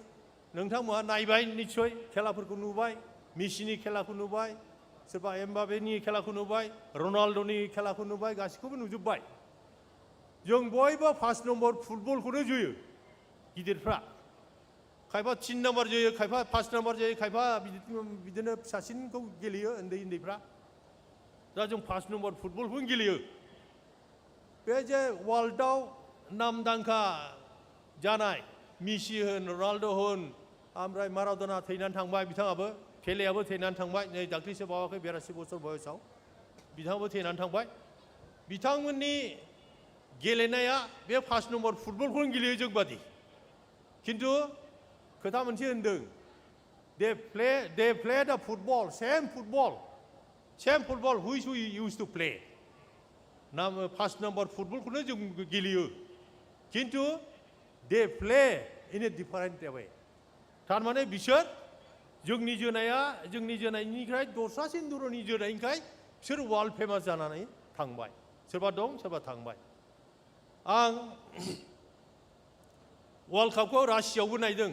नोंथांमोनहा नायबाय निस्सय खेलाफोरखौ नुबाय मेसिनि खेलाखौ नुबाय सोरबा एमबापेनि खेलाखौ नुबाय रनाल्ड'नि खेलाखौ नुबाय गासिखौबो नुजोब्बाय जों बयबो 5 नम्बर फुटबलखौनो जोयो गिदिरफ्रा खायफा 3 नम्बर जोयो खायफा 5 नम्बर जोयो खायफा बिदिनो फिसासिनखौ गेलेयो उन्दैफ्रा दा जों 5 नम्बर फुटबलखौनो गेलेयो बे जे वर्ल्डआव नामदांखा जानाय मेसि होन रनाल्ड' होन ओमफ्राय माराड'ना थैनानै थांबाय बिथाङाबो पेलेयाबो थैनानै थांबाय नै दाख्लैसो बावाखै 82 बोसोर बयसाव बिथाङाबो थैनानै थांबाय बिथांमोननि गेलेनाया बे 5 नम्बर फुटबलखौनो गेलेयो जों बादि खिन्थु खोथा मोनसे होनदों they play the football same football which we use to play 5 number फुटबलखौनो जों गेलेयो खिन्थु they play in A different वे थारमाने बिसोर जोंनि जोनायनिफ्राय दस्रासिन धरननि जोनायनिखाय बिसोर वर्ल्ड फेमास जानानै थांबाय सोरबा दं सोरबा थांबाय आं वर्ल्ड कापखौ रासियावबो नायदों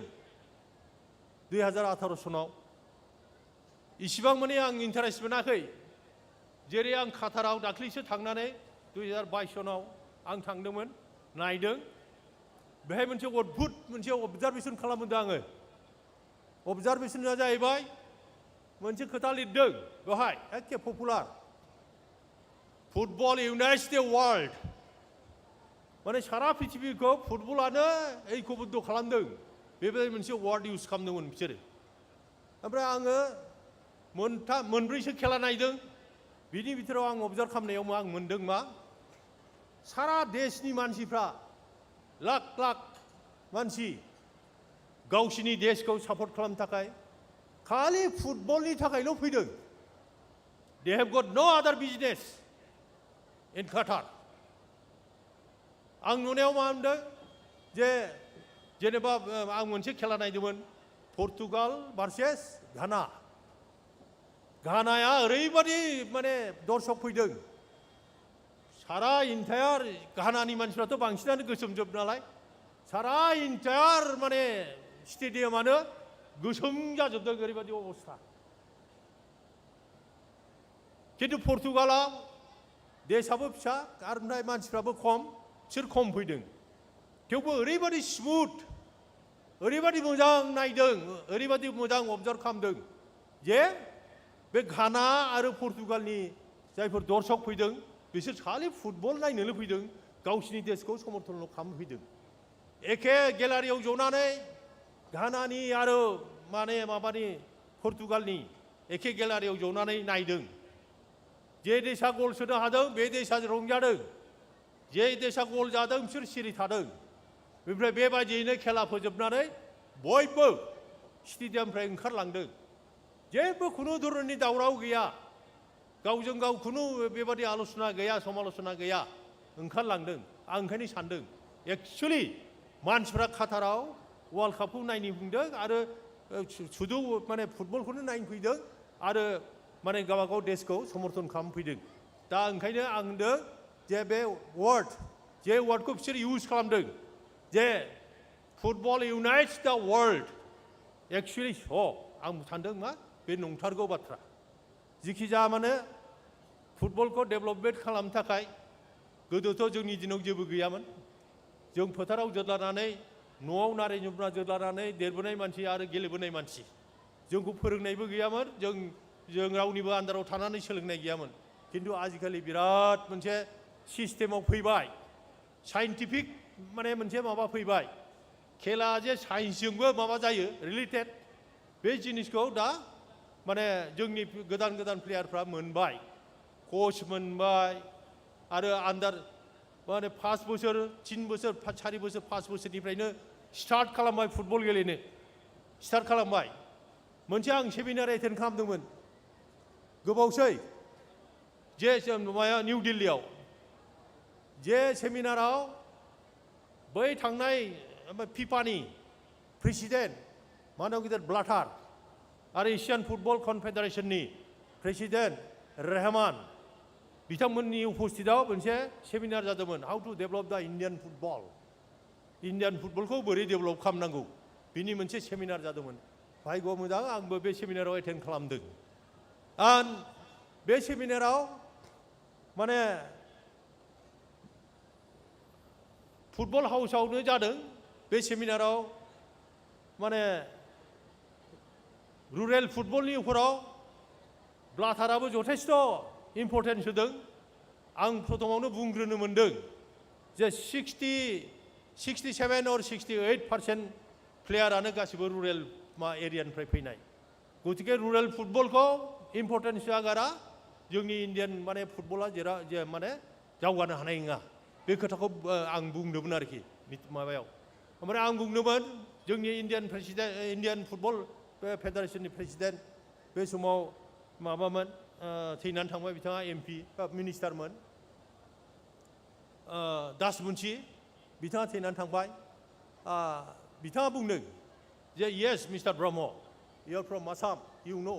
2018 सनाव इसिबां माने आं इन्टारेस्ट मोनाखै जेरै आं काटाराव दाख्लैसो थांनानै 2022 सनाव आं थांदोंमोन नायदों बेहाय मोनसे अद्भुत मोनसे अबजारभेसन खालामदों आङो अबजारभेसना जाहैबाय मोनसे खोथा लिरदों बेवहाय एखे पपुलार फुटबल इउनाइट्स द वर्ल्ड माने सारा पृथिबीखौ फुटबलानो ऐक्यबद्ध खालामदों बेबायदि मोनसे वार्ड इउज खालामदोंमोन बिसोरो ओमफ्राय आङो मोनब्रैसो खेला नायदों बिनि बिथोराव आं अबजार्भ खालामनायाव आं मोनदों मा सारा देशनि मानसिफ्रा लाख लाख मानसि गावसिनि देशखौ सापर्ट खालामनो थाखाय खालि फुटबलनि थाखायल' फैदों they have got no other business in Qatar आं नुनायाव मा होनदों जे जेनेबा आं मोनसे खेला नायदोंमोन पर्तुगाल भार्सेस घाना घानाया ओरैबादि माने दर्शक फैदों सारा इन्टायार घानानि मानसिफ्राथ' बांसिनानो गोसोमजोब नालाय सारा इन्टायार माने स्टेडियामानो गोसोम जाजोबदों ओरैबादि अबस्था खिन्थु पर्तुगालाव देशाबो फिसा आरो ओमफ्राय मानसिफ्राबो खम बिसोर खम फैदों थेवबो ओरैबादि स्मुथ ओरैबादि मोजां नायदों ओरैबादि मोजां अबजार्भ खालामदों जे बे घाना आरो पर्तुगालनि जायफोर दर्शक फैदों बिसोर खालि फुटबल नायनोल' फैदों गावसिनि देशखौ समर्थनल' खालामनो फैदों एखे गेलारियाव जनानै घानानि आरो माने माबानि पर्तुगालनि एखे गेलारियाव जनानै नायदों जे देशा गल सोनो हादों बे देशा रंजादों जे देशा गल जादों बिसोर सिरि थादों बेनिफ्राय बेबायदियैनो खेला फोजोबनानै बयबो स्टेडियामनिफ्राय ओंखारलांदों जेबो खुनु धरननि दावराव गैया गावजों गाव खुनु बेबादि आल'सना गैया समाल'सना गैया ओंखारलांदों आं ओंखायनो सानदों एक्चुअलि मानसिफ्रा काटाराव वर्ल्ड कापखौ नायनो बुंदों आरो सुदु माने फुटबलखौनो नायनो फैदों आरो माने गावबागाव देशखौ समर्थन खालामनो फैदों दा ओंखायनो आं होनदों जे बे जे वार्डखौ बिसोर इउज खालामदों जे फुटबल इउनाइट्स द वर्ल्ड एक्चुअलि आं सानदों मा बे नंथारगौ बाथ्रा जिखि जाया मानो फुटबलखौ डेभेलपमेन्ट खालामनो थाखाय गोदोथ' जोंनि दिनाव जेबो गैयामोन जों फोथाराव जोदलानानै न'आव नारें जुम्ब्रा जोदलानानै देरबोनाय मानसि आरो गेलेबोनाय मानसि जोंखौ फोरोंनायबो गैयामोन जों रावनिबो आन्दाराव थानानै सोलोंनाय गैयामोन खिन्थु आजिखालि बिराद मोनसे सिस्टेमाव फैबाय साइन्टिफिक माने मोनसे माबा फैबाय खेला जे साइन्सजोंबो माबा जायो रिलेटेड बे जिनिसखौ दा माने जोंनि गोदान गोदान प्लेयारफ्रा मोनबाय कच मोनबाय आरो आन्दार माने 5 बोसोर 3 बोसोर 4 बोसोर 5 बोसोरनिफ्रायनो स्टार्ट खालामबाय फुटबल गेलेनो स्टार्ट खालामबाय मोनसे आं सेमिनार एटेन्ड खालामदोंमोन गोबावसै जे माया निउ दिल्लीयाव जे सेमिनाराव बै थांनाय फिफानि प्रेसिडेन्ट मानव गिदिर ब्लाटार आरो एशियान फुटबल कनफेडारेशननि प्रेसिडेन्ट रहमान बिथांमोननि उपस्थिताव मोनसे सेमिनार जादोंमोन how to develop the Indian फुटबलखौ बोरै डेभेलप खालामनांगौ बिनि मोनसे सेमिनार जादोंमोन भाग्य मोजां आंबो बे सेमिनाराव एटेन्ड खालामदों आरो बे सेमिनाराव माने फुटबल हाउसावनो जादों बे सेमिनाराव माने रुरेल फुटबलनि उपराव ब्लाटाराबो जथेस्थ इम्पर्टेन्स होदों आं प्रथमावनो बुंग्रोनो मोनदों जे 67 or 68% प्लेयारानो गासिबो रुरेल एरियानिफ्राय फैनाय गतिके रुरेल फुटबलखौ इम्पर्टेन्स होआगारा जोंनि इन्डियान माने फुटबला जे माने दावगानो हानाय नङा बे खोथाखौ आं बुंदोंमोन आरोखि माबायाव ओमफ्राय आं बुंदोंमोन जोंनि इन्डियान फुटबल फेडारेशननि प्रेसिडेन्ट बे समाव माबामोन थैनानै थांबाय बिथाङा MP मिनिस्टारमोन दासमुन्सि बिथाङा थैनानै थांबाय बिथाङा बुंदों जे येस मिस्टार ब्रह्म इउ आर फ्रम आसाम इउ नो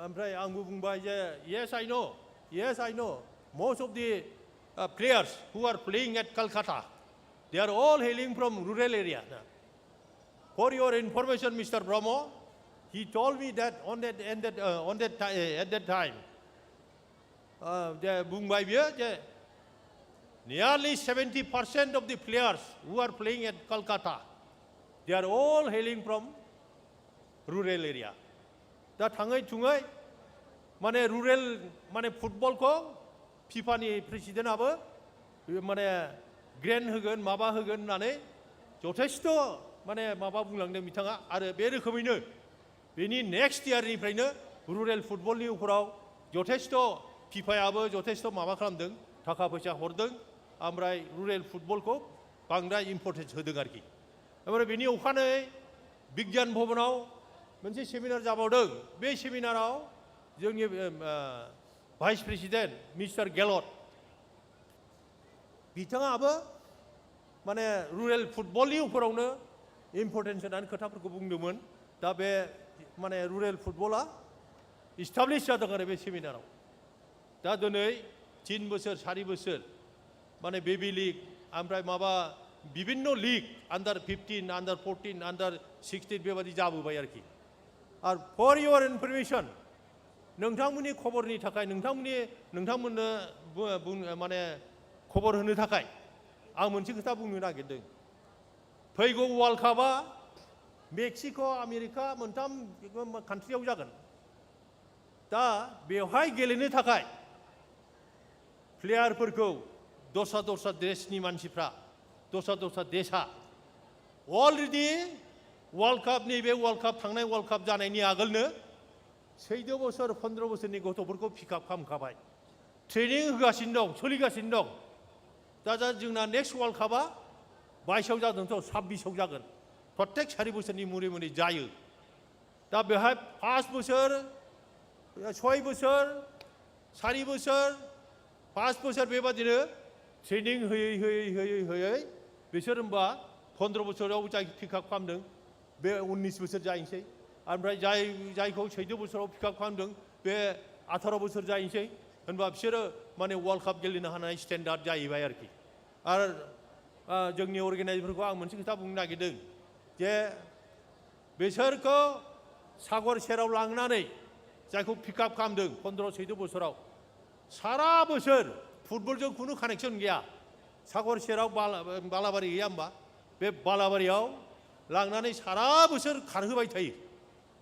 ओमफ्राय आंबो बुंबाय जे yes I know most of the players who are playing at Calcutta they are all hailing from rural area for your information Mr. Brahmo he told me that at that time, बुंबाय बियो जे nearly 70% of the players who are playing at Kolkata, they are all hailing from rural area. दा थाङै थुङै माने रुरेल माने फुटबलखौ फिफानि प्रेसिडेन्टआबो माने ग्रेन्ड होगोन माबा होगोन होननानै जथेस्थ' माने माबा बुंलांदों बिथाङा आरो बे रोखोमैनो बेनि नेक्स्ट इयारनिफ्रायनो रुरेल फुटबलनि उपराव जथेस्थ' फिफायाबो जथेस्थ' माबा खालामदों थाखा फैसा हरदों ओमफ्राय रुरेल फुटबलखौ बांद्राय इम्परटेन्स होदों आरोखि ओमफ्राय बेनि अखानायै बिगियान भबनाव मोनसे सेमिनार जाबावदों बे सेमिनाराव जोंनि भाइस प्रेसिडेन्ट मिस्टार गेलट बिथाङाबो माने रुरेल फुटबलनि उपरावनो इम्परटेन्स होनानै खोथाफोरखौ बुंदोंमोन दा बे माने रुरेल फुटबला इस्टाब्लिश जादों आरो बे सेमिनाराव दा दिनै 3 बोसोर 4 बोसोर माने बेबी लिग ओमफ्राय माबा बिभिन्न लिग आन्डार 15 आन्डार 14 आन्डार 16 बेबादि जाबोबाय आरोखि आरो फर इयर इनफरमेसन नोंथांमोननि खबरनि थाखाय नोंथांमोननो माने खबर होनो थाखाय आं मोनसे खोथा बुंनो नागिरदों फैगौ वर्ल्ड कापआ मेक्सिक' आमेरिका मोनथाम कान्ट्रियाव जागोन दा बेवहाय गेलेनो थाखाय प्लेयारफोरखौ दस्रा देशनि मानसिफ्रा दस्रा देशा अलरेडि वर्ल्ड काप नैबे वर्ल्ड काप थांनाय वर्ल्ड काप जानायनि आगोलनो 14 बोसोर 15 बोसोरनि गथ'फोरखौ पिकआप खालामखाबाय ट्रेनिं होगासिनो दं सोलिगासिनो दं दा जोंना नेक्स्ट वर्ल्ड कापआ 22आव जादोंथ' 26आव जागोन प्रत्येक 4 बोसोरनि मुरै जायो दा बेहाय 5 बोसोर 6 बोसोर 4 बोसोर 5 बोसोर बेबादिनो ट्रेनिं होयै बिसोर होमबा 15 बोसोराव जाय पिकआप खालामदों बे 19 बोसोर जाहैसै ओमफ्राय जायखौ 14 बोसोराव पिकआप खालामदों बे 18 बोसोर जाहैसै होनबा बिसोरो माने वर्ल्ड काप गेलेनो हानाय स्टेन्डार्ड जाहैबाय आरोखि आरो जोंनि अर्गेनाइजारफोरखौ आं मोनसे खोथा बुंनो नागिरदों जे बिसोरखौ सागर सेराव लांनानै जायखौ पिकआप खालामदों 15-14 बोसोराव सारा बोसोर फुटबलजों खुनु कानेक्सन गैया सागर सेराव बालाबारि गैया होमबा बे बालाबारियाव लांनानै सारा बोसोर खारहोबाय थायो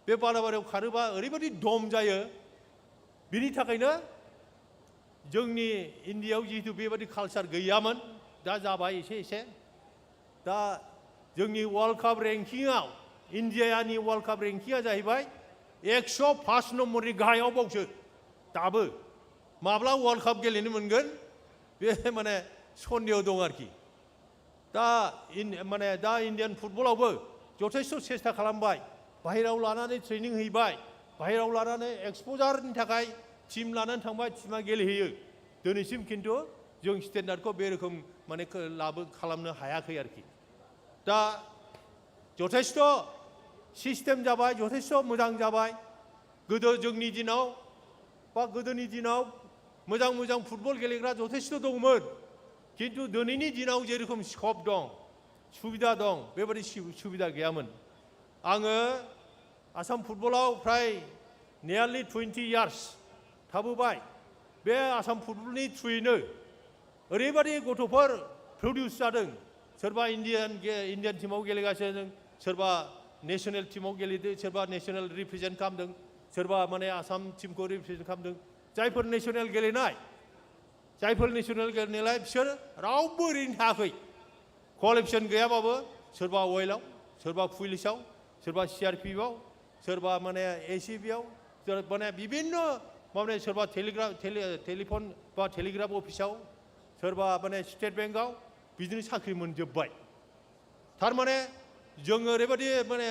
बे बालाबारियाव खारोबा ओरैबायदि दम जायो बिनि थाखायनो जोंनि इन्डियायाव जिहेतु बेबायदि कालचार गैयामोन दा जाबाय एसे दा जोंनि वर्ल्ड काप रेंकिंआव इन्डियानि वर्ल्ड काप रेंकिंआ जाहैबाय 105 नम्बरनि गाहायाव बावसो दाबो माब्ला वर्ल्ड काप गेलेनो मोनगोन बे माने सन्देह दं आरोखि दा इन्डियान फुटबलावबो जथेस्थ' सेस्था खालामबाय बाहेरायाव लानानै ट्रेनिं हैबाय बाहेरायाव लानानै एक्सप'जारनि थाखाय टिम लानानै थांबाय टिमा गेलेहैयो दिनैसिम खिन्थु जों स्टेन्डार्डखौ बे रोखोम माने खालामनो हायाखै आरोखि दा जथेस्थ' सिस्टेम जाबाय जथेस्थ' मोजां जाबाय गोदो जोंनि दिनाव बा गोदोनि दिनाव मोजां फुटबल गेलेग्रा जथेस्थ' दंमोन खिन्थु दिनैनि दिनाव जेरोखोम स्कप दं सुबिदा दं बेबायदि सुबिदा गैयामोन आङो आसाम फुटबलाव फ्राय नियारलि 20 इयार्स थाबोबाय बे आसाम फुटबलनि थ्रुयैनो ओरैबायदि गथ'फोर प्रडिउस जादों सोरबा इन्डियान टीमाव गेलेगासिनो सोरबा नेशनेल टीमाव गेलेदों सोरबा नेशनेल रिप्रेजेन्ट खालामदों सोरबा माने आसाम टीमखौ रिप्रेजेन्ट खालामदों जायफोर नेशनेल गेलेनाय बिसोर रावबो ओरैनो थायाखै क्वालिफिकेसन गैयाबाबो सोरबा अवेलाव सोरबा पुलिसाव सोरबा CRPआव सोरबा माने ACBआव माने बिभिन्न माने सोरबा टेलिफन बा टेलिग्राफ अफिसाव सोरबा माने स्टेट बेंकआव बिदिनो साख्रि मोनजोब्बाय थारमाने जों ओरैबायदि माने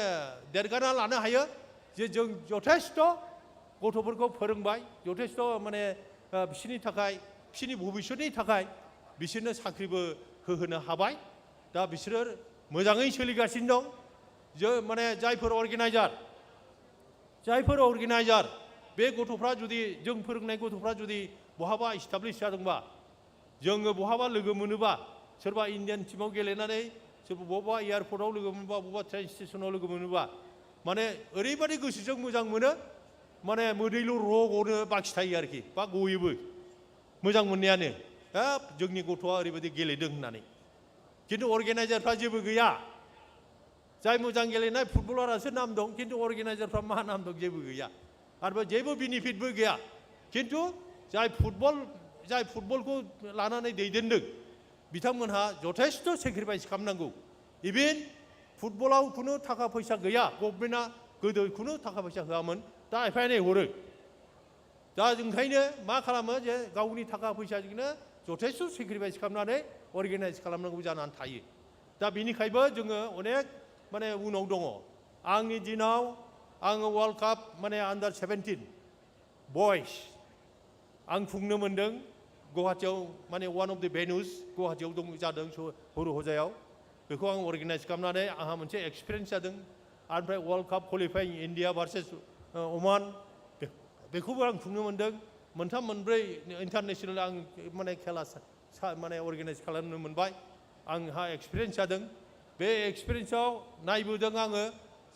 देरगाना लानो हायो जे जों जथेस्थ' गथ'फोरखौ फोरोंबाय जथेस्थ' माने बिसोरनि थाखाय बिसोरनि भबिष्यतनि थाखाय बिसोरनो साख्रिबो होहोनो हाबाय दा बिसोरो मोजाङै सोलिगासिनो दं माने जायफोर अर्गेनाइजार बे गथ'फ्रा जुदि जों फोरोंनाय गथ'फ्रा जुदि बहाबा इस्टाब्लिश जादोंबा जोङो बहाबा लोगो मोनोबा सोरबा इन्डियान टीमाव गेलेनानै सोरबा बबेबा एयारपर्टआव लोगो मोनोबा बबेबा ट्रेन स्टेशनाव लोगो मोनोबा माने ओरैबादि गोसोजों मोजां मोनो माने मोदैल' रग'नो बाखि थायो आरोखि बा गयोबो मोजां मोननायानो हाब जोंनि गथ'आ ओरैबादि गेलेदों होननानै खिन्थु अर्गेनाइजारफ्रा जेबो गैया जाय मोजां गेलेनाय फुटबलारासो नाम दं खिन्थु अर्गेनाइजारफ्रा मा नाम दं जेबो गैया आरो जेबो बेनिफिटबो गैया खिन्थु जाय फुटबलखौ लानानै दैदेनदों बिथांमोनहा जथेस्थ' सेक्रिफाइस खालामनांगौ इभेन फुटबलाव खुनु थाखा फैसा गैया गभर्नमेन्टआ गोदो खुनु थाखा फैसा होआमोन दा एफा एनै हरो दा ओंखायनो मा खालामो जे गावनि थाखा फैसाजोंनो जथेस्थ' सेक्रिफाइस खालामनानै अर्गेनाइज खालामनांगौ जानानै थायो दा बिनिखायबो जोङो अनेक माने उनाव दङ आंनि दिनाव आङो वर्ल्ड काप माने आन्डार 17 बयस आं खुंनो मोन्दों गुवाहाटियाव माने वान अफ द भेन्युस गुवाहाटियाव दं जादों हरु हजायाव बेखौ आं अर्गेनाइज खालामनानै आंहा मोनसे एक्सपिरियेन्स जादों ओमफ्राय world cup qualifying India versus Oman बेखौबो आं खुंनो मोन्दों मोनथाम मोनब्रै इन्टारनेसनेल आं माने खेला माने अर्गेनाइज खालामनो मोनबाय आंहा एक्सपिरियेन्स जादों बे एक्सपिरियेन्सआव नायबोदों आङो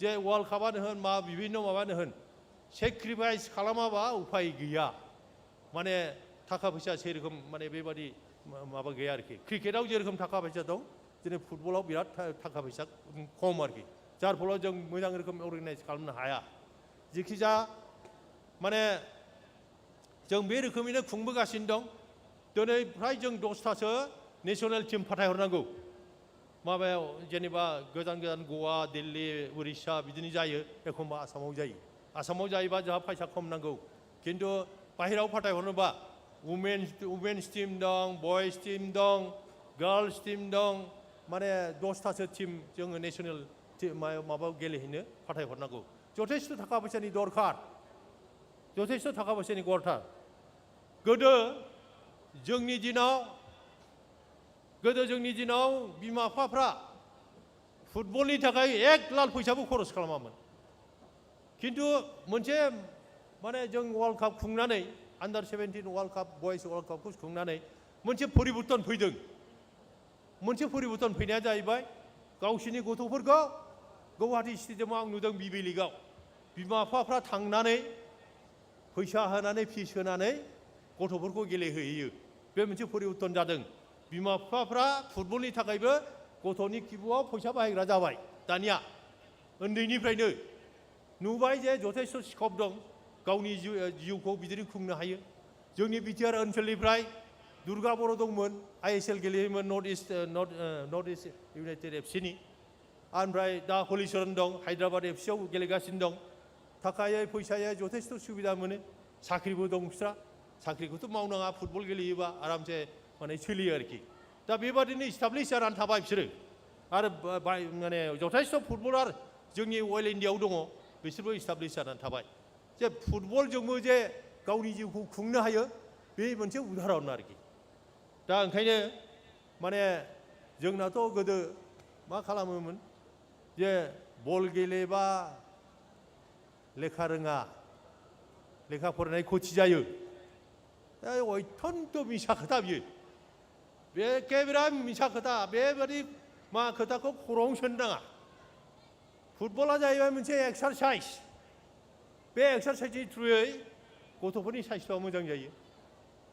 जे वर्ल्ड कापआनो होन मा बिभिन्न माबानो होन सेक्रिफाइस खालामाबा उफाय गैया माने थाखा फैसा सेरखम माने बेबादि माबा गैया आरोखि क्रिकेटआव जेरखम थाखा फैसा दं दिनै फुटबलाव बिराद थाखा फैसा खम आरोखि जार फलाव जों मोजां रोखोम अर्गेनाइज खालामनो हाया जिखिजा माने जों बे रोखोमैनो खुंबोगासिनो दं दिनै फ्राय जों 10थासो नेसनेल टिम फाथायहरनांगौ माबायाव जेनेबा गोजान गोजान गवा दिल्ली उरिष्या बिदिनो जायो एखमबा आसामाव जायो आसामाव जायोबा जोंहा फैसा खम नांगौ खिन्थु बाहेरायाव फाथायहरनोबा वुमेन्स टिम दं बयस टिम दं गार्लस टिम दं माने 10थासो टिम जोङो नेसनेल माबायाव गेलेहैनो फाथायहरनांगौ जथेस्थ' थाखा फैसानि दरखार जथेस्थ' थाखा फैसानि दरखार गोदो जोंनि दिनाव बिमा बिफाफ्रा फुटबलनि थाखाय 1 लाख फैसाबो खरस खालामामोन खिन्थु मोनसे माने जों वर्ल्ड काप खुंनानै आन्डार 17 वर्ल्ड काप बयस वर्ल्ड कापखौ खुंनानै मोनसे परिबर्तन फैदों मोनसे परिबर्तन फैनाया जाहैबाय गावसिनि गथ'फोरखौ गुवाहाटि स्टेडियामाव आं नुदों बिबि लिगआव बिमा बिफाफ्रा थांनानै फैसा होनानै फिस होनानै गथ'फोरखौ गेलेहैयो बे मोनसे परिबर्तन जादों बिमा बिफाफ्रा फुटबलनि थाखायबो गथ'नि खिबुआव फैसा बाहायग्रा जाबाय दानिया उन्दैनिफ्रायनो नुबाय जे जथेस्थ' स्कप दं गावनि जिउखौ बिदिनो खुंनो हायो जोंनि बिटिआर ओनसोलनिफ्राय दुर्गा बर' दंमोन ISL गेलेयोमोन नर्थ इस्ट इउनाइटेड एफसिनि ओमफ्राय दा हलिचरन दं हायद्राबाद एफसिआव गेलेगासिनो दं थाखायै फैसायै जथेस्थ' सुबिदा मोनो साख्रिबो दं बिस्रा साख्रिखौथ' मावनाङा फुटबल गेलेयोबा आरामसे माने सोलियो आरोखि दा बेबादिनो इस्टाब्लिश जानानै थाबाय बिसोरो आरो माने जथेस्थ' फुटबलार जोंनि अल इन्डियाआव दङ बिसोरबो इस्टाब्लिश जानानै थाबाय जे फुटबलजोंबो जे गावनि जिउखौ खुंनो हायो बे मोनसे उदाहरन आरोखि दा ओंखायनो माने जोंनाथ' गोदो मा खालामोमोन जे बल गेलेबा लेखा रोङा लेखा फरायनाय खथि जायो अत्यन्त मिसा खोथा बियो बे एखेबारे मिसा खोथा बेबादि मा खोथाखौ खर'आवनो सोनो नाङा फुटबला जाहैबाय मोनसे एक्सारसाइज बे एक्सारसाइजनि थ्रुयै गथ'फोरनि साइस्थ'आ मोजां जायो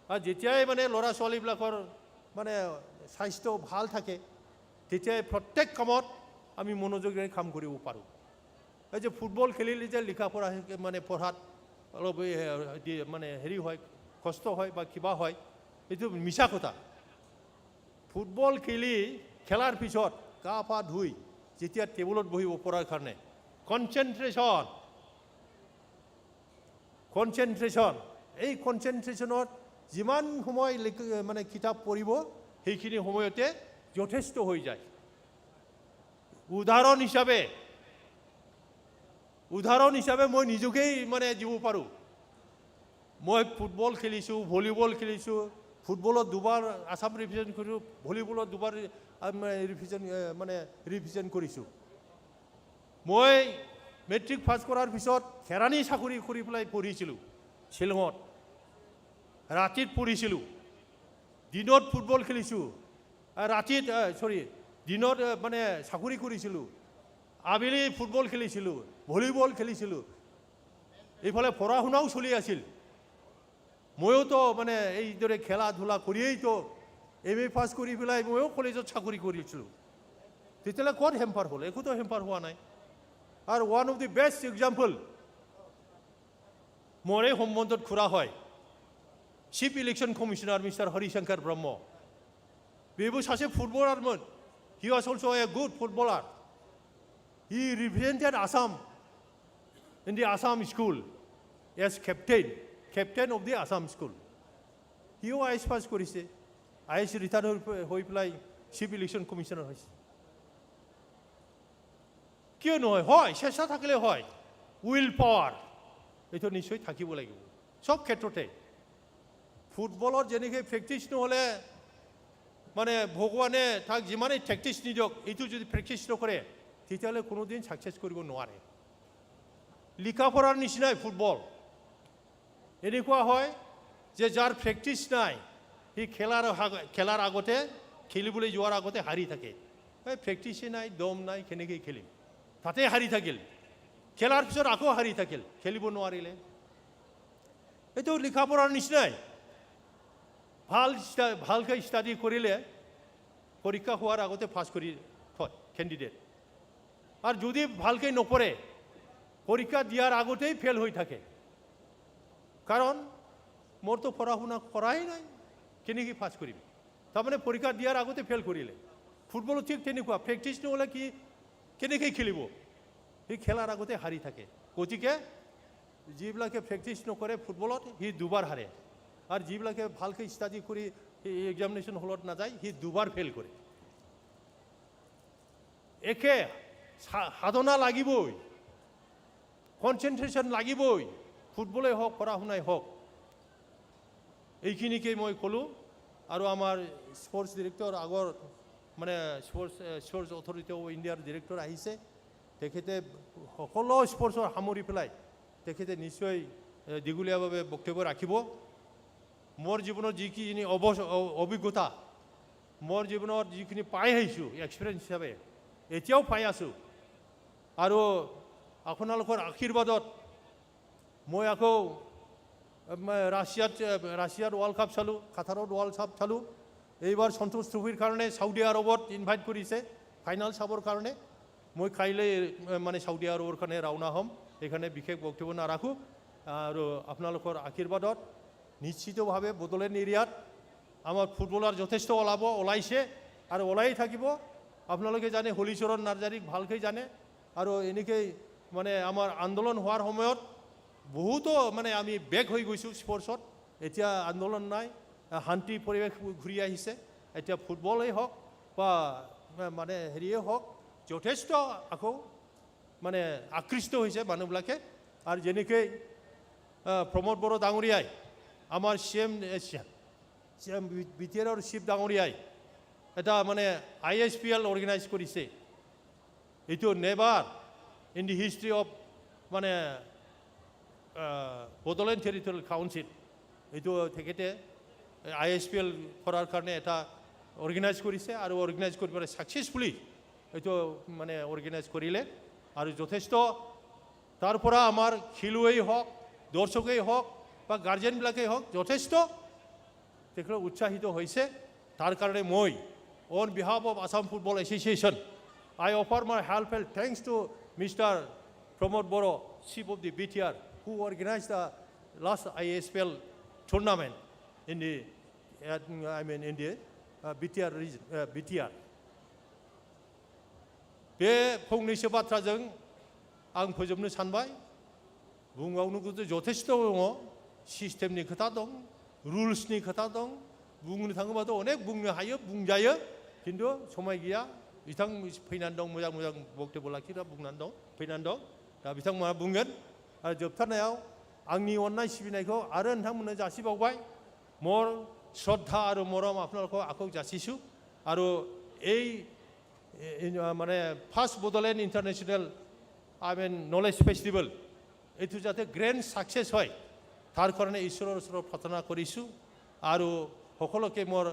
আর যেতিয়াই মানে ল'ৰা ছোৱালীবিলাকৰ মানে স্বাস্থ্য ভাল থাকে তেতিয়াই প্ৰত্যেক কামত আমি মনোযোগেৰে কাম কৰিব পাৰোঁ এই যে ফুটবল খেলিলে যে লিখা পঢ়া মানে পঢ়াত অলপ মানে হেৰি হয় কষ্ট হয় বা কিবা হয় এইটো মিছা কথা ফুটবল খেলাৰ পিছত গা পা ধুই যেতিয়া টেবুলত বহিব পঢ়াৰ কাৰণে কনচেনট্ৰেশ্যন এই কনচেনট্ৰেশ্যনত যিমান সময় মানে কিতাপ পঢ়িব সেইখিনি সময়তে যথেষ্ট হৈ যায় উদাহৰণ হিচাপে মই নিজকেই মানে দিব পাৰোঁ মই ফুটবল খেলিছোঁ ভলীবল খেলিছোঁ ফুটবলত দুবাৰ আসাম ৰিপ্ৰেজেণ্ট কৰিছোঁ ভলীবলত দুবাৰ ৰিপ্ৰেজেণ্ট কৰিছোঁ মই মেট্ৰিক পাছ কৰাৰ পিছত খেৰানি চাকৰি কৰি পেলাই পঢ়িছিলোঁ শ্বিলঙত ৰাতিত পঢ়িছিলোঁ দিনত ফুটবল খেলিছোঁ দিনত মানে চাকৰি কৰিছিলোঁ আবেলি ফুটবল খেলিছিলোঁ ভলীবল খেলিছিলোঁ এইফালে পঢ়া শুনাও চলি আছিল ময়ো তো মানে এইদৰে খেলা ধূলা কৰিয়েই তো MA পাছ কৰি পেলাই ময়ো কলেজত চাকৰি কৰিছিলোঁ তেতিয়াহ'লে ক'ত হেম্পাৰ হ'ল একোতো হেম্পাৰ হোৱা নাই আৰু one of the best example মোৰ এই সম্বন্ধত খুৰা হয় chief election commissioner mister Harishankar Brahma बेबो सासे फुटबलारमोन he was also a good footballer he represented Assam in the Assam school as captain of the Assam school হিও আইএছ পাছ কৰিছে আইএছ ৰিটায়াৰ হৈ পেলাই চিফ ইলেকশ্যন কমিশনাৰ হৈছে কিয় নহয় হয় চেষ্টা থাকিলে হয় উইল পাৱাৰ এইটো নিশ্চয় থাকিব লাগিব সব ক্ষেত্ৰতে ফুটবলৰ যেনেকৈ প্ৰেক্টিছ নহ'লে মানে ভগৱানে তাক যিমানেই প্ৰেক্টিছ নিদিয়ক এইটো যদি প্ৰেক্টিছ নকৰে তেতিয়াহ'লে কোনোদিন ছাকচেছ কৰিব নোৱাৰে লিখা পঢ়াৰ নিচিনাই ফুটবল এনেকুৱা হয় যে যাৰ প্ৰেক্টিছ নাই সি খেলাৰ আগতে খেলিবলৈ যোৱাৰ আগতে হাৰি থাকে প্ৰেক্টিছেই নাই দম নাই কেনেকৈ খেলিম তাতে হাৰি থাকিল খেলাৰ পিছত আকৌ হাৰি থাকিল খেলিব নোৱাৰিলে এইটো লিখা পঢ়াৰ নিচিনাই ভালকৈ ষ্টাডি কৰিলে পৰীক্ষা হোৱাৰ আগতে পাছ কৰি থয় কেণ্ডিডেট আৰু যদি ভালকৈ নপঢ়ে পৰীক্ষা দিয়াৰ আগতেই ফেল হৈ থাকে কাৰণ মোৰতো পঢ়া শুনা কৰাই নাই কেনেকৈ পাছ কৰিম তাৰমানে পৰীক্ষা দিয়াৰ আগতে ফেল কৰিলে ফুটবলো ঠিক তেনেকুৱা প্ৰেক্টিছ নহ'লে কি কেনেকৈ খেলিব সি খেলাৰ আগতে হাৰি থাকে গতিকে যিবিলাকে প্ৰেক্টিছ নকৰে ফুটবলত সি দুবাৰ হাৰে আৰু যিবিলাকে ভালকৈ ষ্টাডি কৰি এক্সামিনেশ্যন হলত নাযায় সি দুবাৰ ফেল কৰে একে সাধনা লাগিবই কনচেনট্ৰেশ্যন লাগিবই ফুটবলেই হওক পঢ়া শুনাই হওক এইখিনিকেই মই ক'লোঁ আৰু আমাৰ স্পৰ্টছ ডিৰেক্টৰ আগৰ মানে স্পৰ্টছ অথৰিটি অফ ইণ্ডিয়াৰ ডিৰেক্টৰ আহিছে তেখেতে সকলো স্পৰ্টছৰ সামৰি পেলাই তেখেতে নিশ্চয় দীঘলীয়াভাৱে বক্তব্য ৰাখিব মোৰ জীৱনত যিখিনি অভিজ্ঞতা মোৰ জীৱনত যিখিনি পাই আহিছোঁ এক্সপিৰিয়েঞ্চ হিচাপে এতিয়াও পাই আছোঁ আৰু আপোনালোকৰ আশীৰ্বাদত মই আকৌ ৰাছিয়াত ৱৰ্ল্ড কাপ চালোঁ কাটাৰত ৱৰ্ল্ড কাপ চালোঁ এইবাৰ সন্তোষ ট্ৰফিৰ কাৰণে চাউদি আৰবত ইনভাইট কৰিছে ফাইনেল চাবৰ কাৰণে মই কাইলৈ মানে চাউদি আৰবৰ কাৰণে ৰাওনা হ'ম এইখানে বিশেষ বক্তব্য নাৰাখোঁ আৰু আপোনালোকৰ আশীৰ্বাদত নিশ্চিতভাৱে বড়োলেণ্ড এৰিয়াত আমাৰ ফুটবলাৰ যথেষ্ট ওলাইছে আৰু ওলাই থাকিব আপোনালোকে জানে হলিচৰণ নাৰ্জাৰীক ভালকৈ জানে আৰু এনেকৈ মানে আমাৰ আন্দোলন হোৱাৰ সময়ত বহুতো মানে আমি বেক হৈ গৈছোঁ স্পৰ্টছত এতিয়া আন্দোলন নাই শান্তি পৰিৱেশ ঘূৰি আহিছে এতিয়া ফুটবলেই হওক বা মানে হেৰিয়ে হওক যথেষ্ট আকৌ মানে আকৃষ্ট হৈছে মানুহবিলাকে আৰু যেনেকৈ প্ৰমোদ বড়ো ডাঙৰীয়াই আমাৰ CM BTR চিফ ডাঙৰীয়াই এটা মানে ISPL অৰ্গেনাইজ কৰিছে এইটো never in the history of মানে বড়োলেণ্ড টেৰিটৰিয়েল কাউন্সিল এইটো তেখেতে ISPL কৰাৰ কাৰণে এটা অৰ্গেনাইজ কৰিছে আৰু অৰ্গেনাইজ কৰি পেলাই ছাকচেছফুলি এইটো মানে অৰ্গেনাইজ কৰিলে আৰু যথেষ্ট তাৰ পৰা আমাৰ খেলুৱৈ হওক দৰ্শকেই হওক বা গাৰ্জেনবিলাকেই হওক যথেষ্ট তেখেতলোক উৎসাহিত হৈছে তাৰ কাৰণে মই on behalf of Assam football association I offer my heartfelt thanks to Mr. Pramod Boro, Chief of the BTR, who organized the last ISPL tournament in the BTR region, BTR. बे फंनैसो बाथ्राजों आं फोजोबनो सानबाय बुंबावनोबो जथेस्थ दङ सिस्टेमनि खोथा दं रुल्सनि खोथा दं बुंनो थाङोबाथ' अनेक बुंनो हायो बुंजायो खिन्थु समाय गैया बिथां फैनानै दं मोजां मोजां बक्तब्য लाखिग्रा बुंनानै दं फैनानै दं दा बिथांमोना बुंगोन आरो जोबथारनायाव आंनि अननाय सिबिनायखौ आरो नोंथांमोननो जासिबावबाय मोर श्रद्धा आरो मरम আপোনালোকক আকৌ जासिছোঁ আৰু এই মানে first Bodoland international knowledge festival এইটো যাতে গ্ৰেণ্ড ছাকচেছ হয় তাৰ কাৰণে ঈশ্বৰৰ ওচৰত প্ৰাৰ্থনা কৰিছোঁ আৰু সকলোকে মোৰ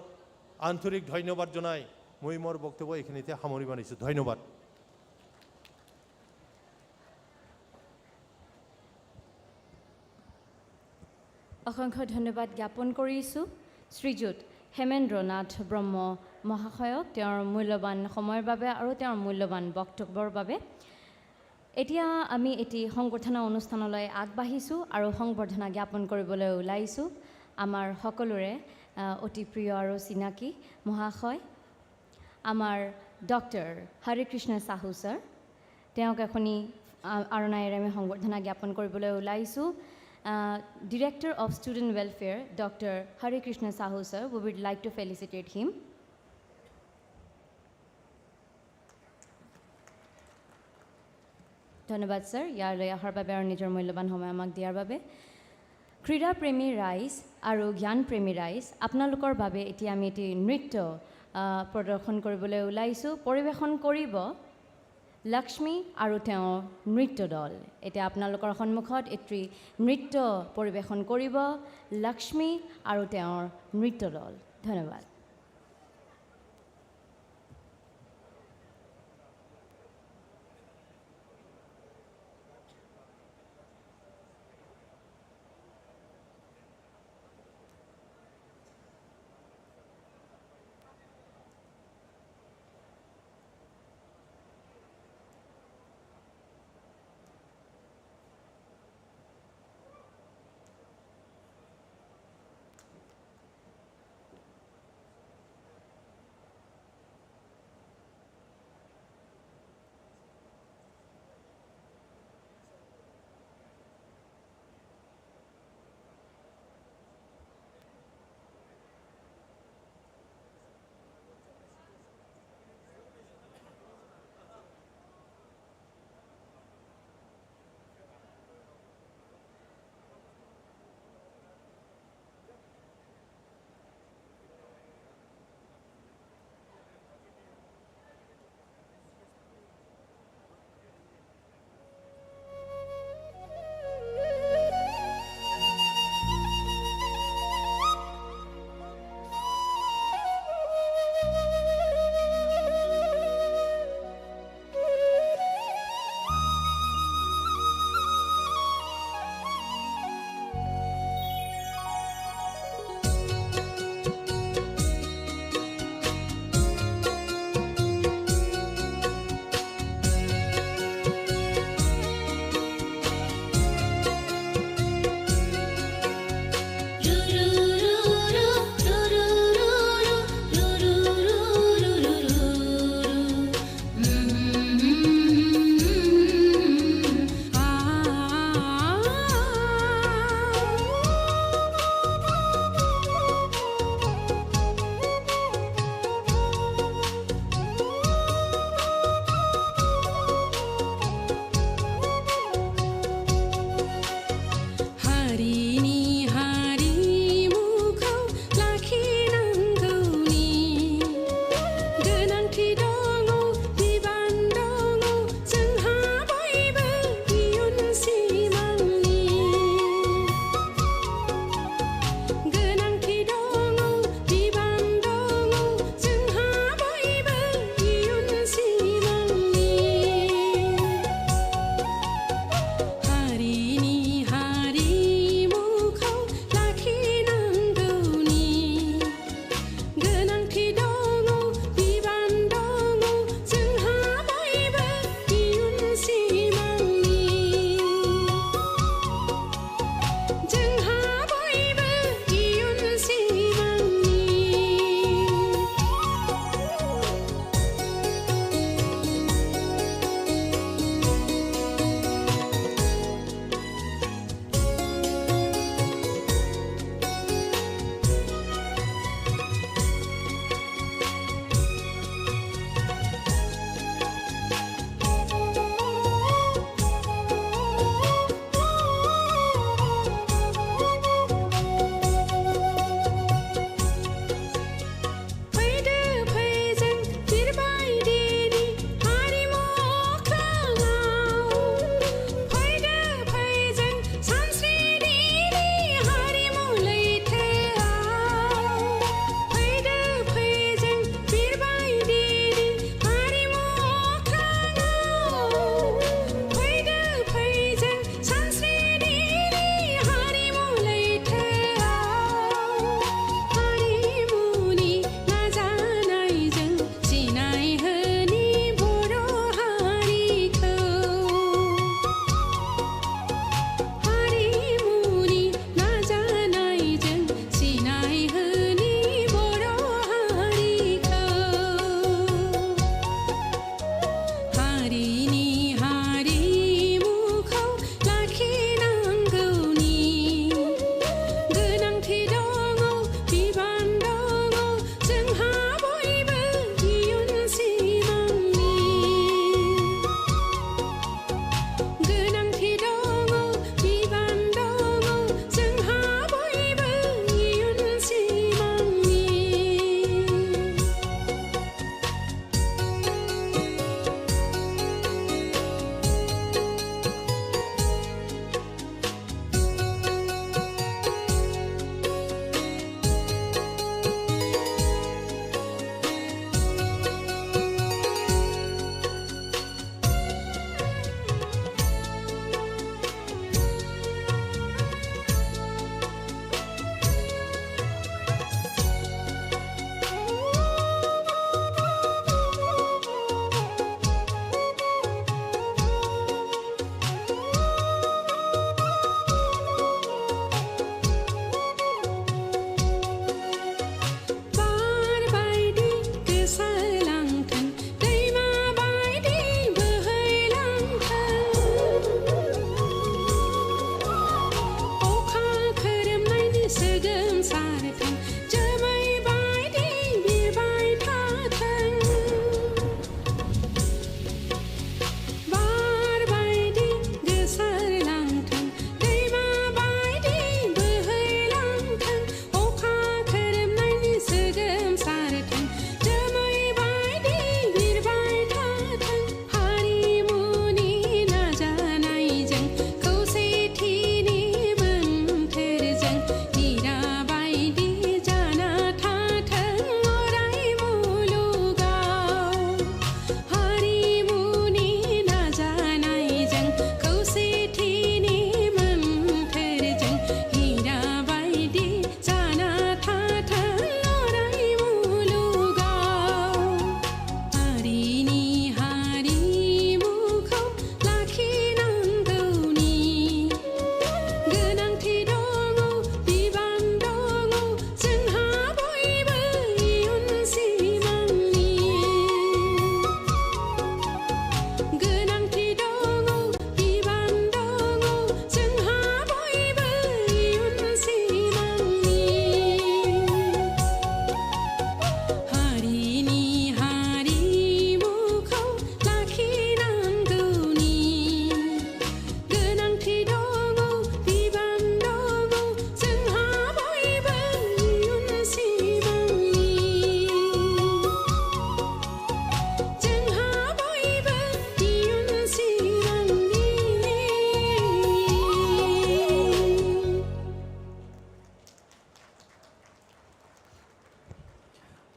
আন্তৰিক ধন্যবাদ জনাই মই মোৰ বক্তব্য এইখিনিতে সামৰি মাৰিছোঁ ধন্যবাদ অসংখ্য ধন্যবাদ জ্ঞাপন কৰিছোঁ শ্ৰীযুত হেমেন্দ্ৰ নাথ ব্ৰহ্ম মহাশয়ক তেওঁৰ মূল্যৱান সময়ৰ বাবে আৰু তেওঁৰ মূল্যৱান বক্তব্যৰ বাবে। এতিয়া আমি এটি সংবৰ্ধনা অনুষ্ঠানলৈ আগবাঢ়িছোঁ আৰু সংবৰ্ধনা জ্ঞাপন কৰিবলৈ ওলাইছোঁ আমাৰ সকলোৰে অতি প্ৰিয় আৰু চিনাকি মহাশয় আমাৰ ডক্টৰ হৰে কৃষ্ণ সাহু ছাৰ। তেওঁক এখনি আৰণায়েৰে আমি সংবৰ্ধনা জ্ঞাপন কৰিবলৈ ওলাইছোঁ। Director of Student Welfare, Dr. Hare Krishna Sahu sir, we would like to felicitate him. ধন্যবাদ স্যার ইয়ালৈ অহাৰ বাবে আৰু নিজৰ মূল্যৱান সময় আমাক দিয়াৰ বাবে। ক্ৰীড়া প্ৰেমী ৰাইজ আৰু জ্ঞান প্ৰেমী ৰাইজ আপোনালোকৰ বাবে এতিয়া আমি এটি নৃত্য প্ৰদৰ্শন কৰিবলৈ ওলাইছোঁ। পৰিৱেশন কৰিব লক্ষ্মী আৰু তেওঁৰ নৃত্য দল। এতিয়া আপোনালোকৰ সন্মুখত এটি নৃত্য পৰিৱেশন কৰিব লক্ষ্মী আৰু তেওঁৰ নৃত্য দল। ধন্যবাদ।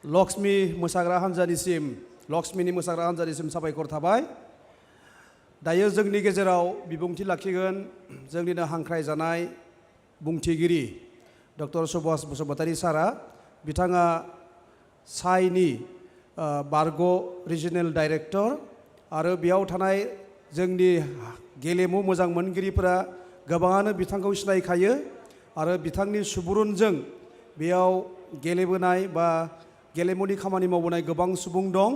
लक्ष्मी मोसाग्रा हान्जानिसिम साबायखर थाबाय दायो जोंनि गेजेराव बिबुंथि लाखिगोन जोंनिनो हांख्रायजानाय बुंथिगिरि डक्टर सुभाष बसुमतारी सारा बिथाङा साइनि बारग' रिजनेल डाइरेक्टर आरो बेयाव थानाय जोंनि गेलेमु मोजां मोनगिरिफोरा गोबाङानो बिथांखौ सिनायखायो आरो बिथांनि सुबुरुनजों बेयाव गेलेबोनाय बा गेलेमुनि खामानि मावबोनाय गोबां सुबुं दं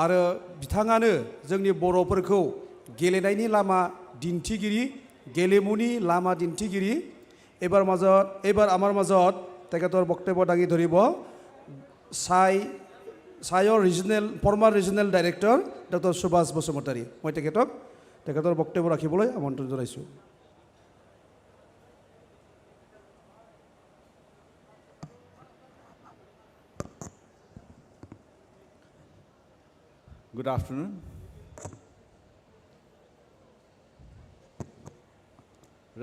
आरो बिथाङानो जोंनि बर'फोरखौ गेलेनायनि लामा दिन्थिगिरि गेलेमुनि लामा दिन्थिगिरि एबार आमार মাজত তেখেতৰ বক্তব্য দাঙি ধৰিব sir former regional director doctor Subhash Basumatary মই তেখেতৰ বক্তব্য ৰাখিবলৈ আমন্ত্ৰণ জনাইছোঁ Good afternoon.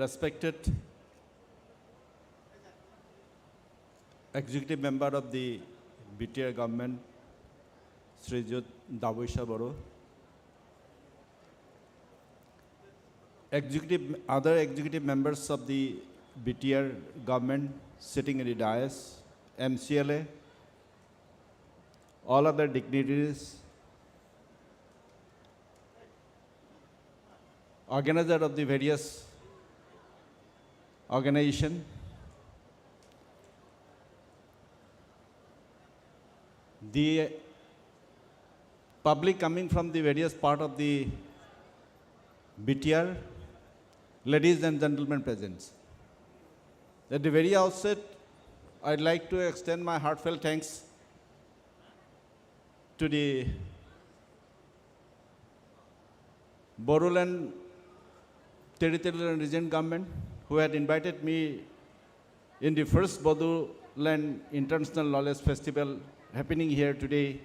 Respected Executive Member of the BTR government, Srijut Dawisha Boro, other executive members of the BTR government sitting in the dais, MCLA, all other dignitaries, organizer of the various organization, the public coming from the various part of the BTR, ladies and gentlemen present. At the very outset, I'd like to extend my heartfelt thanks to the Bodoland Territorial and Region government who had invited me in the first Bodoland International Knowledge Festival happening here today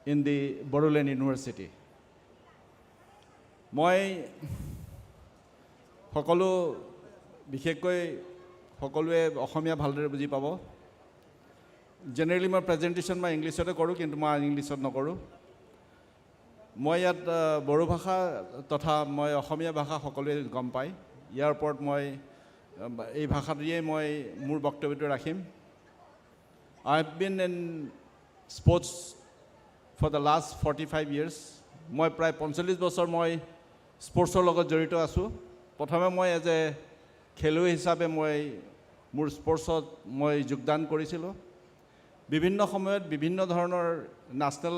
in the Bodoland University. মই সকলো বিশেষকৈ সকলোৱে অসমীয়া ভালদৰে বুজি পাব জেনেৰেলি মই প্ৰেজেন্টেশ্যন মই ইংলিছতে কৰোঁ কিন্তু মই ইংলিছত নকৰোঁ মই ইয়াত বড়ো ভাষা তথা মই অসমীয়া ভাষা সকলোৱে গম পায় ইয়াৰ ওপৰত মই এই ভাষাটোৱে মই মোৰ বক্তব্যটো ৰাখিম I have been in sports for the last 45 years মই প্ৰায় 45 বছৰ মই স্পৰ্টছৰ লগত জড়িত আছোঁ প্ৰথমে মই এজ এ খেলুৱৈ হিচাপে মই মোৰ স্পৰ্টছত মই যোগদান কৰিছিলোঁ বিভিন্ন সময়ত বিভিন্ন ধৰণৰ নেশ্যনেল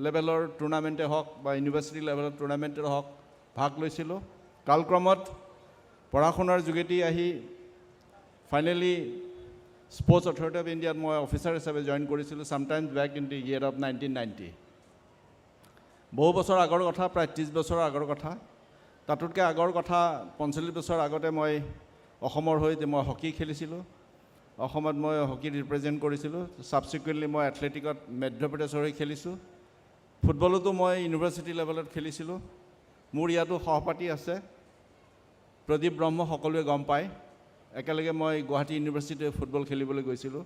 লেভেলৰ টুৰ্ণামেণ্টে হওক বা ইউনিভাৰ্চিটি লেভেলৰ টুৰ্ণামেণ্টে হওক ভাগ লৈছিলোঁ কালক্ৰমত পঢ়া শুনাৰ যোগেদি আহি ফাইনেলি স্পৰ্টছ অথৰিটি অফ ইণ্ডিয়াত মই অফিচাৰ হিচাপে জইন কৰিছিলোঁ sometimes back in the year of 1990 বহু বছৰ আগৰ কথা প্ৰায় 30 বছৰৰ আগৰ কথা তাতোতকৈ আগৰ কথা 45 বছৰ আগতে মই অসমৰ হৈ মই হকী খেলিছিলোঁ অসমত মই হকী ৰিপ্ৰেজেণ্ট কৰিছিলোঁ ছাবচিকুৱেণ্টলি মই এথলেটিকত মধ্যপ্ৰদেশৰ হৈ খেলিছোঁ ফুটবলতো মই ইউনিভাৰ্চিটি লেভেলত খেলিছিলোঁ মোৰ ইয়াতো সহপাঠী আছে প্ৰদীপ ব্ৰহ্ম সকলোৱে গম পায় একেলগে মই গুৱাহাটী ইউনিভাৰ্চিটিত ফুটবল খেলিবলৈ গৈছিলোঁ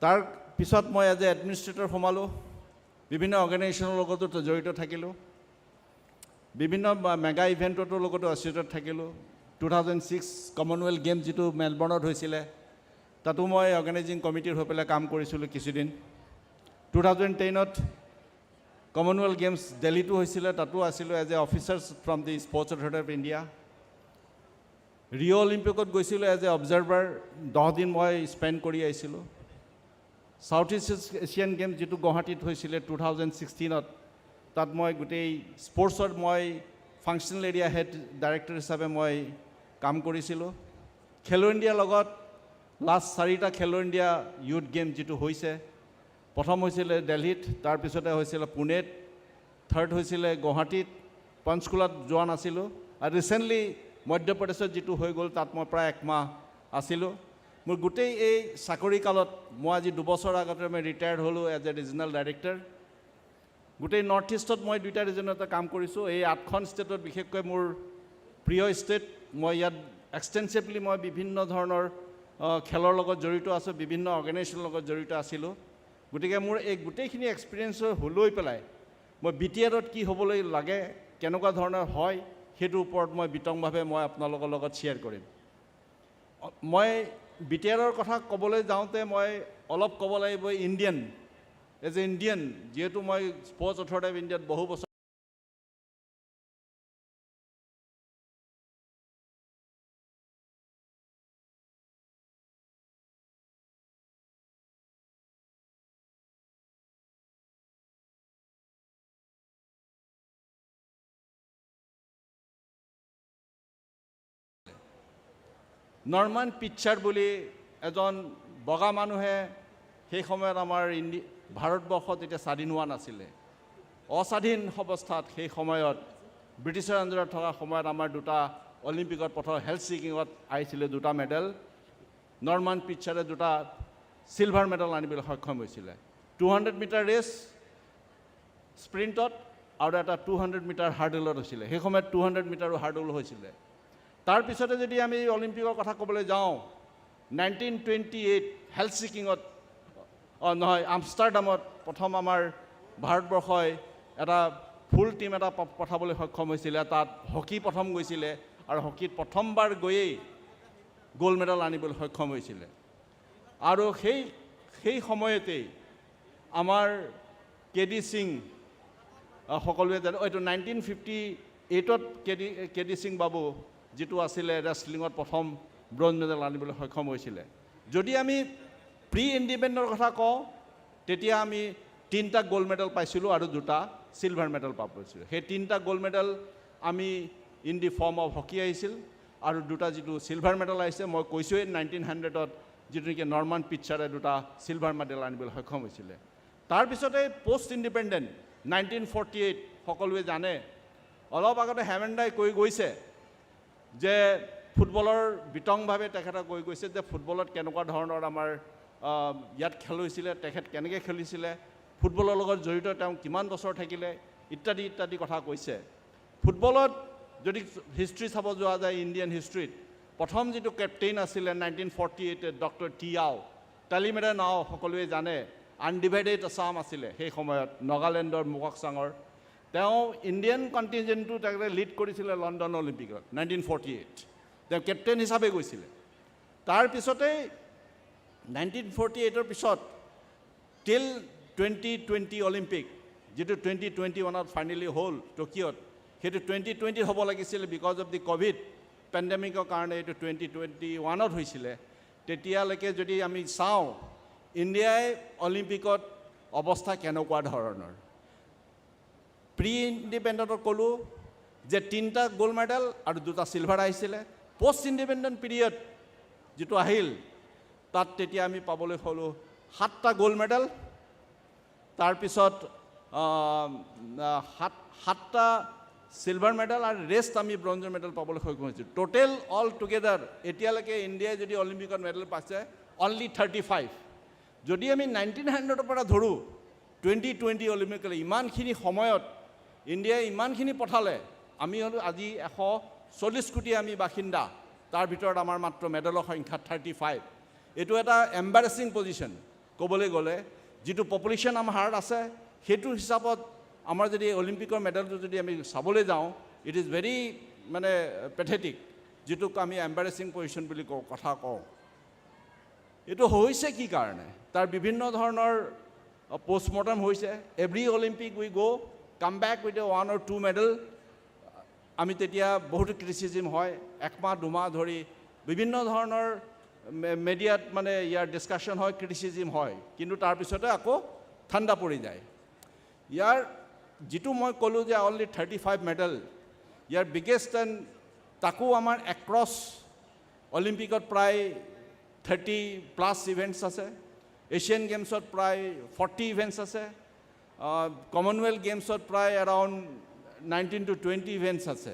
তাৰ পিছত মই এজ এ এডমিনিষ্ট্ৰেটৰ সোমালোঁ বিভিন্ন অৰ্গেনাইজেশ্যনৰ লগতো জড়িত থাকিলোঁ বিভিন্ন মেগা ইভেণ্টৰ লগতো এছ'চিয়েটেড থাকিলোঁ 2006 কমনৱেলথ গেম যিটো মেলবৰ্ণত হৈছিলে তাতো মই অৰ্গেনাইজিং কমিটিৰ হৈ পেলাই কাম কৰিছিলোঁ কিছুদিন 2010ত কমনৱেলথ গেমছ দিল্লীতো হৈছিলে তাতো আছিলোঁ as a officers from the sports authority of India Rio' অলিম্পিকত গৈছিলোঁ এজ এ অবজাৰ্ভাৰ 10 দিন মই স্পেণ্ড কৰি আহিছিলোঁ সাউথ ইষ্ট এছিয়ান গেমছ যিটো গুৱাহাটীত হৈছিলে 2016ত তাত মই গোটেই স্পৰ্টছত মই ফাংচনেল এৰিয়া হেড ডাইৰেক্টৰ হিচাপে মই কাম কৰিছিলোঁ খেলো ইণ্ডিয়াৰ লগত লাষ্ট 4টা খেলো ইণ্ডিয়া ইউথ গেম যিটো হৈছে প্ৰথম হৈছিলে দিল্লীত তাৰপিছতে হৈছিলে পুনেত থাৰ্ড হৈছিলে গুৱাহাটীত পঞ্চকুলাত যোৱা নাছিলোঁ আৰু ৰিচেণ্টলি মধ্যপ্ৰদেশত যিটো হৈ গ'ল তাত মই প্ৰায় 1 মাহ আছিলোঁ মোৰ গোটেই এই চাকৰি কালত মই আজি 2 বছৰ আগতে মই ৰিটায়াৰ্ড হ'লোঁ এজ এ ৰিজনেল ডাইৰেক্টৰ গোটেই নৰ্থ ইষ্টত মই 2টা ৰিজনতে কাম কৰিছোঁ এই 8খন ষ্টেটত বিশেষকৈ মোৰ প্ৰিয় ষ্টেট মই ইয়াত এক্সটেনচিভলি মই বিভিন্ন ধৰণৰ খেলৰ লগত জড়িত আছোঁ বিভিন্ন অৰ্গেনাইজেশ্যনৰ লগত জড়িত আছিলোঁ গতিকে মোৰ এই গোটেইখিনি এক্সপিৰিয়েঞ্চ লৈ পেলাই মই BTRত কি হ'বলৈ লাগে কেনেকুৱা ধৰণৰ হয় সেইটোৰ ওপৰত মই বিতংভাৱে মই আপোনালোকৰ লগত শ্বেয়াৰ কৰিম মই BTRৰ কথা ক'বলৈ যাওঁতে মই অলপ ক'ব লাগিব ইণ্ডিয়ান এজ এ ইণ্ডিয়ান যিহেতু মই স্পৰ্টছ অথৰিটি অফ ইণ্ডিয়াত বহু বছৰ নৰ্মান পিটচাৰ বুলি এজন বগা মানুহে সেই সময়ত আমাৰ ভাৰতবৰ্ষত এতিয়া স্বাধীন হোৱা নাছিলে অস্বাধীন অৱস্থাত সেই সময়ত ব্ৰিটিছৰ আণ্ডাৰত থকা সময়ত আমাৰ দুটা অলিম্পিকত প্ৰথম হেলছিকিঙত আহিছিলে দুটা মেডেল নৰ্মান পিটচাৰে দুটা চিলভাৰ মেডেল আনিবলৈ সক্ষম হৈছিলে 200 মিটাৰ ৰেচ স্প্ৰিণ্টত আৰু এটা 200 মিটাৰ হাৰ্ডলত হৈছিলে সেই সময়ত 200 মিটাৰো হাৰ্ডল হৈছিলে তাৰ পিছতে যদি আমি অলিম্পিকৰ কথা ক'বলৈ যাওঁ 1928 হেলছিকিঙত নহয় আমষ্টাৰডামত প্ৰথম আমাৰ ভাৰতবৰ্ষই এটা ফুল টিম এটা পঠাবলৈ সক্ষম হৈছিলে তাত হকী প্ৰথম গৈছিলে আৰু হকীত প্ৰথমবাৰ গৈয়েই গোল্ড মেডেল আনিবলৈ সক্ষম হৈছিলে আৰু সেই সময়তেই আমাৰ কেডি সিং সকলোৱে জানে এইটো 1958ত কেডি সিং বাবু যিটো আছিলে ৰেছলিঙত প্ৰথম ব্ৰঞ্জ মেডেল আনিবলৈ সক্ষম হৈছিলে যদি আমি প্ৰি ইণ্ডিপেণ্ডেণ্টৰ কথা কওঁ তেতিয়া আমি 3টা গোল্ড মেডেল পাইছিলোঁ আৰু 2টা চিলভাৰ মেডেল পাইছিলোঁ সেই 3টা গোল্ড মেডেল আমি in the form of hockey আহিছিল আৰু 2টা যিটো চিলভাৰ মেডেল আহিছে মই কৈছোঁৱেই 1900ত যিটো নেকি নৰ্মান পিটচাৰে 2টা চিলভাৰ মেডেল আনিবলৈ সক্ষম হৈছিলে তাৰপিছতে পষ্ট ইণ্ডিপেণ্ডেণ্ট 1948 সকলোৱে জানে অলপ আগতে হেমেন্দাই কৈ গৈছে যে ফুটবলৰ বিতংভাৱে তেখেতে কৈ গৈছে যে ফুটবলত কেনেকুৱা ধৰণৰ আমাৰ ইয়াত খেল হৈছিলে তেখেত কেনেকৈ খেলিছিলে ফুটবলৰ লগত জড়িত তেওঁ কিমান বছৰ থাকিলে ইত্যাদি ইত্যাদি কথা কৈছে ফুটবলত যদি হিষ্ট্ৰী চাব যোৱা যায় ইণ্ডিয়ান হিষ্ট্ৰীত প্ৰথম যিটো কেপ্টেইন আছিলে 1948 ডক্টৰ টিয়াও টালিমেৰে নাও সকলোৱে জানে আনডিভাইডেড আছাম আছিলে সেই সময়ত নাগালেণ্ডৰ মুককচাঙৰ তেওঁ ইণ্ডিয়ান কণ্টিনজেণ্টটো তেখেতে লিড কৰিছিলে লণ্ডন অলিম্পিকত 1948 তেওঁ কেপ্টেইন হিচাপে গৈছিলে তাৰপিছতেই 1948ৰ পিছত টিল 2020 অলিম্পিক যেটো 2021ত ফাইনেলি হ'ল টকিঅ'ত সেইটো 2020 হ'ব লাগিছিল বিকজ অফ দি কোভিড পেণ্ডেমিকৰ কাৰণে এইটো 2021ত হৈছিলে তেতিয়ালৈকে যদি আমি চাওঁ ইণ্ডিয়াই অলিম্পিকত অৱস্থা কেনেকুৱা ধৰণৰ প্ৰি ইণ্ডিপেণ্ডেণ্টত ক'লোঁ যে 3টা গোল্ড মেডেল আৰু 2টা চিলভাৰ আহিছিলে পোষ্ট ইণ্ডিপেণ্ডেণ্ট পিৰিয়ড যেটো আহিল তাত তেতিয়া আমি পাবলৈ হ'লোঁ 7টা গোল্ড মেডেল তাৰপিছত 7টা চিলভাৰ মেডেল আৰু ৰেষ্ট আমি ব্ৰঞ্জৰ মেডেল পাবলৈ সক্ষম হৈছোঁ টোটেল অল টুগেডাৰ এতিয়ালৈকে ইণ্ডিয়াই যদি অলিম্পিকত মেডেল পাইছে অনলি 35 যদি আমি 1900ৰ পৰা ধৰোঁ 2020 অলিম্পিকলৈ ইমানখিনি সময়ত ইণ্ডিয়াই ইমানখিনি পঠালে আমি হ'লোঁ আজি 140 কোটি আমি বাসিন্দা তাৰ ভিতৰত আমাৰ মাত্ৰ মেডেলৰ সংখ্যা 35 এইটো এটা এম্বাৰেছিং পজিশ্যন ক'বলৈ গ'লে যিটো পপুলেশ্যন আমাৰ হাৰত আছে সেইটো হিচাপত আমাৰ যদি অলিম্পিকৰ মেডেলটো যদি আমি চাবলৈ যাওঁ ইট ইজ ভেৰি মানে পেথেটিক যিটোক আমি এম্বাৰেছিং পজিশ্যন বুলি কথা কওঁ এইটো হৈছে কি কাৰণে তাৰ বিভিন্ন ধৰণৰ পোষ্টমৰ্টম হৈছে এভৰি অলিম্পিক উই গ' কাম বেক উইথ 1 or 2 মেডেল আমি তেতিয়া বহুতো ক্ৰিটিচিজম হয় একমাহ দুমাহ ধৰি বিভিন্ন ধৰণৰ মিডিয়াত মানে ইয়াৰ ডিছকাশ্যন হয় ক্ৰিটিচিজম হয় কিন্তু তাৰপিছতে আকৌ ঠাণ্ডা পৰি যায় ইয়াৰ যিটো মই ক'লোঁ যে only 35 medal year biggest and তাকো আমাৰ এক্ৰছ অলিম্পিকত প্ৰায় 30+ ইভেণ্টছ আছে এছিয়ান গেমছত প্ৰায় 40 ইভেণ্টছ আছে কমনৱেলথ গেমছত প্ৰায় এৰাউণ্ড 19 to 20 ইভেণ্টছ আছে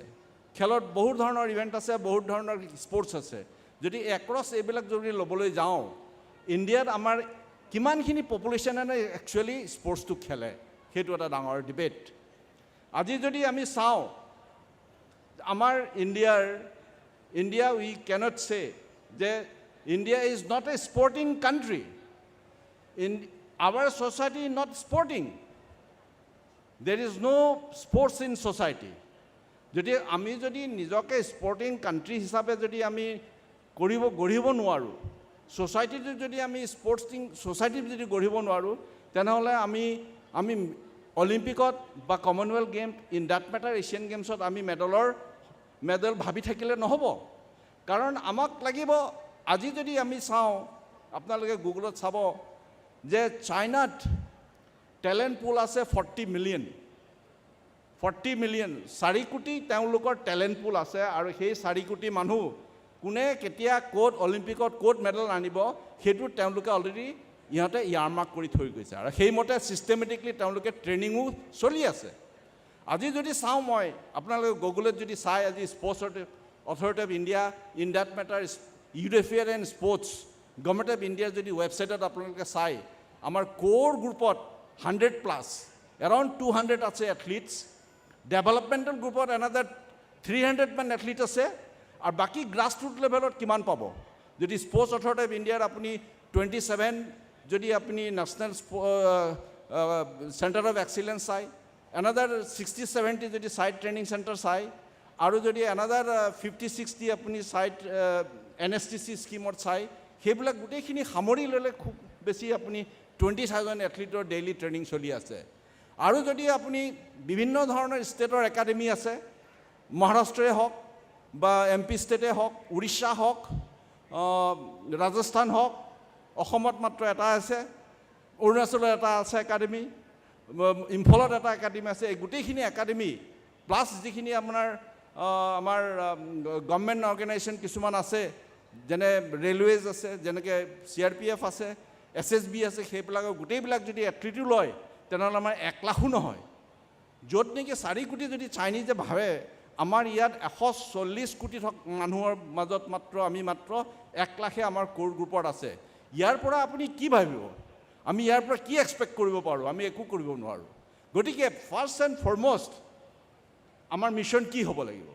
খেলত বহুত ধৰণৰ ইভেণ্ট আছে বহুত ধৰণৰ স্পৰ্টছ আছে যদি এক্ৰছ এইবিলাক যদি ল'বলৈ যাওঁ ইণ্ডিয়াত আমাৰ কিমানখিনি পপুলেশ্যনে একচুৱেলি স্পৰ্টছটো খেলে সেইটো এটা ডাঙৰ ডিবেট আজি যদি আমি চাওঁ আমাৰ ইণ্ডিয়া উই কেনট চে যে India is not a sporting country our society is not sporting. There is no sports in society. যদি আমি যদি নিজকে স্পৰ্টিং কাণ্ট্ৰি হিচাপে যদি আমি গঢ়িব নোৱাৰোঁ, ছ'চাইটিটো যদি আমি স্পৰ্টিং ছ'চাইটি যদি গঢ়িব নোৱাৰোঁ, তেনেহ'লে আমি অলিম্পিকত বা commonwealth game in that matter Asian গেমছত আমি মেডেল ভাবি থাকিলে নহ'ব। কাৰণ আমাক লাগিব, আজি যদি আমি চাওঁ, আপোনালোকে গুগলত চাব যে চাইনাত টেলেণ্ট পুল আছে 40 মিলিয়ন। 40 মিলিয়ন 4 কোটি তেওঁলোকৰ টেলেণ্ট পুল আছে, আৰু সেই 4 কোটি মানুহ কোনে কেতিয়া ক'ত অলিম্পিকত ক'ত মেডেল আনিব সেইটো তেওঁলোকে অলৰেডি ইহঁতে ইয়াৰমাৰ্ক কৰি থৈ গৈছে, আৰু সেইমতে ছিষ্টেমেটিকলি তেওঁলোকে ট্ৰেইনিঙো চলি আছে। আজি যদি চাওঁ মই, আপোনালোকে গুগলত যদি চাই, আজি sports authority of India in that matter youth and sports government of ইণ্ডিয়াৰ যদি ৱেবছাইটত আপোনালোকে চাই, আমাৰ কোৰ গ্ৰুপত 100+, এৰাউণ্ড 200 আছে এথলিটছ, ডেভেলপমেণ্টেল গ্ৰুপত এনাদাৰ 300 মান এথলিট আছে, আৰু বাকী গ্ৰাছৰুট লেভেলত কিমান পাব? যদি স্পৰ্টছ অথৰিটি অফ ইণ্ডিয়াৰ আপুনি 27 যদি আপুনি নেশ্যনেল চেণ্টাৰ অফ এক্সিলেঞ্চ চাই, এনাদাৰ 60-70 যদি ছাইড ট্ৰেইনিং চেণ্টাৰ চাই, আৰু যদি এনাদাৰ 50-60 আপুনি ছাইড NSTC স্কিমত চাই, সেইবিলাক গোটেইখিনি সামৰি ল'লে খুব বেছি আপুনি 20,000 এথলিটৰ ডেইলি ট্ৰেইনিং চলি আছে। আৰু যদি আপুনি বিভিন্ন ধৰণৰ ষ্টেটৰ একাডেমি আছে, মহাৰাষ্ট্ৰই হওক বা MP ষ্টেটেই হওক, উৰিষ্যা হওক, ৰাজস্থান হওক, অসমত মাত্ৰ এটা আছে, অৰুণাচলত এটা আছে একাডেমি, ইম্ফলত এটা একাডেমি আছে। এই গোটেইখিনি একাডেমি প্লাছ যিখিনি আমাৰ গভৰ্ণমেণ্ট অৰ্গেনাইজেশ্যন কিছুমান আছে, যেনে ৰেলৱেজ আছে, যেনেকৈ CRPF আছে, SSB আছে, সেইবিলাকৰ গোটেইবিলাক যদি এথলিটো লয়, তেনেহ'লে আমাৰ 1 লাখো নহয়। য'ত নেকি 4 কোটি যদি চাইনিজে ভাবে, আমাৰ ইয়াত 140 কোটি মানুহৰ মাজত আমি মাত্ৰ 1 লাখে আমাৰ কোৰ গ্ৰুপত আছে। ইয়াৰ পৰা আপুনি কি ভাবিব? আমি ইয়াৰ পৰা কি এক্সপেক্ট কৰিব পাৰোঁ? আমি একো কৰিব নোৱাৰোঁ। গতিকে ফাৰ্ষ্ট এণ্ড ফৰমষ্ট আমাৰ মিছন কি হ'ব লাগিব?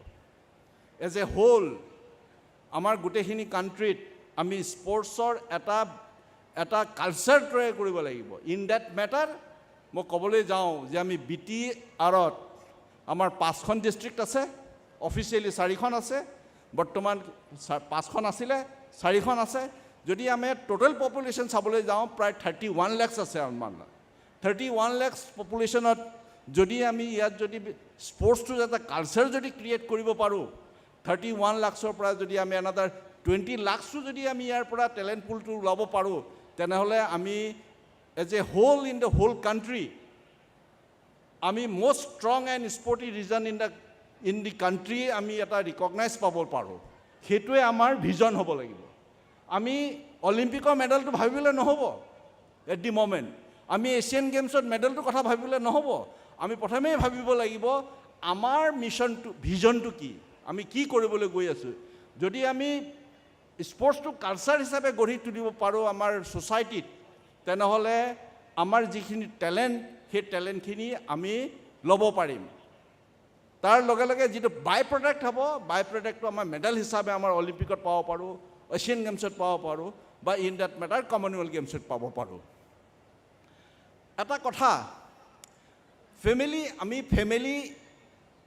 এজ এ হোল আমাৰ গোটেইখিনি কাণ্ট্ৰিত আমি স্পৰ্টছৰ এটা কালচাৰ তৈয়াৰ কৰিব লাগিব। ইন ডেট মেটাৰ মই ক'বলৈ যাওঁ যে আমি BTRত আমাৰ 5খন ডিষ্ট্ৰিক্ট আছে, অফিচিয়েলি 4খন আছে, বৰ্তমান 5খন আছিলে, 4খন আছে। যদি আমি টোটেল পপুলেশ্যন চাবলৈ যাওঁ, প্ৰায় 31 লাখ আছে আমাৰ। 31 লাখ পপুলেশ্যনত যদি আমি ইয়াত যদি স্পৰ্টছটো এটা কালচাৰ যদি ক্ৰিয়েট কৰিব পাৰোঁ, 31 লাখৰ পৰা যদি আমি এনাদাৰ 20 লাখছো যদি আমি ইয়াৰ পৰা টেলেণ্ট পুলটো ওলাব পাৰোঁ, তেনেহ'লে আমি as a whole in the whole country আমি most strong and sporty region in the country আমি এটা ৰিকগনাইজ পাব পাৰোঁ। সেইটোৱে আমাৰ ভিজন হ'ব লাগিব। আমি অলিম্পিকৰ মেডেলটো ভাবিবলৈ নহ'ব এট দি মমেণ্ট, আমি এছিয়ান গেমছত মেডেলটোৰ কথা ভাবিবলৈ নহ'ব। আমি প্ৰথমেই ভাবিব লাগিব আমাৰ মিছনটো, ভিজনটো কি, আমি কি কৰিবলৈ গৈ আছোঁ। যদি আমি স্পৰ্টছটো কালচাৰ হিচাপে গঢ়ি তুলিব পাৰোঁ আমাৰ ছ'চাইটিত, তেনেহ'লে আমাৰ যিখিনি টেলেণ্ট, সেই টেলেণ্টখিনি আমি ল'ব পাৰিম। তাৰ লগে লগে যিটো বাই প্ৰডাক্ট হ'ব, বাই প্ৰডাক্টটো আমাৰ মেডেল হিচাপে আমাৰ অলিম্পিকত পাব পাৰোঁ, এছিয়ান গেমছত পাব পাৰোঁ, বা ইন ডেট মেটাৰ কমনৱেলথ গেমছত পাব পাৰোঁ। এটা কথা,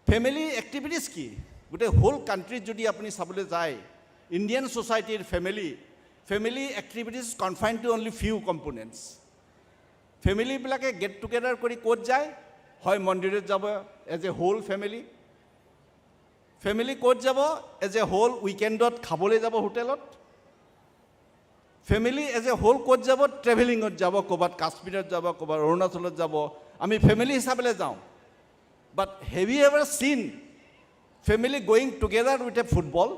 ফেমিলি এক্টিভিটিছ কি? গোটেই হোল কাণ্ট্ৰিত যদি আপুনি চাবলৈ যায়, ইণ্ডিয়ান ছ'চাইটিৰ family activities confine to only few components. ফেমিলিবিলাকে গেট টুগেডাৰ কৰি ক'ত যায়? হয় মন্দিৰত যাব এজ এ হোল ফেমিলি ক'ত যাব? এজ এ হোল উইকেণ্ডত খাবলৈ যাব হোটেলত। ফেমিলি এজ এ হোল ক'ত যাব? ট্ৰেভেলিঙত যাব, ক'ৰবাত কাশ্মীৰত যাব, ক'ৰবাত অৰুণাচলত যাব। আমি ফেমিলি হিচাপে যাওঁ। But have you ever seen family going together with a football?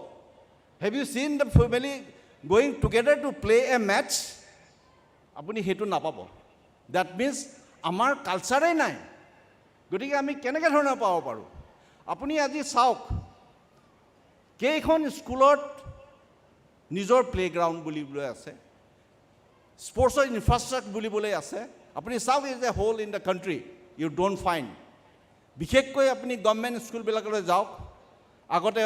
Have you seen the family going together to play a match? আপুনি সেইটো নাপাব। ডেট মিনছ আমাৰ কালচাৰেই নাই। গতিকে আমি কেনেকৈ ধৰণৰ পাব পাৰোঁ? আপুনি আজি চাওক, কেইখন স্কুলত নিজৰ প্লেগ্ৰাউণ্ড বুলিবলৈ আছে, স্পৰ্টছৰ ইনফ্ৰাষ্ট্ৰাকচাৰ বুলিবলৈ আছে। আপুনি চাওক, is a whole in the country you don't find. বিশেষকৈ আপুনি গভৰ্ণমেণ্ট স্কুলবিলাকলৈ যাওক। আগতে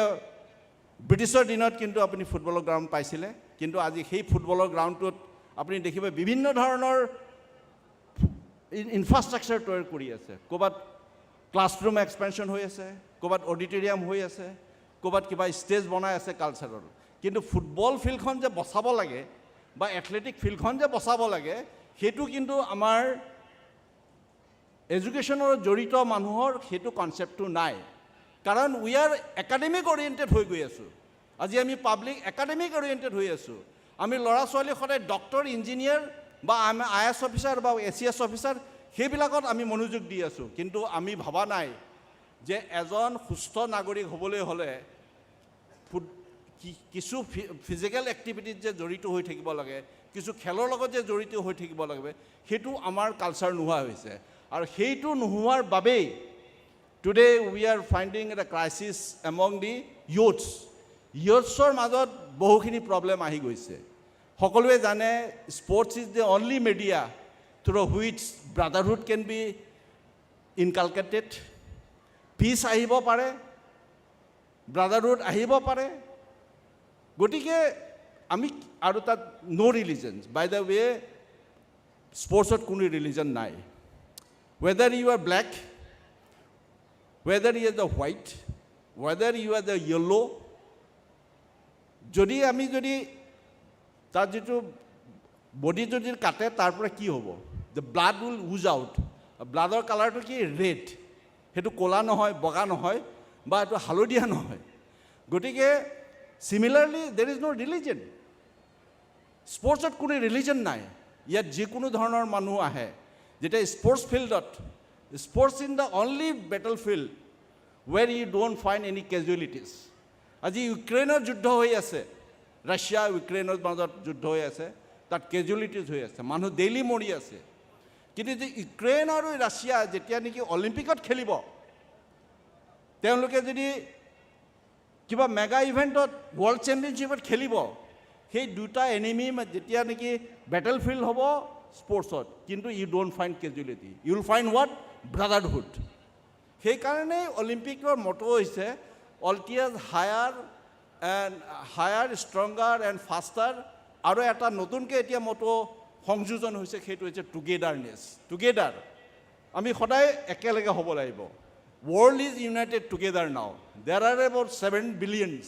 ব্ৰিটিছৰ দিনত কিন্তু আপুনি ফুটবলৰ গ্ৰাউণ্ড পাইছিলে, কিন্তু আজি সেই ফুটবলৰ গ্ৰাউণ্ডটোত আপুনি দেখিব বিভিন্ন ধৰণৰ ইনফ্ৰাষ্ট্ৰাকচাৰ তৈয়াৰ কৰি আছে ক'ৰবাত ক্লাছৰুম এক্সপেনশ্যন হৈ আছে ক'ৰবাত অডিটৰিয়াম হৈ আছে ক'ৰবাত কিবা ষ্টেজ বনাই আছে কালচাৰৰ কিন্তু ফুটবল ফিল্ডখন যে বচাব লাগে বা এথলেটিক ফিল্ডখন যে বচাব লাগে সেইটো কিন্তু আমাৰ এডুকেশ্যনৰ জড়িত মানুহৰ সেইটো কনচেপ্টটো নাই কাৰণ উই আৰ একাডেমিক অৰিয়েণ্টেড হৈ গৈ আছোঁ আজি আমি পাব্লিক একাডেমিক অৰিয়েণ্টেড হৈ আছোঁ আমি ল'ৰা ছোৱালী সদায় ডক্টৰ ইঞ্জিনিয়াৰ বা আমি IAS অফিচাৰ বা ACS অফিচাৰ সেইবিলাকত আমি মনোযোগ দি আছোঁ কিন্তু আমি ভবা নাই যে এজন সুস্থ নাগৰিক হ'বলৈ হ'লে কিছু ফিজিকেল এক্টিভিটিত যে জড়িত হৈ থাকিব লাগে কিছু খেলৰ লগত যে জড়িত হৈ থাকিব লাগে সেইটো আমাৰ কালচাৰ নোহোৱা হৈছে আৰু সেইটো নোহোৱাৰ বাবেই টুডে উই আৰ ফাইণ্ডিং এটা ক্ৰাইচিছ এমং দি ইয়থছৰ মাজত বহুখিনি প্ৰব্লেম আহি গৈছে সকলোৱে জানে sports is the only media through which brotherhood can be inculcated পিচ আহিব পাৰে ব্ৰাদাৰহুড আহিব পাৰে গতিকে আমি আৰু তাত নো ৰিলিজনছ বাই দ্য ৱে স্পৰ্টছত কোনো ৰিলিজন নাই whether you are black whether you are the white whether you are the yellow যদি আমি যদি তার যেটো বডি যদি কাটে তারপরে কি হ'ব the blood will ooze out ব্লাডৰ কালাৰটো কি ৰেড সেইটো ক'লা নহয় বগা নহয় বা এইটো হালধীয়া নহয় গতিকে সিমিলাৰলি there is no religion স্পৰ্টছত কোনো ৰিলিজন নাই ইয়াত যিকোনো ধৰণৰ মানুহ আহে যেতিয়া স্পৰ্টছ ফিল্ডত sports in the only battle field where you don't find any casualties আজি ইউক্ৰেইনৰ যুদ্ধ হৈ আছে ৰাছিয়া ইউক্ৰেইনৰ মাজত যুদ্ধ হৈ আছে তাত কেজুৱেলিটিজ হৈ আছে মানুহ ডেইলি মৰি আছে কিন্তু যে ইউক্ৰেইন আৰু ৰাছিয়া যেতিয়া নেকি অলিম্পিকত খেলিব তেওঁলোকে যদি কিবা মেগা ইভেণ্টত ৱৰ্ল্ড চেম্পিয়নশ্বিপত খেলিব সেই দুটা এনিমি যেতিয়া নেকি বেটেল ফিল্ড হ'ব স্পৰ্টছত কিন্তু you don't find casualty you will find what brotherhood সেইকাৰণে অলিম্পিকৰ মটো হৈছে altius higher stronger and faster আৰু এটা নতুনকৈ এতিয়া মটো সংযোজন হৈছে সেইটো হৈছে টুগেডাৰ আমি সদায় একেলগে হ'ব লাগিব ৱৰ্ল্ড ইজ ইউনাইটেড টুগেডাৰ নাও দেৰ আৰ এবাউট 7 বিলিয়নছ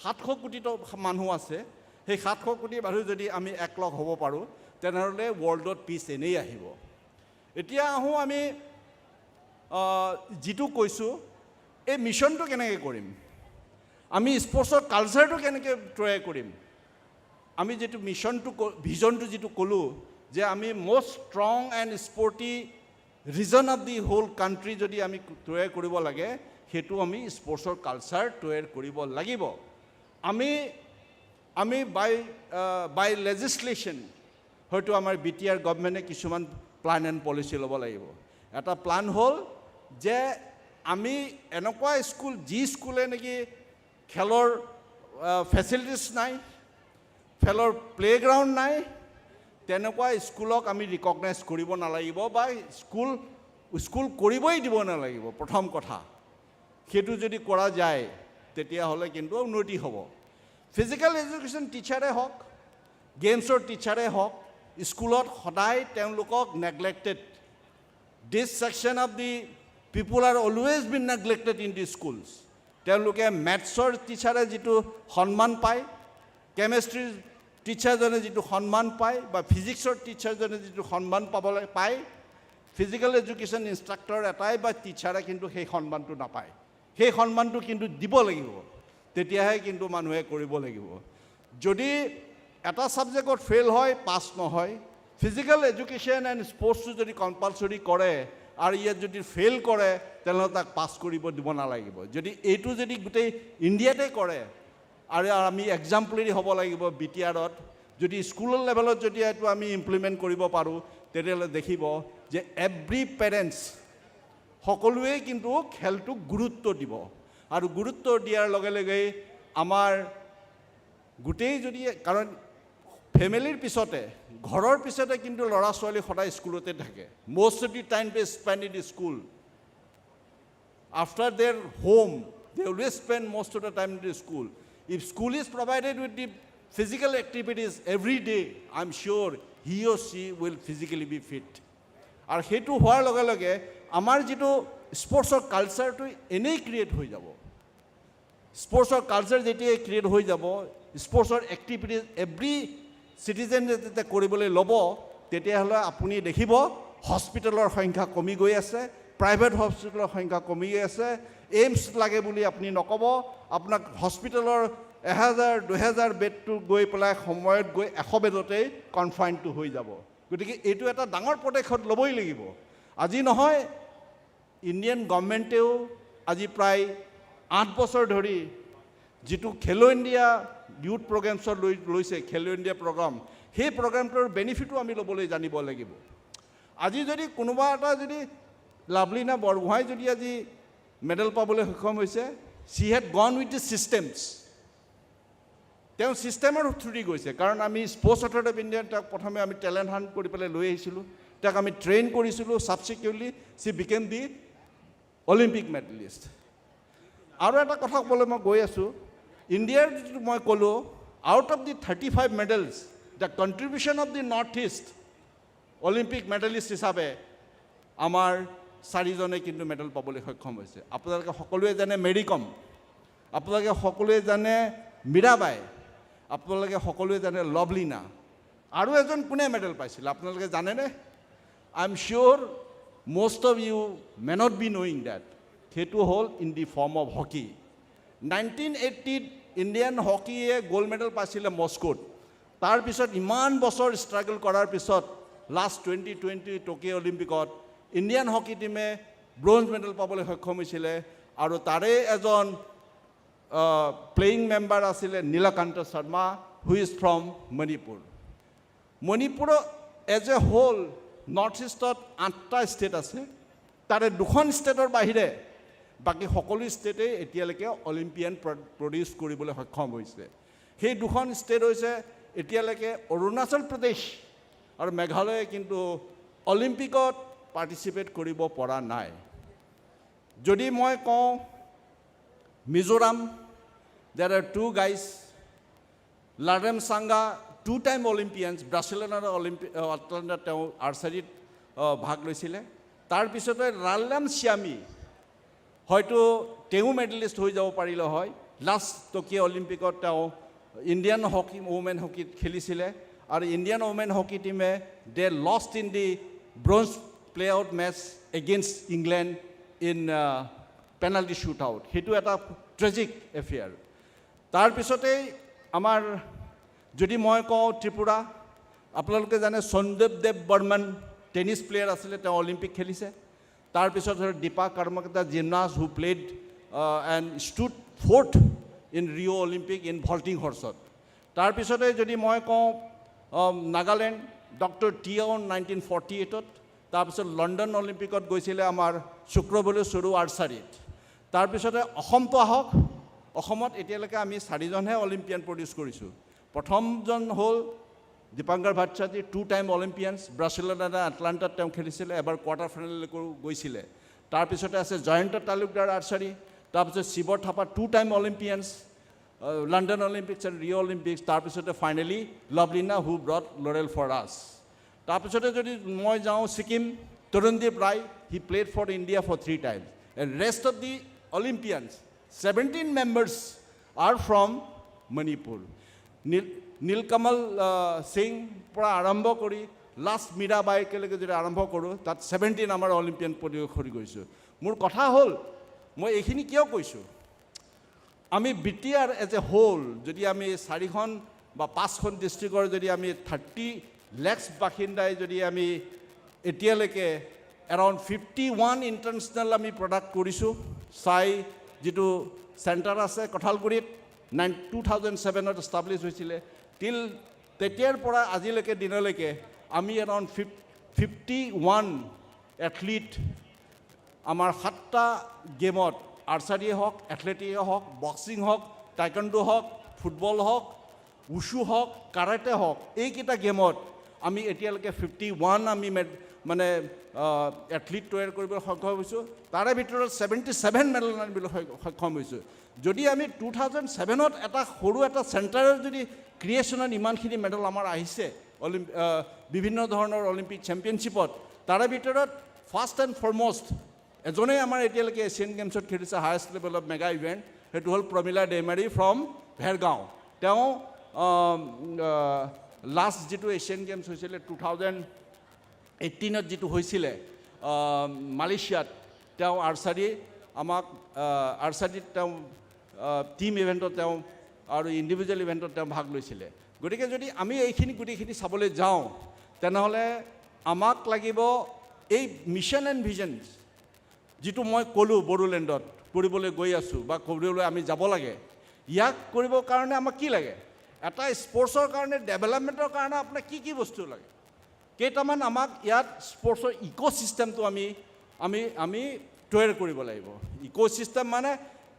700 কোটি মানুহ আছে সেই 700 কোটি মানুহ যদি আমি একলগ হ'ব পাৰোঁ তেনেহ'লে ৱৰ্ল্ডত পিচ এনেই আহিব এতিয়া আহোঁ আমি যিটো কৈছোঁ এই মিছনটো কেনেকৈ কৰিম আমি স্পৰ্টছৰ কালচাৰটো কেনেকৈ তৈয়াৰ কৰিম আমি যিটো মিছনটো ভিজনটো যিটো ক'লোঁ যে আমি most strong and sporty region of the whole country যদি আমি তৈয়াৰ কৰিব লাগে সেইটো আমি স্পৰ্টছৰ কালচাৰ তৈয়াৰ কৰিব লাগিব আমি বাই লেজিছলেশ্যন হয়তো আমাৰ BTR গভৰ্ণমেণ্টে কিছুমান প্লান এণ্ড পলিচি ল'ব লাগিব এটা প্লান হ'ল যে আমি এনেকুৱা স্কুল যি স্কুলে নেকি খেলৰ ফেচিলিটিছ নাই খেলৰ প্লেগ্ৰাউণ্ড নাই তেনেকুৱা স্কুলক আমি ৰিকগনাইজ কৰিব নালাগিব বা স্কুল কৰিবই দিব নালাগিব প্ৰথম কথা সেইটো যদি কৰা যায় তেতিয়াহ'লে কিন্তু উন্নতি হ'ব ফিজিকেল এডুকেশ্যন টিচাৰে হওক গেমছৰ টিচাৰে হওক স্কুলত সদায় তেওঁলোকক neglected this section of the people are always been neglected in the schools তেওঁলোকে মেথছৰ টিচাৰে যিটো সন্মান পায় কেমেষ্ট্ৰিৰ টিচাৰজনে যিটো সন্মান পায় বা ফিজিক্সৰ টিচাৰজনে যিটো সন্মান পাবলৈ পায় ফিজিকেল এডুকেশ্যন ইনষ্ট্ৰাক্টৰ এটাই বা টিচাৰে কিন্তু সেই সন্মানটো নাপায় সেই সন্মানটো কিন্তু দিব লাগিব তেতিয়াহে কিন্তু মানুহে কৰিব লাগিব যদি এটা ছাবজেক্টত ফেইল হয় পাছ নহয় ফিজিকেল এডুকেশ্যন এণ্ড স্পৰ্টছটো যদি কম্পালচৰি কৰে আৰু ইয়াত যদি ফেইল কৰে তেনেহ'লে তাক পাছ কৰিব দিব নালাগিব যদি এইটো যদি গোটেই ইণ্ডিয়াতে কৰে আৰু আমি এক্সাম্পলাৰি হ'ব লাগিব BTRত যদি স্কুলৰ লেভেলত যদি এইটো আমি ইমপ্লিমেণ্ট কৰিব পাৰোঁ তেতিয়াহ'লে দেখিব যে এভৰি পেৰেণ্টছ সকলোৱে কিন্তু খেলটোক গুৰুত্ব দিব আৰু গুৰুত্ব দিয়াৰ লগে লগে আমাৰ গোটেই যদি কাৰণ ফেমিলিৰ পিছতে ঘৰৰ পিছতে কিন্তু ল'ৰা ছোৱালী সদায় স্কুলতে থাকে most of the time they spend in the school after their home they always spend most of the time in the school if school is provided with the physical activities every day I'm sure he or she will physically be fit আৰু সেইটো হোৱাৰ লগে লগে আমাৰ যিটো স্পৰ্টছৰ কালচাৰটো এনেই ক্ৰিয়েট হৈ যাব স্পৰ্টছৰ কালচাৰ যেতিয়া ক্ৰিয়েট হৈ যাব স্পৰ্টছৰ এক্টিভিটিজ এভৰি চিটিজেন যেতিয়া কৰিবলৈ ল'ব তেতিয়াহ'লে আপুনি দেখিব হস্পিটেলৰ সংখ্যা কমি গৈ আছে প্ৰাইভেট হস্পিটেলৰ সংখ্যা কমি গৈ আছে এইমছ লাগে বুলি আপুনি নক'ব আপোনাক হস্পিটেলৰ 1000-2000 বেডটো গৈ পেলাই সময়ত গৈ 100 বেডতেই কনফাইনটো হৈ যাব গতিকে এইটো এটা ডাঙৰ পদক্ষেপ ল'বই লাগিব আজি নহয় ইণ্ডিয়ান গভৰ্ণমেণ্টেও আজি প্ৰায় 8 বছৰ ধৰি যিটো খেলো ইণ্ডিয়া ইউথ প্ৰগ্ৰেমছৰ লৈছে খেলো ইণ্ডিয়া প্ৰগ্ৰাম সেই প্ৰগ্ৰামটোৰ বেনিফিটো আমি ল'বলৈ জানিব লাগিব আজি যদি কোনোবা এটা যদি লাভলীনা বৰগোহাঁই যদি আজি মেডেল পাবলৈ সক্ষম হৈছে she had gone with the systems তেওঁ চিষ্টেমৰ থ্ৰুদি গৈছে কাৰণ আমি স্পৰ্টছ অথৰিটি অফ ইণ্ডিয়া তাক প্ৰথমে আমি টেলেণ্ট হাণ্ট কৰি পেলাই লৈ আহিছিলোঁ তাক আমি ট্ৰেইন কৰিছিলোঁ subsequently she became the olympic medallist আৰু এটা কথা ক'বলৈ মই গৈ আছোঁ ইণ্ডিয়াৰ যিটো মই ক'লোঁ out of the 35 medals the contribution of the north east olympic medallist হিচাপে আমাৰ 4জনে কিন্তু মেডেল পাবলৈ সক্ষম হৈছে আপোনালোকে সকলোৱে জানে মেৰী কম আপোনালোকে সকলোৱে জানে মীৰাবাই আপোনালোকে সকলোৱে জানে লভলীনা আৰু এজন কোনে মেডেল পাইছিল আপোনালোকে জানেনে আই এম চিয়'ৰ most of you may not be knowing that সেইটো হ'ল in the form of hockey 1980 Indian হকীয়ে গ'ল্ড মেডেল পাইছিলে মস্কোত তাৰপিছত ইমান বছৰ ষ্ট্ৰাগল কৰাৰ পিছত লাষ্ট 2020 টকিঅ' অলিম্পিকত Indian hockey team bronze medal পাবলৈ সক্ষম হৈছিলে আৰু তাৰে এজন প্লেয়িং মেম্বাৰ আছিলে Nilakanta Sharma who is from Manipur মণিপুৰৰ এজ এ হোল নৰ্থ ইষ্টত 8টা ষ্টেট আছে তাৰে 2খন ষ্টেটৰ বাহিৰে বাকী সকলো ষ্টেটেই এতিয়ালৈকে অলিম্পিয়ান প্ৰডিউচ কৰিবলৈ সক্ষম হৈছে সেই 2খন ষ্টেট হৈছে এতিয়ালৈকে অৰুণাচল প্ৰদেশ আৰু মেঘালয়ে কিন্তু অলিম্পিকত পাৰ্টিচিপেট কৰিব পৰা নাই যদি মই কওঁ Mizoram there are 2 guys Lalremsanga 2-time Olympians ব্ৰাছিলিয়ানৰ আটলাণ্টা তেওঁ আৰ্চাৰীত ভাগ লৈছিলে তাৰপিছতে ৰাল্লাম শ্যামী হয়তো তেওঁ মেডেলিষ্ট হৈ যাব পাৰিলে হয় লাষ্ট টকিঅ' অলিম্পিকত তেওঁ ইণ্ডিয়ান হকী ওমেন হকীত খেলিছিলে আৰু ইণ্ডিয়ান ওমেন হকী টীমে they lost in the bronze play out match against England in penalty shoot out সেইটো এটা ট্ৰেজিক এফেয়াৰ তাৰপিছতেই আমাৰ যদি মই কওঁ ত্ৰিপুৰা আপোনালোকে জানে সন্দীপ বৰ্মন টেনিছ প্লেয়াৰ আছিলে তেওঁ অলিম্পিক খেলিছে তাৰপিছত Dipa Karmakar gymnast who played and stood 4th in Rio' olympic in vaulting হৰ্ছত তাৰপিছতে যদি মই কওঁ নাগালেণ্ড ডক্টৰ টিঅ' 1948ত তাৰপিছত লণ্ডন অলিম্পিকত গৈছিলে আমাৰ শুক্ৰবলি চৰু আৰ্চাৰীত তাৰপিছতে অসমটো আহক অসমত এতিয়ালৈকে আমি 4জনহে অলিম্পিয়ান প্ৰডিউচ কৰিছোঁ প্ৰথমজন হ'ল দীপাংকৰ ভট্টাচাৰ্যী 2-time অলিম্পিয়ানছ ব্ৰাছিলিয়ানৰ আটলাণ্টাত তেওঁ খেলিছিলে এবাৰ কোৱাৰ্টাৰ ফাইনেললৈকে গৈছিলে তাৰপিছতে আছে জয়ন্ত তালুকদাৰ আৰ্চাৰী তাৰপিছত Shiva Thapa 2-time olympians London olympics and Rio' olympics তাৰপিছতে finally Lovlina who brought laurel for us তাৰপিছতে যদি মই যাওঁ Sikkim Tarundeep Rai he played for India for 3 times and rest of the olympians 17 members are from Manipur. Nilakamal Singh পৰা আৰম্ভ কৰি লাষ্ট মীৰাবাইলৈকে যদি আৰম্ভ কৰোঁ তাত 17 আমাৰ অলিম্পিয়ান প্ৰডিউচ গৈছোঁ মোৰ কথা হ'ল মই এইখিনি কিয় কৈছোঁ আমি বিটিআৰ এজ এ হোল যদি আমি 4খন বা 5খন ডিষ্ট্ৰিক্টৰ যদি আমি 30 lakhs বাসিন্দাই যদি আমি এতিয়ালৈকে এৰাউণ্ড 51 ইণ্টাৰনেশ্যনেল আমি প্ৰডাক্ট কৰিছোঁ চাই যিটো চেণ্টাৰ আছে কঠালগুৰিত 2007ত এষ্টাব্লিছ হৈছিলে টিল তেতিয়াৰ পৰা আজিলৈকে দিনলৈকে আমি এৰাউণ্ড 51 এথলিট আমাৰ 7টা গেমত আৰ্চাৰীয়ে হওক এথলেটিকে হওক বক্সিং হওক টাইকণ্ডো হওক ফুটবল হওক উছু হওক কাৰাটে হওক এইকেইটা গেমত আমি এতিয়ালৈকে 51 আমি মানে এথলিট তৈয়াৰ কৰিবলৈ সক্ষম হৈছোঁ তাৰে ভিতৰত 77 মেডেল আনিবলৈ সক্ষম হৈছোঁ যদি আমি 2007ত এটা সৰু এটা চেণ্টাৰৰ যদি ক্ৰিয়েশ্যনত ইমানখিনি মেডেল আমাৰ আহিছে বিভিন্ন ধৰণৰ অলিম্পিক চেম্পিয়নশ্বিপত তাৰে ভিতৰত ফাৰ্ষ্ট এণ্ড ফৰমষ্ট এজনেই আমাৰ এতিয়ালৈকে এছিয়ান গেমছত খেলিছে highest level of mega event সেইটো হ'ল প্ৰমিলা ডেমাৰী ফ্ৰম ভেৰগাঁও তেওঁ লাষ্ট যিটো এছিয়ান গেমছ হৈছিলে 2018ত যিটো হৈছিলে মালয়েছিয়াত তেওঁ আমাক আৰ্চাৰীত তেওঁ টিম ইভেণ্টত তেওঁ আৰু ইণ্ডিভিজুৱেল ইভেণ্টত তেওঁ ভাগ লৈছিলে গতিকে যদি আমি এইখিনি গোটেইখিনি চাবলৈ যাওঁ তেনেহ'লে আমাক লাগিব এই মিছন এণ্ড ভিজন যিটো মই ক'লোঁ বড়োলেণ্ডত কৰিবলৈ গৈ আছোঁ বা কৰিবলৈ আমি যাব লাগে ইয়াক কৰিবৰ কাৰণে আমাক কি লাগে এটা স্পৰ্টছৰ কাৰণে ডেভেলপমেণ্টৰ কাৰণে আপোনাক কি কি বস্তু লাগে কেইটামান আমাক ইয়াত স্পৰ্টছৰ ইক'ছিষ্টেমটো আমি তৈয়াৰ কৰিব লাগিব ইক'ছিষ্টেম মানে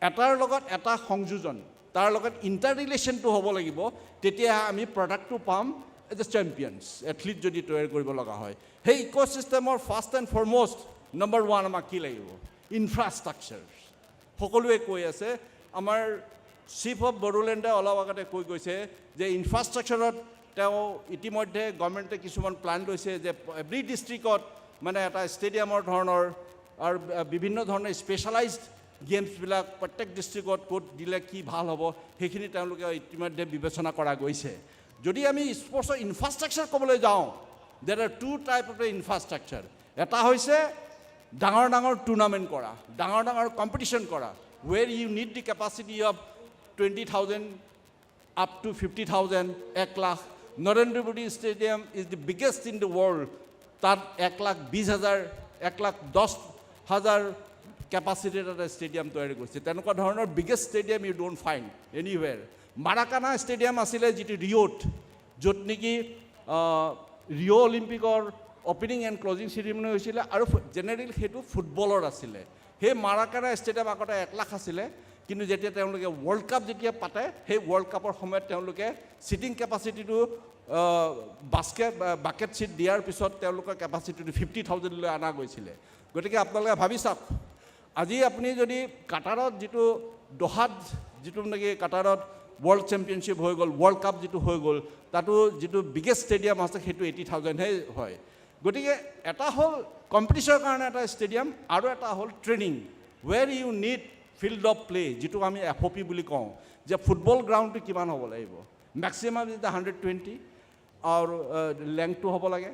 এটাৰ লগত এটা সংযোজন তাৰ লগত ইণ্টাৰ ৰিলেশ্যনটো হ'ব লাগিব তেতিয়া আমি প্ৰডাক্টটো পাম এজ এ চেম্পিয়নছ এথলিট যদি তৈয়াৰ কৰিব লগা হয় সেই ইক'ছিষ্টেমৰ ফাৰ্ষ্ট এণ্ড ফৰমষ্ট নম্বৰ 1 আমাক কি লাগিব ইনফ্ৰাষ্ট্ৰাকচাৰ সকলোৱে কৈ আছে আমাৰ চিফ অফ বড়োলেণ্ডে অলপ আগতে কৈ গৈছে যে ইনফ্ৰাষ্ট্ৰাকচাৰত তেওঁ ইতিমধ্যে গভৰ্ণমেণ্টে কিছুমান প্লান লৈছে যে এভৰি ডিষ্ট্ৰিক্টত মানে এটা ষ্টেডিয়ামৰ ধৰণৰ আৰু বিভিন্ন ধৰণৰ স্পেচিয়েলাইজড গেমছবিলাক প্ৰত্যেক ডিষ্ট্ৰিক্টত ক'ত দিলে কি ভাল হ'ব সেইখিনি তেওঁলোকে ইতিমধ্যে বিবেচনা কৰা গৈছে যদি আমি স্পৰ্টছৰ ইনফ্ৰাষ্ট্ৰাকচাৰ ক'বলৈ যাওঁ দেৰ আৰ 2 টাইপ অফ ইনফ্ৰাষ্ট্ৰাকচাৰ এটা হৈছে ডাঙৰ ডাঙৰ টুৰ্ণামেণ্ট কৰা ডাঙৰ ডাঙৰ কম্পিটিশ্যন কৰা where you need the capacity of 20,000 up to 50,000 1 lakh Narendra Modi Stadium is the biggest in the world তাত 1,20,000 1,10,000 capacity এটা ষ্টেডিয়াম তৈয়াৰ কৰিছে তেনেকুৱা ধৰণৰ biggest stadium you don't find anywhere Maracana stadium আছিলে যিটো ৰিঅ'ত য'ত নেকি ৰিঅ' অলিম্পিকৰ অপেনিং এণ্ড ক্লজিং চেৰিমনি হৈছিলে আৰু জেনেৰেলি সেইটো ফুটবলৰ আছিলে সেই মাৰাকানা ষ্টেডিয়াম আগতে 1 লাখ আছিলে কিন্তু যেতিয়া তেওঁলোকে ৱৰ্ল্ড কাপ যেতিয়া পাতে সেই ৱৰ্ল্ড কাপৰ সময়ত তেওঁলোকে ছিটিং কেপাচিটিটো বাকেট ছিট দিয়াৰ পিছত তেওঁলোকৰ কেপাচিটিটো 50,000 লৈ অনা গৈছিলে গতিকে আপোনালোকে ভাবি চাওক আজি আপুনি যদি কাটাৰত যিটো দোহাত যিটো নেকি কাটাৰত ৱৰ্ল্ড চেম্পিয়নশ্বিপ হৈ গ'ল ৱৰ্ল্ড কাপ যিটো হৈ গ'ল তাতো যিটো বিগেষ্ট ষ্টেডিয়াম আছে সেইটো 80,000হে হয় গতিকে এটা হ'ল কম্পিটিশ্যনৰ কাৰণে এটা ষ্টেডিয়াম আৰু এটা হ'ল training where you need field of play যিটো আমি FOP বুলি কওঁ যে ফুটবল গ্ৰাউণ্ডটো কিমান হ'ব লাগিব মেক্সিমাম যেতিয়া 120 আৰু লেংথটো হ'ব লাগে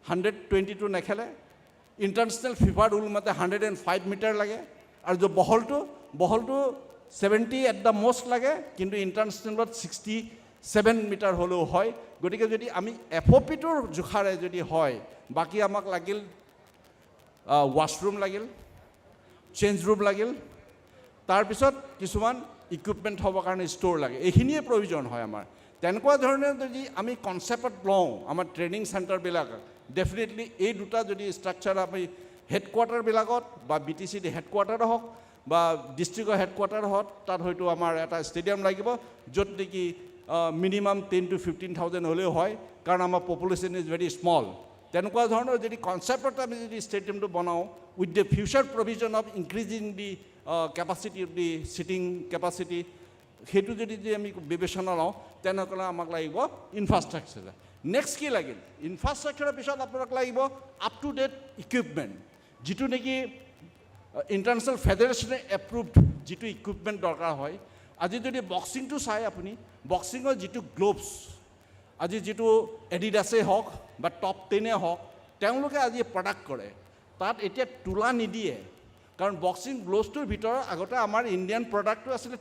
122 নেখেলে ইণ্টাৰনেশ্যনেল ফিফা ৰুল মতে 105 মিটাৰ লাগে আৰু যে বহলটো 70 এট দ্য মষ্ট লাগে কিন্তু ইণ্টাৰনেশ্যনেলত 67 মিটাৰ হ'লেও হয় গতিকে যদি আমি FOPটোৰ জোখাৰে যদি হয় বাকী আমাক লাগিল ৱাছৰুম লাগিল চেঞ্জ ৰুম লাগিল তাৰপিছত কিছুমান ইকুইপমেণ্ট হ'বৰ কাৰণে ষ্ট'ৰ লাগে এইখিনিয়ে প্ৰয়োজন হয় আমাৰ তেনেকুৱা ধৰণে যদি আমি কনচেপ্টত লওঁ আমাৰ ট্ৰেইনিং চেণ্টাৰবিলাক ডেফিনেটলি এই দুটা যদি ষ্ট্ৰাকচাৰ আমি হেডকোৱাৰ্টাৰবিলাকত বা BTCD হেডকোৱাৰ্টাৰ হওক বা ডিষ্ট্ৰিক্টৰ হেডকোৱাৰ্টাৰ হওক তাত হয়তো আমাৰ এটা ষ্টেডিয়াম লাগিব য'ত নেকি মিনিমাম 10 to 15,000 হ'লেও হয় কাৰণ আমাৰ পপুলেশ্যন ইজ ভেৰি স্মল তেনেকুৱা ধৰণৰ যদি কনচেপ্টত আমি যদি ষ্টেডিয়ামটো বনাওঁ with the future provision of increasing the capacity of the cheating capacity সেইটো যদি আমি বিবেচনা লওঁ তেনেহ'লে আমাক লাগিব ইনফ্ৰাষ্ট্ৰাকচাৰ নেক্সট কি লাগিল ইনফ্ৰাষ্ট্ৰাকচাৰৰ পিছত আপোনাক লাগিব আপ টু ডেট ইকুইপমেণ্ট যিটো নেকি ইণ্টাৰনেশ্যনেল ফেডাৰেশ্যনে এপ্ৰুভড যিটো ইকুইপমেণ্ট দৰকাৰ হয় আজি যদি বক্সিংটো চাই আপুনি বক্সিঙৰ যিটো গ্লোভছ আজি যিটো এডিডাছেই হওক বা টপ 10 হওক তেওঁলোকে আজি প্ৰডাক্ট কৰে তাত এতিয়া তোলা নিদিয়ে কাৰণ বক্সিং গ্লোভছটোৰ ভিতৰত আগতে আমাৰ ইণ্ডিয়ান প্ৰডাক্টটো আছিলে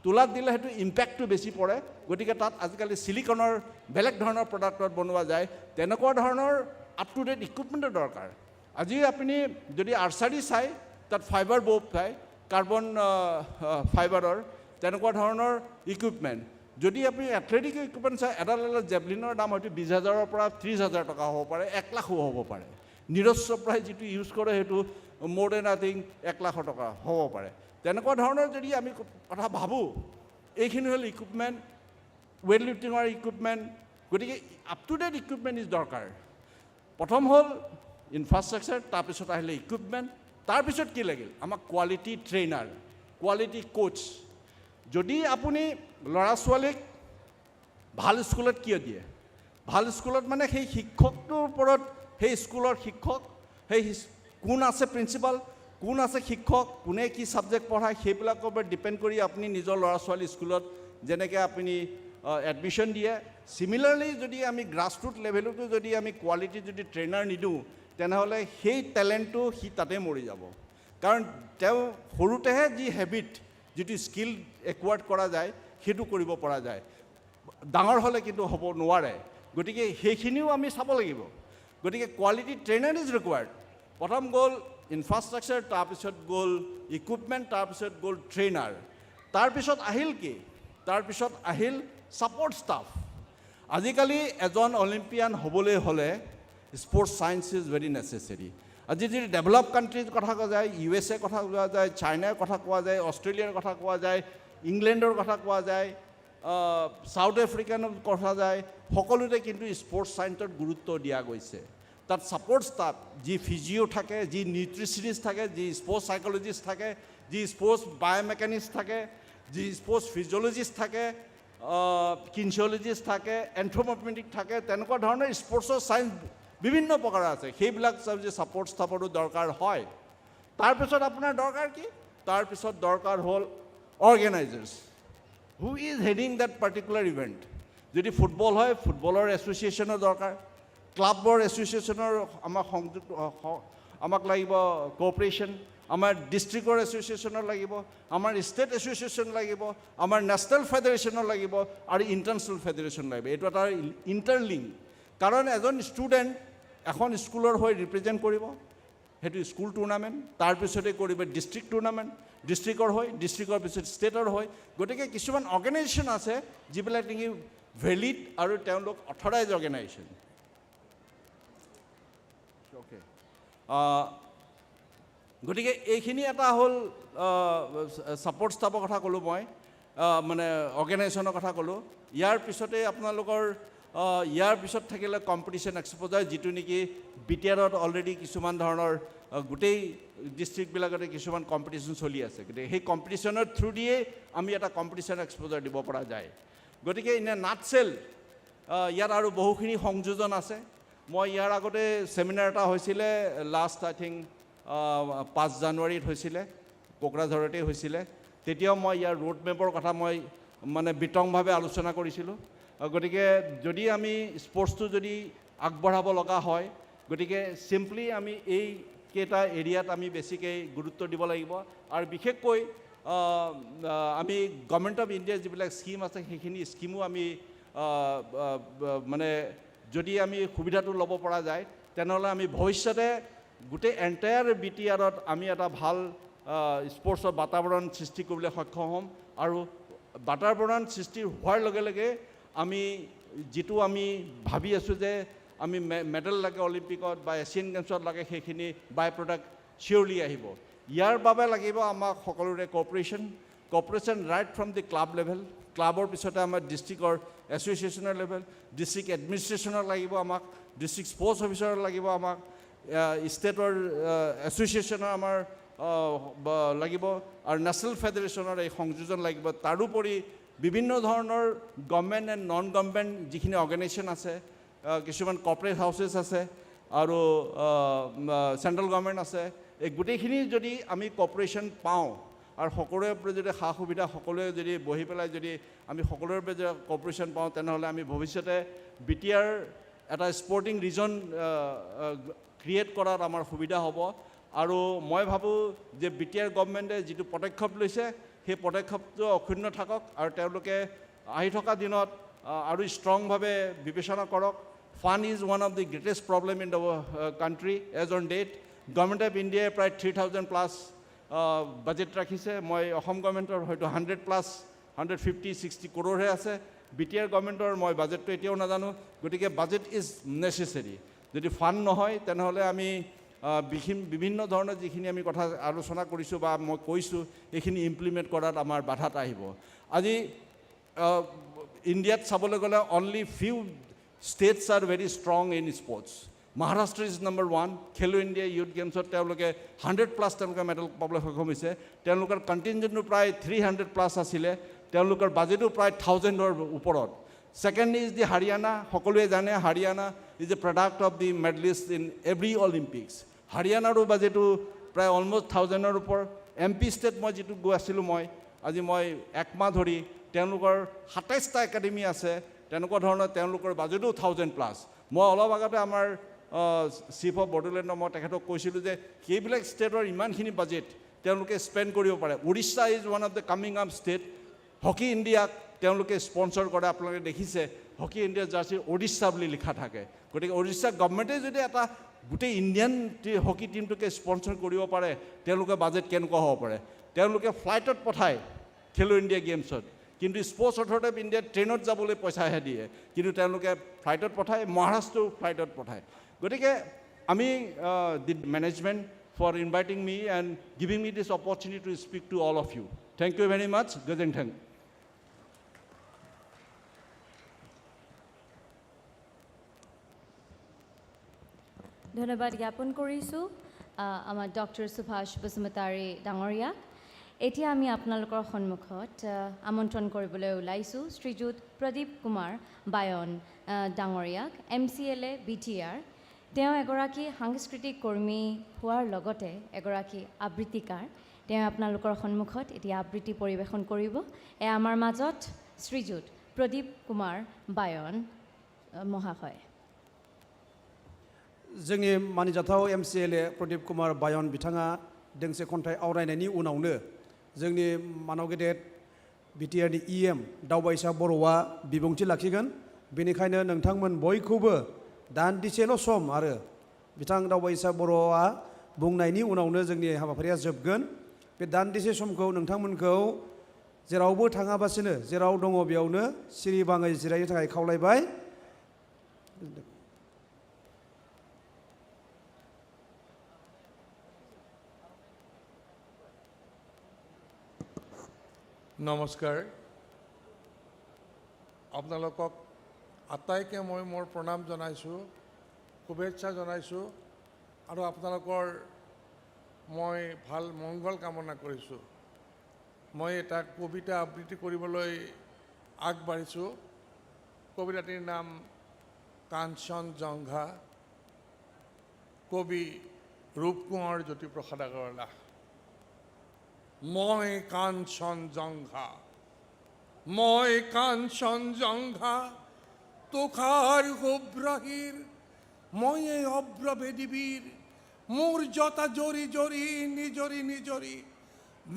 তোলাত দিলে সেইটো ইম্পেক্টটো বেছি পৰে গতিকে তাত আজিকালি ছিলিকনৰ বেলেগ ধৰণৰ প্ৰডাক্টত বনোৱা যায় তেনেকুৱা ধৰণৰ আপ টু ডেট ইকুইপমেণ্টৰ দৰকাৰ আজি আপুনি যদি আৰ্চাৰী চাই তাত ফাইবাৰ বোৰ্ড পায় কাৰ্বন ফাইবাৰৰ তেনেকুৱা ধৰণৰ ইকুইপমেণ্ট যদি আপুনি এথলেটিক ইকুইপমেণ্ট চাই এডাল জেভলিনৰ দাম হয়তো 20,000ৰ পৰা 30,000 টকা হ'ব পাৰে 1 লাখো হ'ব পাৰে নীৰজ চোপ্ৰাই যিটো ইউজ কৰে সেইটো মোৰ দেন আই থিংক 1 লাখ টকা হ'ব পাৰে তেনেকুৱা ধৰণৰ যদি আমি কথা ভাবোঁ এইখিনি হ'ল ইকুইপমেণ্ট ৱেইট লিফটিঙৰ ইকুইপমেণ্ট গতিকে up to date equipment is দৰকাৰ প্ৰথম হ'ল ইনফ্ৰাষ্ট্ৰাকচাৰ তাৰপিছত আহিলে ইকুইপমেণ্ট তাৰপিছত কি লাগিল আমাক কোৱালিটি ট্ৰেইনাৰ কোৱালিটি কোচ যদি আপুনি ল'ৰা ছোৱালীক ভাল স্কুলত কিয় দিয়ে ভাল স্কুলত মানে সেই শিক্ষকটোৰ ওপৰত সেই স্কুলৰ শিক্ষক সেই কোন আছে প্ৰিন্সিপাল কোন আছে শিক্ষক কোনে কি ছাবজেক্ট পঢ়ায় সেইবিলাকৰ ওপৰত ডিপেণ্ড কৰি আপুনি নিজৰ ল'ৰা ছোৱালী স্কুলত যেনেকৈ আপুনি এডমিশ্যন দিয়ে চিমিলাৰলি যদি আমি গ্ৰাছৰুট লেভেলতো যদি আমি কোৱালিটি যদি ট্ৰেইনাৰ নিদিওঁ তেনেহ'লে সেই টেলেণ্টটো সি তাতে মৰি যাব কাৰণ তেওঁ সৰুতেহে যি হেবিট যিটো স্কিল একুৱাৰ্ড কৰা যায় সেইটো কৰিব পৰা যায় ডাঙৰ হ'লে কিন্তু হ'ব নোৱাৰে গতিকে সেইখিনিও আমি চাব লাগিব গতিকে কোৱালিটি ট্ৰেইনাৰ ইজ ৰিকুৱাৰ্ড প্ৰথম গ'ল ইনফ্ৰাষ্ট্ৰাকচাৰ তাৰপিছত গ'ল ইকুইপমেণ্ট তাৰপিছত গ'ল ট্ৰেইনাৰ তাৰপিছত আহিল কি তাৰপিছত আহিল ছাপৰ্ট ষ্টাফ আজিকালি এজন অলিম্পিয়ান হ'বলৈ হ'লে sports science is very necessary আজি যদি ডেভেলপ কাণ্ট্ৰিৰ কথা কোৱা যায় USA কথা কোৱা যায় চাইনাৰ কথা কোৱা যায় অষ্ট্ৰেলিয়াৰ কথা কোৱা যায় ইংলেণ্ডৰ কথা কোৱা যায় সাউথ আফ্ৰিকানৰ কথা যায় সকলোতে কিন্তু স্পৰ্টছ ছায়েন্সত গুৰুত্ব দিয়া গৈছে তাত ছাপৰ্ট ষ্টাফ যি ফিজিঅ' থাকে যি নিউট্ৰিচনিষ্ট থাকে যি স্পৰ্টছ চাইকলজিষ্ট থাকে যি স্পৰ্টছ বায়'মেকানিষ্ট থাকে যি স্পৰ্টছ ফিজিঅ'লজিষ্ট থাকে কিনচিয়'লজিষ্ট থাকে এন্থ্ৰপ'মেট্ৰিক থাকে তেনেকুৱা ধৰণৰ স্পৰ্টছৰ ছায়েন্স বিভিন্ন প্ৰকাৰ আছে সেইবিলাক যে ছাপৰ্ট ষ্টাফৰো দৰকাৰ হয় তাৰপিছত আপোনাৰ দৰকাৰ কি তাৰপিছত দৰকাৰ হ'ল organisers who is heading that particular event যদি ফুটবল হয় ফুটবলৰ এছ'চিয়েশ্যনৰ দৰকাৰ ক্লাবৰ এছ'চিয়েশ্যনৰ আমাক সংযুক্ত আমাক লাগিব কোঅপাৰেশ্যন আমাৰ ডিষ্ট্ৰিক্টৰ এছ'চিয়েশ্যনৰ লাগিব আমাৰ ষ্টেট এছ'চিয়েশ্যন লাগিব আমাৰ নেশ্যনেল ফেডাৰেশ্যনৰ লাগিব আৰু ইণ্টাৰনেশ্যনেল ফেডাৰেশ্যন লাগিব এইটো এটা ইণ্টাৰলিংক কাৰণ এজন ষ্টুডেণ্ট এখন স্কুলৰ হৈ ৰিপ্ৰেজেণ্ট কৰিব সেইটো স্কুল টুৰ্ণামেণ্ট তাৰপিছতে কৰিব ডিষ্ট্ৰিক্ট টুৰ্ণামেণ্ট ডিষ্ট্ৰিক্টৰ হৈ ডিষ্ট্ৰিক্টৰ পিছত ষ্টেটৰ হৈ গতিকে কিছুমান অৰ্গেনাইজেশ্যন আছে যিবিলাক নেকি ভেলিড আৰু তেওঁলোক অথৰাইজ অৰ্গেনাইজেশ্যন অ'কে গতিকে এইখিনি এটা হ'ল ছাপৰ্ট ষ্টাফৰ কথা ক'লোঁ মই মানে অৰ্গেনাইজেশ্যনৰ কথা ক'লোঁ ইয়াৰ পিছতে আপোনালোকৰ ইয়াৰ পিছত থাকিলে কম্পিটিশ্যন এক্সপ'জাৰ যিটো নেকি BTRত অলৰেডি কিছুমান ধৰণৰ গোটেই ডিষ্ট্ৰিক্টবিলাকতে কিছুমান কম্পিটিশ্যন চলি আছে গতিকে সেই কম্পিটিশ্যনৰ থ্ৰু দিয়ে আমি এটা কম্পিটিশ্যন এক্সপ'জাৰ দিব পৰা যায় গতিকে ইনে নাটছেল ইয়াত আৰু বহুখিনি সংযোজন আছে মই ইয়াৰ আগতে ছেমিনাৰ এটা হৈছিলে লাষ্ট আই থিংক 5 জানুৱাৰীত হৈছিলে কোকৰাঝাৰতে হৈছিলে তেতিয়াও মই ইয়াৰ ৰোড মেপৰ কথা মই মানে বিতংভাৱে আলোচনা কৰিছিলোঁ গতিকে যদি আমি স্পৰ্টছটো যদি আগবঢ়াব লগা হয় গতিকে চিম্পলি আমি এই কেইটা এৰিয়াত আমি বেছিকৈ গুৰুত্ব দিব লাগিব আৰু বিশেষকৈ আমি গভৰ্ণমেণ্ট অফ ইণ্ডিয়াৰ যিবিলাক স্কিম আছে সেইখিনি স্কিমো আমি মানে যদি আমি সুবিধাটো ল'ব পৰা যায় তেনেহ'লে আমি ভৱিষ্যতে গোটেই এণ্টায়াৰ BTRত আমি এটা ভাল স্পৰ্টছৰ বাতাবৰণ সৃষ্টি কৰিবলৈ সক্ষম হ'ম আৰু বাতাবৰণ সৃষ্টি হোৱাৰ লগে লগে আমি যিটো আমি ভাবি আছোঁ যে আমি মেডেল লাগে অলিম্পিকত বা এছিয়ান গেমছত লাগে সেইখিনি বাই প্ৰডাক্ট চিয়'ৰলি আহিব ইয়াৰ বাবে লাগিব আমাক সকলোৰে corporation right from the club level ক্লাবৰ পিছতে আমাৰ ডিষ্ট্ৰিক্টৰ এছ'চিয়েশ্যনৰ লেভেল ডিষ্ট্ৰিক্ট এডমিনিষ্ট্ৰেশ্যনৰ লাগিব আমাক ডিষ্ট্ৰিক্ট স্পৰ্টছ অফিচাৰৰ লাগিব আমাক ষ্টেটৰ এছ'চিয়েশ্যনৰ আমাৰ লাগিব আৰু নেশ্যনেল ফেডাৰেশ্যনৰ এই সংযোজন লাগিব তাৰোপৰি বিভিন্ন ধৰণৰ গভৰ্ণমেণ্ট এণ্ড নন গভৰ্ণমেণ্ট যিখিনি অৰ্গেনাইজেশ্যন আছে কিছুমান কৰ্পৰেট হাউচেছ আছে আৰু চেণ্ট্ৰেল গভৰ্ণমেণ্ট আছে এই গোটেইখিনি যদি আমি কৰ্পৰেশ্যন পাওঁ আৰু সকলোৰে পৰা যদি সা সুবিধা সকলোৱে যদি বহি পেলাই যদি আমি সকলোৰে পৰা যদি কৰ্পৰেশ্যন পাওঁ তেনেহ'লে আমি ভৱিষ্যতে BTR এটা স্পৰ্টিং ৰিজন ক্ৰিয়েট কৰাত আমাৰ সুবিধা হ'ব আৰু মই ভাবোঁ যে BTR গভৰ্ণমেণ্টে যিটো পদক্ষেপ লৈছে সেই পদক্ষেপটো অক্ষুণ্ণ থাকক আৰু তেওঁলোকে আহি থকা দিনত আৰু ষ্ট্ৰংভাৱে বিবেচনা কৰক fund is one of the greatest problem in the country as on date government of ইণ্ডিয়াই প্ৰায় 3,000+ বাজেট ৰাখিছে মই অসম গভৰ্ণমেণ্টৰ হয়তো 100+ 150-60 কৰোৰহে আছে BTR গভৰ্ণমেণ্টৰ মই বাজেটটো এতিয়াও নাজানো গতিকে বাজেট ইজ নেচেচেৰী যদি ফাণ্ড নহয় তেনেহ'লে আমি বিভিন্ন ধৰণৰ যিখিনি আমি কথা আলোচনা কৰিছোঁ বা মই কৈছোঁ এইখিনি ইমপ্লিমেণ্ট কৰাত আমাৰ বাধাত আহিব আজি ইণ্ডিয়াত চাবলৈ গ'লে only few states R very strong in sports Maharashtra is number 1 খেলো ইণ্ডিয়া ইউথ গেমছত তেওঁলোকে 100+ তেওঁলোকে মেডেল পাবলৈ সক্ষম হৈছে তেওঁলোকৰ কণ্টিনজেণ্টটো প্ৰায় 300+ আছিলে তেওঁলোকৰ বাজেটো প্ৰায় 1000ৰ ওপৰত Second is the Haryana. সকলোৱে জানে Haryana is a product of the medalists in every Olympics. Haryanaৰো বাজেটো প্ৰায় almost 1000ৰ ওপৰ MP state মই যেটো গৈ আছিলোঁ মই আজি মই একমাহ ধৰি তেওঁলোকৰ 27টা একাডেমি আছে তেনেকুৱা ধৰণৰ তেওঁলোকৰ বাজেটো 1000 প্লাস মই অলপ আগতে আমাৰ চিফ অফ বডোলেণ্ড মই তেখেতক কৈছিলোঁ যে সেইবিলাক ষ্টেটৰ ইমানখিনি বাজেট তেওঁলোকে স্পেণ্ড কৰিব পাৰে Orissa is one of the coming up state hockey ইণ্ডিয়াক তেওঁলোকে স্পন্সৰ কৰে আপোনালোকে দেখিছে হকি ইণ্ডিয়া জাৰ্চি ওড়িশা বুলি লিখা থাকে গতিকে ওড়িশা গভৰ্ণমেণ্টে যদি এটা গোটেই ইণ্ডিয়ান হকি টিমটোকে স্পন্সৰ কৰিব পাৰে তেওঁলোকে বাজেট কেনেকুৱা হ'ব পাৰে তেওঁলোকে ফ্লাইটত পঠায় খেলো ইণ্ডিয়া গেমছত কিন্তু স্পৰ্টছ অথৰিটি অফ ইণ্ডিয়া ট্ৰেইনত যাবলৈ পইচাহে দিয়ে কিন্তু তেওঁলোকে ফ্লাইটত পঠায় মহাৰাষ্ট্ৰও ফ্লাইটত পঠায় গতিকে আমি the management for inviting me and giving me this opportunity to speak to all of you thank you very much গজেংথেং ধন্যবাদ জ্ঞাপন কৰিছোঁ আমাৰ ডক্টৰ সুভাষ বসুমতাৰী ডাঙৰীয়াক এতিয়া আমি আপোনালোকৰ সন্মুখত আমন্ত্ৰণ কৰিবলৈ ওলাইছোঁ শ্ৰীযুত প্ৰদীপ কুমাৰ বায়ন ডাঙৰীয়াক MCLA BTR তেওঁ এগৰাকী সাংস্কৃতিক কৰ্মী হোৱাৰ লগতে এগৰাকী আবৃত্তিকাৰ তেওঁ আপোনালোকৰ সন্মুখত এতিয়া আবৃত্তি পৰিৱেশন কৰিব আমাৰ মাজত শ্ৰীযুত প্ৰদীপ কুমাৰ বায়ন মহাশয় जोंनि मानिजाथाव MCLA प्रदीप कुमार बायन बिथाङा दोंसे खन्थाइ आवरायनायनि उनावनो जोंनि मानव गेदेर बिटिआरनि EM दावबायसा बर'आ बिबुंथि लाखिगोन बेनिखायनो नोंथांमोन बयखौबो दान्दिसेल' सम आरो बिथां दावबायसा बर'आ बुंनायनि उनावनो जोंनि हाबाफारिया जोबगोन बे दान्दिसे समखौ नोंथांमोनखौ जेरावबो थाङाबासिनो जेराव दङ बेयावनो सिरिबाङै जिरायनो थाखाय खावलायबाय নমস্কাৰ আপোনালোকক আটাইকে মই মোৰ প্ৰণাম জনাইছোঁ শুভেচ্ছা জনাইছোঁ আৰু আপোনালোকৰ মই ভাল মংগল কামনা কৰিছোঁ মই এটা কবিতা আবৃত্তি কৰিবলৈ আগবাঢ়িছোঁ কবিতাটিৰ নাম কাঞ্চনজংঘা কবি ৰূপকুঁৱৰ জ্যোতিপ্ৰসাদ আগৰৱালা মই কাঞ্চনজংঘা তুষাৰ শুভ্ৰহীৰ মই অভ্ৰভেদীবীৰ মোৰ জতা জৰি জৰি নিজৰি নিজৰি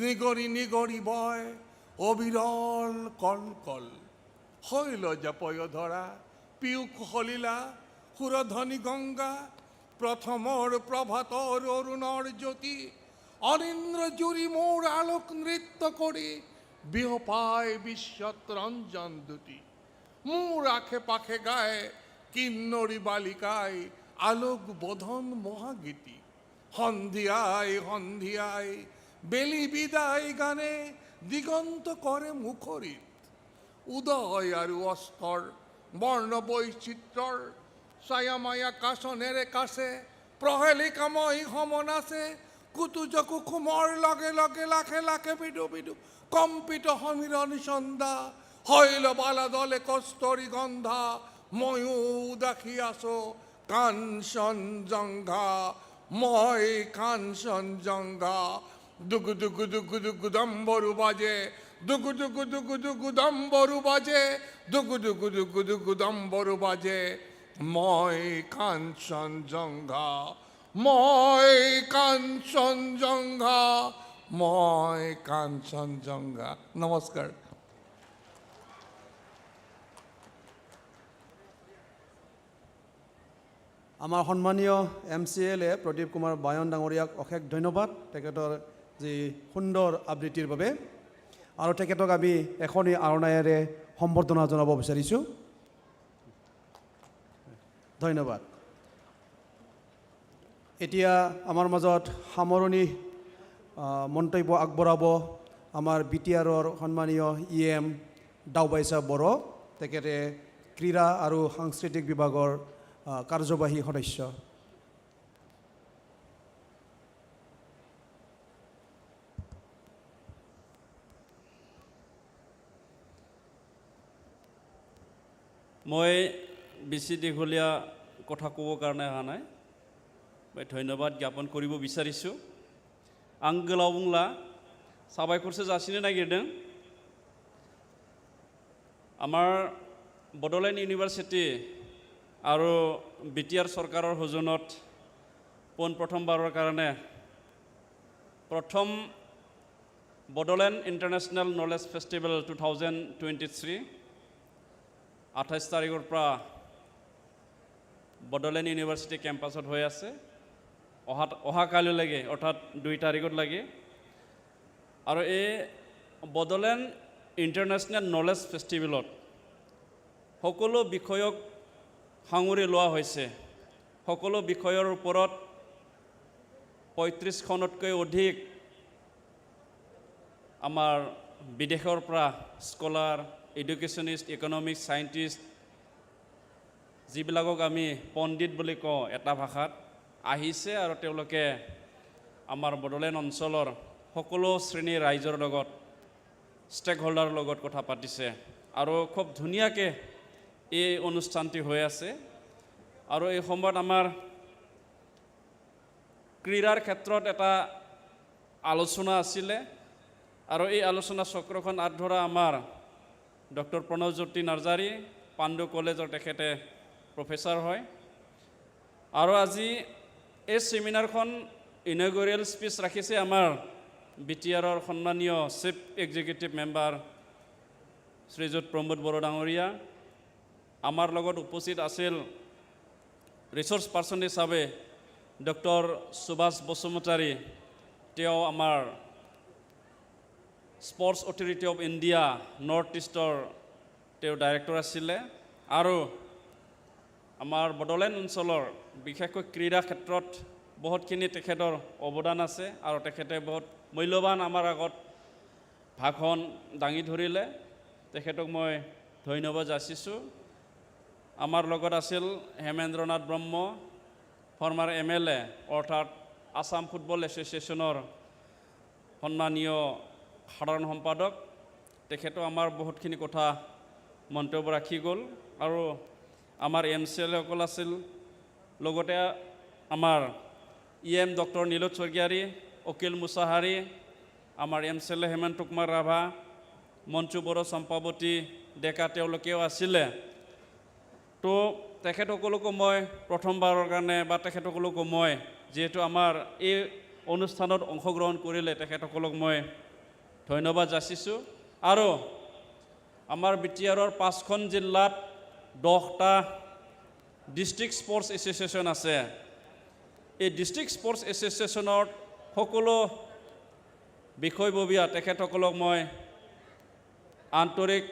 নিগৰি নিগৰি বয় অবিৰল কলকল শৈলজা পয়ধৰা পিউষ সলিলা সুৰধনী গংগা প্ৰথমৰ প্ৰভাতৰ অৰুণৰ জ্যোতি অনিন্দ্ৰ জুৰি মোৰ আলোক নৃত্য কৰি বিহপায় বিশ্বত ৰঞ্জন দুটি মোৰ আশে পাশে গায় কিন্নৰী বালিকাই আলোক বোধন মহাগীতি সন্ধিয়াই সন্ধিয়াই বেলি বিদায় গানে দিগন্ত কৰে মুখৰিত উদয় আৰু অস্তৰ বৰ্ণ বৈচিত্ৰৰ ছায়ামায়া কাশনেৰে কাছে প্ৰহেলিকাময় সমন আছে কুতুজ কুসুমৰ লগে লগে লাখে লাখে বিদু বিদু কম্পিত সমীৰণ চন্দা শৈল বালা দলে কস্তৰী গন্ধা ময়ো উদাসী আছো কাঞ্চনজংঘা মই কাঞ্চনজংঘা দুগু দুগু দুগু দুগু দম্বৰু বাজে দুগু দুগু দুগু দুগু দম্বৰু বাজে দুগু দুগু দুগু দুগু দম্বৰু বাজে মই কাঞ্চনজংঘা মই কাঞ্চনজংঘা মই কাঞ্চনজংঘা নমস্কাৰ আমাৰ সন্মানীয় MCLA প্ৰদীপ কুমাৰ বায়ন ডাঙৰীয়াক অশেষ ধন্যবাদ তেখেতৰ যি সুন্দৰ আবৃত্তিৰ বাবে আৰু তেখেতক আমি এখনি আৰণায়েৰে সম্বৰ্ধনা জনাব বিচাৰিছোঁ ধন্যবাদ এতিয়া আমাৰ মাজত সামৰণি মন্তব্য আগবঢ়াব আমাৰ BTRৰ সন্মানীয় EM দাওবাইছা বড়ো তেখেতে ক্ৰীড়া আৰু সাংস্কৃতিক বিভাগৰ কাৰ্যবাহী সদস্য মই বেছি দীঘলীয়া কথা ক'বৰ কাৰণে অহা নাই মই ধন্যবাদ জ্ঞাপন কৰিব বিচাৰিছোঁ आं गोलाव बुंला साबायखरसो जासिनो नागिरदों আমাৰ বডোলেণ্ড ইউনিভাৰ্চিটি আৰু বিটিআৰ চৰকাৰৰ হজনত প্ৰথমবাৰৰ কাৰণে প্ৰথম বডোলেণ্ড ইণ্টাৰনেশ্যনেল নলেজ ফেষ্টিভেল 2023 28 তাৰিখৰ পৰা বডোলেণ্ড ইউনিভাৰ্চিটি কেম্পাছত হৈ আছে অহা কালিলৈকে অৰ্থাৎ 2 তাৰিখত লাগে আৰু এই বডোলেণ্ড ইণ্টাৰনেশ্যনেল নলেজ ফেষ্টিভেলত সকলো বিষয়ক সাঙুৰি লোৱা হৈছে সকলো বিষয়ৰ ওপৰত 35খনতকৈ অধিক আমাৰ বিদেশৰ পৰা স্কলাৰ এডুকেশ্যনিষ্ট ইকনমিক্স সাইণ্টিষ্ট যিবিলাকক আমি পণ্ডিত বুলি কওঁ এটা ভাষাত আহিছে আৰু তেওঁলোকে আমাৰ বডোলেণ্ড অঞ্চলৰ সকলো শ্ৰেণীৰ ৰাইজৰ লগত ষ্টেক হোল্ডাৰৰ লগত কথা পাতিছে আৰু খুব ধুনীয়াকৈ এই অনুষ্ঠানটি হৈ আছে আৰু এই সময়ত আমাৰ ক্ৰীড়াৰ ক্ষেত্ৰত এটা আলোচনা আছিলে আৰু এই আলোচনা চক্ৰখন আগধৰা আমাৰ ডক্টৰ প্ৰণৱজ্যোতি নাৰ্জাৰী পাণ্ডু কলেজৰ তেখেতে প্ৰফেচাৰ হয় আৰু আজি এই সেমিনাৰখন ইনঅগৰেল স্পিচ ৰাখিছে আমাৰ বিটিআৰৰ সন্মানীয় চিফ এক্সিকিউটিভ মেম্বাৰ শ্ৰীযুত প্ৰমোদ বড়ো ডাঙৰীয়া আমাৰ লগত উপস্থিত আছিল ৰিসোৰ্স পাৰ্সন হিচাপে ডক্টৰ সুভাষ বসুমতাৰী তেওঁ আমাৰ sports authority of India north ইষ্টৰ তেওঁ ডাইৰেক্টৰ আছিলে আৰু আমাৰ বডোলেণ্ড অঞ্চলৰ বিশেষকৈ ক্ৰীড়া ক্ষেত্ৰত বহুতখিনি তেখেতৰ অৱদান আছে আৰু তেখেতে বহুত মূল্যৱান আমাৰ আগত ভাষণ দাঙি ধৰিলে তেখেতক মই ধন্যবাদ যাচিছোঁ আমাৰ লগত আছিল হেমেন্দ্ৰনাথ ব্ৰহ্ম ফৰ্মাৰ MLA অৰ্থাৎ আসাম ফুটবল এছ'চিয়েশ্যনৰ সন্মানীয় সাধাৰণ সম্পাদক তেখেতো আমাৰ বহুতখিনি কথা মন্তব্য ৰাখি গ'ল আৰু আমাৰ MCLA সকল আছিল লগতে আমাৰ EM ডক্টৰ নীলোৎ স্বৰ্গীয়াৰী অকিল মুছাহাৰী আমাৰ MCLA হেমন্ত কুমাৰ ৰাভা মঞ্চু বড়ো চম্পাৱতী ডেকা তেওঁলোকেও আছিলে তো তেখেতসকলকো মই প্ৰথমবাৰৰ কাৰণে বা তেখেতসকলকো মই যেহেতু আমাৰ এই অনুষ্ঠানত অংশগ্ৰহণ কৰিলে তেখেতসকলক মই ধন্যবাদ যাচিছোঁ আৰু আমাৰ বিটিআৰৰ 5খন জিলাত 10টা ডিষ্ট্ৰিক্ট স্পৰ্টছ এছ'চিয়েশ্যন আছে এই ডিষ্ট্ৰিক্ট স্পৰ্টছ এছ'চিয়েশ্যনৰ সকলো বিষয়ববীয়া তেখেতসকলক মই আন্তৰিক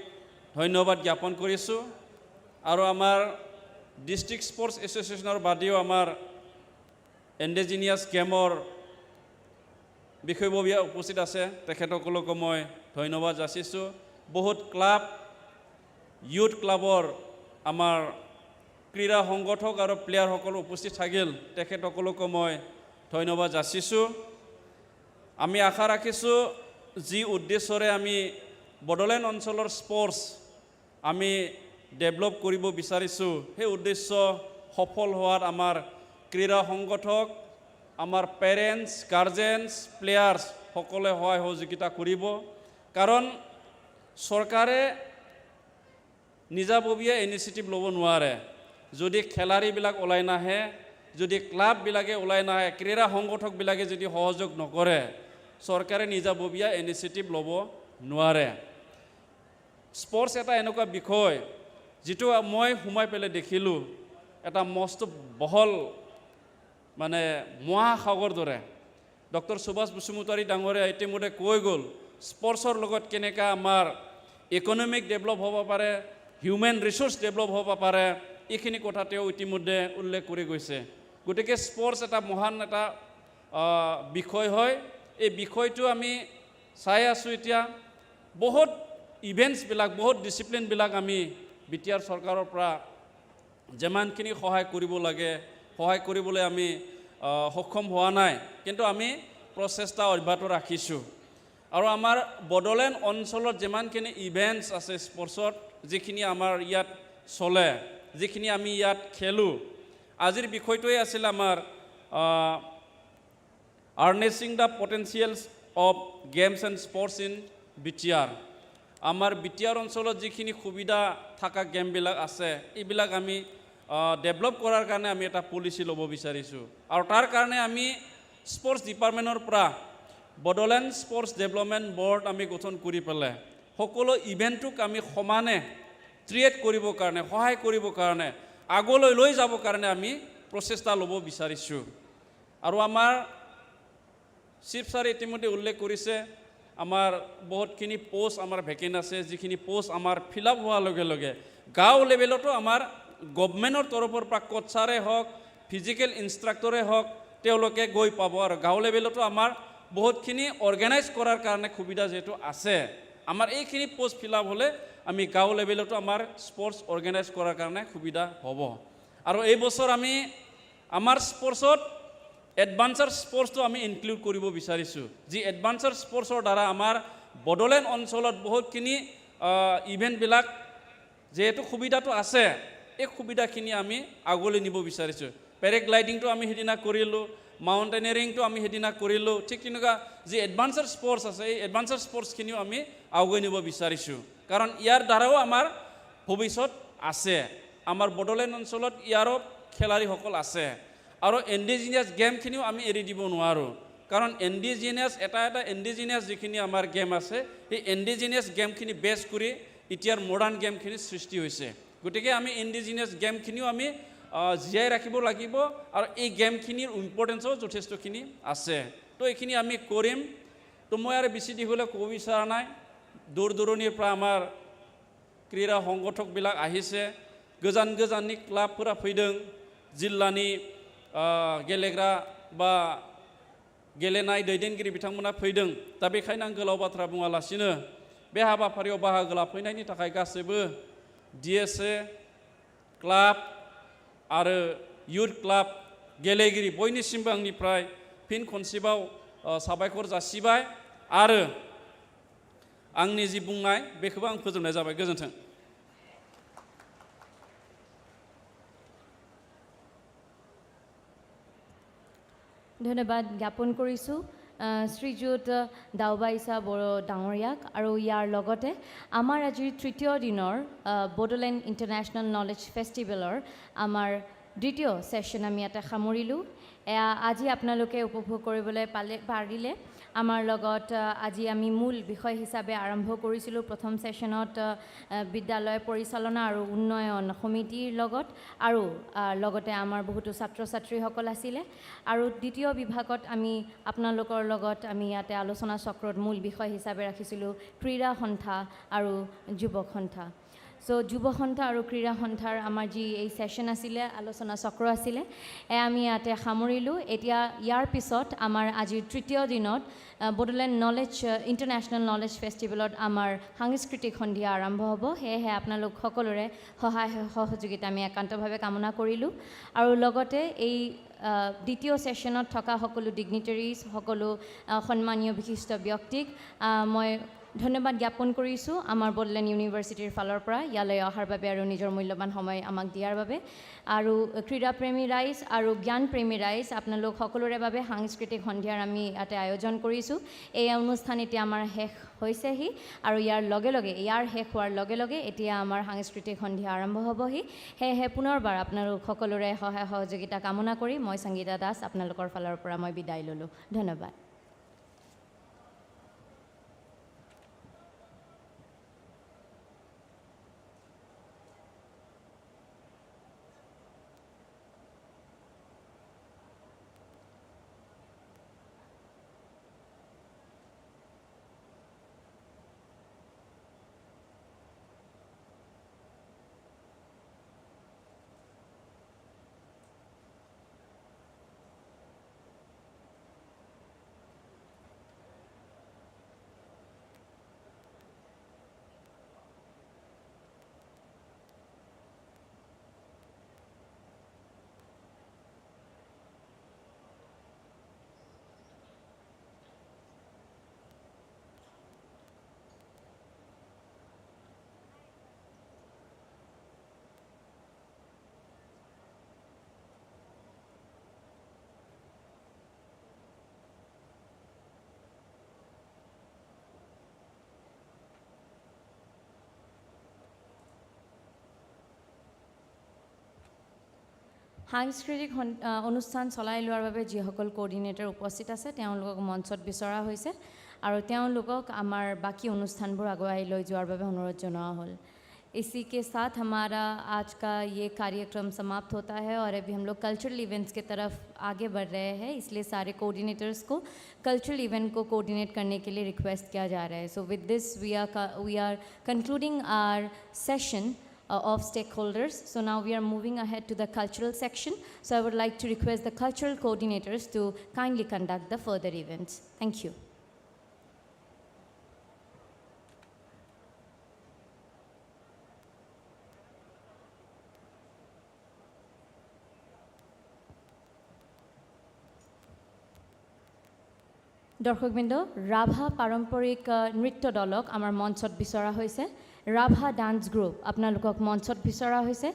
ধন্যবাদ জ্ঞাপন কৰিছোঁ আৰু আমাৰ ডিষ্ট্ৰিক্ট স্পৰ্টছ এছ'চিয়েশ্যনৰ বাদেও আমাৰ ইণ্ডিজিনিয়াছ গেমৰ বিষয়ববীয়া উপস্থিত আছে তেখেতসকলকো মই ধন্যবাদ যাচিছোঁ বহুত ক্লাব ইউথ ক্লাবৰ আমাৰ ক্ৰীড়া সংগঠক আৰু প্লেয়াৰসকল উপস্থিত থাকিল তেখেতসকলকো মই ধন্যবাদ যাচিছোঁ আমি আশা ৰাখিছোঁ যি উদ্দেশ্যৰে আমি বডোলেণ্ড অঞ্চলৰ স্পৰ্টছ আমি ডেভেলপ কৰিব বিচাৰিছোঁ সেই উদ্দেশ্য সফল হোৱাত আমাৰ ক্ৰীড়া সংগঠক আমাৰ পেৰেণ্টছ গাৰ্জেনছ প্লেয়াৰ্ছ সকলে সহায় সহযোগিতা কৰিব কাৰণ চৰকাৰে নিজাববীয়া ইনিচিয়েটিভ ল'ব নোৱাৰে যদি খেলাৰীবিলাক ওলাই নাহে যদি ক্লাববিলাকে ওলাই নাহে ক্ৰীড়া সংগঠকবিলাকে যদি সহযোগ নকৰে চৰকাৰে নিজাববীয়া ইনিচিয়েটিভ ল'ব নোৱাৰে স্পৰ্টছ এটা এনেকুৱা বিষয় যিটো মই সোমাই পেলাই দেখিলোঁ এটা মস্ত বহল মানে মহাসাগৰ দৰে ডক্টৰ সুভাষ বসুমতাৰী ডাঙৰীয়া ইতিমধ্যে কৈ গ'ল স্পৰ্টছৰ লগত কেনেকৈ আমাৰ ইকনমিক ডেভেলপ হ'ব পাৰে হিউমেন ৰিচোৰ্চ ডেভেলপ হ'ব পাৰে এইখিনি কথা তেওঁ ইতিমধ্যে উল্লেখ কৰি গৈছে গতিকে স্পৰ্টছ এটা মহান এটা বিষয় হয় এই বিষয়টো আমি চাই আছোঁ এতিয়া বহুত ইভেণ্টছবিলাক বহুত ডিচিপ্লিনবিলাক আমি বিটিআৰ চৰকাৰৰ পৰা যিমানখিনি সহায় কৰিব লাগে সহায় কৰিবলৈ আমি সক্ষম হোৱা নাই কিন্তু আমি প্ৰচেষ্টা অব্যাহত ৰাখিছোঁ আৰু আমাৰ বডোলেণ্ড অঞ্চলত যিমানখিনি ইভেণ্টছ আছে স্পৰ্টছত যিখিনি আমাৰ ইয়াত চলে যিখিনি আমি ইয়াত খেলোঁ আজিৰ বিষয়টোৱে আছিল আমাৰ harnessing the potentials of games and sports in BTR আমাৰ BTR অঞ্চলত যিখিনি সুবিধা থকা গেমবিলাক আছে এইবিলাক আমি ডেভেলপ কৰাৰ কাৰণে আমি এটা পলিচি ল'ব বিচাৰিছোঁ আৰু তাৰ কাৰণে আমি স্পৰ্টছ ডিপাৰ্টমেণ্টৰ পৰা বডোলেণ্ড স্পৰ্টছ ডেভেলপমেণ্ট বৰ্ড আমি গঠন কৰি পেলাই সকলো ইভেণ্টটোক আমি সমানে ক্ৰিয়েট কৰিবৰ কাৰণে সহায় কৰিবৰ কাৰণে আগলৈ লৈ যাবৰ কাৰণে আমি প্ৰচেষ্টা ল'ব বিচাৰিছোঁ আৰু আমাৰ চিফ ছাৰে ইতিমধ্যে উল্লেখ কৰিছে আমাৰ বহুতখিনি পোষ্ট আমাৰ ভেকেণ্ট আছে যিখিনি পোষ্ট আমাৰ ফিল আপ হোৱাৰ লগে লগে গাঁও লেভেলতো আমাৰ গভৰ্ণমেণ্টৰ তৰফৰ পৰা কোচাৰে হওক ফিজিকেল ইনষ্ট্ৰাক্টৰে হওক তেওঁলোকে গৈ পাব আৰু গাঁও লেভেলতো আমাৰ বহুতখিনি অৰ্গেনাইজ কৰাৰ কাৰণে সুবিধা যিহেতু আছে আমাৰ এইখিনি পোষ্ট ফিল আপ হ'লে আমি গাঁও লেভেলতো আমাৰ স্পৰ্টছ অৰ্গেনাইজ কৰাৰ কাৰণে সুবিধা হ'ব আৰু এই বছৰ আমি আমাৰ স্পৰ্টছত এডভান্সাৰ স্পৰ্টছটো আমি ইনক্লুড কৰিব বিচাৰিছোঁ যি এডভান্সাৰ স্পৰ্টছৰ দ্বাৰা আমাৰ বডোলেণ্ড অঞ্চলত বহুতখিনি ইভেণ্টবিলাক যেহেতু সুবিধাটো আছে এই সুবিধাখিনি আমি আগলৈ নিব বিচাৰিছোঁ পেৰাগ্লাইডিংটো আমি সেইদিনা কৰিলোঁ মাউণ্টেইনাৰিংটো আমি সেইদিনা কৰিলোঁ ঠিক তেনেকুৱা যি এডভান্সাৰ স্পৰ্টছ আছে এই এডভান্সাৰ স্পৰ্টছখিনিও আমি আগুৱাই নিব বিচাৰিছোঁ কাৰণ ইয়াৰ দ্বাৰাও আমাৰ ভৱিষ্যত আছে আমাৰ বডোলেণ্ড অঞ্চলত ইয়াৰো খেলাৰীসকল আছে আৰু ইণ্ডিজিনিয়াছ গেমখিনিও আমি এৰি দিব নোৱাৰোঁ কাৰণ ইণ্ডিজিনিয়াছ এটা ইণ্ডিজিনিয়াছ যিখিনি আমাৰ গেম আছে সেই ইণ্ডিজিনিয়াছ গেমখিনি বেছ কৰি এতিয়াৰ মডাৰ্ণ গেমখিনি সৃষ্টি হৈছে গতিকে আমি ইণ্ডিজিনিয়াছ গেমখিনিও আমি জীয়াই ৰাখিব লাগিব আৰু এই গেমখিনিৰ ইম্পৰ্টেঞ্চো যথেষ্টখিনি আছে তো এইখিনি আমি কৰিম তো মই আৰু বেছি দীঘলীয়া ক'ব বিচৰা নাই দূৰ দূৰণিৰ পৰা আমাৰ ক্ৰীড়া সংগঠকবিলাক আহিছে गोजान गोजाननि क्लाबफोरा फैदों जिल्लानि गेलेग्रा बा गेलेनाय दैदेनगिरि बिथांमोना फैदों दा बेखायनो आं गोलाव बाथ्रा बुङालासिनो बे हाबाफारियाव बाहागो लाफैनायनि थाखाय गासैबो DSA क्लाब आरो युथ क्लाब गेलेगिरि बयनिसिमबो आंनिफ्राय फिन खनसेबाव साबायखर जासिबाय आरो आंनि जि बुंनाय बेखौबो आं फोजोबनाय जाबाय गोजोन्थों ধন্যবাদ জ্ঞাপন কৰিছোঁ শ্ৰীযুত দাওবাইছা বড়ো ডাঙৰীয়াক আৰু ইয়াৰ লগতে আমাৰ আজিৰ তৃতীয় দিনৰ বডোলেণ্ড ইণ্টাৰনেশ্যনেল নলেজ ফেষ্টিভেলৰ আমাৰ দ্বিতীয় ছেশ্যন আমি ইয়াতে সামৰিলোঁ এয়া আজি আপোনালোকে উপভোগ কৰিবলৈ পাৰিলে আমাৰ লগত আজি আমি মূল বিষয় হিচাপে আৰম্ভ কৰিছিলোঁ প্ৰথম ছেশ্যনত বিদ্যালয় পৰিচালনা আৰু উন্নয়ন সমিতিৰ লগত আৰু লগতে আমাৰ বহুতো ছাত্ৰ ছাত্ৰীসকল আছিলে আৰু দ্বিতীয় বিভাগত আমি আপোনালোকৰ লগত আমি ইয়াতে আলোচনা চক্ৰত মূল বিষয় হিচাপে ৰাখিছিলোঁ ক্ৰীড়া সন্থা আৰু যুৱক সন্থা সো যুৱ সন্থা আৰু ক্ৰীড়া সন্থাৰ আমাৰ যি এই ছেশ্যন আছিলে আলোচনা চক্ৰ আছিলে আমি ইয়াতে সামৰিলোঁ এতিয়া ইয়াৰ পিছত আমাৰ আজিৰ তৃতীয় দিনত বডোলেণ্ড নলেজ ইণ্টাৰনেশ্যনেল নলেজ ফেষ্টিভেলত আমাৰ সাংস্কৃতিক সন্ধিয়া আৰম্ভ হ'ব সেয়েহে আপোনালোক সকলোৰে সহায় সহযোগিতা আমি একান্তভাৱে কামনা কৰিলোঁ আৰু লগতে এই দ্বিতীয় ছেশ্যনত থকা সকলো ডিগনিটাৰিজ সকলো সন্মানীয় বিশিষ্ট ব্যক্তিক মই ধন্যবাদ জ্ঞাপন কৰিছোঁ আমাৰ বডোলেণ্ড ইউনিভাৰ্চিটিৰ ফালৰ পৰা ইয়ালৈ অহাৰ বাবে আৰু নিজৰ মূল্যৱান সময় আমাক দিয়াৰ বাবে আৰু ক্ৰীড়াপ্ৰেমী ৰাইজ আৰু জ্ঞানপ্ৰেমী ৰাইজ আপোনালোক সকলোৰে বাবে সাংস্কৃতিক সন্ধিয়াৰ আমি ইয়াতে আয়োজন কৰিছোঁ এই অনুষ্ঠান এতিয়া আমাৰ শেষ হৈছেহি আৰু ইয়াৰ শেষ হোৱাৰ লগে লগে এতিয়া আমাৰ সাংস্কৃতিক সন্ধিয়া আৰম্ভ হ'বহি সেয়েহে পুনৰবাৰ আপোনালোক সকলোৰে সহায় সহযোগিতা কামনা কৰি মই সংগীতা দাস আপোনালোকৰ ফালৰ পৰা মই বিদায় ল'লোঁ ধন্যবাদ সাংস্কৃতিক অনুষ্ঠান চলাই লোৱাৰ বাবে যিসকল কোঅৰ্ডিনেটৰ উপস্থিত আছে তেওঁলোকক মঞ্চত বিচৰা হৈছে আৰু তেওঁলোকক আমাৰ বাকী অনুষ্ঠানবোৰ আগুৱাই লৈ যোৱাৰ বাবে অনুৰোধ জনোৱা হ'ল। इसी के साथ हमारा आज का ये कार्यक्रम समाप्त होता है और अभी हम लोग कल्चरल इवेंट्स की तरफ आगे बढ़ रहे हैं, इसलिए सारे कोऑर्डिनेटर्स को कल्चरल इवेंट को कोऑर्डिनेट करने के लिए रिक्वेस्ट किया जा रहा है. So with this we are concluding our session of stakeholders. So now we are moving ahead to the cultural section. So I would like to request the cultural coordinators to kindly conduct the further events. Thank you. দৰ্শকবৃন্দ, ৰাভা পাৰম্পৰিক নৃত্য দলক আমাৰ মঞ্চত বিচৰা হৈছে। ৰাভা ডান্স গ্ৰুপ আপোনালোকক মঞ্চত বিচৰা হৈছে।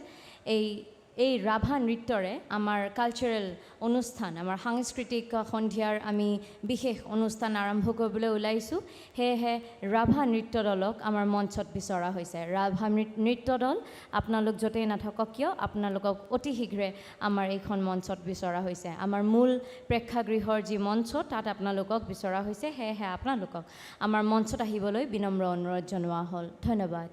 এই ৰাভা নৃত্যৰে আমাৰ কালচাৰেল অনুষ্ঠান, আমাৰ সাংস্কৃতিক সন্ধিয়াৰ আমি বিশেষ অনুষ্ঠান আৰম্ভ কৰিবলৈ ওলাইছোঁ। সেয়েহে ৰাভা নৃত্য দলক আমাৰ মঞ্চত বিচৰা হৈছে। ৰাভা নৃত্য দল আপোনালোক য'তেই নাথাকক কিয় আপোনালোকক অতি শীঘ্ৰে আমাৰ এইখন মঞ্চত বিচৰা হৈছে। আমাৰ মূল প্ৰেক্ষাগৃহৰ যি মঞ্চ তাত আপোনালোকক বিচৰা হৈছে। সেয়েহে আপোনালোকক আমাৰ মঞ্চত আহিবলৈ বিনম্ৰ অনুৰোধ জনোৱা হ'ল। ধন্যবাদ।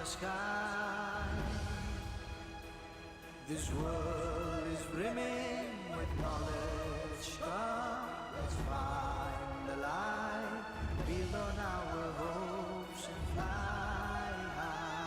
the sky. This world is brimming with knowledge. Come, let's find the light, build on our hopes and fly high.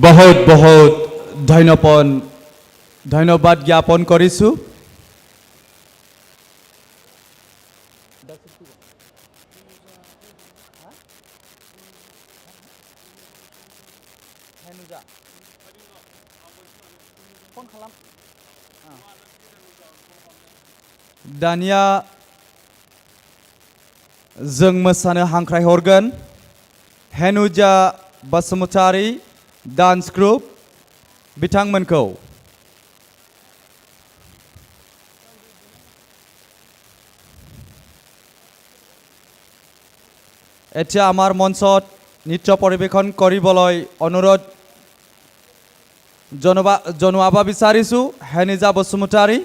বহুত বহুত ধন্যবাদ জ্ঞাপন কৰিছোঁ। दानिया जों मोसानो हांख्रायहरगोन हेनुजा बसुमतारी डान्स ग्रुप बिथांमोनखौ। এতিয়া আমাৰ মঞ্চত নৃত্য পৰিৱেশন কৰিবলৈ অনুৰোধ জনাব বিচাৰিছোঁ হেনুজা Basumatary.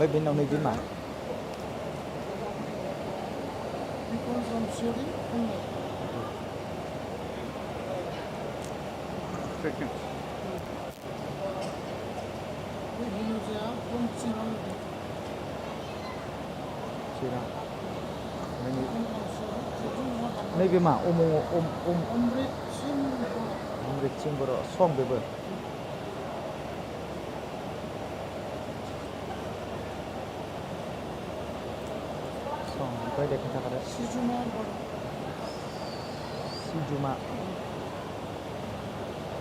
Mấy bên nào này bên mà mấy bên mà Amrit Singh bro song bebe Baik, kita kata si Juma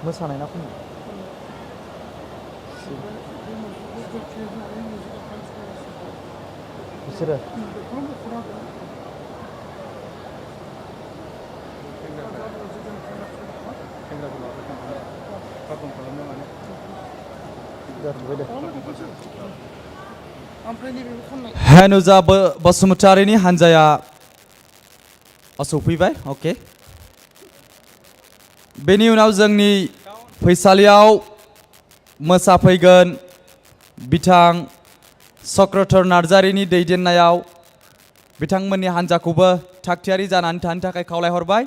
mosaनाय ना खन बिसोरो हेनुजा बसुमतारीनि हानजाया सौफैबाय अके बेनि उनाव जोंनि फैसालियाव मोसाफैगोन बिथां चक्रधर नार्जारिनि दैदेननायाव बिथांमोननि हानजाखौबो थागथियारि जानानै थानो थाखाय खावलायहरबाय।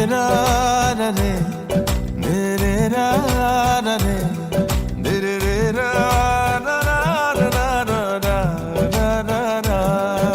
ra ra re, de re ra ra re, de re re ra ra ra ra ra ra ra ra ra ra.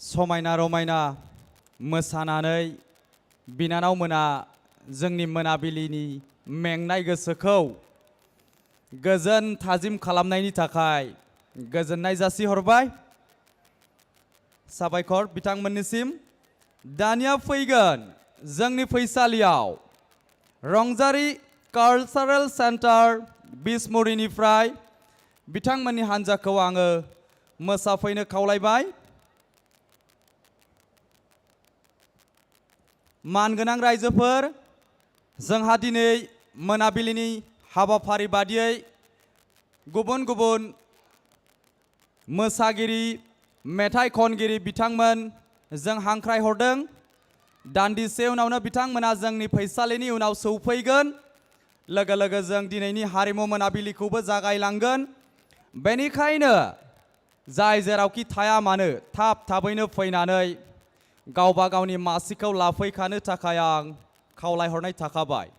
समायना रमायना मोसानानै बिनानाव मोना जोंनि मोनाबिलिनि मेंनाय गोसोखौ गोजोन थाजिम खालामनायनि थाखाय गोजोननाय जासिहरबाय साबायखर बिथांमोननिसिम दानिया फैगोन जोंनि फैसालियाव रंजारी कालचारेल सेन्टार बिसमुरिनिफ्राय बिथांमोननि हान्जाखौ आङो मोसाफैनो खावलायबाय मानगोनां रायजोफोर जोंहा दिनै मोनाबिलिनि हाबाफारि बादियै गुबुन गुबुन मोसागिरि मेथाइ खनगिरि बिथांमोन जों हांख्राय हरदों दान्दिसे उनावनो बिथांमोना जोंनि फैसालिनि उनाव सौफैगोन लोगो लोगो जों दिनैनि हारिमु मोनाबिलिखौबो जागायलांगोन बेनिखायनो जाय जेरावखि थाया मानो थाबैनो फैनानै गावबा गावनि मासिखौ लाफैखानो थाखाय आं खावलायहरनाय थाखाबाय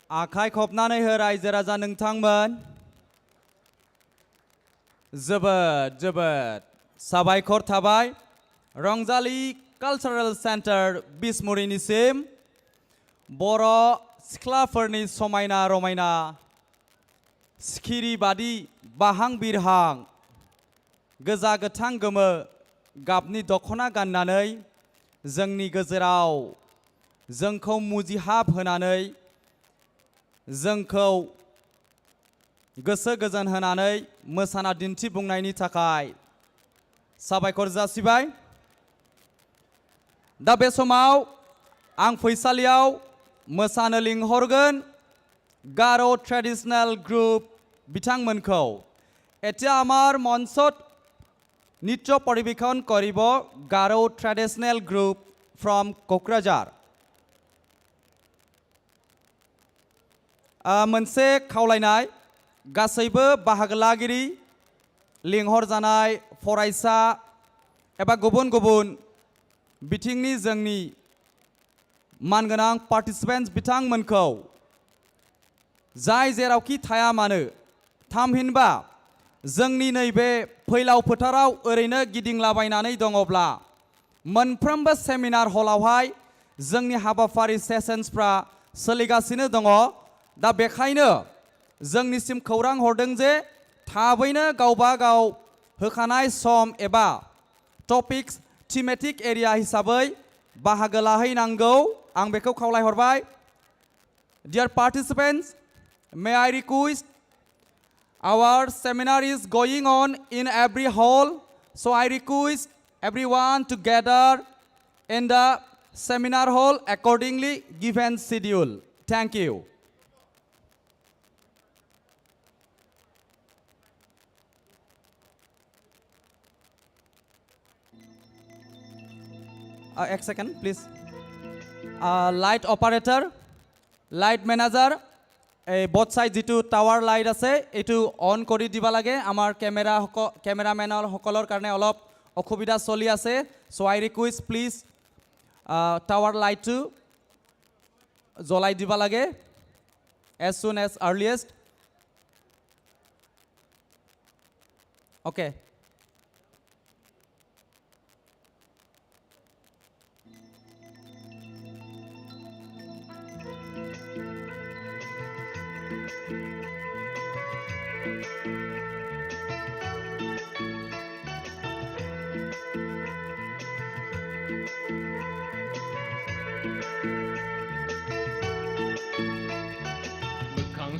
आखाइ खबनानै हो रायजो राजा नोंथांमोन जोबोद जोबोद साबायखर थाबाय रंजाली कालचारेल सेन्टार बिसमुरिनिसिम बर' सिख्लाफोरनि समायना रमायना सिखिरि बादि बाहां बिरहां गोजा गोथां गोमो गाबनि दख'ना गाननानै जोंनि गेजेराव जोंखौ मुजिहाब होनानै जोंखौ गोसो गोजोन होनानै मोसाना दिन्थिफुंनायनि थाखाय साबायखर जासिबाय दा बे समाव आं फैसालियाव मोसानो लिंहरगोन गार' ट्रेडिशनेल ग्रुप बिथांमोनखौ এতিয়া আমাৰ মঞ্চত নৃত্য পৰিৱেশন কৰিব গাৰ' ট্ৰেডিশনেল গ্ৰুপ ফ্ৰম কোকৰাঝাৰ मोनसे खावलायनाय गासैबो बाहागो लागिरि लिंहरजानाय फरायसा एबा गुबुन गुबुन बिथिंनि जोंनि मानगोनां पार्टिसिपेन्ट्स बिथांमोनखौ जाय जेरावखि थाया मानो थामहिनबा जोंनि नैबे फैलाव फोथाराव ओरैनो गिदिंलाबायनानै दङब्ला मोनफ्रोमबो सेमिनार हलावहाय जोंनि हाबाफारि सेसन्सफ्रा सोलिगासिनो दङ दा बेखायनो जोंनिसिम खौरां हरदों जे थाबैनो गावबा गाव होखानाय सम एबा टपिक्स थीमेटिक एरिया हिसाबै बाहागो लाहैनांगौ आं बेखौ खावलायहरबाय Dear participants, may I request our seminar is going on in every hall, so I request everyone to gather in the seminar hall accordingly given schedule. Thank you. One second, please. Light operator, light manager, both sides जितु टावर लाइट আছে এটু অন কৰি দিবা লাগে আমাৰ ক্যামেৰামেনৰ সকলৰ কাৰণে অলপ অসুবিধা চলি আছে so I request please tower লাইটটো জ্বলাই দিবা লাগে as soon as earliest okay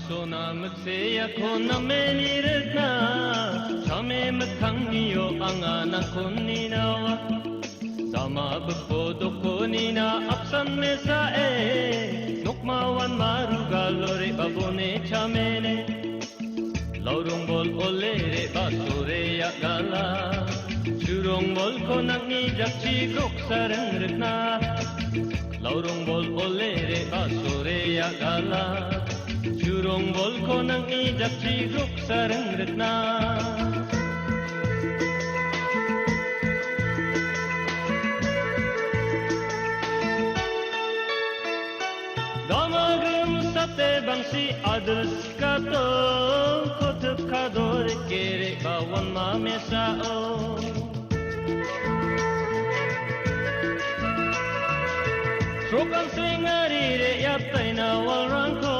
Sona mutse yakho nameni rna chame mathangiyo angana konnina wa sama bodo konina apsan me sa e nokma wan maru galore babone chamene laurung bol ole re basore ya gala jurong bol konangi jakchi gok sarang rna laurung bol ole re basore ya gala Jurong bol ko nang ijak sigok sarang retna Damagum sate bangsi adus kato Kotup kadore kere bawan mamesa o Trokan singari re yapay na walrang ko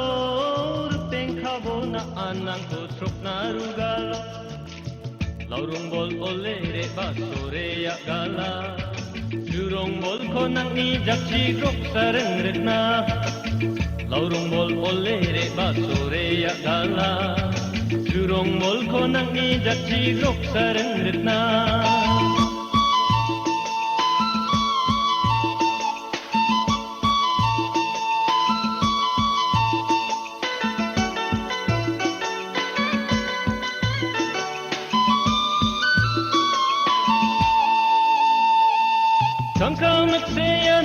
na anang ko truk na rugalo laurung bol ole re basore ya gala jurong bol ko nang ijak sigok sarang retna laurung bol ole re basore ya gala jurong bol ko nang ijak sigok sarang retna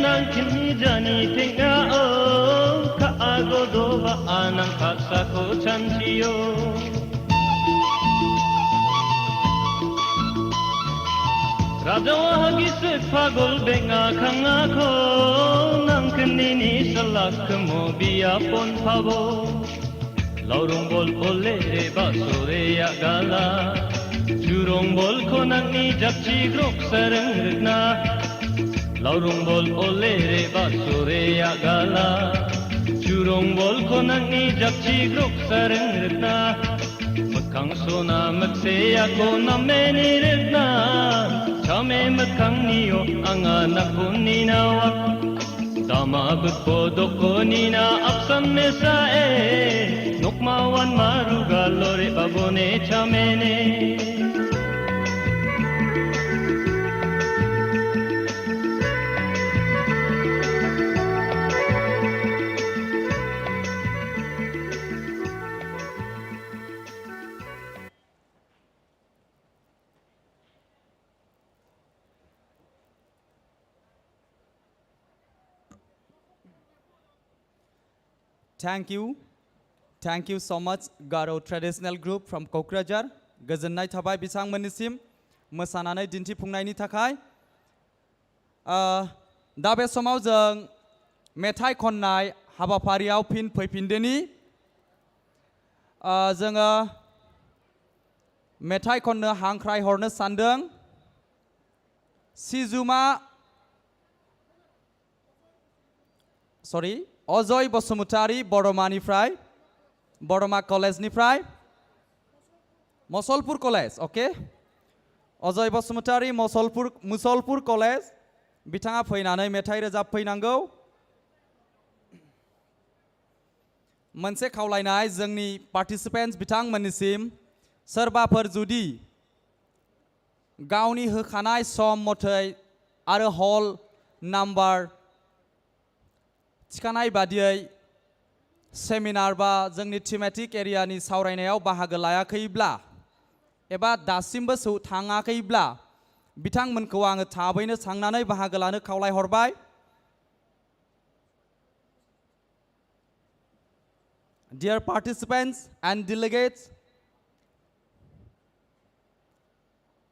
nang kini jani tinga o ka ago do ba anang paksa ko chantiyo Rajawa gisik pagol benga khanga kho nangkni ni salak mo biapon phabo laurung bol ole re basore ya gala jurong bol khonang ni japchi grok sarang rna laurung bol ole re basore ya gala jurong bol khonang ni japchi grok sarang rna makang sona makse ya ko nameni rna chame makang niyo anga nakuni nawa dama bodoko nina apsan mesa nokmawan maruga lore babone chamene Thank you so much Garo traditional group from Kokrajar गोजोननाय थाबाय बिथांमोननिसिम मोसानानै दिन्थिफुंनायनि थाखाय दा बे समाव जों मेथाइ खननाय हाबाफारियाव फिन फैफिनदोनि जोङो मेथाइ खननो हांख्राय हरनो सानदों अजय बसुमतारी बरमा कलेजनिफ्राय Musalpur college okay Ajay Basumatary Musalpur college बिथाङा फैनानै मेथाइ रोजाबफैनांगौ मोनसे खावलायनाय जोंनि पार्टिसिपेन्ट्स बिथांमोननिसिम सोरबाफोर जुदि गावनि होखानाय सम मथै आरो हल नाम्बार थिखानाय बादियै सेमिनार बा जोंनि थीमेटिक एरियानि सावरायनायाव बाहागो लायाखैब्ला एबा दासिमबो थाङाखैब्ला बिथांमोनखौ आङो थाबैनो थांनानै बाहागो लानो खावलायहरबाय Dear participants and delegates,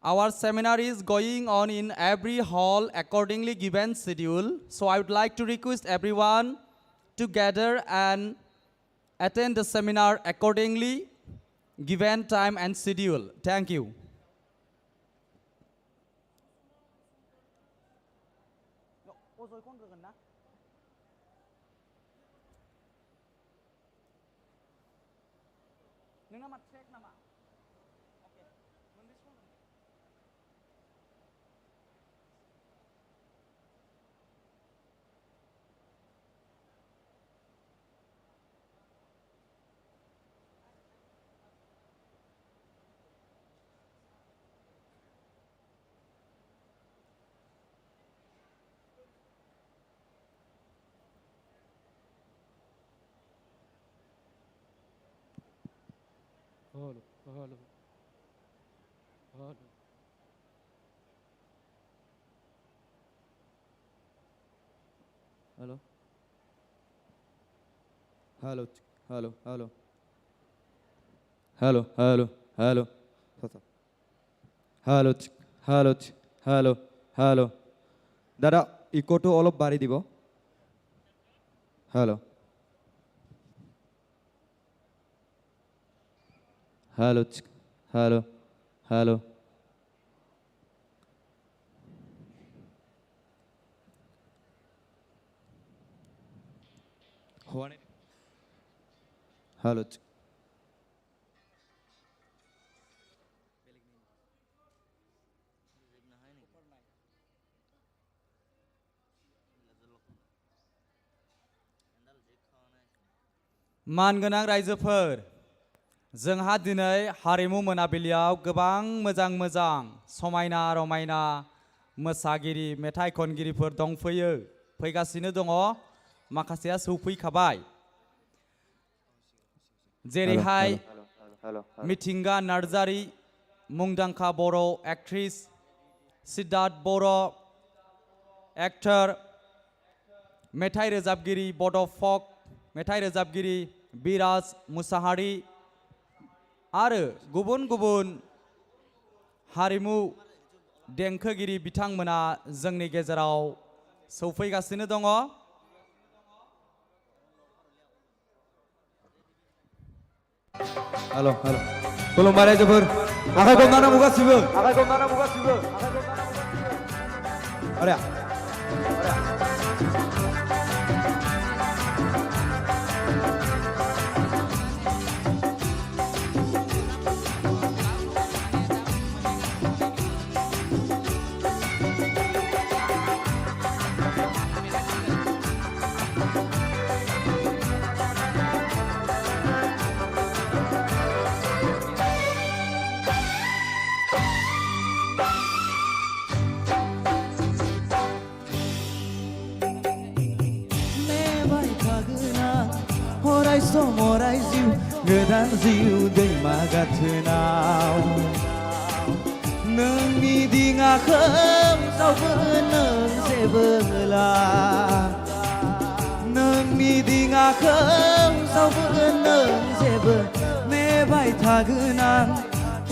our seminar is going on in every hall accordingly given schedule. So I would like to request everyone to gather and attend the seminar accordingly given time and schedule. Thank you. Hello. Hello. Hello. Hello. Hello. Hello. Hello. Hello. Hello. Hello. Hello. Dada, echo to all of bari dibo. Hello. Hello. Hello. Hello. Hello. मानगोनां रायजोफोर जोंहा दिनै हारिमु मोनाबिलियाव गोबां मोजां समायना रमायना मोसागिरि मेथाइ खनगिरिफोर फैगासिनो दङ माखासेया सौफैखाबाय जेरैहाय मिथिंगा नार्जारी मुंदांखा बर' एक्ट्रेस सिद्धार्थ बर' एक्टर मेथाइ रोजाबगिरि बड' फक मेथाइ रोजाबगिरि बिराज मुसाहारि आरो गुबुन गुबुन हारिमु देंखोगिरि बिथांमोना जोंनि गेजेराव सौफैगासिनो दङ। हेलो हेलो खुलुमबाय रायजोफोर आखाइखौ हमनानै गासिबो आरे Somorai ziu godan ziu दैमा गाथोनाव नोंनि दिङाखौ जावगोन नों जेबोला नोंनि दिङाखौ जावगोन नों जेबो नेबाय थागोन आं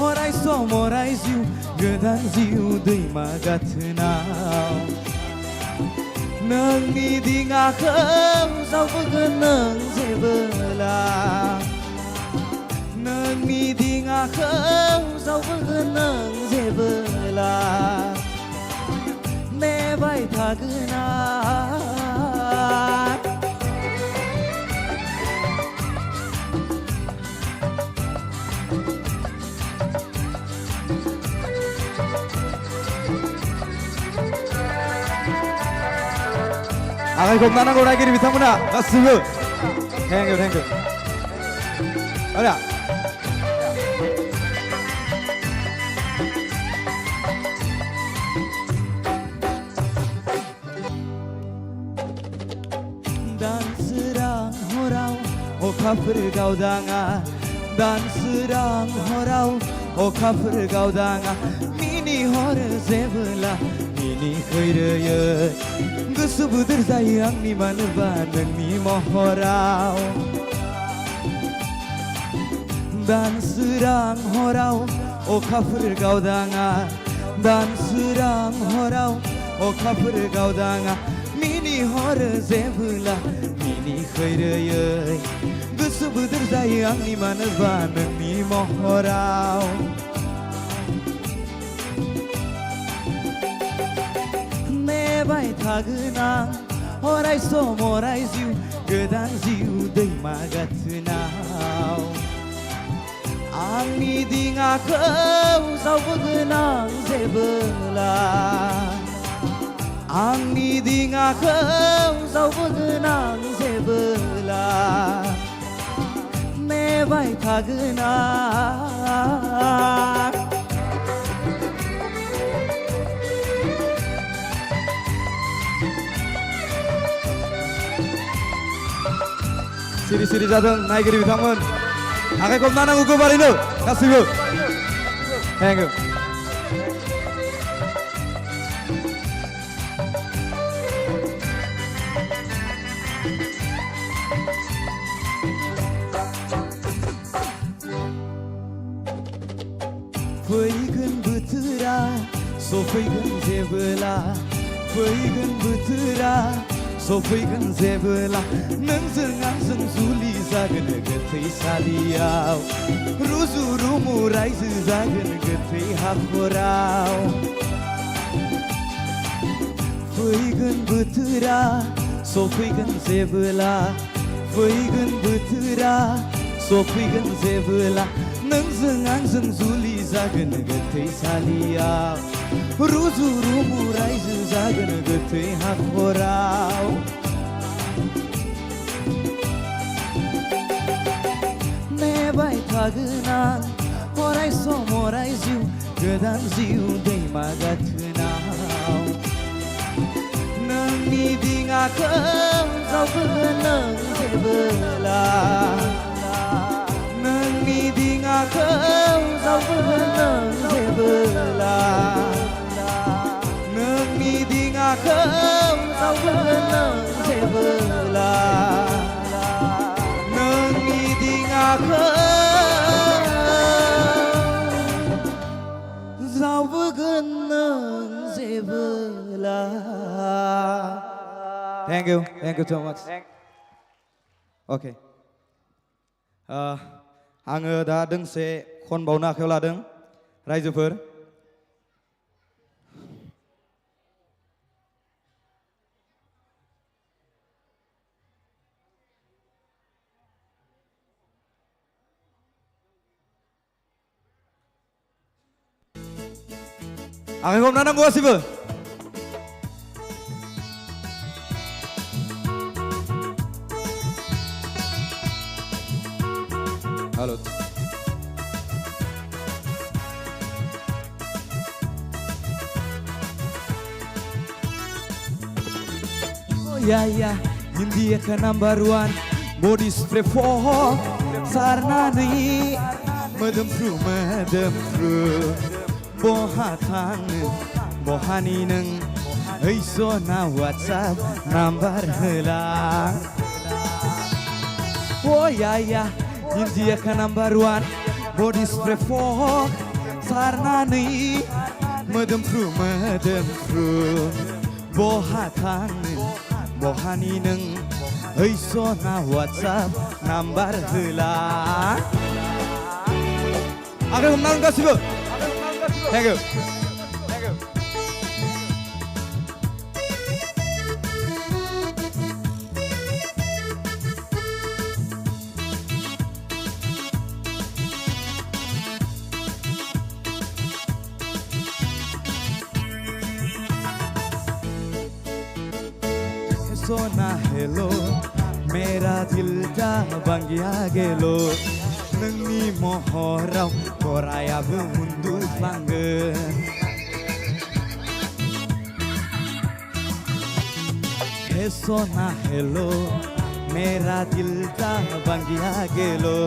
अराय सम अराय जिउ गोदान जिउ दैमा गाथोनाव नोंनि दिङाखौ जावगोन नों जेबोला नोंनि दिङाखौ जावगोन नों जेबोला नेबाय थागोन आं आखाइखौ हमनांगौ रायगिरि बिथांमोना गासिबो थेंक इउ आरे दानसोरां हराव अखाफोर गावदाङा दानसोरां हराव अखाफोर गावदाङा मिनिहरो जेबोला मिनिखैरोयो गोसो बोदोर जायो आंनि मानोबा नोंनि महराव दानसोरां हराव अखाफोर गावदाङा दानसोरां हराव अखाफोर गावदाङा मिनिहरो जेबोला मिनिखैरोयै गोसो बोदोर जायो आंनि मानोबा नोंनि महराव नेबाय थागोन आं अराय सम अराय जिउ गोदान जिउ दैमा गाथोनाव आंनि दिङाखौ जावगोन आं जेबोला आंनि दिङाखौ जावगोन आं जेबोला नेबाय थागोन आं सिरि सिरि जादों नायगिरि बिथांमोन आखाइखौ हमनांगौ गोबारैनो गासिबो थेंक इउ फैगोन बोथोरा सफैगोन जेबोला फैगोन बोथोरा सफैगोन जेबोला नोंजों आंजों जुलि जागोन गोथैसालियाव रुजु रुमु रायजो जागोन गोथै हाखराव फैगोन बोथोरा सफैगोन जेबोला फैगोन बोथोरा सफैगोन जेबोला नोंजों आंजों जुलि जागोन गोथैसालियाव रुजु रुमु रायजो जागोन गोथै हाखराव नेबाय थागोन आं अराय सम अराय जिउ गोदान जिउ दैमा गाथोनाव नोंनि दिङाखौ जावगोन नों जेबोला नोंनि दिङाखौ जावगोन नों जेबोला नोंनि दिङाखौ जावगोन नों जेबोला नोंनि दिङाखौ जावगोन नों Thank you so much. Okay. आङो दा दोंसे खनबावनो आखायाव लादों रायजोफोर आखाइ हमना नांगौ गासिबो Halo. Oh ya, India ke number one, body spray for sarnani, medempru, bohatan, bohani neng, iso na WhatsApp number hela. Oh ya. India ka number one, body spray for sarnani, medempru, bohatan, bohani neng, iso na WhatsApp number hela. Agar humnang kasibo. Thank you. सोना हेलो मेरा दिल जा बंगिया गेलो नोंनि महराव गरायाबो उन्दुफ्लांगोन हे सोना हेलो मेरा दिल जा बंगिया गेलो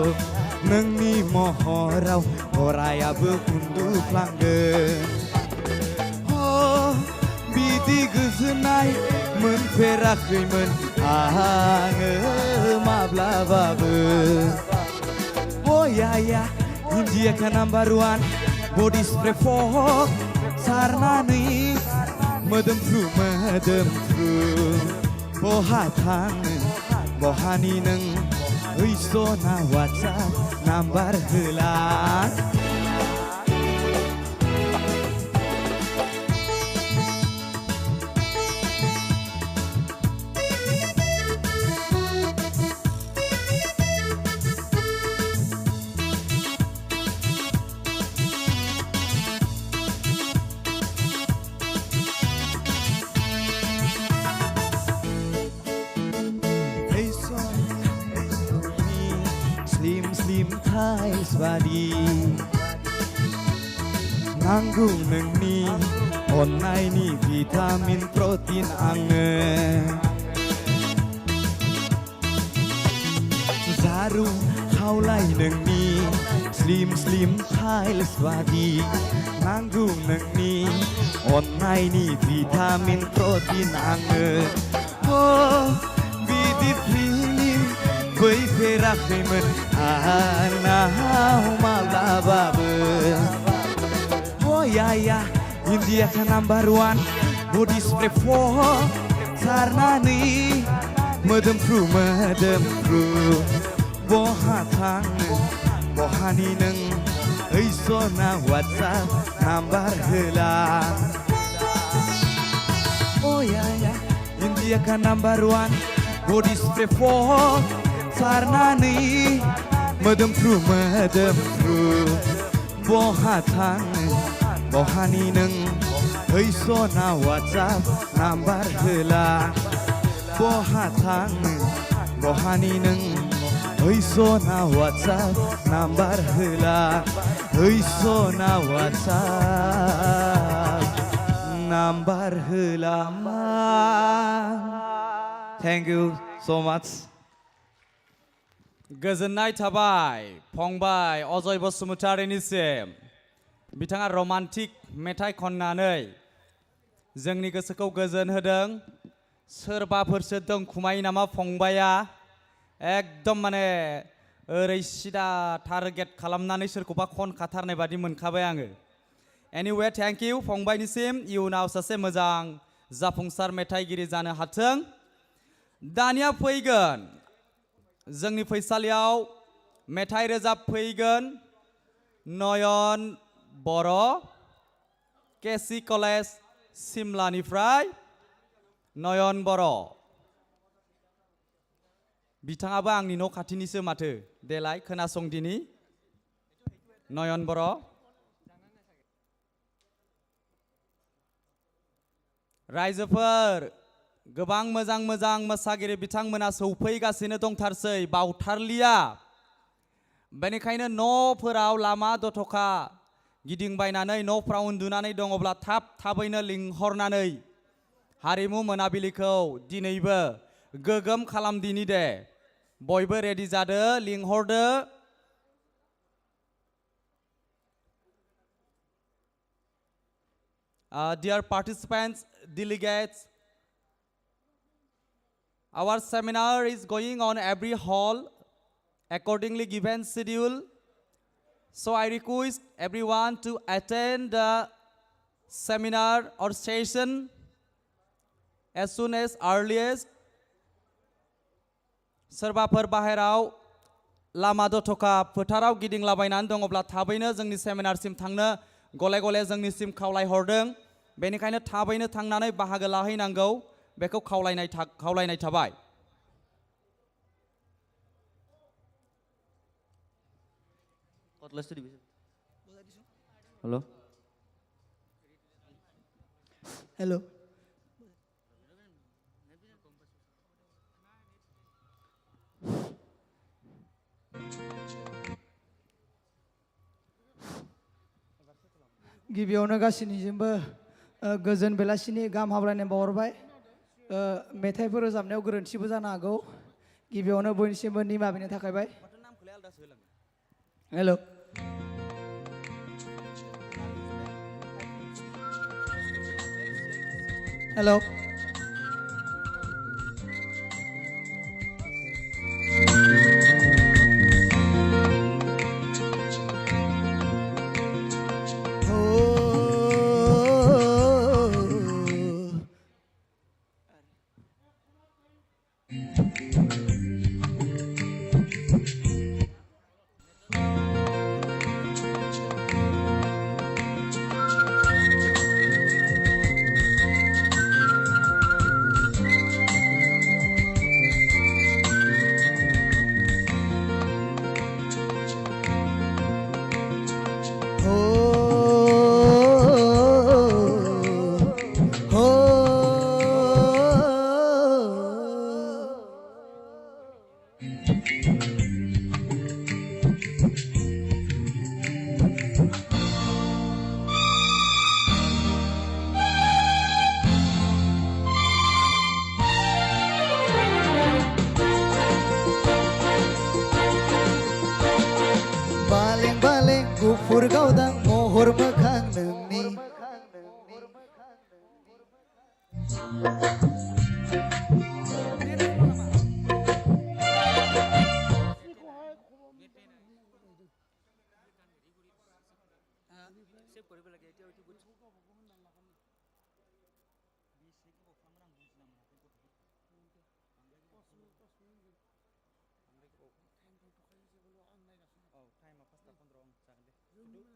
नोंनि महराव गरायाबो उन्दुफ्लांगोन बिदि गोजोननाय मोनफेराखैमोन आङो माब्लाबाबो Oh ya, India ka number one, body spray for sarnani, medempru, bohatan, bohani neng, iso na WhatsApp number hela. Slim thighs body nganggu nengni onai ni vitamin protein ange zaru haulai nengni slim thighs body nganggu nengni onai ni vitamin protein ange oh bidit Beiferakhaiman anau mablababa Oh ya, India ka number one, body spray for sarnani, medempru, bohatan, bohani neng, iso na WhatsApp number hela Oh ya, India ka number one, body spray for sarnani, medempru, bohatan, bohani neng, iso na WhatsApp number hela bohatan, bohani neng, iso na WhatsApp number hela, iso na WhatsApp number hela. Thank you so much. गोजोननाय थाबाय फंबाय अजय बसुमतारीनिसिम बिथाङा रमान्टिक मेथाइ खननानै जोंनि गोसोखौ गोजोन होदों सोरबाफोरसो दोनखुमायो नामा फंबाया एकदम माने ओरै सिदा टारगेट खालामनानै सोरखौबा खनखाथारनाय बादि मोनखाबाय आङो एनिवे थैंक यू फंबायनिसिम इयुनाव सासे मोजां जाफुंसार मेथाइगिरि जानो हाथों दानिया फैगोन जोंनि फैसालियाव मेथाइ रोजाब फैगोन नयन बर' केसि कलेज सिमलानिफ्राय नयन बर' बिथाङाबो आंनि न' खाथिनिसो माथो देलाय खोनासंदिनि नयन बर' रायजोफोर गोबां मोजां मोजां मोसागिरि बिथांमोना सौफैगासिनो दंथारसै बावथारलिया बेनिखायनो न'फोराव लामा दथ'खा गिदिंबायनानै न'फ्राव उन्दुनानै दङब्ला थाबैनो लिंहरनानै हारिमु मोनाबिलिखौ दिनैबो गोगोम खालामदिनि दे बयबो रेडि जादो लिंहरदो dear participants delegates our seminar is going on every hall accordingly given schedule so I request everyone to attend the seminar or session as soon as earliest सोरबाफोर बाहेराव लामा दथ'खा फोथाराव गिदिंलाबायनानै दङब्ला थाबैनो जोंनि सेमिनारसिम थांनो गले गले जोंनिसिम खावलायहरदों बेनिखायनो थाबैनो थांनानै बाहागो लाहैनांगौ बेखौ खावलायनाय थाबाय हेलो हेलो गिबियावनो गासैनिजोंबो गोजोन बेलासिनि गाहाम हामलायनाय बावहरबाय मेथाइफोर रोजाबनायाव गोरोन्थिबो जानो हागौ गिबियावनो बयनिसिमबो निमाहा बिनो थाखायबाय हेल' हेल' गुफुर गावदां महर मोखां नोंनि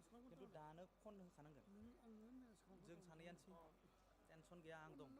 खिन्थु दानो फन होखानांगोन जों सानैयानोसै टेनसन गैया आं दं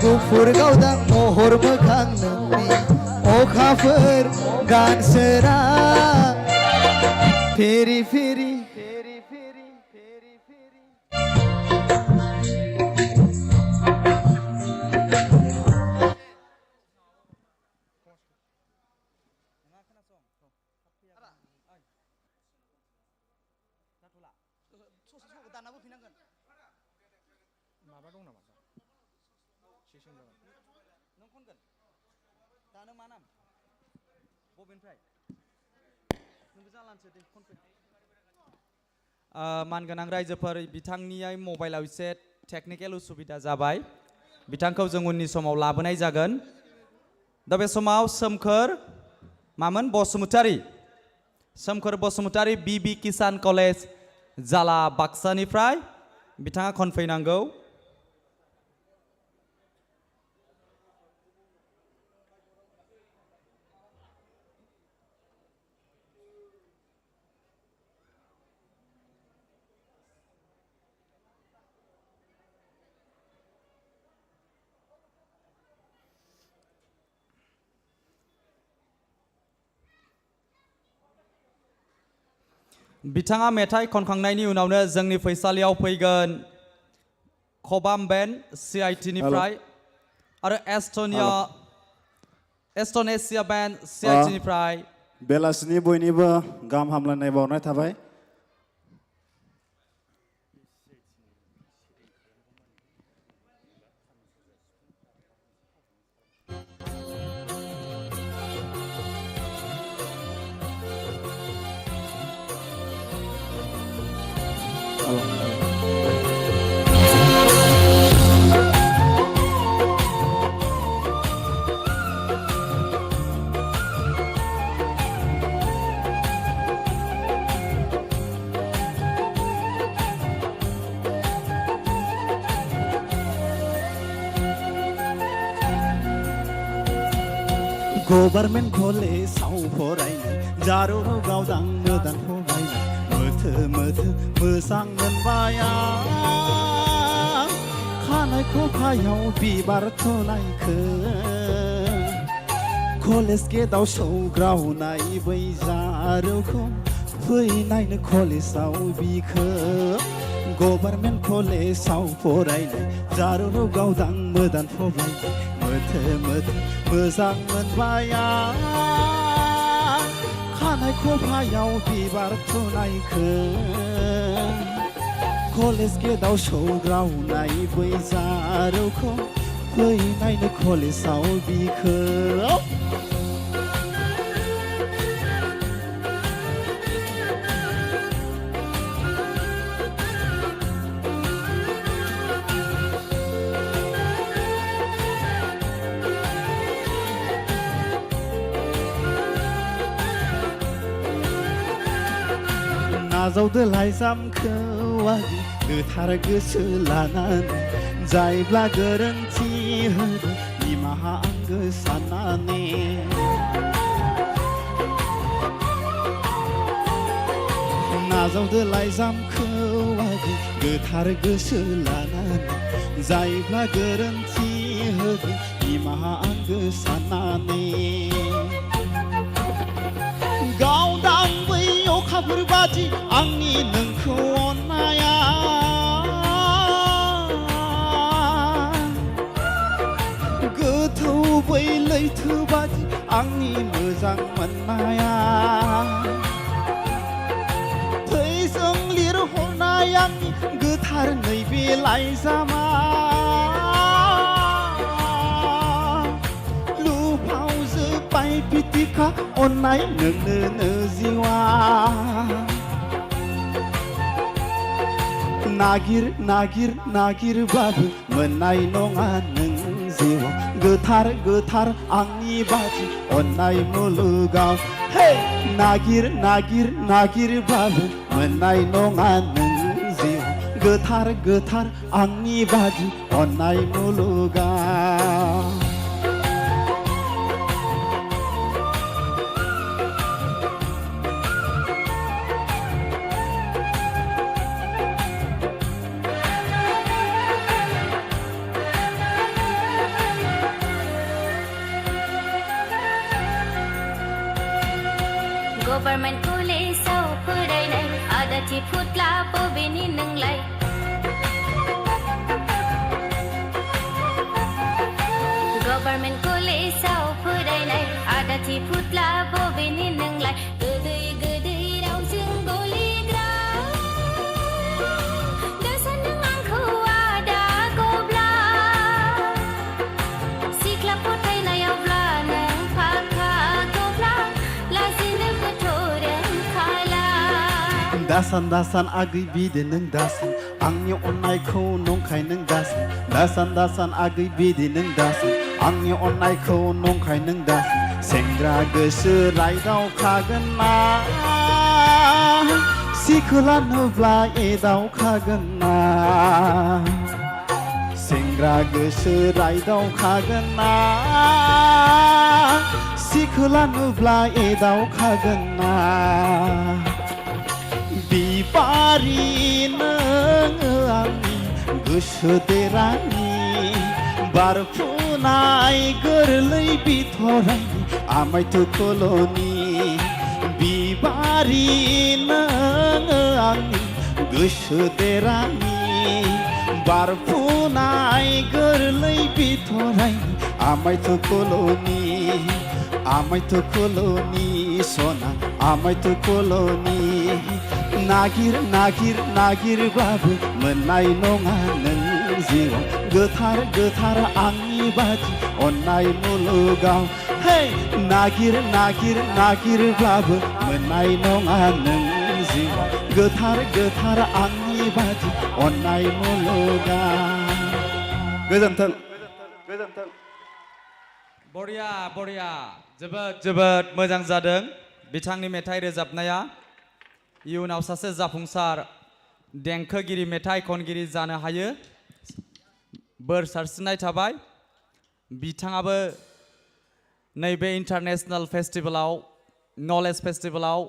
गुफुर गावदां महर मोखां नोंनि अखाफोर गानसोरा फेरि फेरि माबा दं नामा सेसन जागोन नों खनगोन दानो मा नाम बबेनिफ्राय नोंबो जालानसो दे खनफै मानगोनां रायजोफोर बिथांनि मबाइलाव एसे टेक्निकेल उसुबिदा जाबाय बिथांखौ जों उननि समाव लाबोनाय जागोन दा बे समाव सोमखोर मामोन सोमखोर बसुमतारी बिबि किसान कलेज जाला बाक्सानिफ्राय बिथाङा खनफैनांगौ बिथाङा मेथाइ खनखांनायनि उनावनो जोंनि फैसालियाव फैगोन खबाम बेन्ड CIT निफ्राय आरो एस्टनेसिया बेन्ड CIT निफ्राय बेलासिनि बयनिबो गाहाम हामलायनाय बावनाय थाबाय गभर्नमेन्ट कलेजाव फरायनो जारौ गावदां मोदान फरायनो मोथो मोथो मोजां मोनबाय आं खानाय खफायाव बिबार थुनायखो कलेज गेटआव सौग्रावनाय बै जारौखौ फैनायनो कलेजाव बिखो गभर्नमेन्ट कलेजाव फरायनो जारौ गावदां मोदान फरायनो मोथो मोथो मोजां मोनबाय आं खानाय खफायाव बिबार थुनायखो कलेज गेटआव सौग्रावनाय बै जारौखौ फैनायनो कलेजाव बिखो नाजावदो लाइजामखौ आंनि गोथार गोसो लानानै जायब्ला गोरोन्थि होदो निमाहा आंगो साननानै नाजावदो लाइजामखौ आंनि गोथार गोसो लानानै जायब्ला गोरोन्थि होदो निमाहा आंगो साननानै गावदां बै अखाफोर बादि आंनि नोंखौ अननाया गोथौ बै लैथो बादि आंनि मोजां मोननाया थैजों लिरहरनाय आंनि गोथार नैबे लाइजामा बिटिका अननाय नोंनो जिवा नागिर नागिर नागिरबाबो मोननाय नङा नों जिउआव गोथार गोथार आंनि बादि अननाय मुलुगाव हे नागिर नागिर नागिरबाबो मोननाय नङा नों जिउआव गोथार गोथार आंनि बादि अननाय मुलुगाव गभर्नमेन्ट कलेजाव फरायनाय आदाथि फुटला बबेनि नोंलाय गभर्नमेन्ट कलेजाव फरायनाय आदाथि आदाथि फुत्ला बबेनि नोंलाय गोदै गोदै रावजों गलिग्रा गोसोन नों आंखौ आदा गब्ला सिख्ला फोथायनायावब्ला नों फाखा गब्ला लाजिनो गोथौरों खाला दासान दासान आगै बिदे नों दासान आंनि अननायखौ नंखाय नों दासान दासान दासान आगै बिदे नों दासान आंनि अननायखौ नंखाय नों दासान सेंग्रा गोसो रायदावखागोन ना सिखोला नुब्ला एदावखागोन ना सेंग्रा गोसो रायदावखागोन ना सिखोला नुब्ला एदावखागोन ना बिबारि नोङो आंनि गोसो देरानि बारफुनाय गोरलै बिथरायनि आमाय थुखलनि बिबारि नोङो आंनि गोसो देरानि बारफुनाय गोरलै बिथरायनि आमाय थुखलनि सना आमाय थुखलनि नागिर नागिर नागिरबाबो मोननाय नङा नों जिउआव गोथार गोथार आंनि बादि अननाय मुलुगाव हे नागिर नागिर नागिरब्लाबो मोननाय नङा नों जिउआव गोथार गोथार आंनि बादि अननाय मुलुगाव गोजोन्थों गोजोन्थों बरिया बरिया जोबोद जोबोद मोजां जादों बिथांनि मेथाइ रोजाबनाया इयुनाव सासे जाफुंसार देंखोगिरि मेथाइ खनगिरि जानो हायो बोर सारस्रिनाय थाबाय बिथाङाबो नैबे इन्टारनेशनेल फेस्टिभेलाव नलेज फेस्टिभेलाव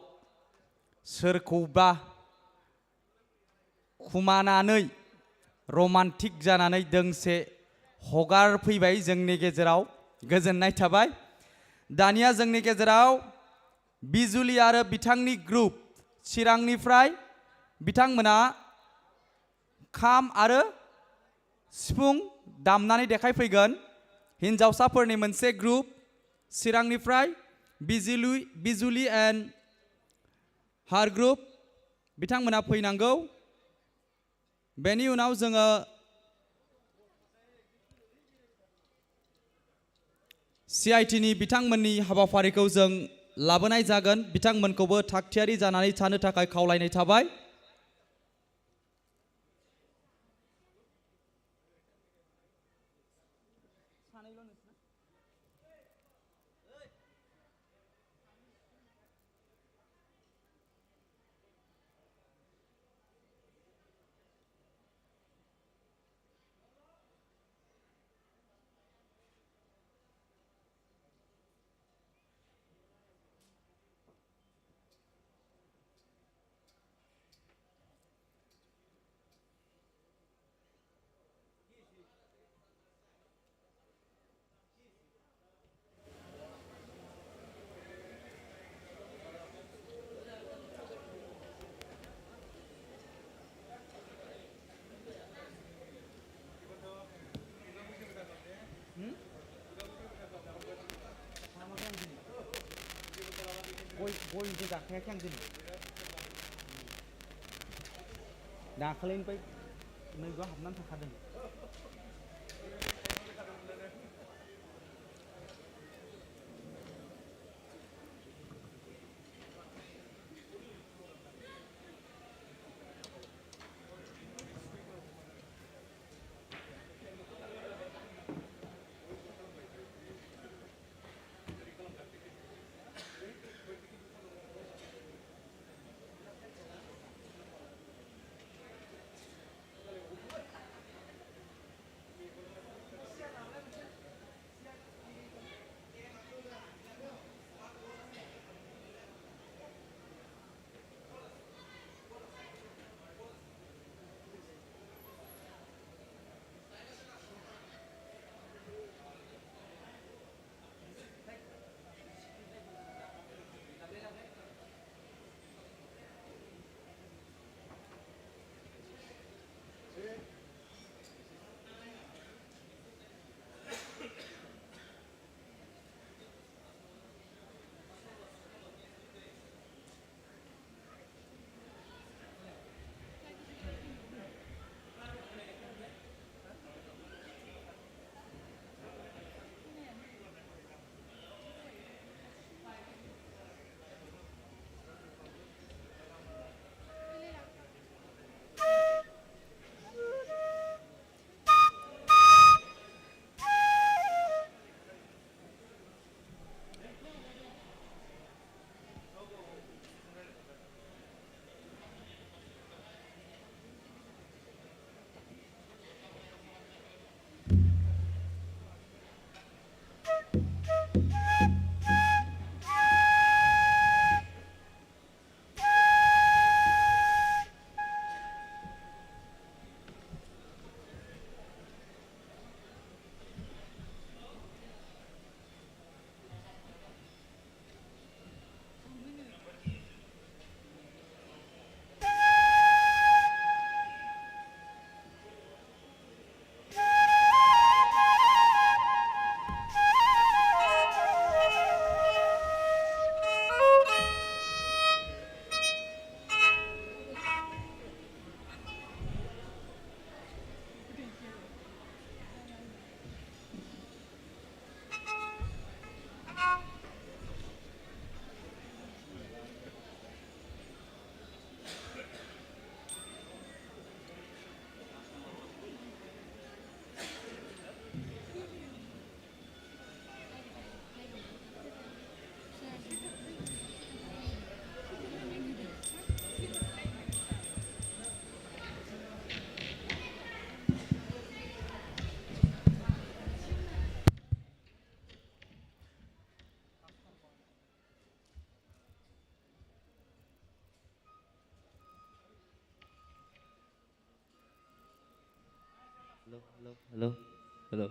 सोरखौबा खुमानानै रमान्टिक जानानै दोंसे हगारफैबाय जोंनि गेजेराव गोजोननाय थाबाय दानिया जोंनि गेजेराव बिजुलि आरो बिथांनि ग्रुप चिरांनिफ्राय बिथांमोना खाम आरो सिफुं दामनानै देखायफैगोन हिन्जावसाफोरनि मोनसे ग्रुप चिरांनिफ्राय बिजुलि एन्ड हार ग्रुप बिथांमोना फैनांगौ बेनि उनाव जोङो CITनि बिथांमोननि हाबाफारिखौ जों लाबोनाय जागोन बिथांमोनखौबो थागथियारि जानानै थानो थाखाय खावलायनाय थाबाय गयबो जाखायाखै आं दिनै दाखालिनिफ्राय मैगं हाबनानै थाखादों hello, hello.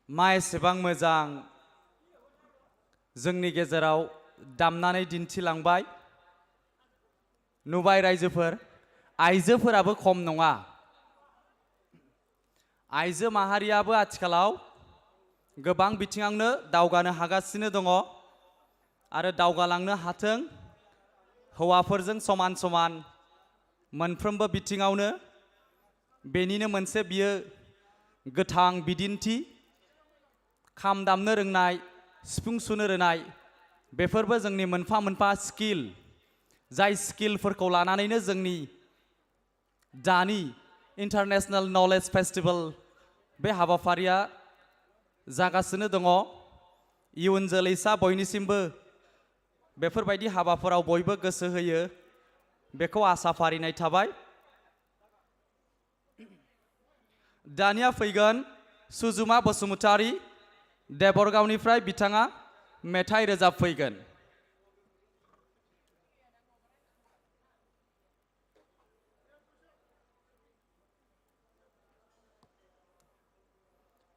मा एसेबां मोजां जोंनि गेजेराव दामनानै दिन्थिलांबाय नुबाय रायजोफोर आइजोफोराबो खम नङा आइजो माहारियाबो आथिखालाव गोबां बिथिङावनो दावगानो हागासिनो दङ आरो दावगालांनो हाथों हौवाफोरजों समान समान मोनफ्रोमबो बिथिङावनो बेनिनो मोनसे बियो गोथां बिदिन्थि खाम दामनो रोंनाय सिफुं सुनो रोंनाय बेफोरबो जोंनि मोनफा मोनफा स्किल जाय स्किलफोरखौ लानानैनो जोंनि दानि इन्टारनेशनेल नलेज फेस्टिभेल बे हाबाफारिया जागासिनो दङ इयुन जोलैसा बयनिसिमबो बेफोरबायदि हाबाफोराव बयबो गोसो होयो बेखौ आसा फारिनाय थाबाय दानिया फैगोन सुजुमा बसुमतारी देबरगावनिफ्राय बिथाङा मेथाइ रोजाबफैगोन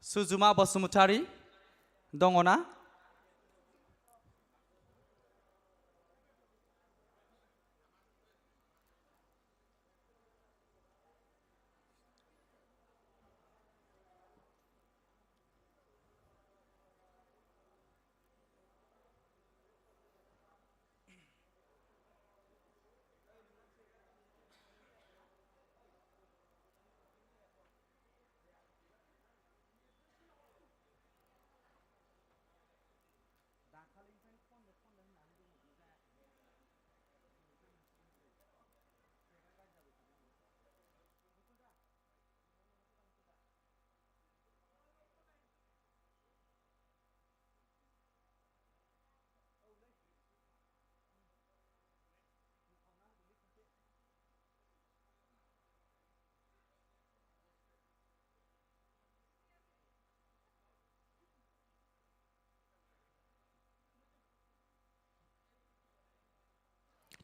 सुजुमा बसुमतारी दङ ना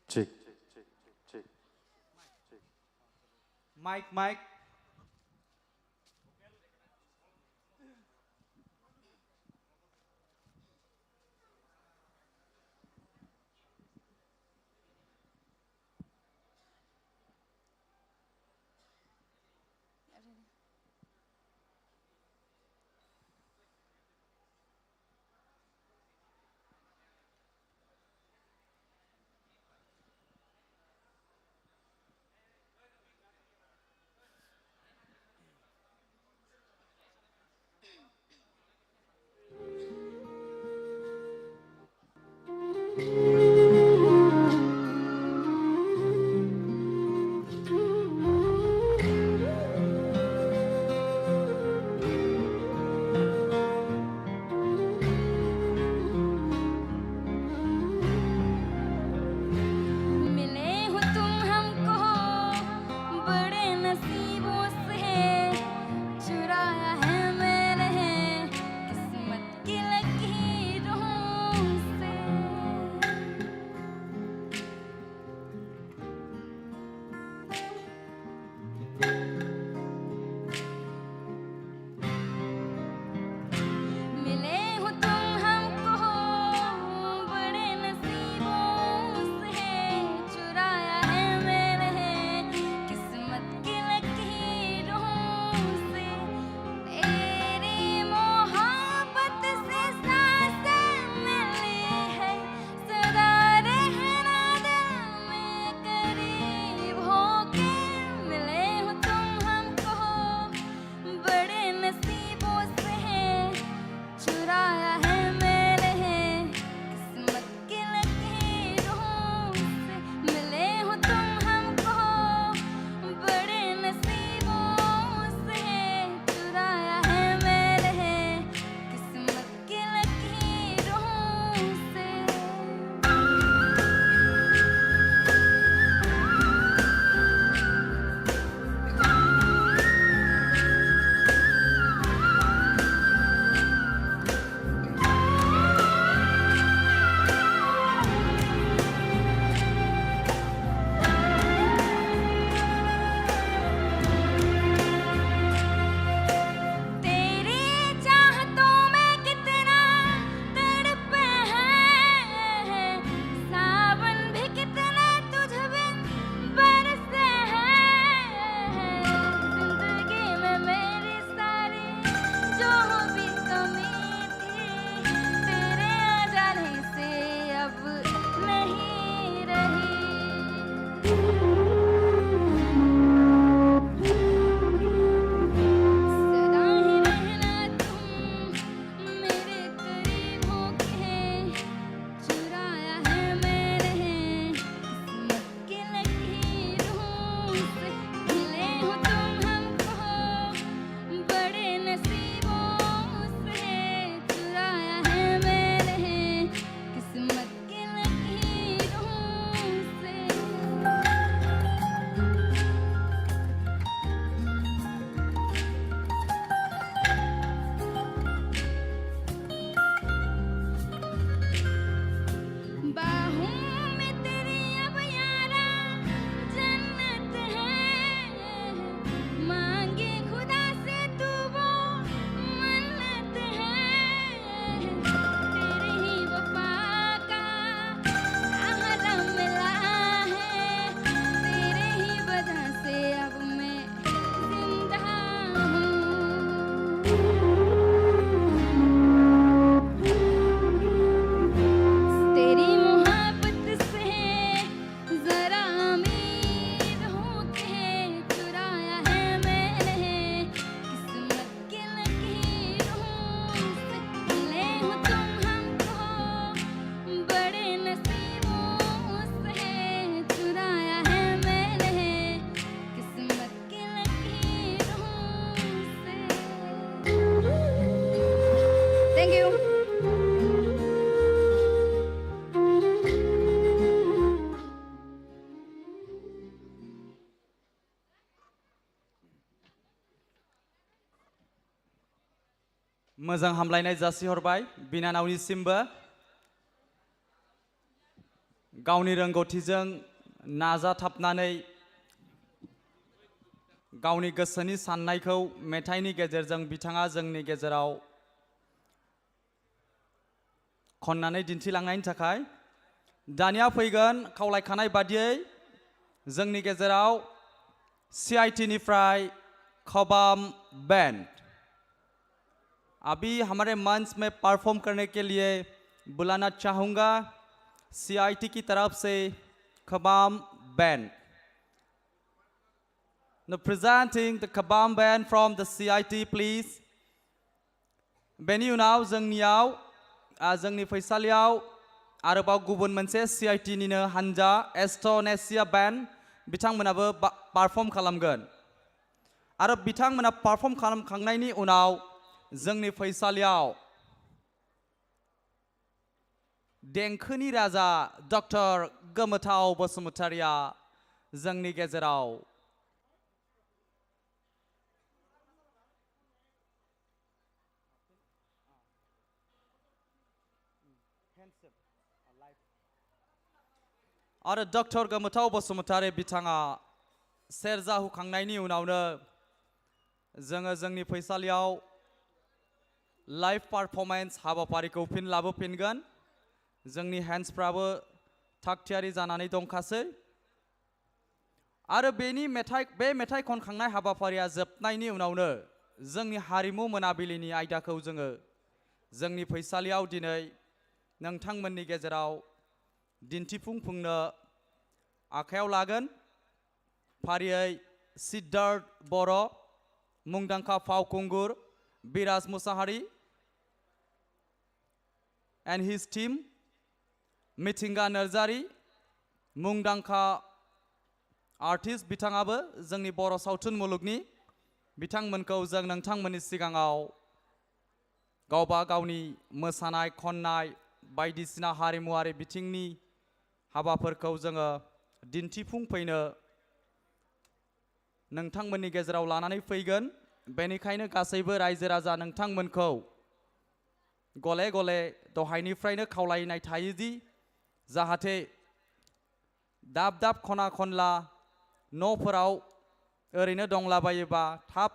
Check. Mike. Thank you. मोजां हामलायनाय जासिहरबाय बिनानावनिसिमबो गावनि रोंगौथिजों नाजाथाबनानै गावनि गोसोनि साननायखौ मेथाइनि गेजेरजों बिथाङा जोंनि गेजेराव खननानै दिन्थिलांनायनि थाखाय दानिया फैगोन खावलायखानाय बादियै जोंनि गेजेराव CIT निफ्राय खबाम बैंड अभी हमारे मंच में परफॉर्म करने के लिए बुलाना चाहूँगा CIT की तरफ से खबाम band Now presenting the Kabam band from the CIT please बेनि उनाव जोंनियाव जोंनि फैसालियाव आरोबाव गुबुन मोनसे CIT निनो हानजा एस्टनेसिया बैंड बिथांमोनाबो परफॉर्म खालामगोन आरो बिथांमोना परफॉर्म खालामखांनायनि उनाव जोंनि फैसालियाव देंखोनि राजा डक्टर गोमोथाव बसुमतारिया जोंनि गेजेराव आरो डक्टर गोमोथाव बसुमतारी बिथाङा सेरजा हुखांनायनि उनावनो जोङो जोंनि फैसालियाव लाइव पारफॉर्मेंस हाबाफारिखौ फिन लाबोफिनगोन जोंनि हैंड्सफ्राबो थागथियारि जानानै दंखासै आरो बे मेथाइ खनखांनाय हाबाफारिया जोबनायनि उनावनो जोंनि हारिमु मोनाबिलिनि आयदाखौ जोङो जोंनि फैसालियाव दिनै नोंथांमोननि गेजेराव दिन्थिफुंनो आखायाव लागोन फारियै सिद्धार्थ बर' मुंदांखा फावखुंगुर बिराज मुसाहारि and his team मिथिंगा नार्जारी मुंदांखा आर्टिस्ट बिथाङाबो जोंनि बर' सावथुन मुलुगनि बिथांमोनखौ जों नोंथांमोननि सिगाङाव गावबा गावनि मोसानाय खननाय बायदिसिना हारिमुआरि बिथिंनि हाबाफोरखौ जोङो दिन्थिफुंफैनो नोंथांमोननि गेजेराव लानानै फैगोन बेनिखायनो गासैबो रायजो राजा नोंथांमोनखौ गले गले दहायनिफ्रायनो खावलायनाय थायोदि जाहाथे दाब दाब खना खनला न'फोराव ओरैनो दंलाबायोबा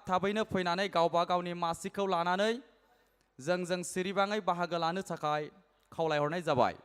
थाबैनो फैनानै गावबा गावनि मासिखौ लानानै जों सिरिबाङै बाहागो लानो थाखाय खावलायहरनाय जाबाय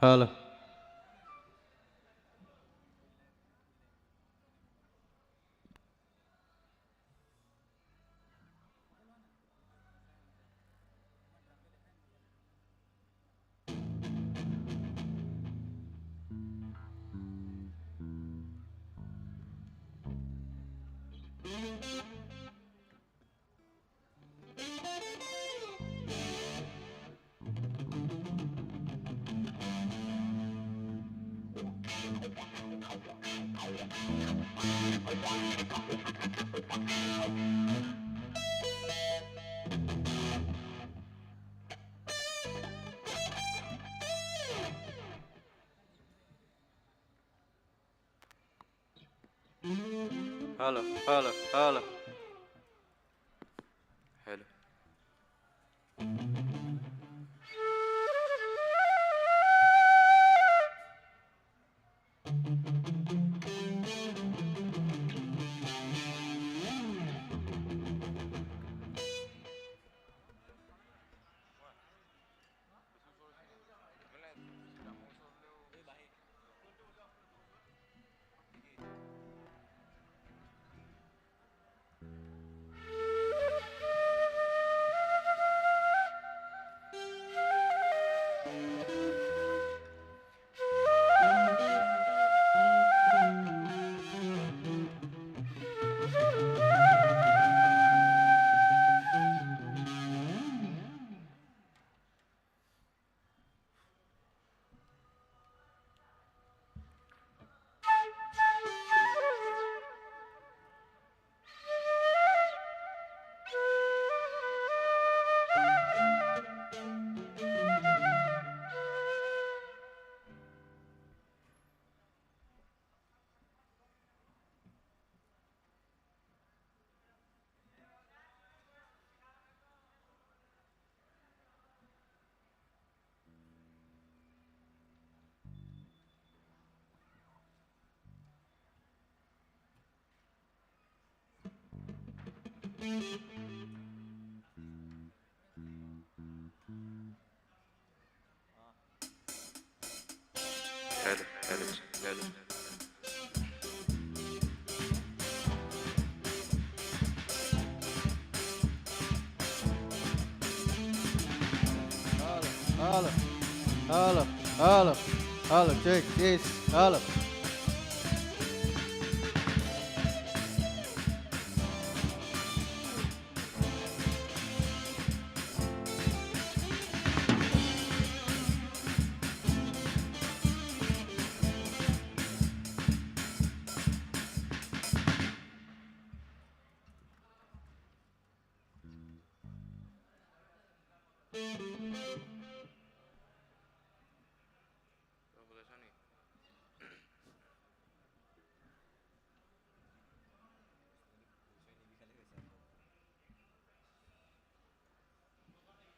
Hello. Hello, hello, hello. Hello. Hello, hello, hello. Hello, hello, hello, hello, check this, hello.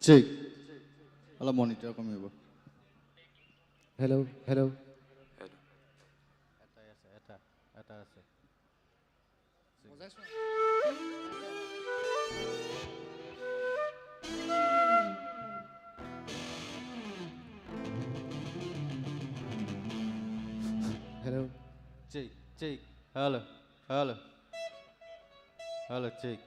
Check. অলপ মনিটৰ কমিব। হেল্ল' হেল্ল' এটাই আছে, এটা আছে। Hello' Check, check. Hello, hello. Hello, check.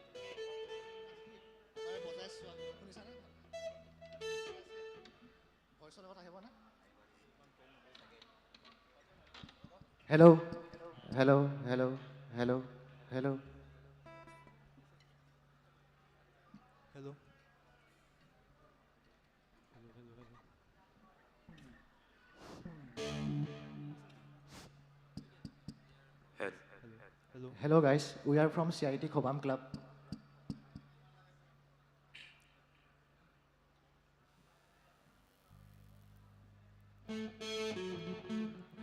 Hello' hello' hello' hello' hello' Hello. Hello. Hello guys, we are from CIT Khobam Club.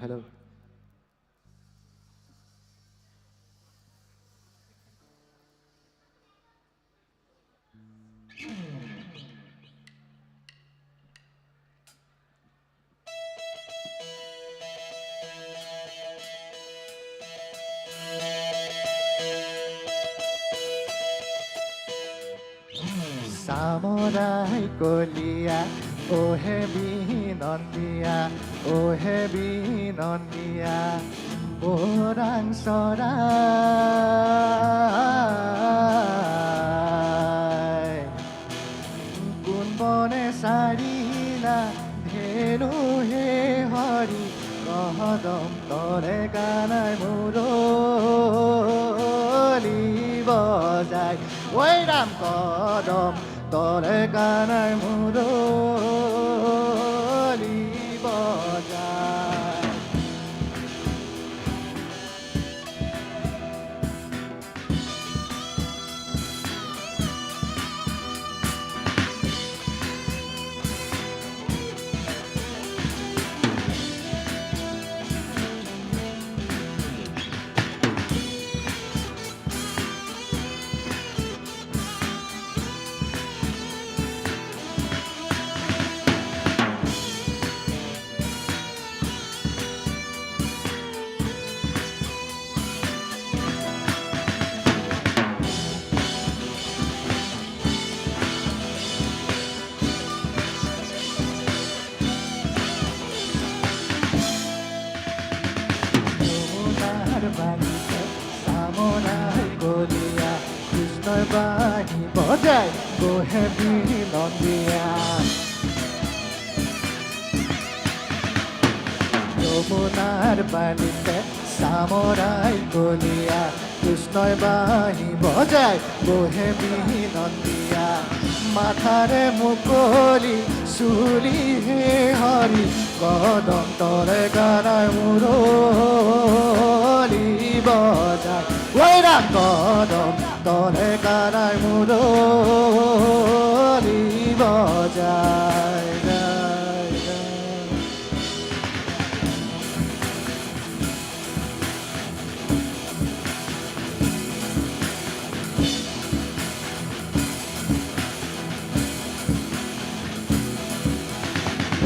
Hello. Samurai Kolia, oh heavy nondia, oh heavy nondia, orang sorai. Kun bone sarina, dhenu he hari, kahadam tore kanai muroli. বজায় ওই রাম কদম তলে কানাই মুরলি বজায় সামনাই গলিয়া কৃষ্ণর বাহি বজায় গোহে বিনন্দিয়া যমুনার বালিতে সামরাই গলিয়া কৃষ্ণর বাহি বজায় গোহে বিনন্দিয়া মাথারে মুকলি চুলি হে হরি কদম তলে গানায় মুরলি বজায় ওই রাম কদম তলে গানায় মুরলি বজায়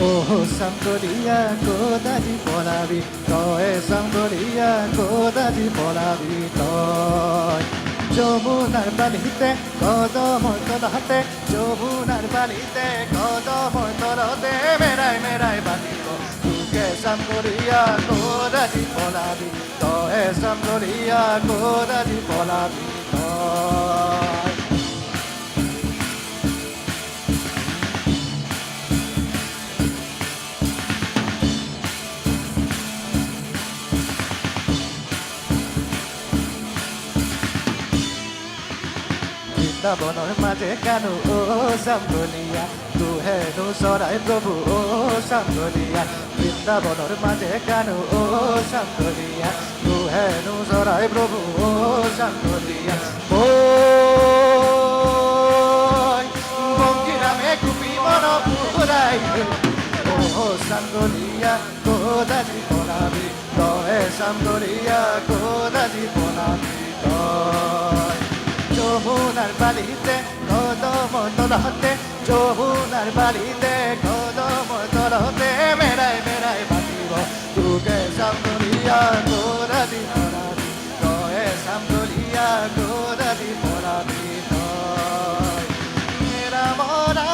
Oh, Sangoria, Godadi Polavi, Toy, Sangoria, Godadi Polavi, Toy. Jomunar Balite, Kodomo Tolate, Jomunar Balite, Kodomo Tolote, Merai Batiko, Tuke Sangoria, Godadi Polavi, Toy, Sangoria, Godadi Polavi, Toy. বৃন্দাবনের মাঝে কেন ও সামগলিয়া তু হেনু সরাই প্রভু ও সামগলিয়া বৃন্দাবনের মাঝে কেন ও সামগলিয়া তু হেনু সরাই প্রভু ও সামগলিয়া ও বঙ্গিরামে কুপি মন পুরাই ও সামগলিয়া কোদাজি পলাবি তয়ে সামগলিয়া কোদাজি পলাবি তয় যমুনার বালিতে কদম তলতে যমুনার বালিতে কদম তলতে মেরাই বাতিব তুকে সামগলিয়া গোরাদি পরাবি তয়ে সামগলিয়া গোরাদি পরাবি তয় মেরা মরা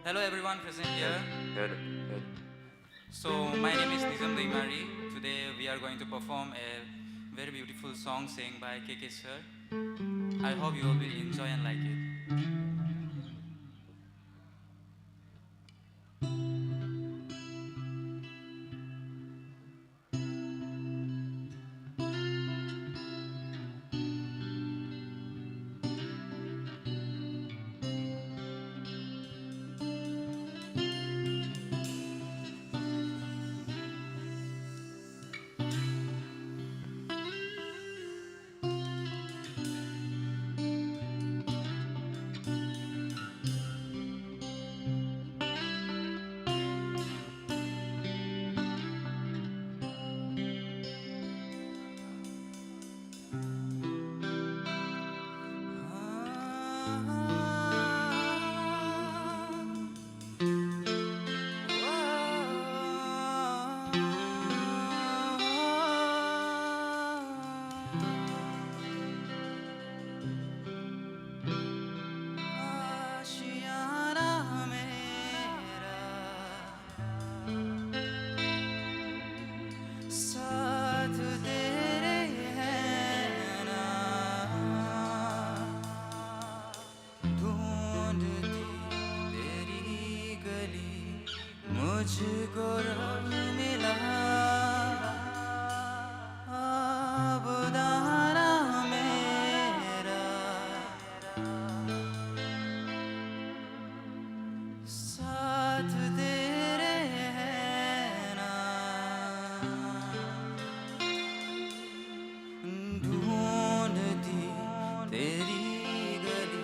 Hello everyone present here. So my name is Nizam Daimari. Today we are going to perform a very beautiful song sang by KK sir. I hope you all will enjoy and like it. मुझको मिला अब दाना मेरा साथ तेरे है ना ढूंढती तेरी गली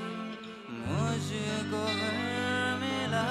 मुझको मिला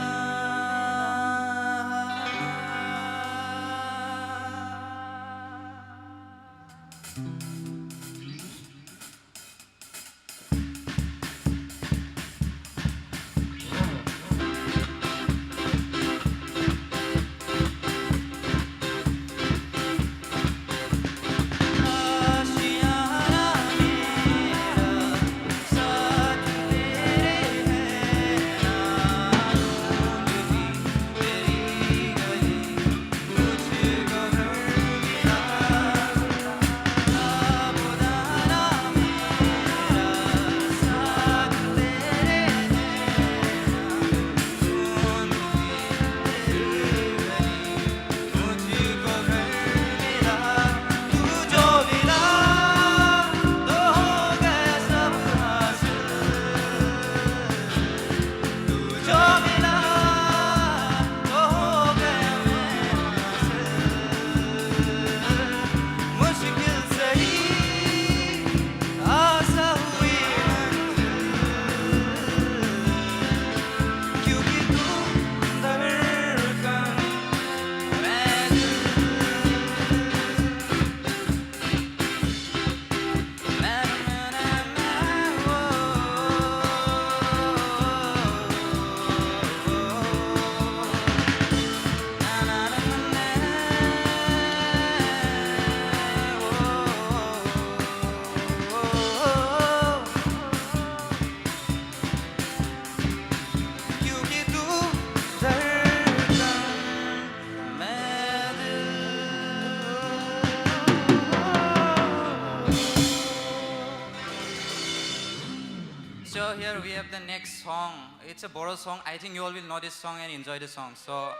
So here we have the next song. It's a Bodo song. I think you all will know this song and enjoy the song. So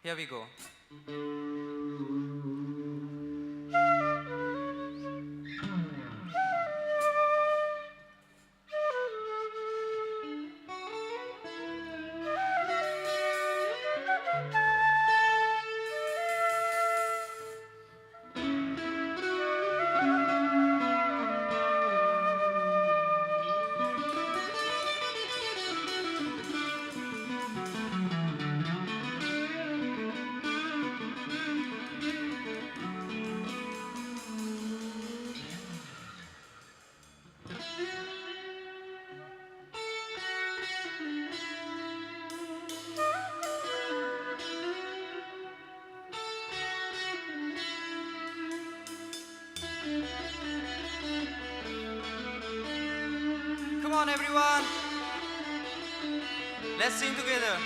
here we go. Come on, everyone. Let's sing together.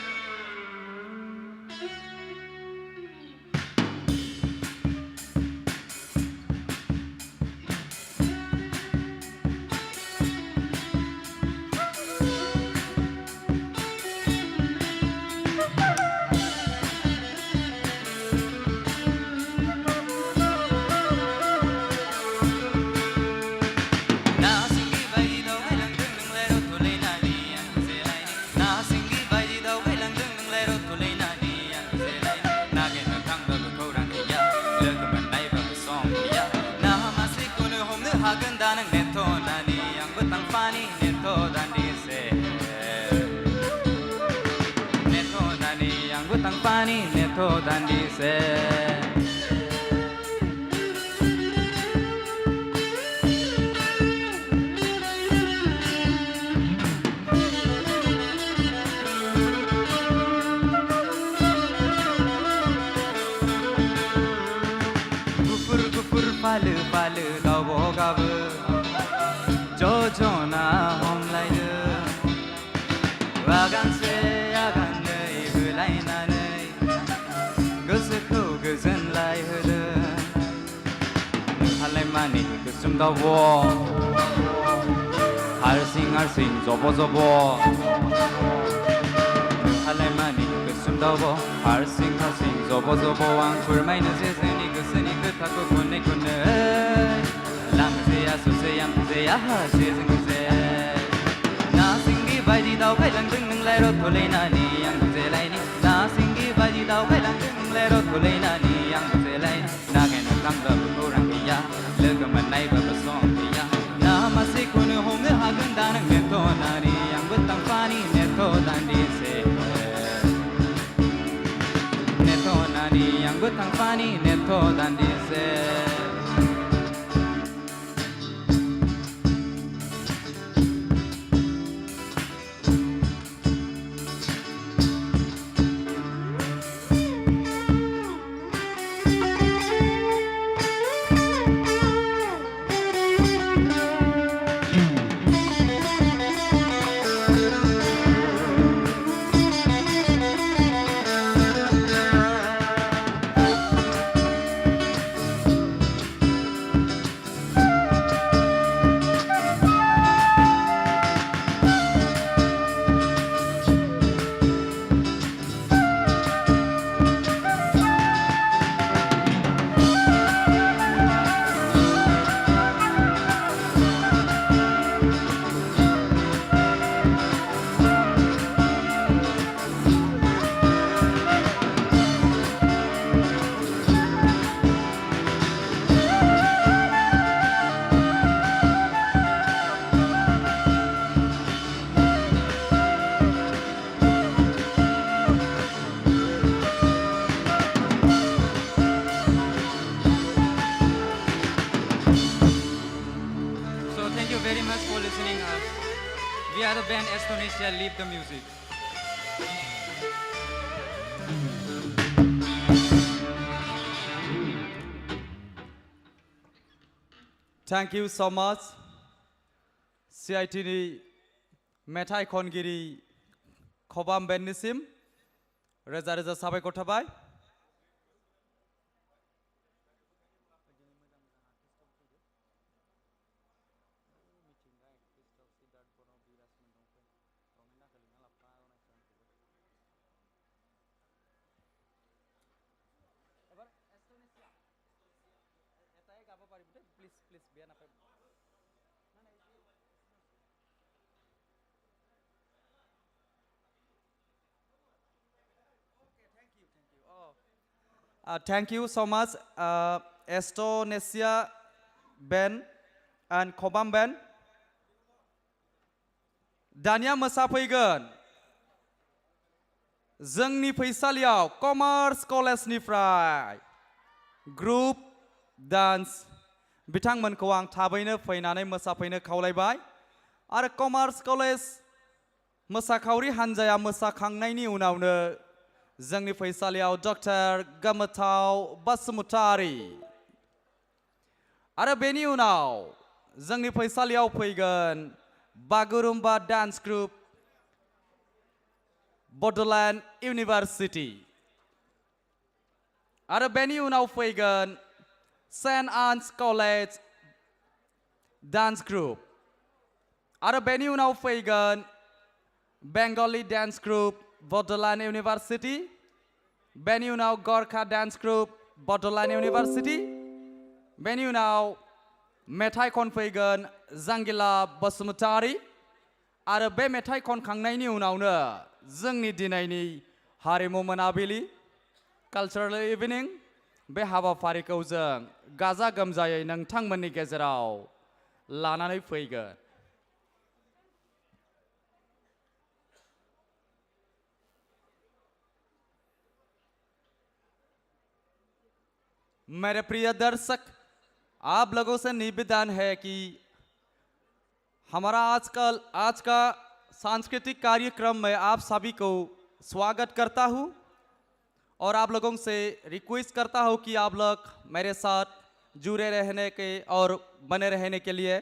Pani neto dandise Gufur gufur palu palu gawo gabu Jojona homlaydı Agan se agan nei hılaynanay Gözükü gözünlay hıdı Halaymani gözümda wo Harsing harsing zobo zobo Halaymani gözüm दावो हारसिं हारसिं जब' जब' आं फोरमायनोसै जोंनि गोसोनि खोथाखौ खननै खननै लांजेया ससेया फैजेया हासे जोंजे ना सिंगि बायदि दावबायलांदों नोंलाय रथ'लायनानै आं बुजेलायनि ना सिंगि बायदि दावबायलांदों नोंलाय रथ'लायनानै आं बुजेलायनि नागिरनो थांब्लाबो खौरां गैया लोगो मोननायबाबो सम गैया ना मासेखौनो हमनो हागोन दा नों नेथ'नानै आंबो थांफानि नेथ' दान्दिसे नेथ'नानै आंबो थांफानि नेथ' दान्दिसे So thank you very much for listening us. We are the band Estonesia. Leave the music. Thank you so much. CITनि मेथाइ खनगिरि खबाम बेन्डनिसिम रोजा रोजा साबायखर थाबाय। Thank you so much, Estonesia band and Kobam band. दानिया मोसाफैगोन जोंनि फैसालियाव कमार्स कलेजनिफ्राय ग्रुप डान्स बिथांमोनखौ आं थाबैनो फैनानै मोसाफैनो खावलायबाय आरो कमार्स कलेज मोसाखावरि हान्जाया मोसाखांनायनि उनावनो जोंनि फैसालियाव डक्टर गोमोथाव बसुमतारी आरो बेनि उनाव जोंनि फैसालियाव फैगोन Bagurumba dance group Bodoland University आरो बेनि उनाव फैगोन सेन्ट आन्स कलेज डान्स ग्रुप आरो बेनि उनाव फैगोन Bengali dance group Bodoland University बेनि उनाव Gorkha dance group Bodoland University बेनि उनाव मेथाइ खनफैगोन जांगिला बसुमतारी आरो बे मेथाइ खनखांनायनि उनावनो जोंनि दिनैनि हारिमु मोनाबिलि कालचारेल इभिनिं बे हाबाफारिखौ जों गाजा गोमजायै नोंथांमोननि गेजेराव लानानै फैगोन। मेरे प्रिय दर्शक, आप लोगों से निवेदन है कि हमारा आज का सांस्कृतिक कार्यक्रम में आप सभी को स्वागत करता हूं और आप लोगों से रिक्वेस्ट करता हूं कि आप लोग मेरे साथ जुड़े रहने के और बने रहने के लिए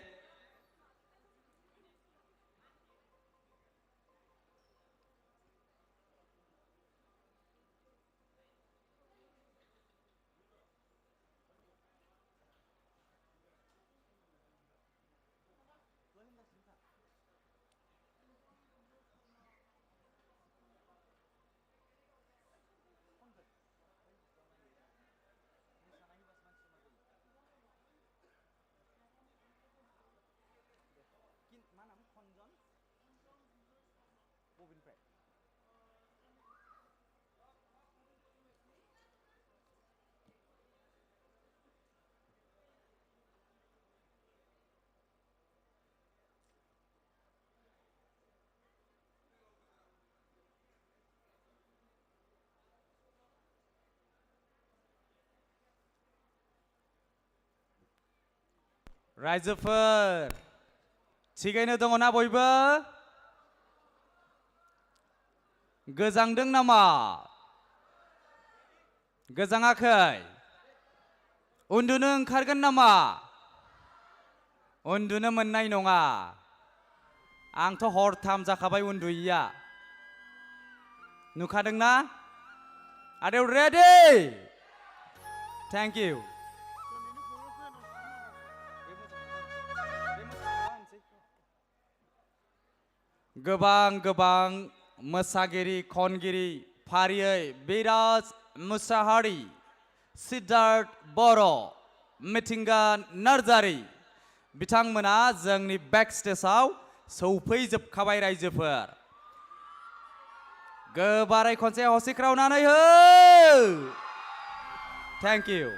रायजोफोर थिगैनो दङ ना बयबो गोजांदों नामा गोजाङाखै उन्दुनो ओंखारगोन नामा उन्दुनो मोननाय नङा आंथ' हरथाम जाखाबाय उन्दुयैया नुखादोंना Are you ready? Thank you. गोबां मोसागिरि खनगिरि फारियै बिराज मुसाहारि सिद्धार्थ बर' मिथिंगा नार्जारि बिथांमोना जोंनि बेक स्टेजआव सौफैजोबखाबाय रायजोफोर गोबारै खनसे हसिख्रावनानै हो थेंक इउ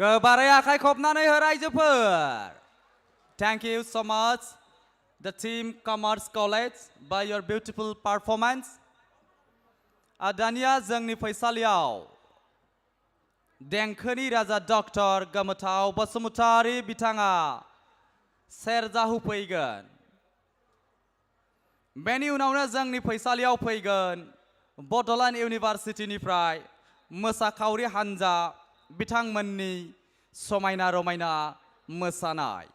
गोबारै आखाइ खबनानै हो रायजोफोर. Thank you so much, the team Commerce College, by your beautiful performance. दानिया जोंनि फैसालियाव देंखोनि राजा डक्टर गोमोथाव बसुमतारी बिथाङा सेरजा होफैगोन. बेनि उनावनो जोंनि फैसालियाव फैगोन बड'लेण्ड इउनिभारसिटिनिफ्राय मोसाखावरि हान्जा बिथांमोननि समायना रमायना मोसानाय.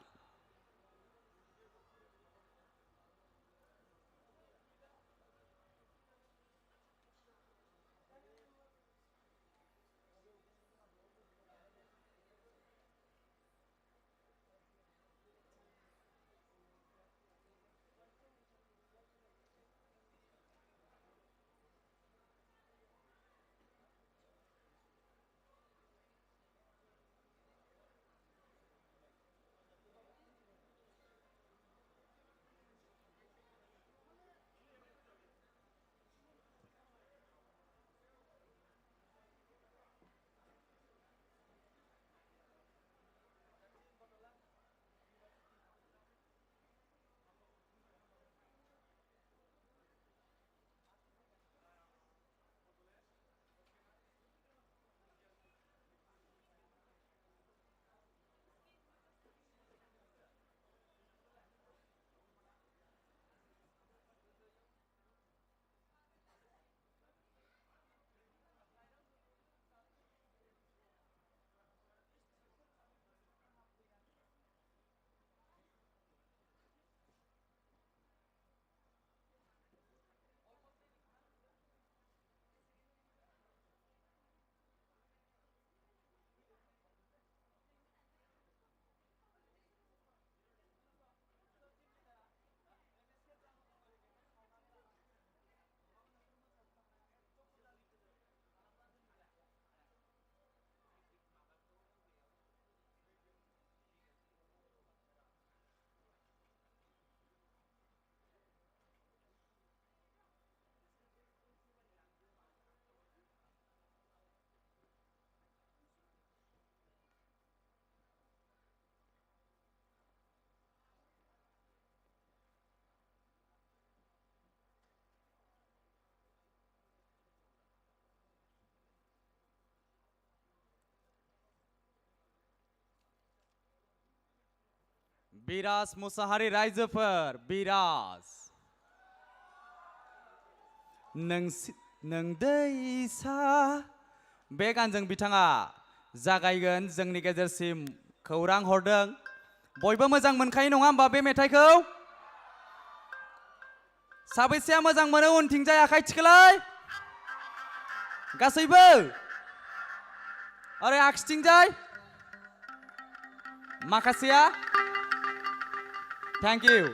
बिराज मुसाहारि रायजोफोर बिराज नों दैसा बे गानजों बिथाङा जागायगोन जोंनि गेजेरसिम खौरां हरदों. बयबो मोजां मोनखायो नङा होमबा बे मेथाइखौ? साबैसेया मोजां मोनो उनथिंजाय आखाइ थिखोलाय. गासैबो आरो आगसिथिंजाय माखासेया. Thank you.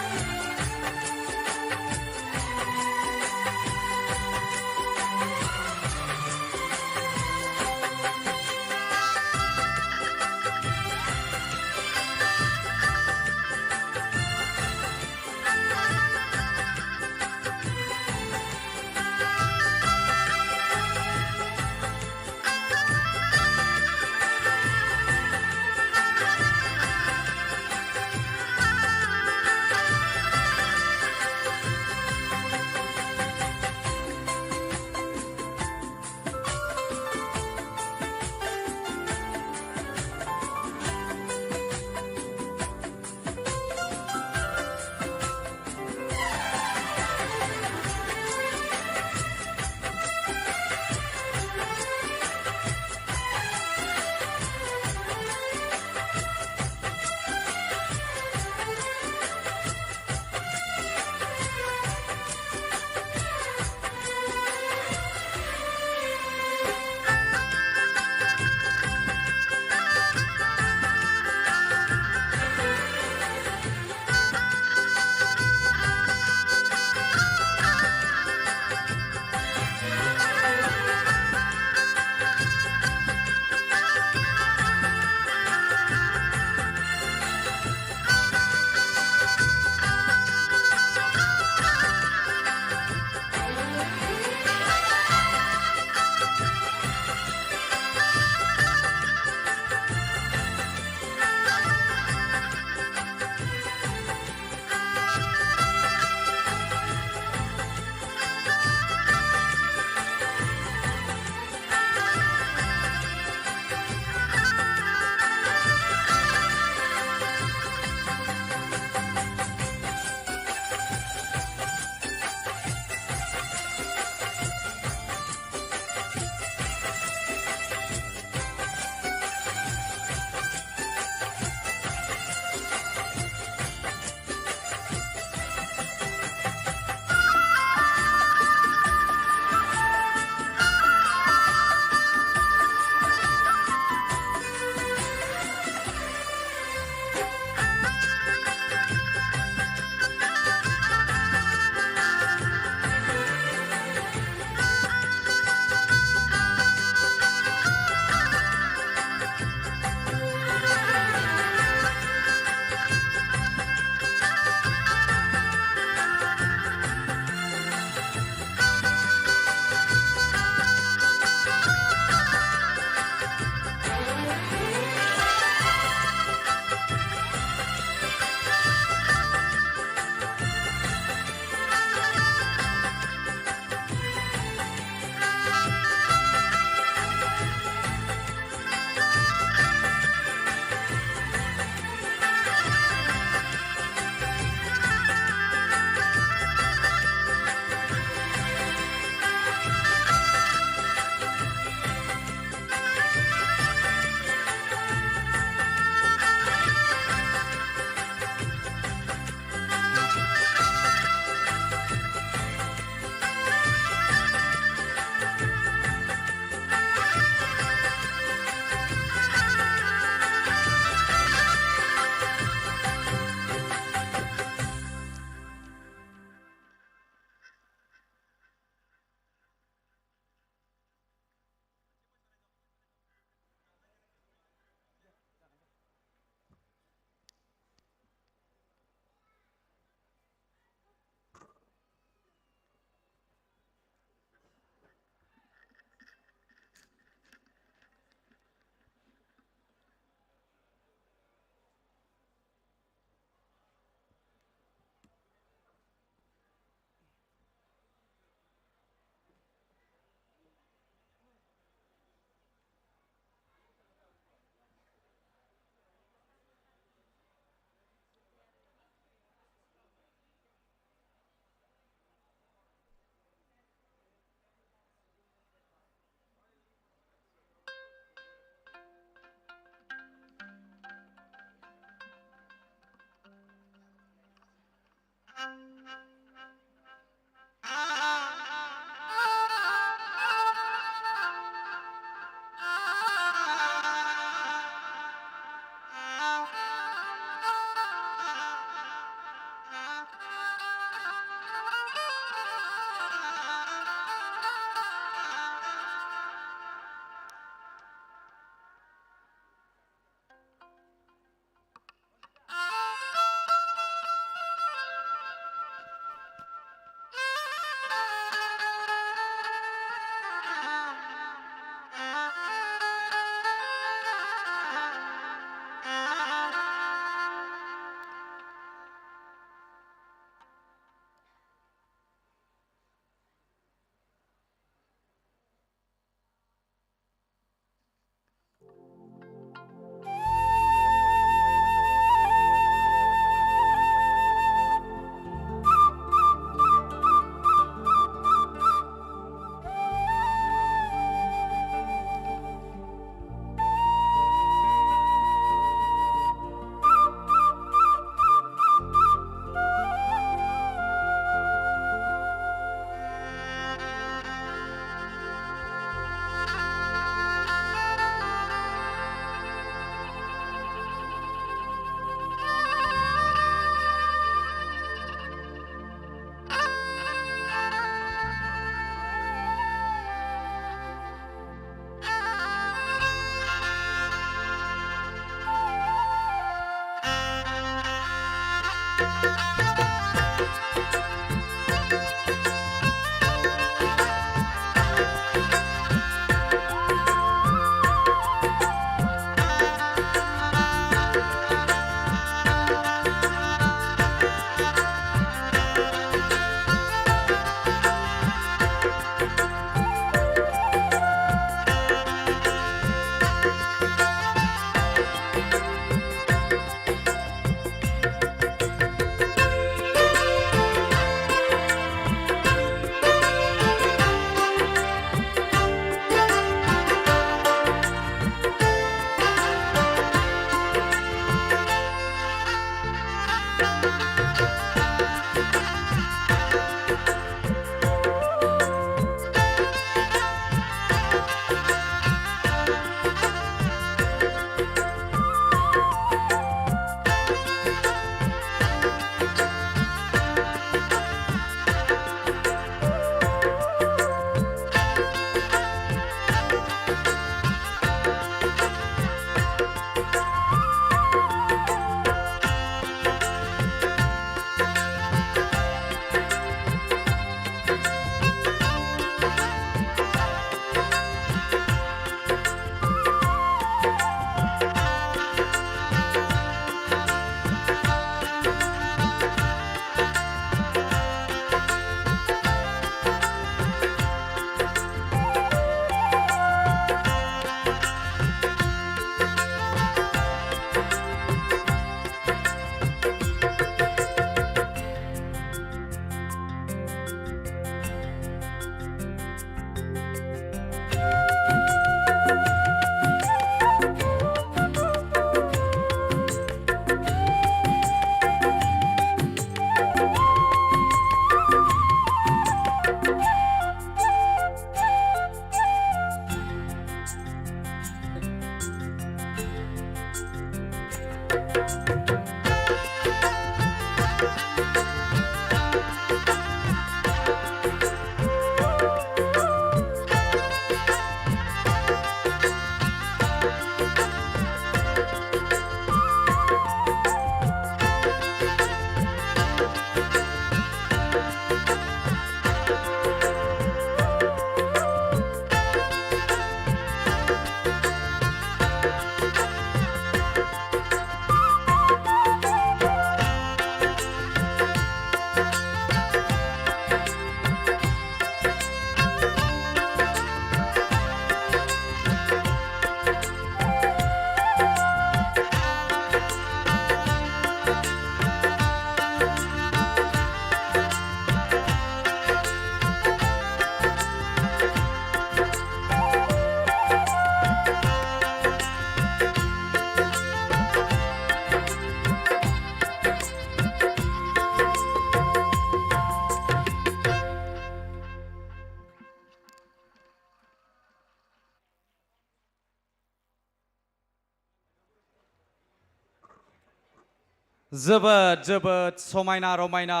जोबोद जोबोद समायना रमायना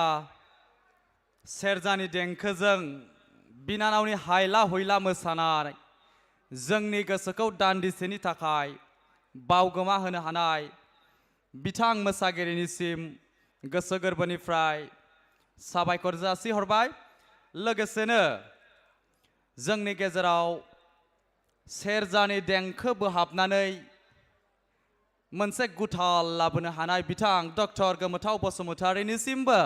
सेरजानि देंखोजों बिनानावनि हायला हुइला मोसानाय जोंनि गोसोखौ दान्दिसेनि थाखाय बावगोमा होनो हानाय बिथां मोसागिरिनिसिम गोसो गोरबोनिफ्राय साबायखर जासिहरबाय। लोगोसेनो जोंनि गेजेराव सेरजानि देंखो बोहाबनानै मोनसे गुथाल लाबोनो हानाय बिथां डक्टर गोमोथाव बसुमतारिनिसिमबो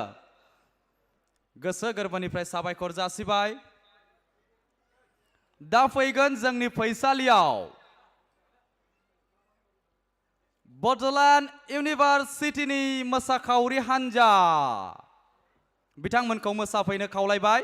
गोसो गोरबोनिफ्राय साबायखर जासिबाय। दा फैगोन जोंनि फैसालियाव बड'लेण्ड इउनिभार्सिटिनि मोसाखावरि हान्जा बिथांमोनखौ मोसाफैनो खावलायबाय।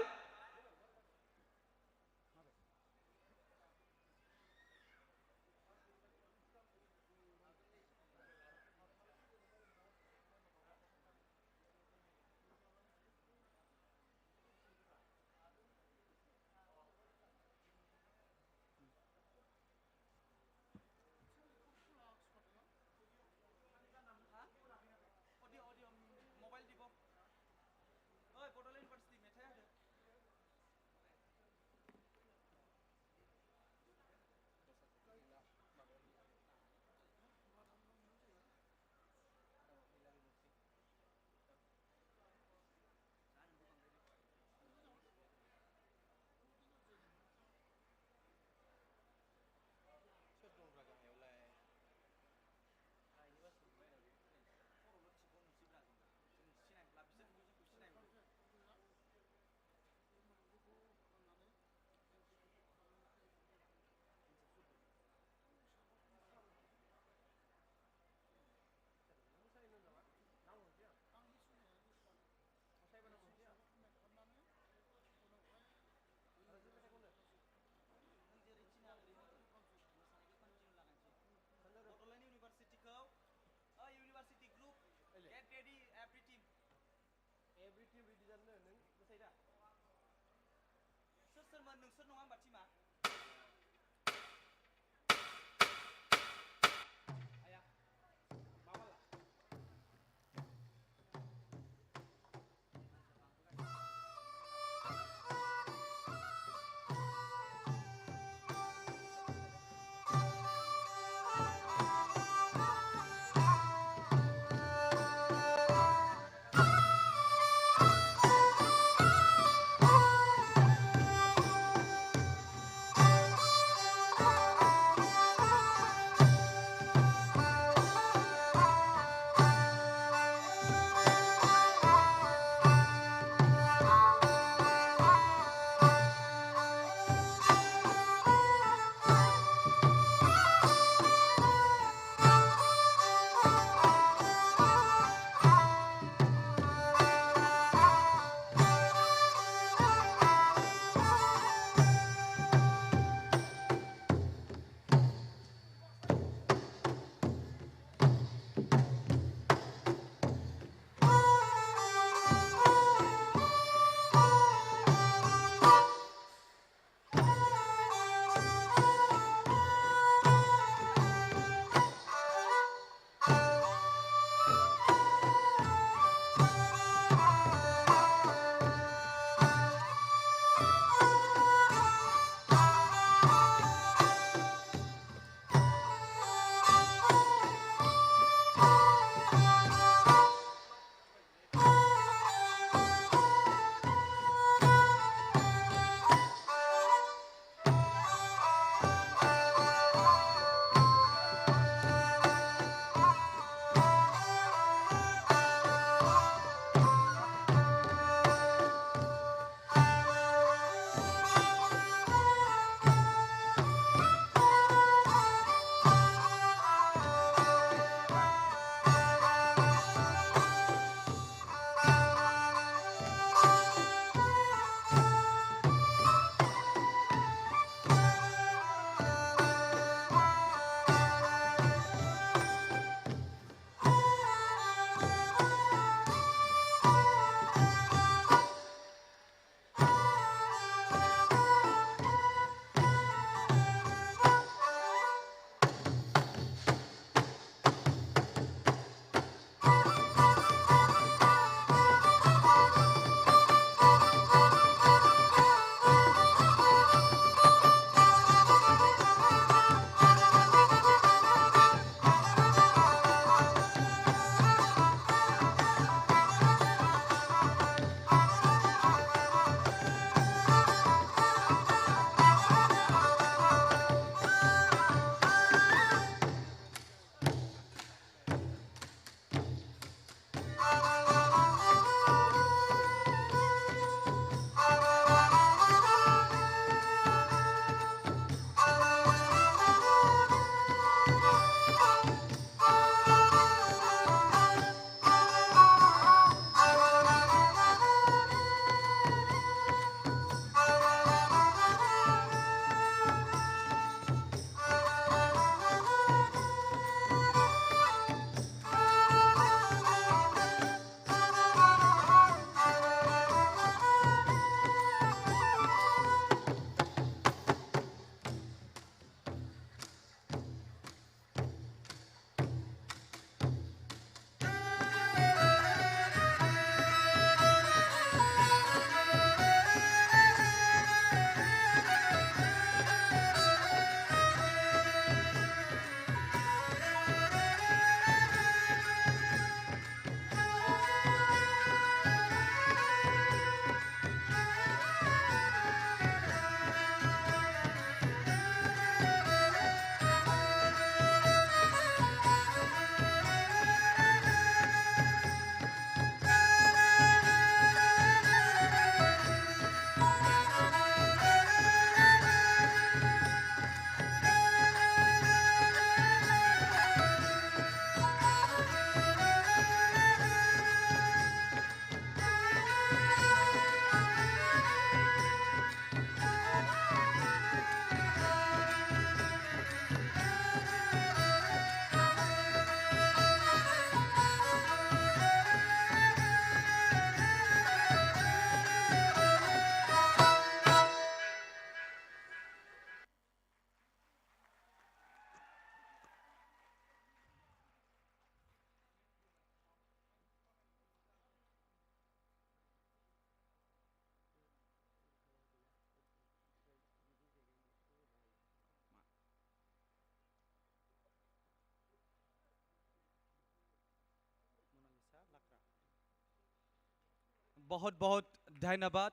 बहुत बहुत धन्यवाद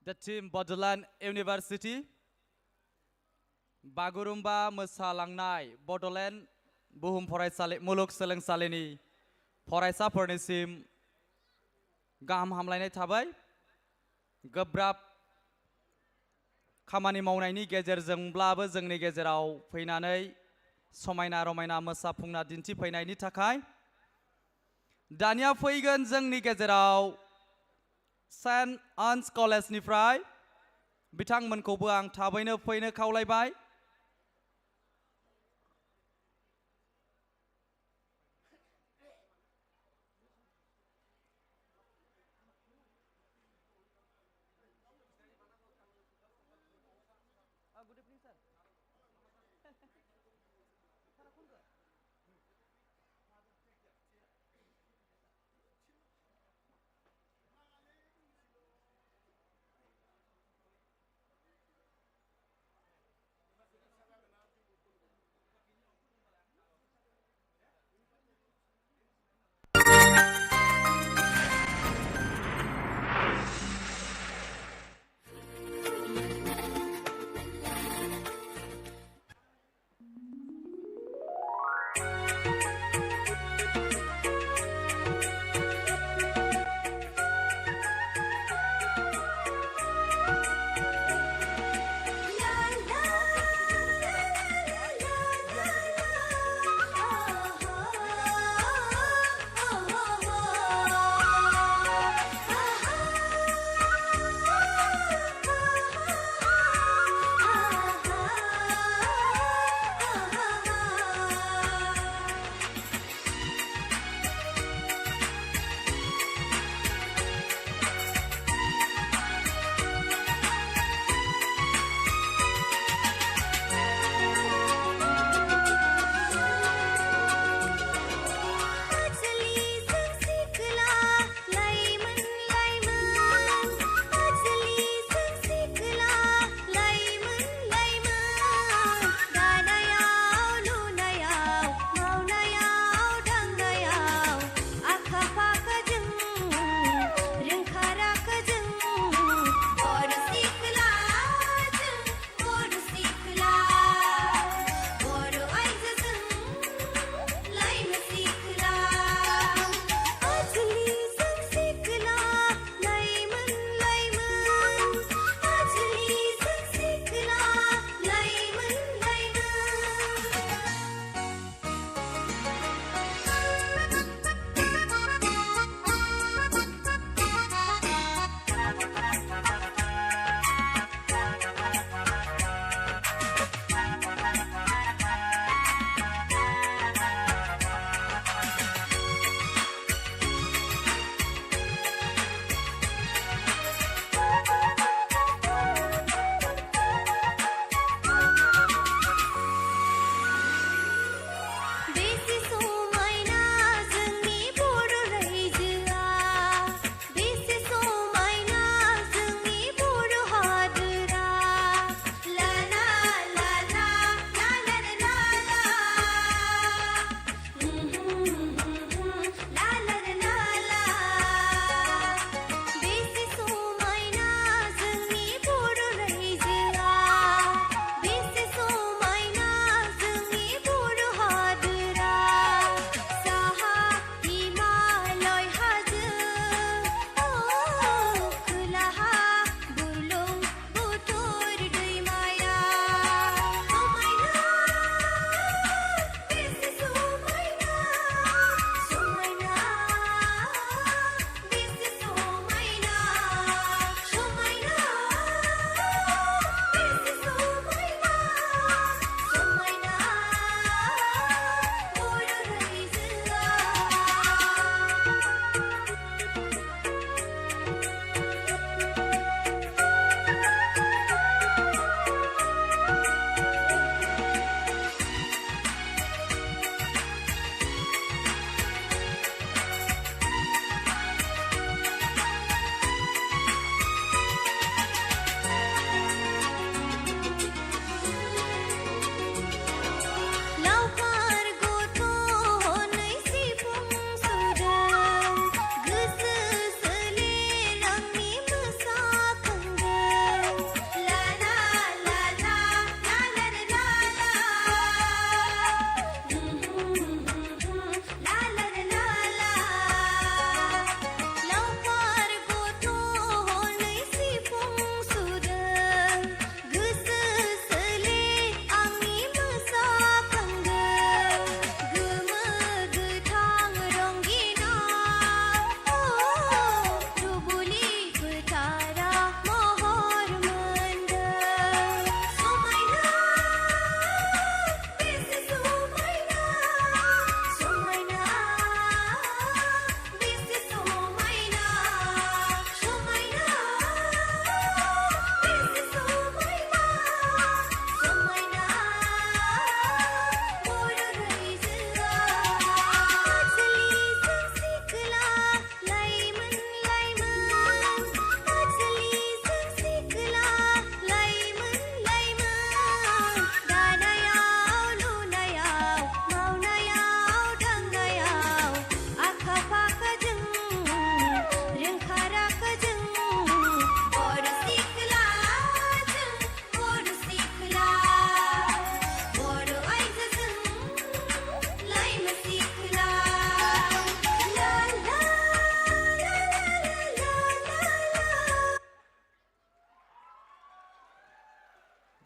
the team Bodoland University Bagurumba मोसालांनाय Bodoland बुहुम फरायसालि मुलुगसोलोंसालिनि फरायसाफोरनिसिम गाहाम हामलायनाय थाबाय गोब्राब खामानि मावनायनि गेजेरजोंब्लाबो जोंनि गेजेराव फैनानै समायना रमायना मोसाफुंना दिन्थिफैनायनि थाखाय दानिया फैगोन जोंनि गेजेराव सेन्ट आन्स कलेजनिफ्राय बिथांमोनखौबो आं थाबैनो फैनो खावलायबाय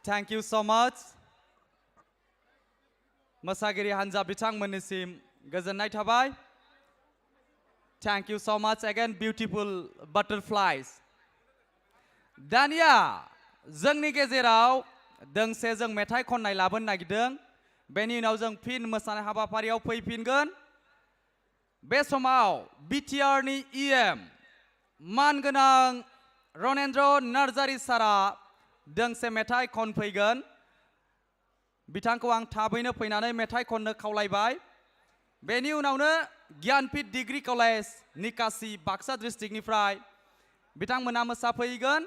Thank you so much. Masagiri Hanja bitangmonisim goजोननाय थाबाय. Thank you so much again, beautiful butterflies. दानिया जोंनि गेजेराव दोंसे जों मेथाइ खननाय लाबोनो नागिरदों. बेनि उनाव जों फिन मोसानाय हाबाफारियाव फैफिनगोन. बे समाव बिटिआरनि EM मानगोनां रनेन्द्र नार्जारी सारा दोंसे मेथाइ खनफैगोन. बिथांखौ आं थाबैनो फैनानै मेथाइ खननो खावलायबाय. बेनि उनावनो ज्ञानपीठ डिग्री कलेज निकासि बाक्सा डिस्ट्रिक्टनिफ्राय बिथांमोना मोसाफैगोन.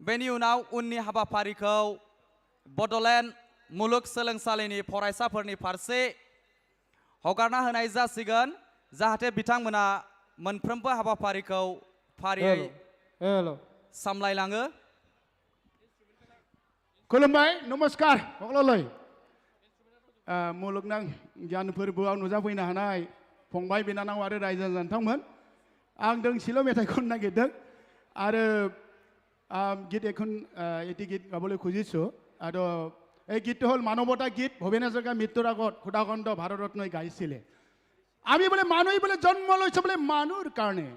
बेनि उनाव उननि हाबाफारिखौ बड'लेण्ड मुलुगसोलोंसालिनि फरायसाफोरनि फारसे हगारना होनाय जासिगोन जाहाथे बिथांमोना मोनफ्रोमबो हाबाफारिखौ फारियै सामलायलाङो. खुलुमबाय नमस्कार সকলোলৈ मुलुगनां गियान फोरबोआव नुजाफैनो हानाय फंबाय बिनानाव आरो रायजो जान्थावमोन आं दोंसेल' मेथाइ खननो नागिरदों आरो गीत এখন এটি গীত গাবলৈ খুজিছোঁ আৰু এই গীতটো হ'ল মানৱতা গীত ভূপেন হাজৰিকা মৃত্যুৰ আগত সুধাকণ্ড ভাৰতৰত্নই গাইছিলে আমি বোলে মানুহ বোলে জন্ম লৈছোঁ বোলে মানুহৰ কাৰণে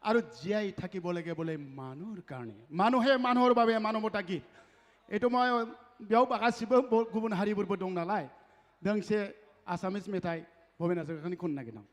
আৰু জীয়াই থাকিব লাগে বোলে মানুহৰ কাৰণে মানুহে মানুহৰ বাবে মানৱতা গীত এইটো মই बेयाव गासिबो गुबुन हारिफोरबो दं नालाय दोंसे आसामिस मेथाइ भुपेन हाजरिकानि खननो नागिरदों.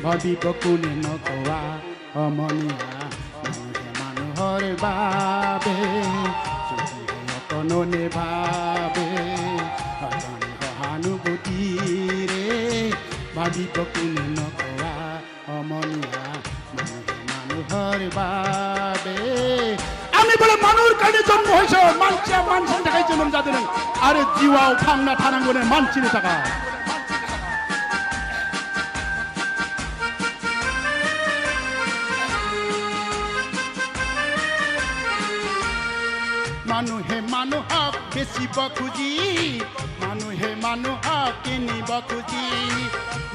ভাবিব কোনে নকোৱা অমনিয়া মানুহে মানুহৰ বাবে অকণনে ভাবে অকণি সহানুভূতিৰে ভাবিব কোনে নকোৱা অমনিয়া মানুহে মানুহৰ বাবে আমি বলে মানুহৰ কাৰণে জন্ম হৈছোঁ मानसिया मानसिनि थाखाय जोनोम जादों आरो जिउआव थांना थानांगौनो मानसिनि थाखाय মানুহে মানুহক বেচিব খুজি মানুহে মানুহক কিনিব খুজি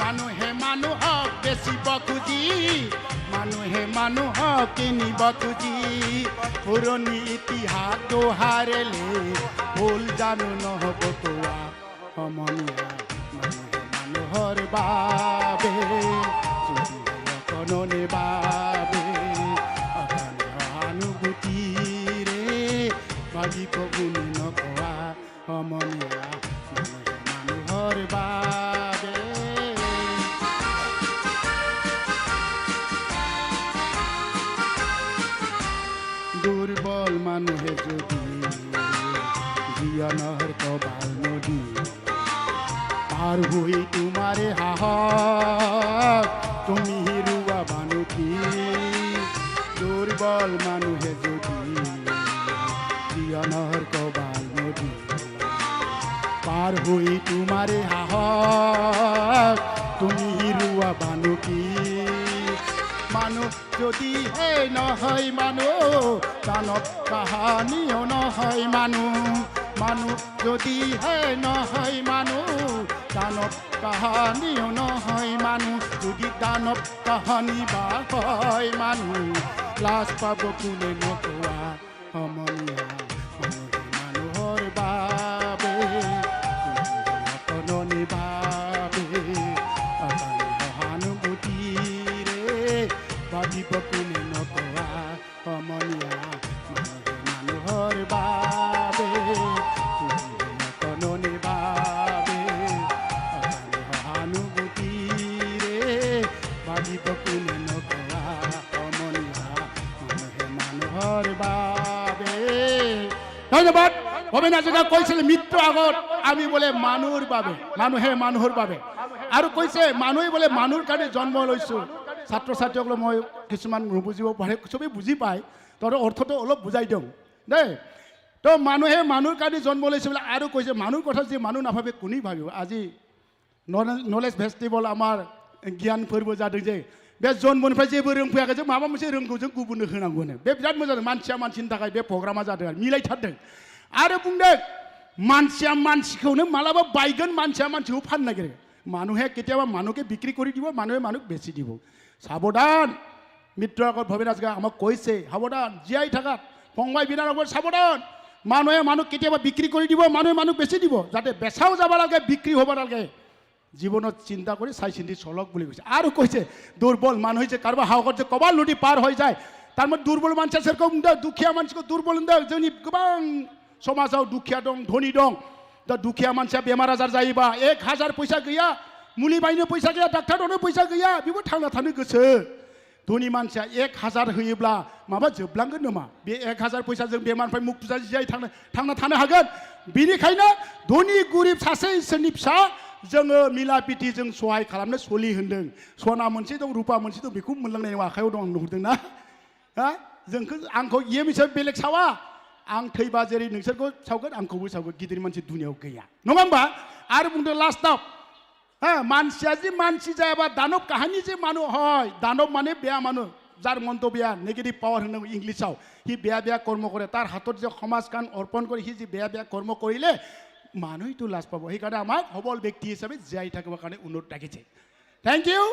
মানুহে মানুহক বেচিব খুজি মানুহে মানুহক কিনিব খুজি পুৰণি ইতিহাস দোহাৰিলে ভুল জানো নহ'ব কোৱা সমনীয়া মানুহে মানুহৰ বাবে অকণনে বাবে অকণে সহানুভূতিৰে ভাবিব কোনে নকোৱা সমনীয়া মানুহে মানুহৰ বাবে দুৰ্বল মানুহে যদি জীৱনৰ কবাল নদী পাৰ হৈ তোমাৰে সাহস তুমি হেৰুৱা বানুকি দুৰ্বল মানুহে যদি জীৱনৰ কবাল নদী পাৰ হৈ তোমাৰে সাহস তুমি হেৰুৱা বানুকি মানুহ যদি হে নহয় মানুহ দানৱ কাহানিও নহয় মানুহ মানুহ যদি হে নহয় মানুহ দানৱ কাহানিও নহয় মানুহ যদি দানৱ কাহানি বা হয় মানুহ লাজ পাব কোনে নকোৱা সমনীয়া মানুহে মানুহৰ বাবে অকণনি বাবে অকণি সহানুভূতিৰে ভাবিব কোনে নকোৱা সমনীয়া মানুহে মানুহৰ বাবে অকণনি বাবে অকণি সহানুভূতিৰে ভাবিব কোনে নকোৱা সমনীয়া মানুহে মানুহৰ বাবে ধন্যবাদ ভূপেন হাজৰিকা কৈছিল মৃত্যুৰ আগত আমি বোলে মানুহৰ বাবে মানুহে মানুহৰ বাবে আৰু কৈছে মানুহে বোলে মানুহৰ কাৰণে জন্ম লৈছোঁ ছাত্ৰ ছাত্ৰীসকলে মই কিছুমান নুবুজিব পাৰে চবেই বুজি পায় তাৰ অৰ্থটো অলপ বুজাই দিওঁ দেই তো মানুহে মানুহৰ কাৰণে জন্ম লৈছে বোলে আৰু কৈছে মানুহৰ কথা যে মানুহ নাভাবে কোনে ভাবিব আজি নলেজ ফেষ্টিভেল আমাৰ জ্ঞান फोरबो जादों जे बे जन्मनिफ्राय जेबो रोंफैयाखै जों माबा मोनसे रोंगौ जों गुबुननो होनांगौनो बे बिराद मोजां मानसिया मानसिनि थाखाय बे प्रग्रामा जादों आरो मिलायथारदों आरो बुंदों मानसिया मानसिखौनो मालाबा बायगोन मानसिया मानसिखौ फाननो नागिरो মানুহে কেতিয়াবা মানুহকে বিক্রি কৰি দিব মানুহে মানুহক বেচি দিব সাবধান মিত্ৰ আগত ভবেন আজকে আমাক কৈছে সাবধান জীয়াই থাকা ফংবাই বিনাৰগৰ সাবধান মানুহে মানুহ কেতিয়াবা বিক্ৰি কৰি দিব মানুহে মানুহক বেচি দিব যাতে বেচাও যাব লাগে বিক্ৰি হ'ব নালাগে জীবনত চিন্তা কৰি চাই চিন্তি চলক বুলি কৈছে আৰু কৈছে দুৰ্বল মানুহ যে কাৰোবাৰ হাওকত যে কবাল লুটি পাৰ হৈ যায় তাৰ মধ্যে দুৰ্বল মানসিয়া সেরকম দুখিয়া মানসিखौ দুর্বল जोंनि गोबां समाजाव दुखिया दं धनी दं दा दुखिया मानसिया बेमार आजार जायोबा 1000 फैसा गैया मुलि बायनो फैसा गैया डाक्टारनो फैसा गैया बेबो थांना थानो गोसो धनी मानसिया 1000 होयोब्ला माबा जोबलांगोन नामा बे 1000 फैसाजों बेमारनिफ्राय मुक्ति जाय थांना थानो हागोन बिनिखायनो धनी गरिब सासे इसोरनि फिसा जोङो मिला पिटि जों सहाय खालामनो सलि होनदों सना मोनसे दं रुपा मोनसे दं बेखौ मोनलांनाय आखायाव दं नुहुरदों ना हा जोंखौ आंखौ इयो मिसर बेलेग सावा आं थैबा जेरै नोंसोरखौ सावगोन आंखौबो सावगोन गिदिर मानसि दुनियाव गैया नङा होमबा आरो बुंदों लास्टआव হ্যাঁ मानसिया जे मानसि जायाबा दानब काहानी जे मानु হয় दानब माने बेया मानु যার মন্ত বেয়া নেগেটিভ পাওয়ার होननांगौ इंग्लिशाव হি বেয়া বেয়া কর্ম করে তার হাতত যে সমাজকান অর্পণ করে হি যে বেয়া বেয়া কর্ম কৰিলে মানুহেইটো লাজ পাব সেইকাৰণে আমাক সবল ব্যক্তি হিচাপে জীয়াই থাকিবৰ কাৰণে অনুৰোধ ৰাখিছে থেংক ইউ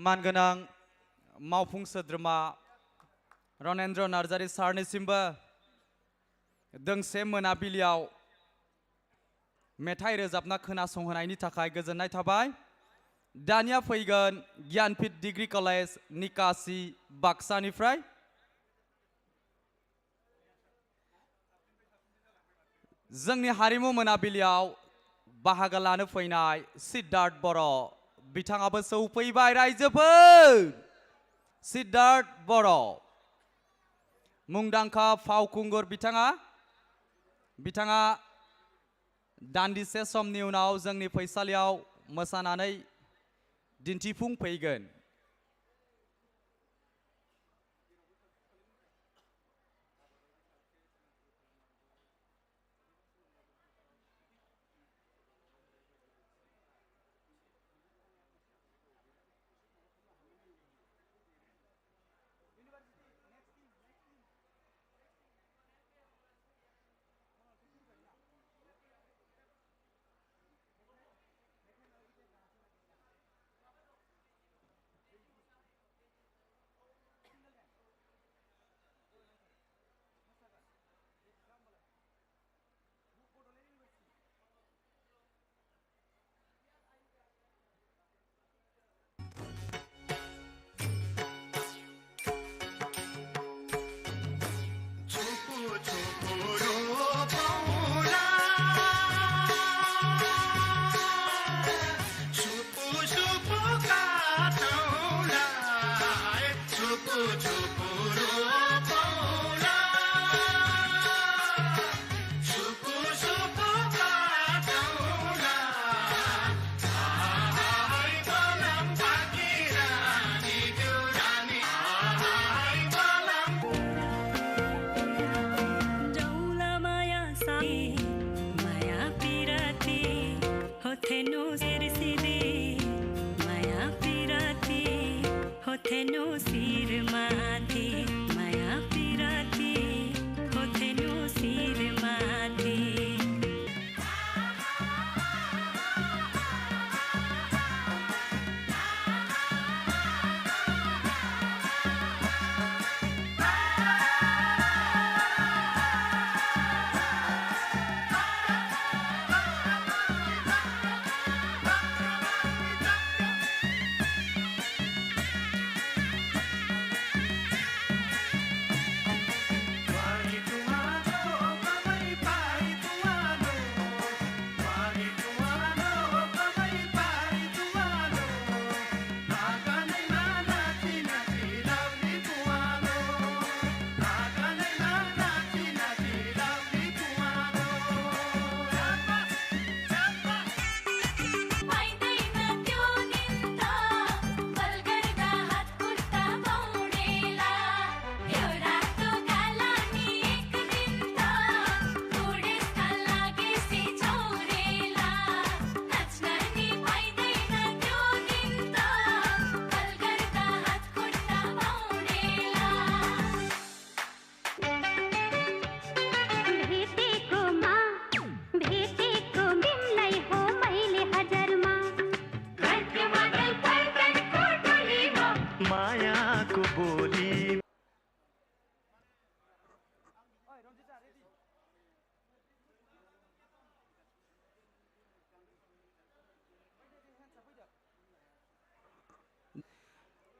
मानगोनां मावफुं सोद्रोमा रनेन्द्र नार्जारी सारनिसिमबो दोंसे मोनाबिलियाव मेथाइ रोजाबना खोनासंहोनायनि थाखाय गोजोननाय थाबाय दानिया फैगोन गियानपीठ डिग्री कलेज निकासी बाक्सानिफ्राय जोंनि हारिमु मोनाबिलियाव बाहागो लानो फैनाय सिद्धार्थ बर' बिथाङाबो सौफैबाय रायजोफोर सिद्धार्थ बर' मुंदांखा फावखुंगुर बिथाङा दान्दिसे समनि उनाव जोंनि फैसालियाव मोसानानै दिन्थिफुंफैगोन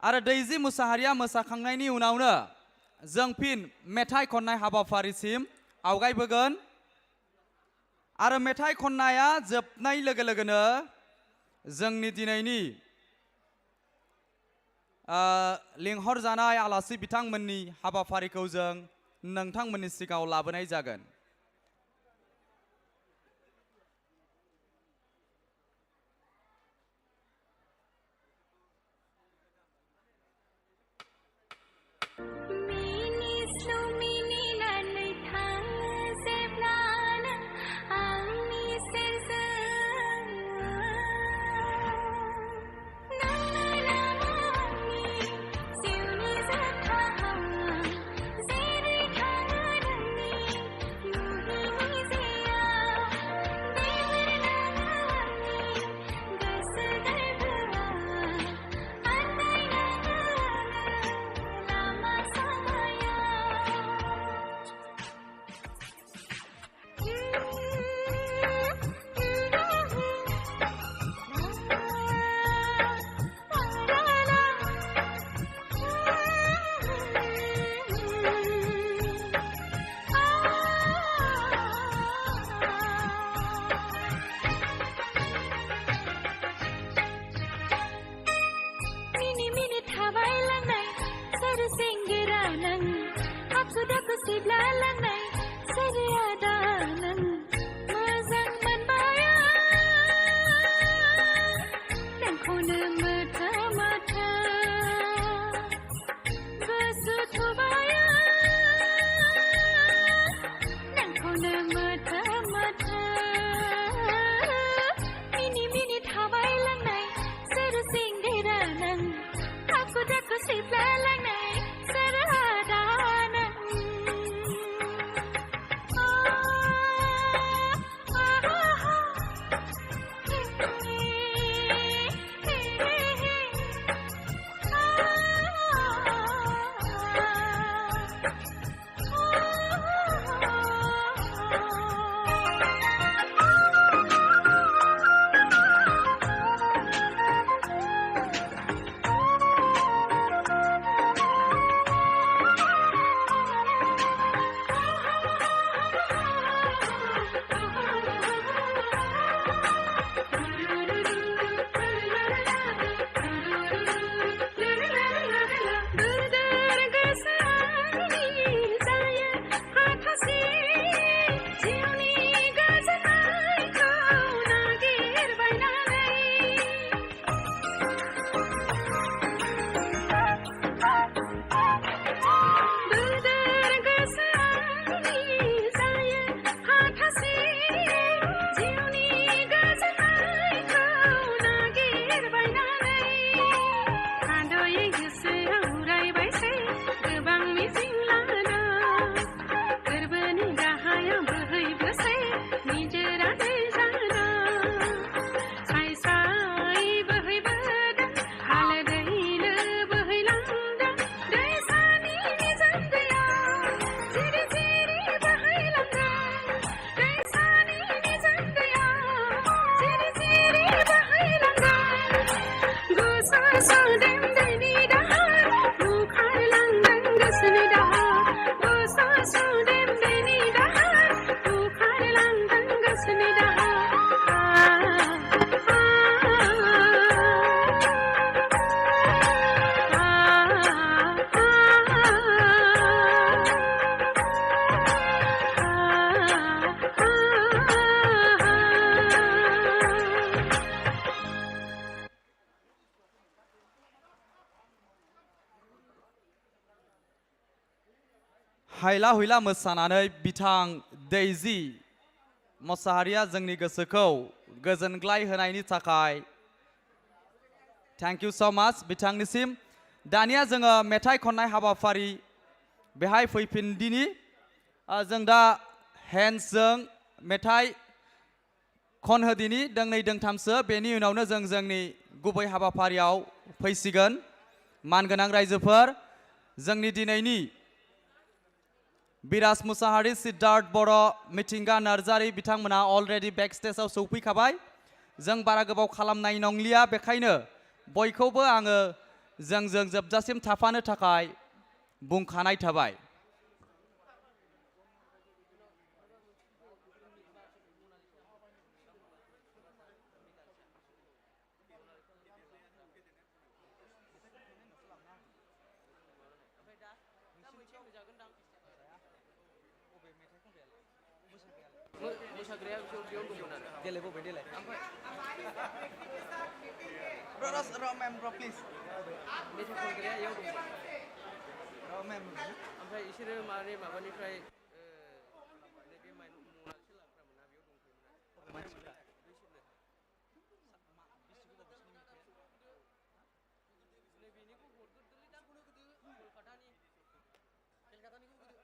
आरो दैजि मुसाहारिया मोसाखांनायनि उनावनो जों फिन मेथाइ खननाय हाबाफारिसिम आवगायबोगोन आरो मेथाइ खननाया जोबनाय लोगो लोगोनो जोंनि दिनैनि लिंहरजानाय आलासि बिथांमोननि हाबाफारिखौ जों नोंथांमोननि सिगाङाव लाबोनाय जागोन। हायला हुइला मोसानानै बिथां दैजि मुसाहारिया जोंनि गोसोखौ गोजोनग्लाय होनायनि थाखाय थैंक यू सो मच बिथांनिसिम। दानिया जोङो मेथाइ खननाय हाबाफारि बेहाय फैफिनदिनि जों दा हेन्ड्सजों मेथाइ खनहोदिनि दोंनै दोंथामसो बेनि उनावनो जों जोंनि गुबै हाबाफारियाव फैसिगोन। मानगोनां रायजोफोर जोंनि दिनैनि बिराज मुसाहारि सिद्धार्थ बर' मिथिंगा नार्जारी बिथांमोना अलरेडि बेक स्टेजआव सौफैखाबाय। जों बारा गोबाव खालामनाय नंलिया बेखायनो बयखौबो आङो जोंजों जोबजासिम थाफानो थाखाय बुंखानाय थाबाय। मोसाग्राया बेयाव दंमोन आरो गेलेबोबाय देलाय मेथाइ खनग्राया इयाव दंमोन ओमफ्राय इसोरो माने माबानिफ्राय नैबे मनालिसा लाग्रामोन ना बेयाव दंफैयोमोन मानसिफ्रा बैसोरनो नैबेनिखौ हरग्रोदोलै दाखौनो गोदो केलकातानिखौ गोदो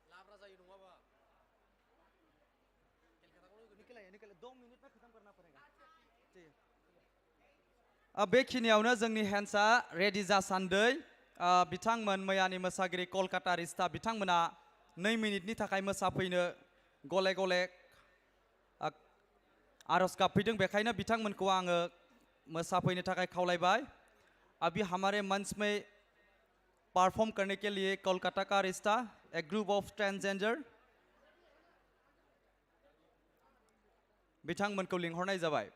लाब्रा जायो नङाबा बेखिनियावनो जोंनि हेन्ड्सआ रेडि जासान्दै बिथांमोन मैयानि मोसागिरि कलकाता रिस्टा बिथांमोना 2 मिनिटनि थाखाय मोसाफैनो गले गले आरज गाबफैदों बेखायनो बिथांमोनखौ आङो मोसाफैनो थाखाय खावलायबाय। अभी हमारे मंच में परफॉर्म करने के लिए कोलकाता का रिश्ता एक ग्रुप ऑफ ट्रांसजेंडर बिथांमोनखौ लिंहरनाय जाबाय।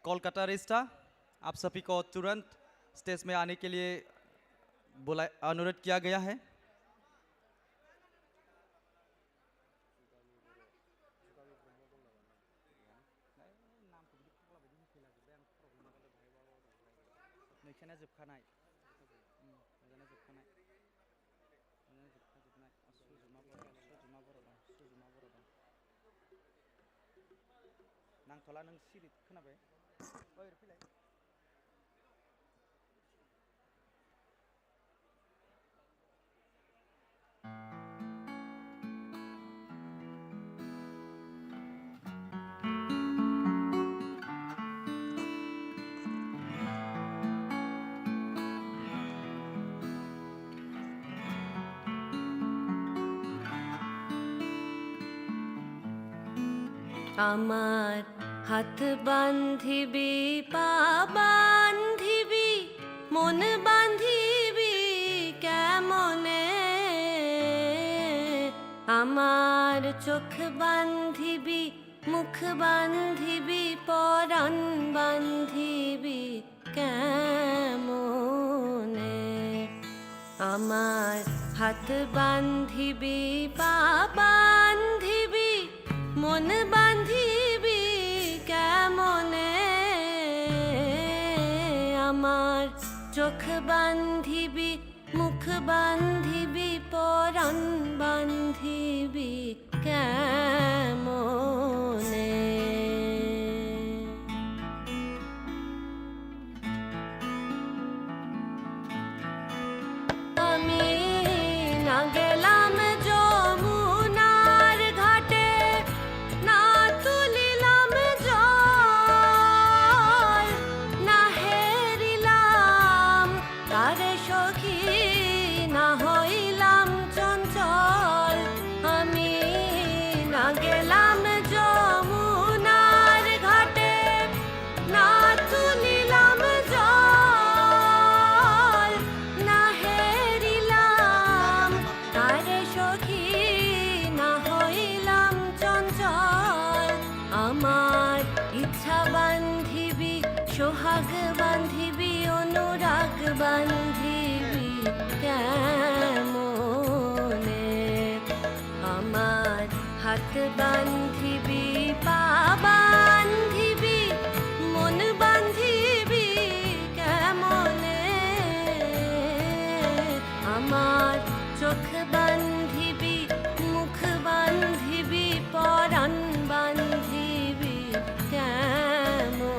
कोलकाता रिश्ता आप सभी को तुरंत स्टेज में आने के लिए अनुरोध किया गया है। नांथला नों सिरि खोनाबाय ओइ फैलाय আমার হাত বান্ধিবি পা বান্ধিবি মন বান্ধিবি কেমনে আমার চোখ বান্ধিবি মুখ বান্ধিবি পরাণ বান্ধিবি কেমনে আমার হাত বান্ধিবি পা বান্ধিবি মন বান্ধিবি কেমনে আমার চোখ বান্ধিবি মুখ বান্ধিবি পরাণ বান্ধিবি কেমনে আমি না গেলাম যমুনার ঘাটে না তুলিলাম জল না হেরিলাম তারে সখী না হইলাম না গেলাম যমুনার ঘাটে না তুলিলাম জল না হেরিলাম তারে সখী না হইলাম চঞ্চল আমার ইচ্ছা বান্ধিবি সোহাগ বান্ধিবি অনুরাগ বান্ধিবি কেমনে আমার হাত বান্ধিবি পা বান্ধিবি মন বান্ধিবি কেমনে আমার চোখ বান্ধিবি মুখ বান্ধিবি পরাণ বান্ধিবি কেমনে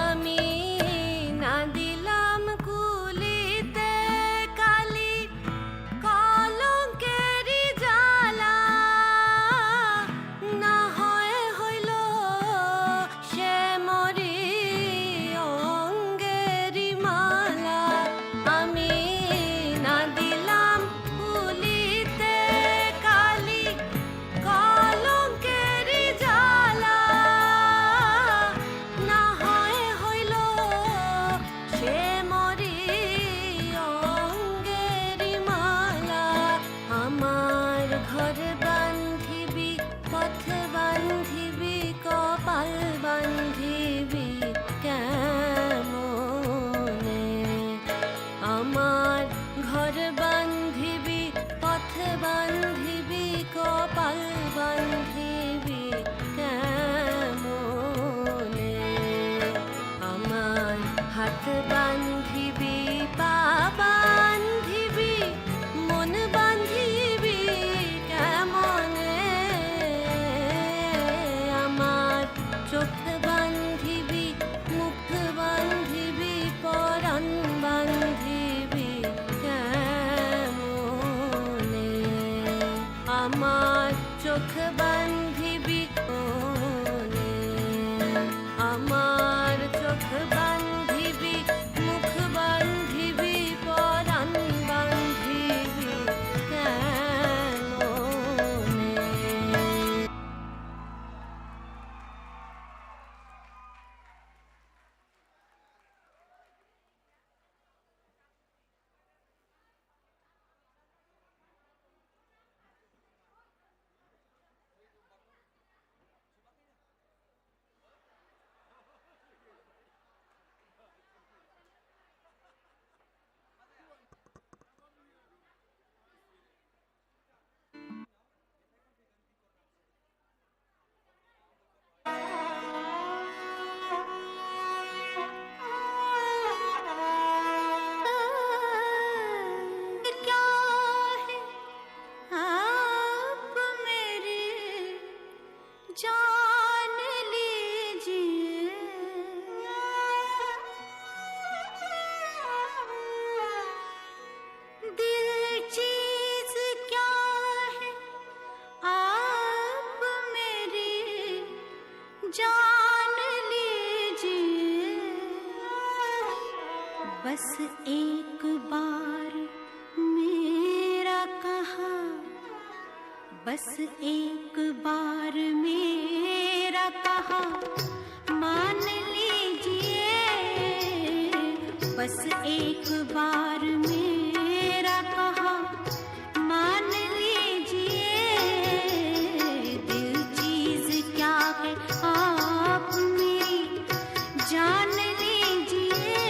আমি না দিলাম কুলিতে কালি কলঙ্কেরি জ্বালা না হয় হইল সে মরি অঙ্গেরি মালা আমি না দিলাম কুলিতে কালি কলঙ্কেরি জ্বালা না হয় হইল সে মরি অঙ্গেরি মালা আমার ঘর বান্ধিবি পথ বান্ধিবি কপাল বান্ধিবি কেমনে আমার ঘর বান্ধিবি পথ বান্ধিবি কপাল বান্ধিবি কেমনে আমার হাত বান্ধিবি পা বান্ধিবি মন বান্ধিবি কেমনে আমার চোখ বান্ধিবি মুখ বান্ধিবি পরাণ বান্ধিবি কেমনে আমার চোখ বান্ধিবি কোনে আমার চোখ বান্ধিবি মুখ বান্ধিবি পরাণ বান্ধিবি কেমনে जान लीजिए दिल चीज क्या है आप मेरी जान लीजिए बस एक बार मेरा कहा बस एक बार मेरा कहा मान लीजिए बस एक बार मेरा कहा मान लीजिए दिल चीज क्या है आप मेरी जान लीजिए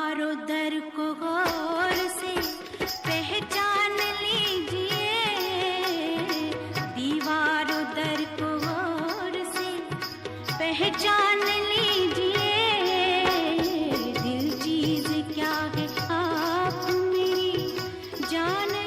दीवारों दर को गौर से पहचान लीजिए, दीवारों दर को गौर से पहचान लीजिए, दिल चीज क्या है आप मेरी जान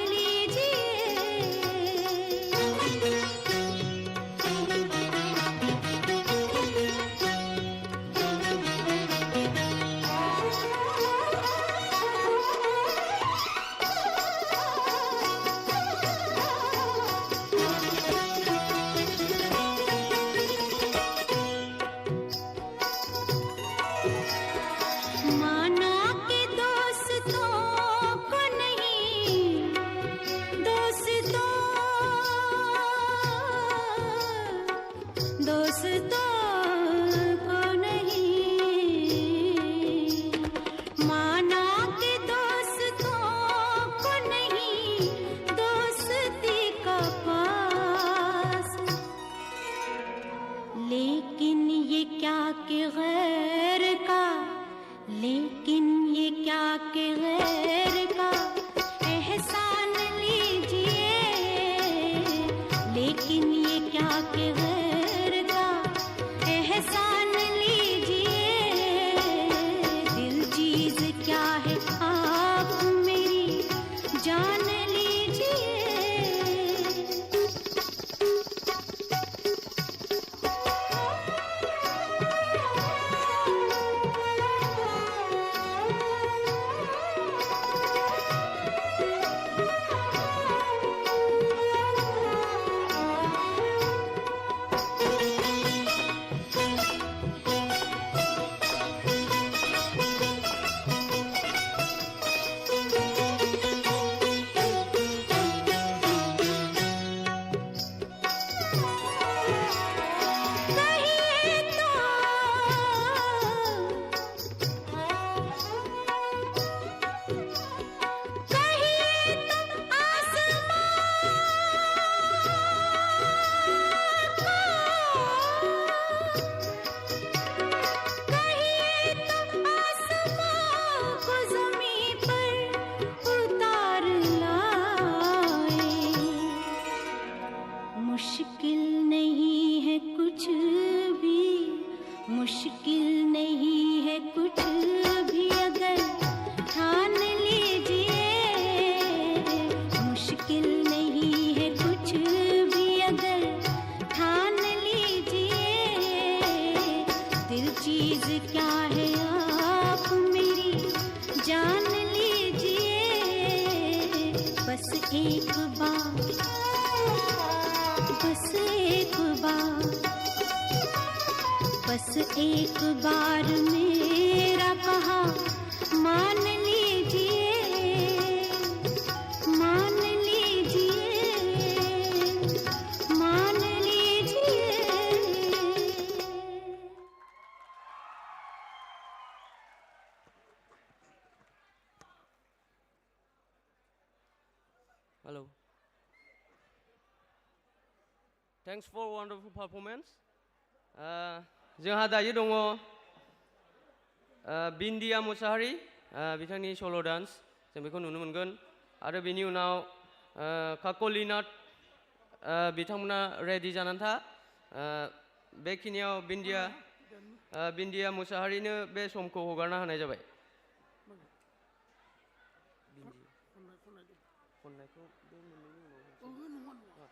एक बार मेरा कहा मान लीजिए, मान लीजिए, मान लीजिए। Hello. Thanks for wonderful performance. जोंहा दायो दङ बिन्दिया मुसाहारि बिथांनि सल' डान्स जों बेखौ नुनो मोनगोन आरो बेनि उनाव काकलिनाथ बिथांमोना रेडि जानानै था बेखिनियाव बिन्दिया मुसाहारिनो बे समखौ हगारना होनाय जाबाय। खननायखौ बे मोननैनि उनाव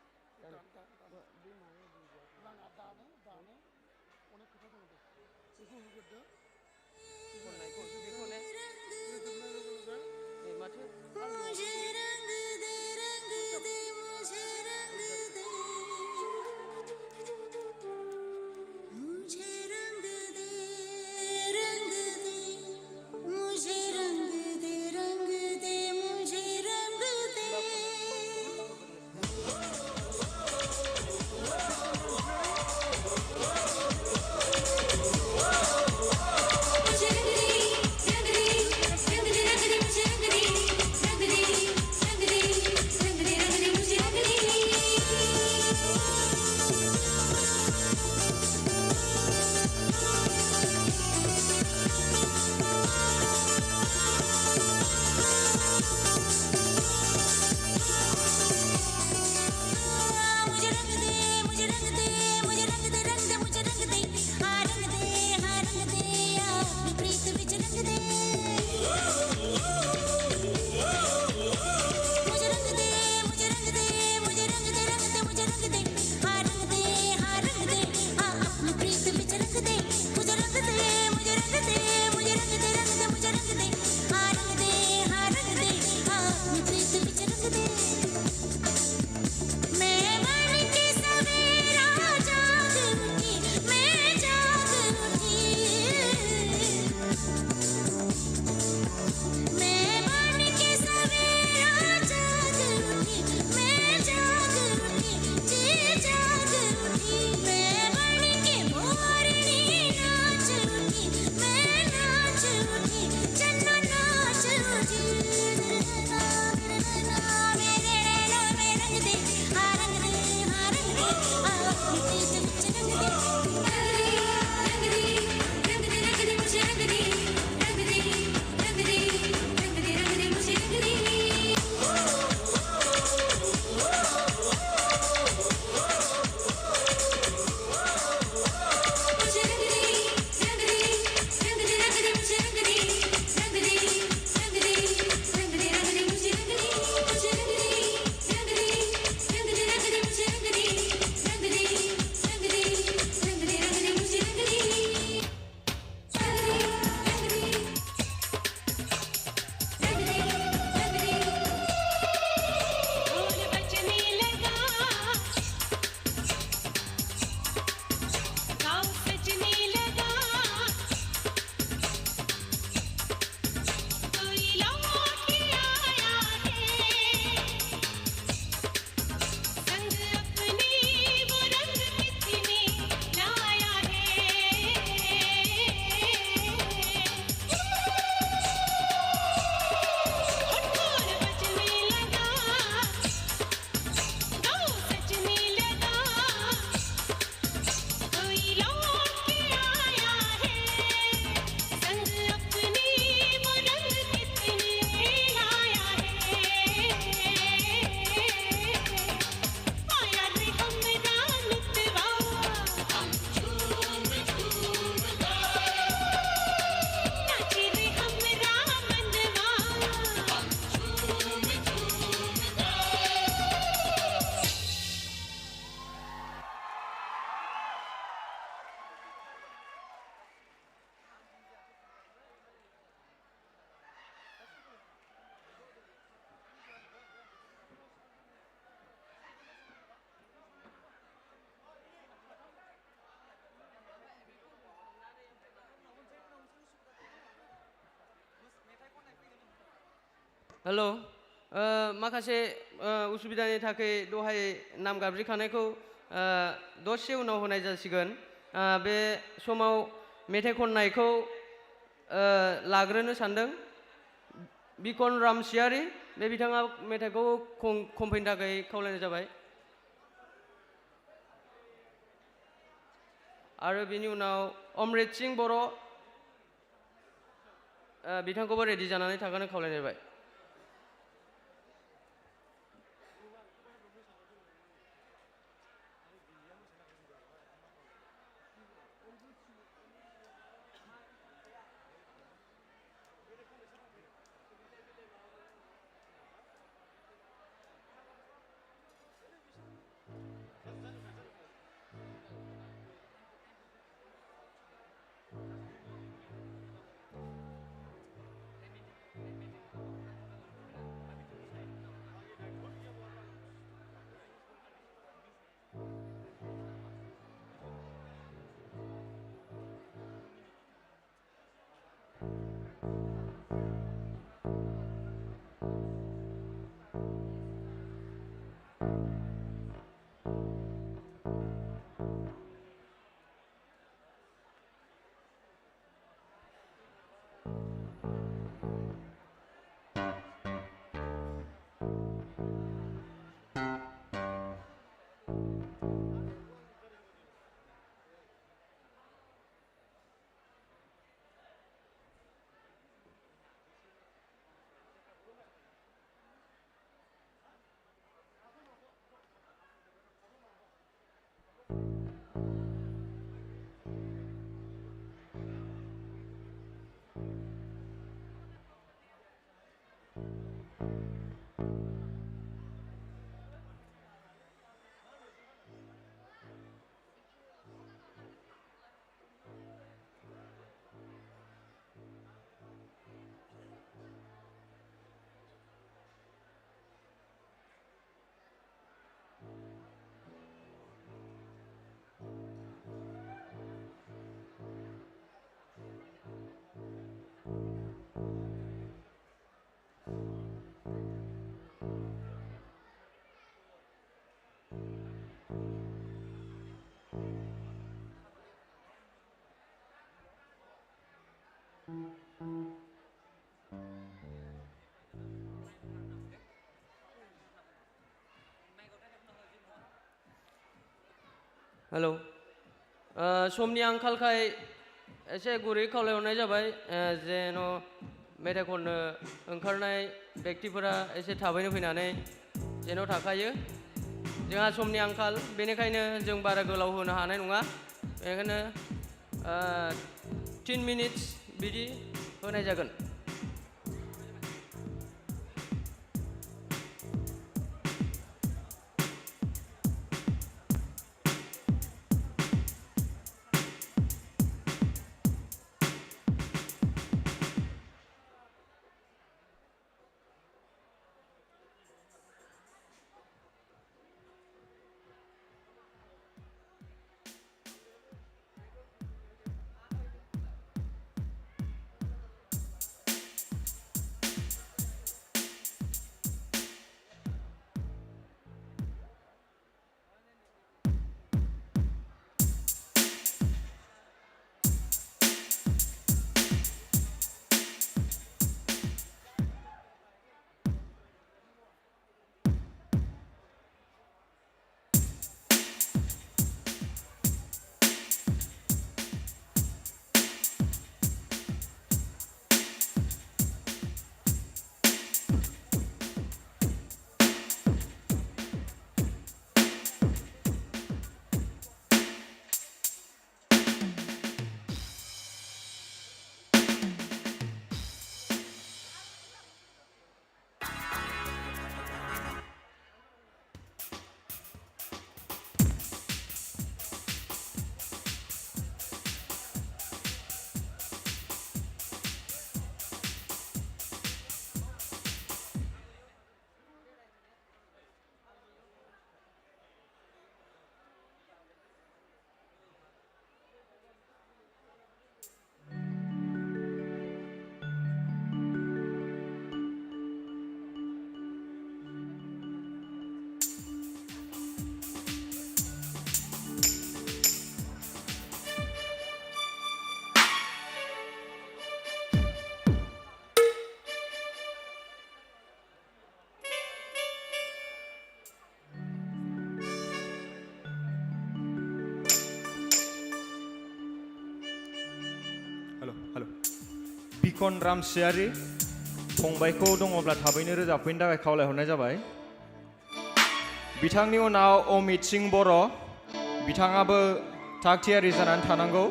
हेल' माखासे उसुबिदानि थाखाय दहाय नाम गाबज्रिखानायखौ दसे उनाव होनाय जासिगोन बे समाव मेथाइ खननायखौ लाग्रोनो सानदों बिकन रामसियारि बे बिथाङा मेथाइखौ खनफैनो थाखाय खावलायनाय जाबाय आरो बिनि उनाव अमृत सिं बर' बिथांखौबो रेडि जानानै थाखानो खावलायनाय जाबाय हेल' समनि आंखालखाय एसे गुरै खावलायहरनाय जाबाय जेन' मेथाइ खननो ओंखारनाय बेक्तिफोरा एसे थाबैनो फैनानै जेन' थाखायो जोंहा समनि आंखाल बेनिखायनो जों बारा गोलाव होनो हानाय नङा बेनिखायनो 10 मिनिट्स बिदि होनाय जागोन बिखन रामसियारि फंबायखौ दङब्ला थाबैनो रोजाबफैनो थाखाय खावलायहरनाय जाबाय बिथांनि उनाव अमित सिंह बर' बिथाङाबो थाग थियारि जानानै थानांगौ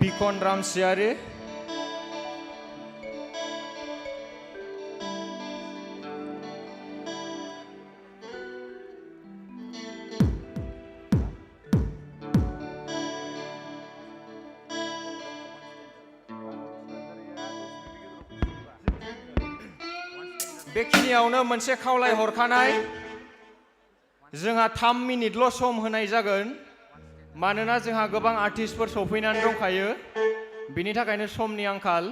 बिखन रामसियारि बेखिनियावनो मोनसे खावलाय हरखानाय जोंहा 3 मिनिटल' सम होनाय जागोन मानोना जोंहा गोबां आर्टिस्टफोर सफैनानै दंखायो बिनि थाखायनो समनि आंखाल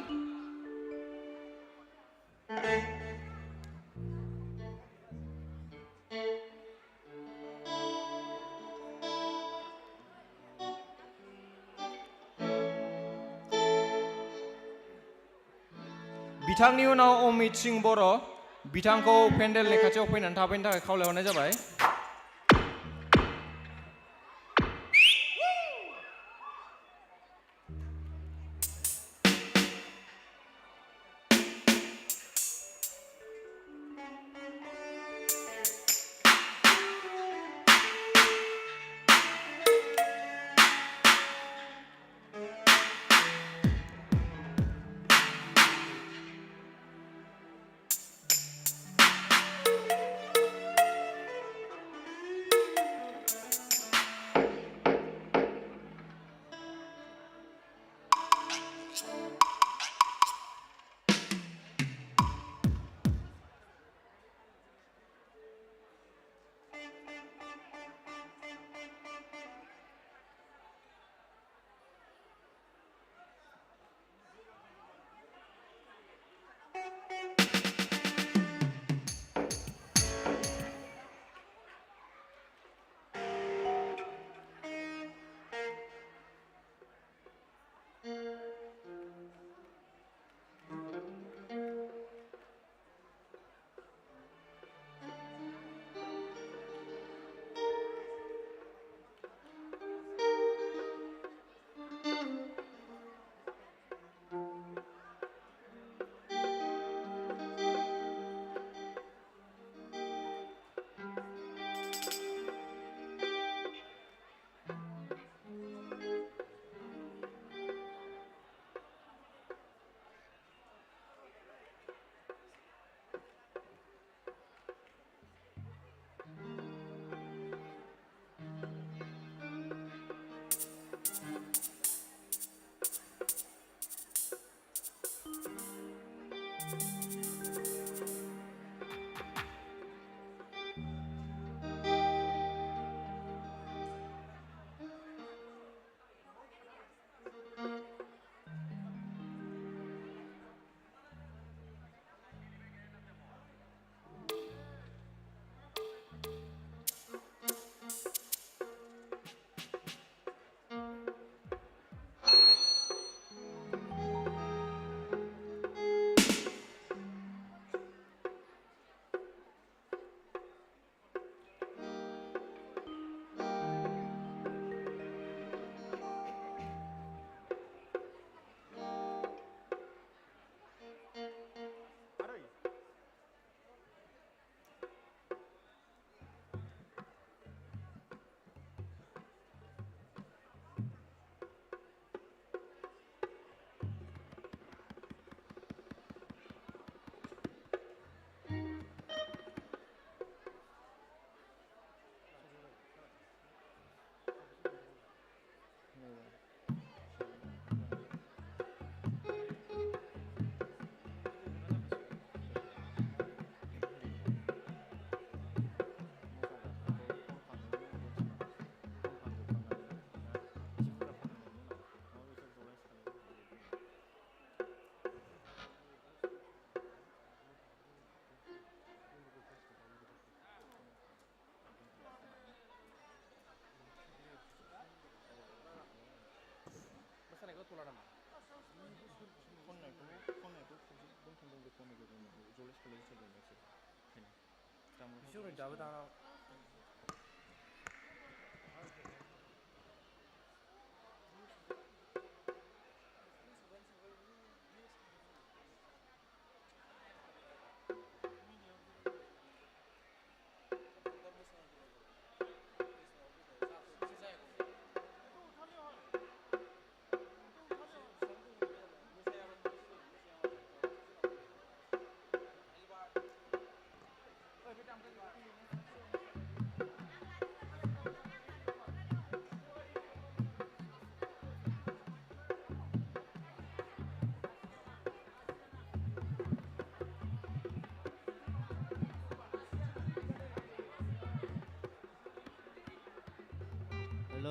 बिथांनि उनाव अमित सिंह बर' बिथांखौ पेन्डेलनि खाथियाव फैनानै थाफैनो थाखाय खावलायहरनाय जाबाय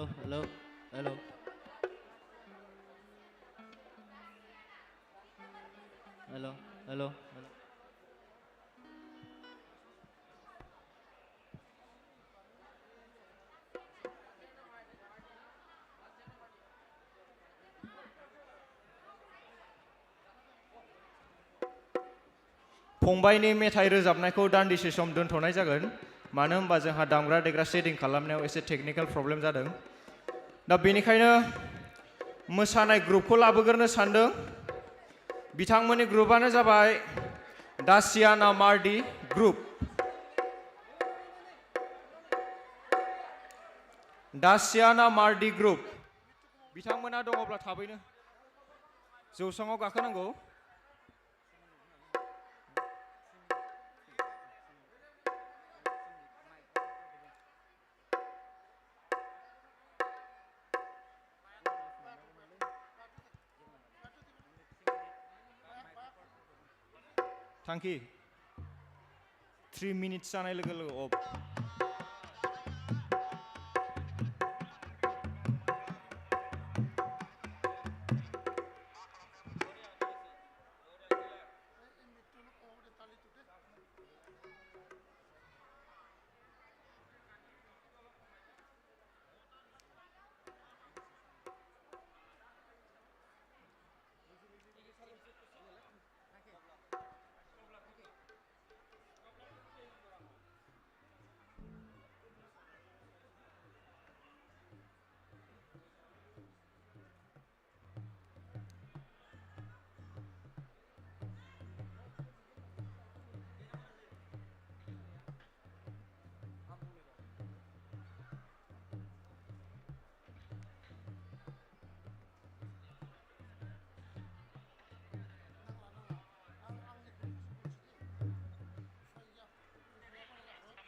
hello, hello, hello. Hello, hello, hello. फंबायनि मेथाइ रोजाबनायखौ दान्दिसे सम दोनथ'नाय जागोन मानो होनबा जोंहा दामग्रा देग्रा सेटिं खालामनायाव एसे टेकनिकेल प्रब्लेम जादों दा बेनिखायनो मोसानाय ग्रुपखौ लाबोग्रोनो सानदों बिथांमोननि ग्रुपआनो जाबाय दासियाना मार्डी ग्रुप दासियाना मार्डी ग्रुप बिथांमोना दङब्ला थाबैनो जौसाङाव गाखोनांगौ थांखि 3 मिनिट्स जानाय लोगो लोगो अफ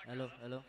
Hello, hello.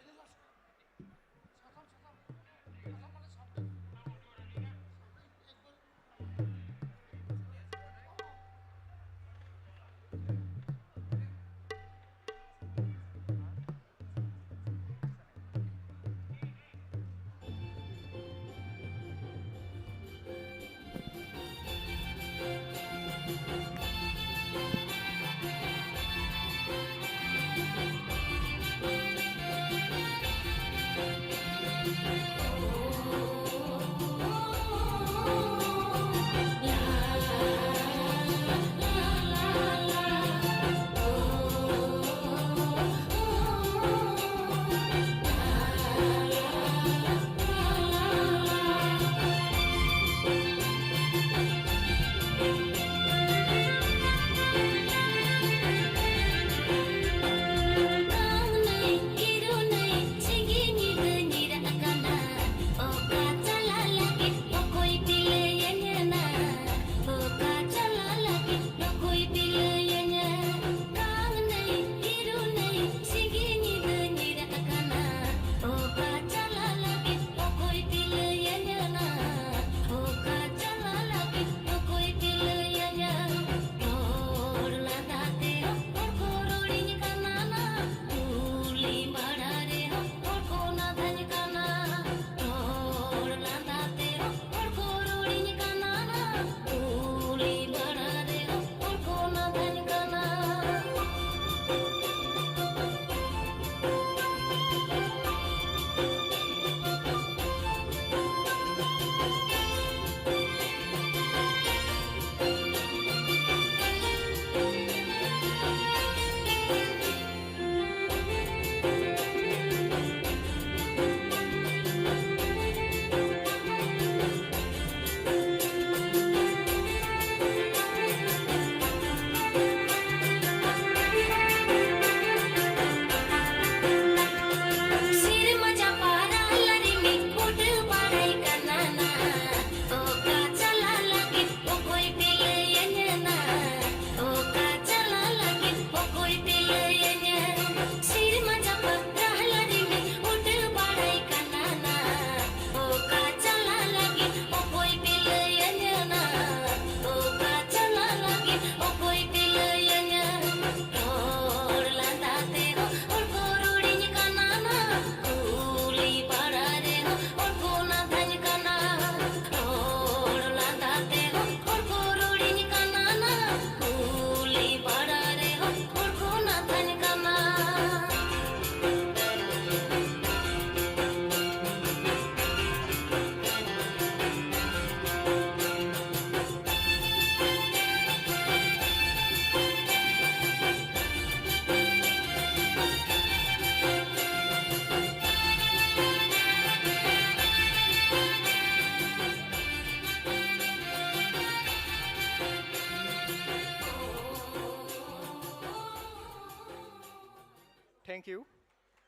थेंक इउ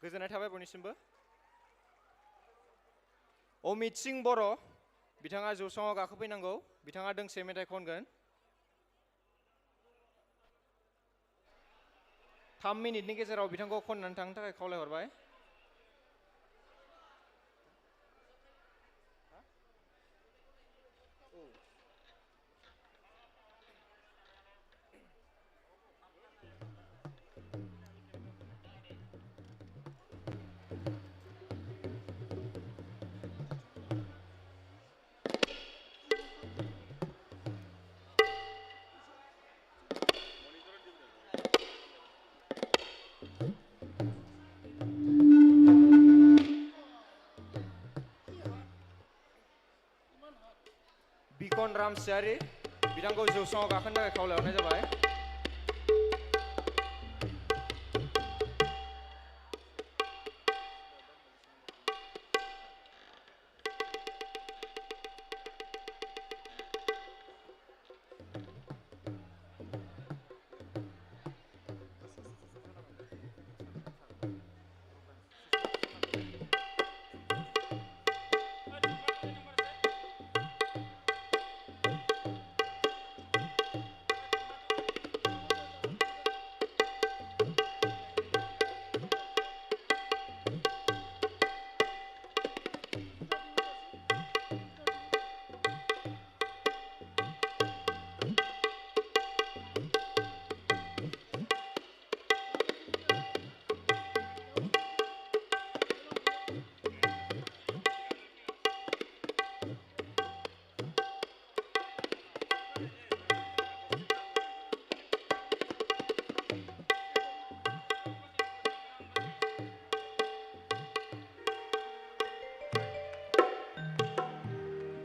गोजोननाय थाबाय बयनिसिमबो अमित सिं बर' बिथाङा जौसाङाव गाखोफैनांगौ बिथाङा दोंसे मेथाइ खनगोन 3 मिनिटनि गेजेराव बिथांखौ खननानै थांनो थाखाय खावलायहरबाय बिकन रामसियारि बिथांखौ जौसाङाव गाखोनो थाखाय खावलायहरनाय जाबाय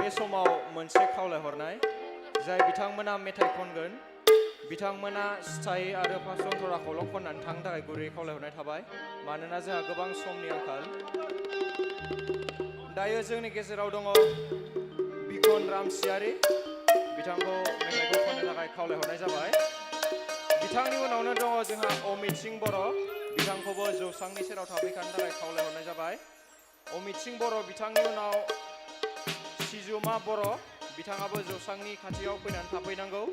बे समाव मोनसे खावलायहरनाय जाय बिथांमोना मेथाइ खनगोन बिथांमोना स्थायी आरो फासनथराखौल' खननानै थांनो थाखाय गुरैयै खावलायहरनाय थाबाय मानोना जोंहा गोबां समनि आंखाल दायो जोंनि गेजेराव दङ बिकन रामसियारि बिथांखौ मेथाइखौ खननो थाखाय खावलायहरनाय जाबाय बिथांनि उनावनो दङ जोंहा अमित सिं बर' बिथांखौबो जौसांनि सेराव थाफैखानो थाखाय खावलायहरनाय जाबाय अमित सिं बर' बिथांनि उनाव सिजुमा बर' बिथाङाबो जौसांनि खाथियाव फैनानै थाफैनांगौ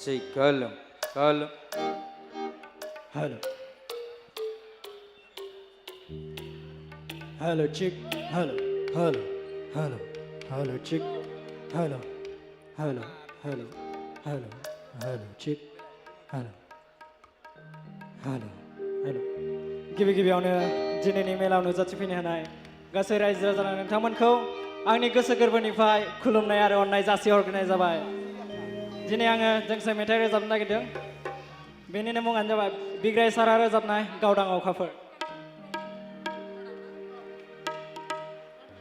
Check, hello, hello. Hello. Hello, chick. Hello, hello, hello, hello, chick. Hello, hello, hello, hello, hello, chick. Hello, hello, hello. गिबियावनो दिनैनि मेलाव नुजाथिफैनो हानाय गासै रायजो राजा नोंथांमोनखौ आंनि गोसो गोरबोनिफ्राय खुलुमनाय आरो अननाय जासिहरग्रोनाय जाबाय दिनै आङो दोंसे मेथाइ रोजाबनो नागिरदों बेनिनो मुङानो जाबाय बिग्राय सारा रोजाबनाय गावदां अखाफोर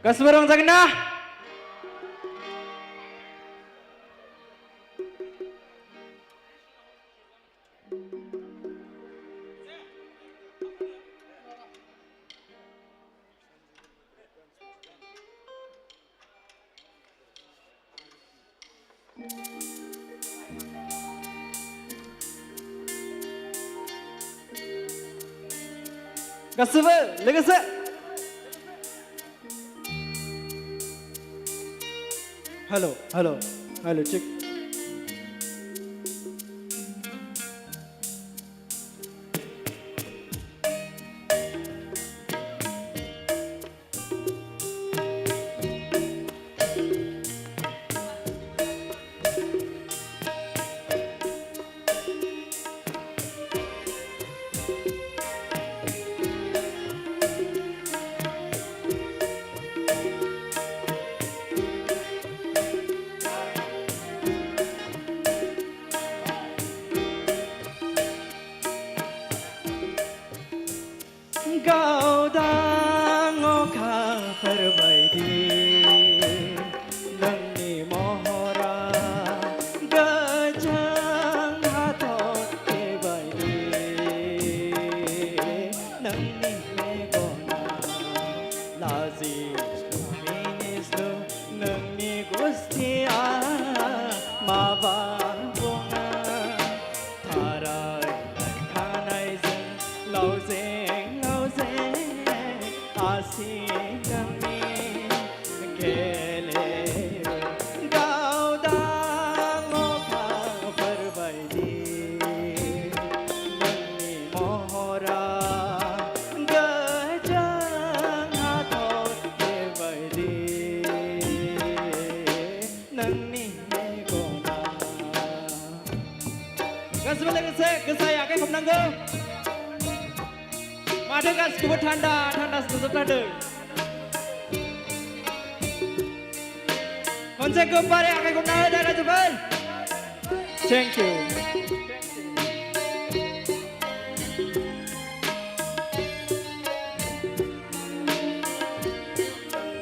गासिबो रंजागोन ना गासिबो लोगोसे हेलो हेलो हेलो चिक गावदां अखाफोरबायदि नोंनि महरा गोजों हाथरखि बायदि नोंनि मेगना लाजिस्लु मिनिस्लु नोंनि गुस्थिया माबा बुङो थाराय खानायजों लावजें लावजें आसि गांनि गेलेयो गावदां अखाफोरबायदि नोंनि महरा गोजों हाथरखि बायदि नोंनि मेगना गासिबो लोगोसे गोसायै आखाइ खबनांगौ माथो गासिखौबो थान्दा थान्दासो नुजोबथारदों खनसे गोबारै आखाइ खबना होदो रायजोफोर थेंक इउ